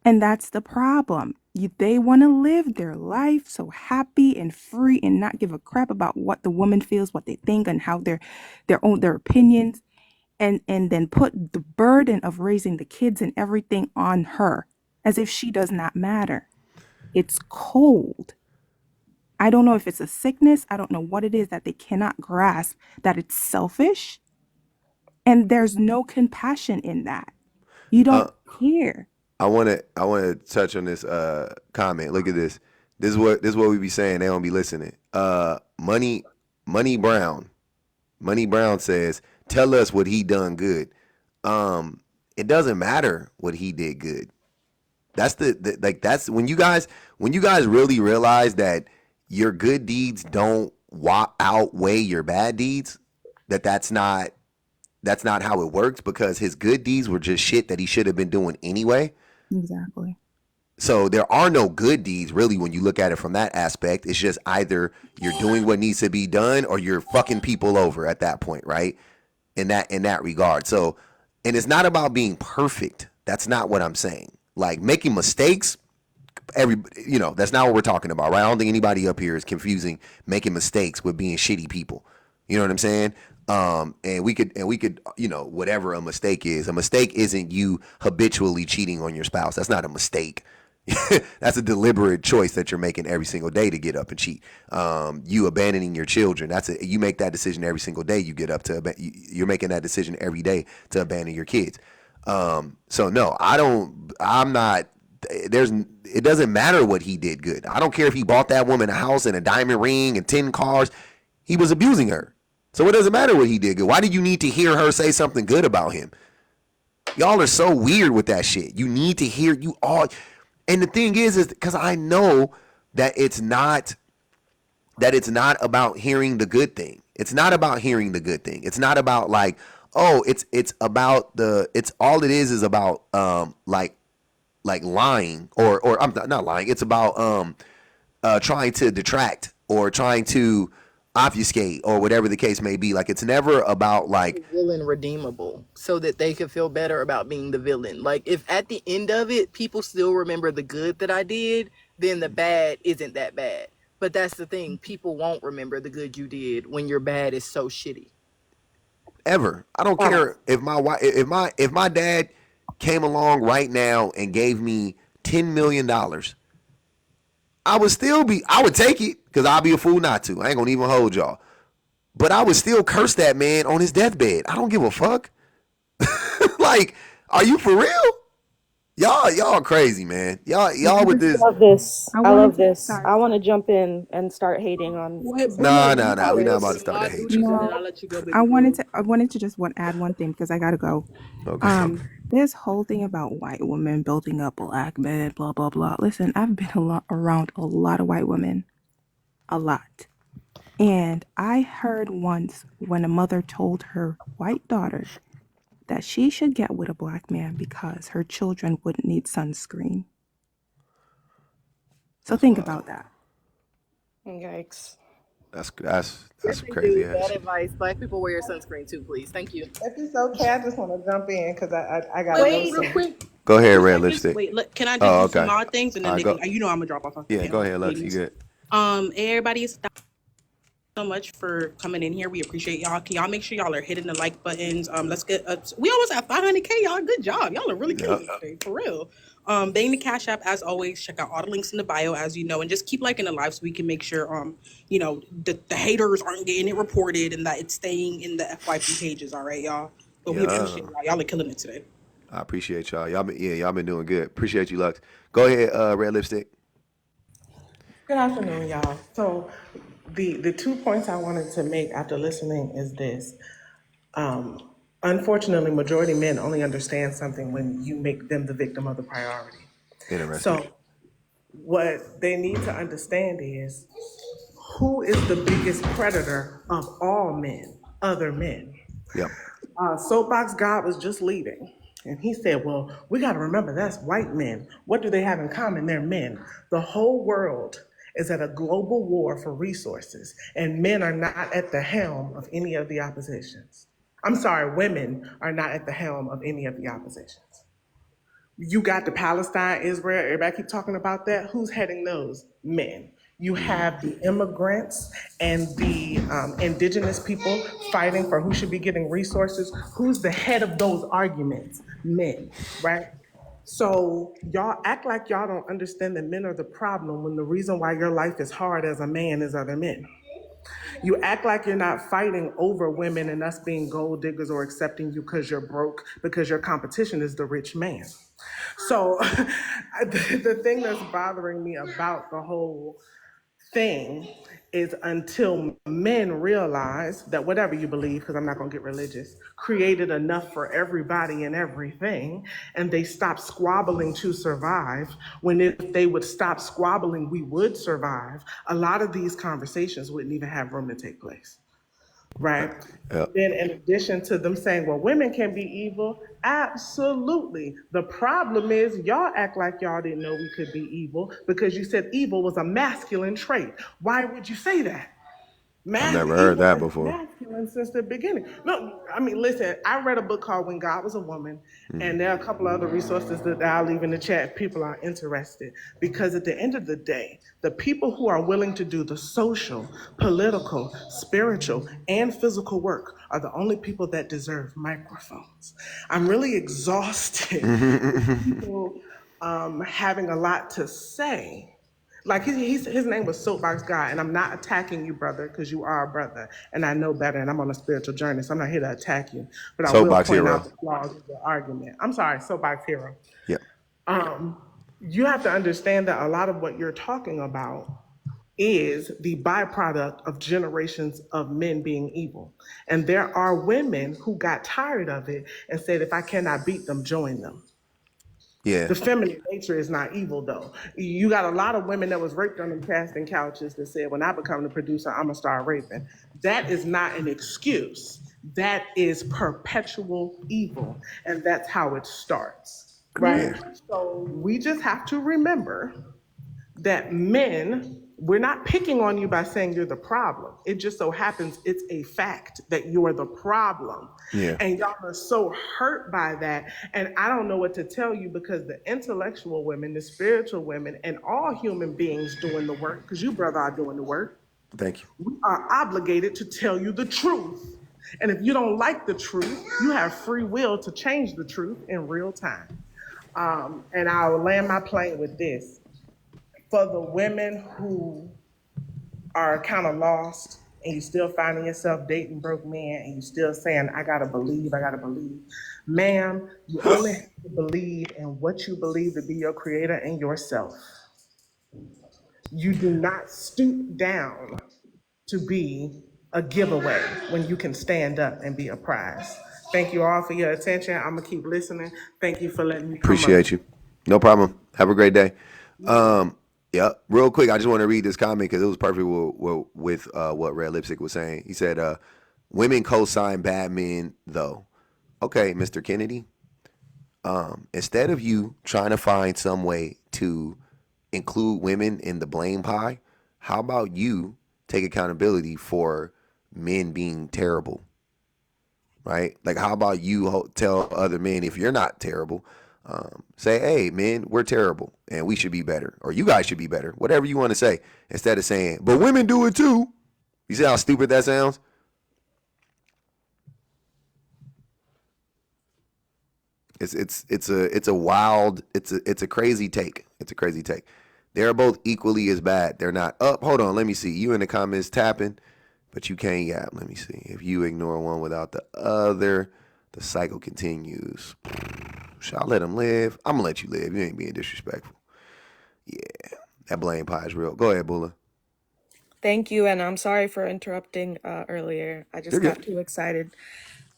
And that's the problem. They want to live their life so happy and free and not give a crap about what the woman feels, what they think, and how their opinions, and then put the burden of raising the kids and everything on her as if she does not matter. It's cold. I don't know if it's a sickness. I don't know what it is that they cannot grasp that it's selfish and there's no compassion in that. You don't care. I wanna touch on this comment. Look at this. This is what we be saying. They don't be listening. Money Brown. Money Brown says, tell us what he done good. it doesn't matter what he did good. That's like that's when you guys really realize that your good deeds don't outweigh your bad deeds. That's not how it works, because his good deeds were just shit that he should have been doing anyway. Exactly. So there are no good deeds really when you look at it from that aspect. It's just either you're doing what needs to be done or you're fucking people over at that point, right? In that regard. So, and it's not about being perfect. That's not what I'm saying. Like making mistakes, that's not what we're talking about, right? I don't think anybody up here is confusing making mistakes with being shitty people. You know what I'm saying? And we could, whatever a mistake is. A mistake isn't you habitually cheating on your spouse. That's not a mistake. That's a deliberate choice that you're making every single day to get up and cheat. You abandoning your children. You make that decision every single day. You get up to, you're making that decision every day to abandon your kids. So no, I'm not. It doesn't matter what he did good. I don't care if he bought that woman a house and a diamond ring and 10 cars. He was abusing her. So it doesn't matter what he did good. Why did you need to hear her say something good about him? Y'all are so weird with that shit. You need to hear you all. And the thing is because I know that it's not about hearing the good thing. It's not about hearing the good thing. It's not about like, oh, it's about it's all it is about like lying or I'm not lying. It's about trying to detract or trying to obfuscate or whatever the case may be. Like it's never about like Villain redeemable so that they could feel better about being the villain. Like if at the end of it people still remember the good that I did, then the bad isn't that bad. But that's the thing, people won't remember the good you did when your bad is so shitty. ever. I don't care if my dad came along right now and gave me $10 million. I would take it because I'll be a fool not to. I ain't gonna even hold y'all. But I would still curse that man on his deathbed. I don't give a fuck. Like, are you for real? Y'all crazy, man. Y'all with this. Love this. I I wanted love to this. start. I want to jump in and start hating on Wait, Nah, Bruno, nah, you nah. We're go not with about to some start that mod hate shit. duties, and then No, I'll let you go, I baby wanted girl. to. I wanted to just add one thing because I gotta go. Okay. This whole thing about white women building up black men, blah blah blah. Listen, I've been around a lot of white women, a lot, and I heard once when a mother told her white daughter that she should get with a black man because her children wouldn't need sunscreen. So That's think wild. about that. Yikes. That's Yes some they crazy do. ass Bad shit. advice. Black people wear sunscreen too, please. Thank you. If it's okay, I just want to jump in because I got to Wait, go real soon. quick, Go ahead, 2 red seconds. lipstick. Wait, look, can I just Oh, do some okay. mod things, and All then right, they go. can, you know, I'm gonna drop off after Yeah, go ahead, Lux. You ladies. good? Everybody is so much for coming in here. We appreciate y'all. Can y'all make sure y'all are hitting the like buttons? Let's get we almost at 500K, y'all. Good job. Y'all are really Yep. killing it today, for real. Bang the Cash App as always. Check out all the links in the bio, as you know, and just keep liking the live so we can make sure the haters aren't getting it reported and that it's staying in the FYP pages. All right, y'all. But we Yeah. appreciate y'all. Y'all are killing it today. I appreciate y'all. Y'all been doing good. Appreciate you, Lux. Go ahead, red lipstick. Good afternoon, y'all. So, the 2 points I wanted to make after listening is this. Unfortunately, majority men only understand something when you make them the victim of the priority. Interesting. So, what they need to understand is who is the biggest predator of all men, other men. Yep. Soapbox God was just leaving. And he said, well, we got to remember that's white men. What do they have in common? They're men. The whole world is at a global war for resources, and men are not at the helm of any of the oppositions. I'm sorry, women are not at the helm of any of the oppositions. You got the Palestine, Israel, everybody keep talking about that. Who's heading those? Men. You have the immigrants and the indigenous people fighting for who should be getting resources. Who's the head of those arguments? Men, right? So y'all act like y'all don't understand that men are the problem when the reason why your life is hard as a man is other men. You act like you're not fighting over women and us being gold diggers or accepting you because you're broke, because your competition is the rich man. So the thing that's bothering me about the whole thing is until men realize that whatever you believe, because I'm not going to get religious, created enough for everybody and everything, and they stop squabbling to survive. When if they would stop squabbling, we would survive. A lot of these conversations wouldn't even have room to take place. Right. Yeah. Then, in addition to them saying, well, women can be evil, absolutely. The problem is, y'all act like y'all didn't know we could be evil because you said evil was a masculine trait. Why would you say that? I've never heard Evil that has been before. masculine since the beginning. No, I mean, listen, I read a book called When God Was a Woman, and there are a couple of other resources that I'll leave in the chat if people are interested. Because at the end of the day, the people who are willing to do the social, political, spiritual, and physical work are the only people that deserve microphones. I'm really exhausted with people having a lot to say. Like his name was Soapbox Guy, and I'm not attacking you, brother, because you are a brother, and I know better, and I'm on a spiritual journey, so I'm not here to attack you, but I will Soapbox point out hero. the flaws of the argument. I'm sorry, Soapbox Hero. Yeah. You have to understand that a lot of what you're talking about is the byproduct of generations of men being evil, and there are women who got tired of it and said, if I cannot beat them, join them. Yeah. The feminine nature is not evil, though. You got a lot of women that was raped on them casting couches that said, when I become the producer, I'm going to start raping. That is not an excuse. That is perpetual evil. And that's how it starts, right? Yeah. So we just have to remember that men, we're not picking on you by saying you're the problem. It just so happens it's a fact that you're the problem. Yeah. And y'all are so hurt by that. And I don't know what to tell you because the intellectual women, the spiritual women, and all human beings doing the work, because you, brother, are doing the work, Thank you. we are obligated to tell you the truth. And if you don't like the truth, you have free will to change the truth in real time. And I'll land my plane with this for the women who are kind of lost and you still finding yourself dating broke men and you still saying, I gotta believe, I gotta believe. Ma'am, you only have to believe in what you believe to be your creator and yourself. You do not stoop down to be a giveaway when you can stand up and be a prize. Thank you all for your attention. I'm gonna keep listening. Thank you for letting me come up. Appreciate you. No problem. Have a great day. Yeah. Real quick, I just want to read this comment because it was perfect with what Red Lipstick was saying. He said, "Women co-sign bad men, though." Okay, Mr. Kennedy. Instead of you trying to find some way to include women in the blame pie, how about you take accountability for men being terrible? Right? Like, how about you tell other men if you're not terrible, say, hey, men, we're terrible and we should be better, or you guys should be better, whatever you want to say, instead of saying, but women do it too. You see how stupid that sounds? It's a crazy take. It's a crazy take. They're both equally as bad. They're not up. Hold on, let me see. You in the comments tapping, but you can't yap. Let me see. If you ignore one without the other, the cycle continues. Shall I let him live? I'm gonna let you live. You ain't being disrespectful. Yeah, that blame pie is real. Go ahead, Bula. Thank you, and I'm sorry for interrupting earlier. I You're just got good. too excited.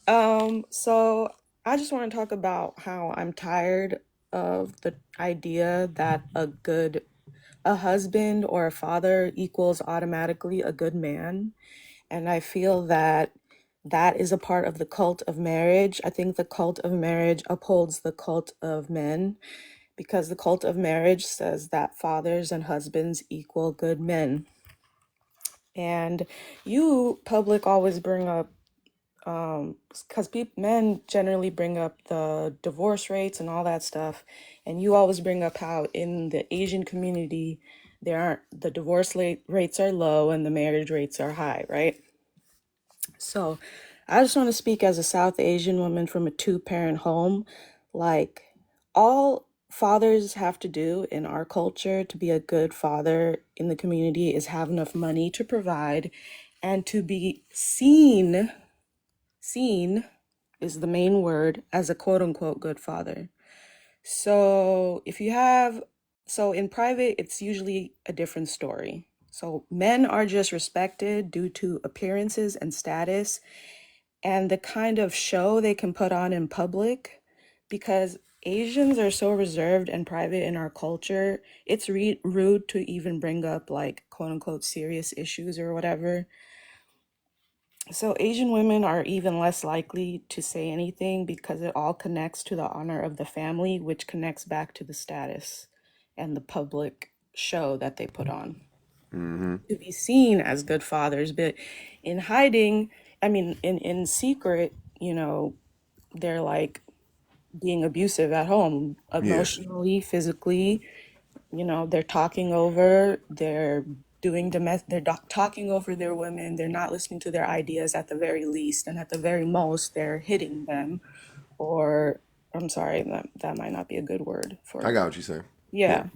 So I just want to talk about how I'm tired of the idea that a husband or a father equals automatically a good man. And I feel that that is a part of the cult of marriage. I think the cult of marriage upholds the cult of men because the cult of marriage says that fathers and husbands equal good men. And you, public, always bring up because men generally bring up the divorce rates and all that stuff, and you always bring up how in the Asian community the divorce rates are low and the marriage rates are high, right? So I just want to speak as a South Asian woman from a two-parent home. Like, all fathers have to do in our culture to be a good father in the community is have enough money to provide and to be seen is the main word as a quote unquote good father. So in private, it's usually a different story. So men are just respected due to appearances and status and the kind of show they can put on in public, because Asians are so reserved and private in our culture. It's rude to even bring up like quote unquote serious issues or whatever. So Asian women are even less likely to say anything because it all connects to the honor of the family, which connects back to the status and the public show that they put on to be seen as good fathers. But in hiding, I mean, in secret, they're like being abusive at home, Yeah. emotionally, physically. They're talking over, they're talking over their women, they're not listening to their ideas at the very least, and at the very most they're hitting them, or I'm sorry, that might not be a good word I for. got what you're saying. Yeah. Yeah.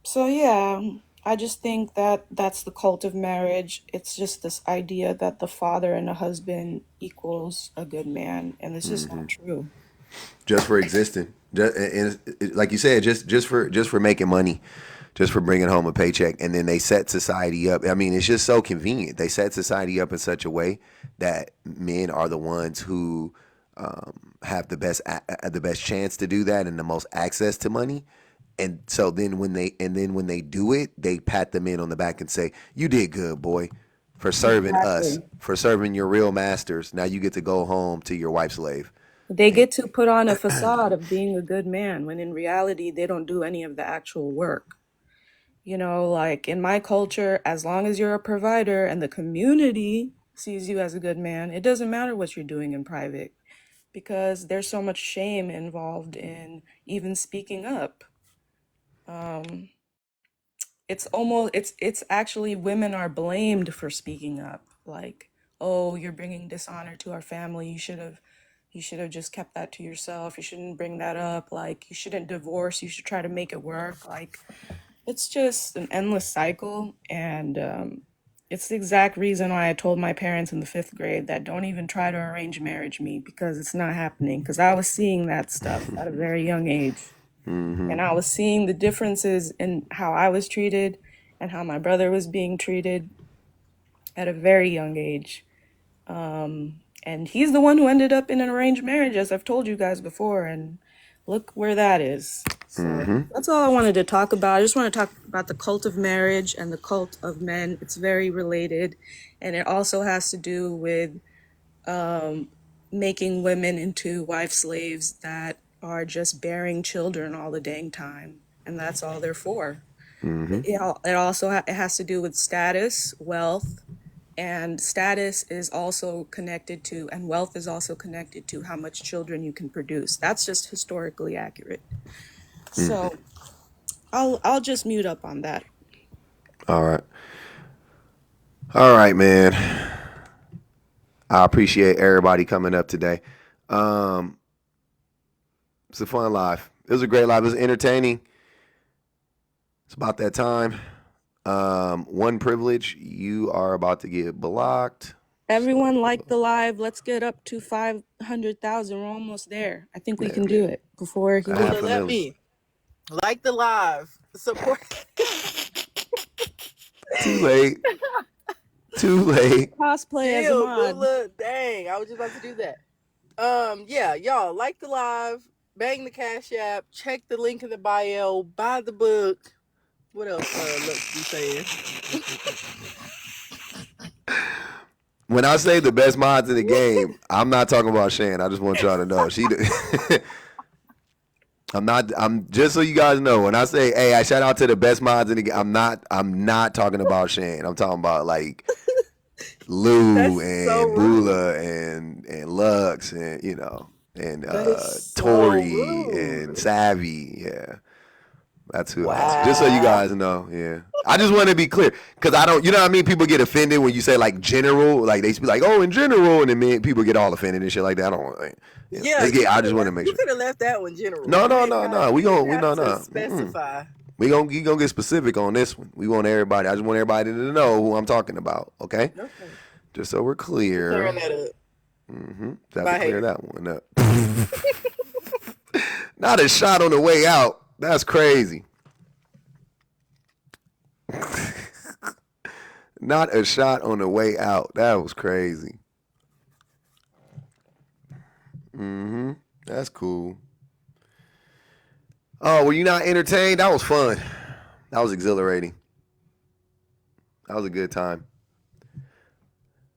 So yeah, I just think that that's the cult of marriage. It's just this idea that the father and a husband equals a good man, and it's just not true. Just for existing. Like you said, just for making money, just for bringing home a paycheck, and then they set society up. I mean, it's just so convenient. They set society up in such a way that men are the ones who have the best chance to do that and the most access to money. And so then when they do it, they pat the men on the back and say, "You did good, boy, for serving us, Exactly. for serving your real masters. Now you get to go home to your wife's slave." They And get to put on a facade of being a good man when in reality they don't do any of the actual work. Like in my culture, as long as you're a provider and the community sees you as a good man, it doesn't matter what you're doing in private because there's so much shame involved in even speaking up. Um, it's actually women are blamed for speaking up. Like, oh, you're bringing dishonor to our family. You should have just kept that to yourself. You shouldn't bring that up. Like, you shouldn't divorce. You should try to make it work. Like, it's just an endless cycle. And it's the exact reason why I told my parents in the fifth grade that don't even try to arrange marriage me because it's not happening. Because I was seeing that stuff at a very young age. And I was seeing the differences in how I was treated and how my brother was being treated at a very young age. And he's the one who ended up in an arranged marriage, as I've told you guys before. And look where that is. So that's all I wanted to talk about. I just want to talk about the cult of marriage and the cult of men. It's very related. And it also has to do with making women into wife slaves that are just bearing children all the dang time. And that's all they're for. It has to do with status, wealth, and status is also connected to, and wealth is also connected to how much children you can produce. That's just historically accurate. So I'll just mute up on that. all right, all right, man. I appreciate everybody coming up today. Um, it's a fun live. It was a great live. It was entertaining. It's about that time. One privilege, you are about to get blocked. Everyone So like the live. Let's get up to 500,000. We're almost there. I think we yeah, can do it before he a leaves. half So a let million. me like the live support. Too late. Too late. Cosplay as a Chill, mod. Bula. Dang, I was just about to do that. Yeah, y'all like the live, bang the Cash App, check the link in the bio, buy the book. What else? Let's be saying. When I say the best mods in the game, I'm not talking about Shan. I just want y'all to know. I'm not. I'm just so you guys know. When I say, "Hey, I shout out to the best mods in the game," I'm not. I'm not talking about Shane. I'm talking about like Lou That's so and rude. Bula and Lux and and That is so Tori and rude. Savvy. Yeah, that's who I'm on. Just so you Wow. guys know. Yeah, I just want to be clear because I don't. You know what I mean? People get offended when you say like general. Like they be like, "Oh, in general," and then people get all offended and shit like that. I don't. Yeah, Let's you get. I could just have want to left. make You sure. could have left that one general. No, You no, didn't no, got. no. You didn't We have no, to no. specify. We gonna get specific on this one. We want everybody. I just want everybody to know who I'm talking about. Okay, Okay, just so we're we clearing clear. that up. Have to Bye, clear hater. that one up. Not a shot on the way out. That's crazy. Not a shot on the way out. That was crazy. That's cool. Oh, were you not entertained? That was fun. That was exhilarating. That was a good time.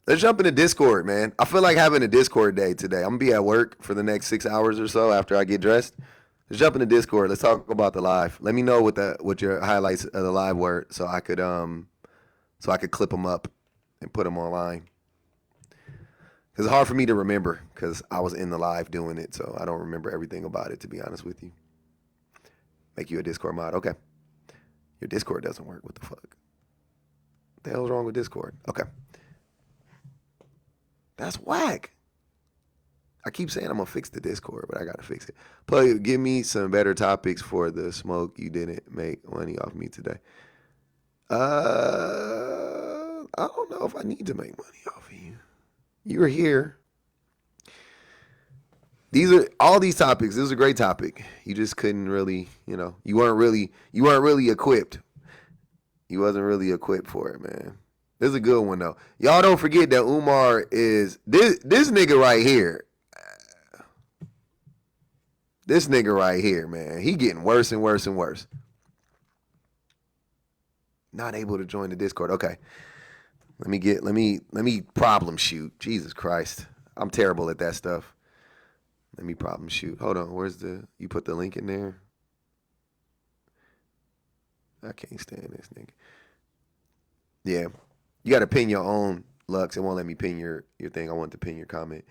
Let's jump into Discord, man. I feel like having a Discord day today. I'm gonna be at work for the next 6 hours or so after I get dressed. Let's jump into Discord. Let's talk about the live. Let me know what your highlights of the live were, so I could clip them up and put them online. Because it's hard for me to remember because I was in the live doing it, so I don't remember everything about it, to be honest with you. Make you a Discord mod. Okay. Your Discord doesn't work. What the fuck? What the hell's wrong with Discord? Okay. That's whack. I keep saying I'm going to fix the Discord, but I got to fix it. Plug, give me some better topics for the smoke. You didn't make money off me today. I don't know if I need to make money off of you. You're here. These are all these topics. This is a great topic. You just couldn't really, you weren't really equipped. You wasn't really equipped for it, man. This is a good one though. Y'all don't forget that Umar is this nigga right here. This nigga right here, man. He getting worse and worse and worse. Not able to join the Discord. Okay. Let me problem shoot. Jesus Christ. I'm terrible at that stuff. Let me problem shoot. Hold on. You put the link in there? I can't stand this nigga. Yeah. You got to pin your own Lux. It won't let me pin your thing. I want to pin your comment.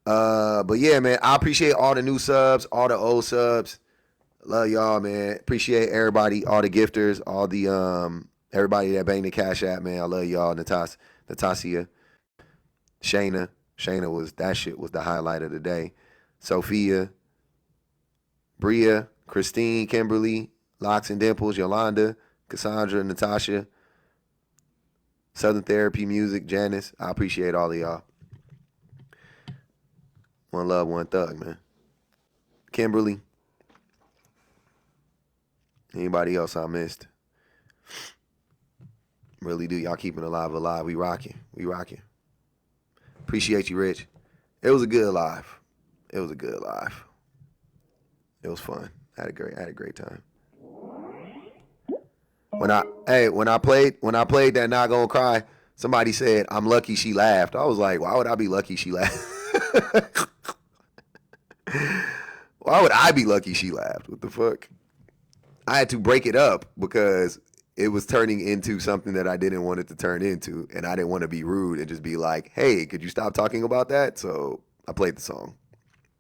But yeah, man, I appreciate all the new subs, all the old subs. Love y'all, man. Appreciate everybody, all the gifters, all the everybody that banged the Cash App, man. I love y'all. Natasia, Shayna. That shit was the highlight of the day. Sophia, Bria, Christine, Kimberly, Locks and Dimples, Yolanda, Cassandra, Natasha, Southern Therapy Music, Janice. I appreciate all of y'all. One love, one thug, man. Kimberly. Anybody else I missed? Really do. Y'all keeping alive. We rocking. Appreciate you, Rich. It was a good live. It was fun. I had a great time. When I played that Not Gonna Cry, somebody said, I'm lucky she laughed. I was like, why would I be lucky she laughed? Why would I be lucky she laughed? What the fuck? I had to break it up because it was turning into something that I didn't want it to turn into, and I didn't want to be rude and just be like, hey, could you stop talking about that? So I played the song,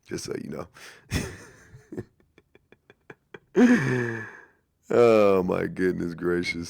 just so you know. Oh my goodness gracious.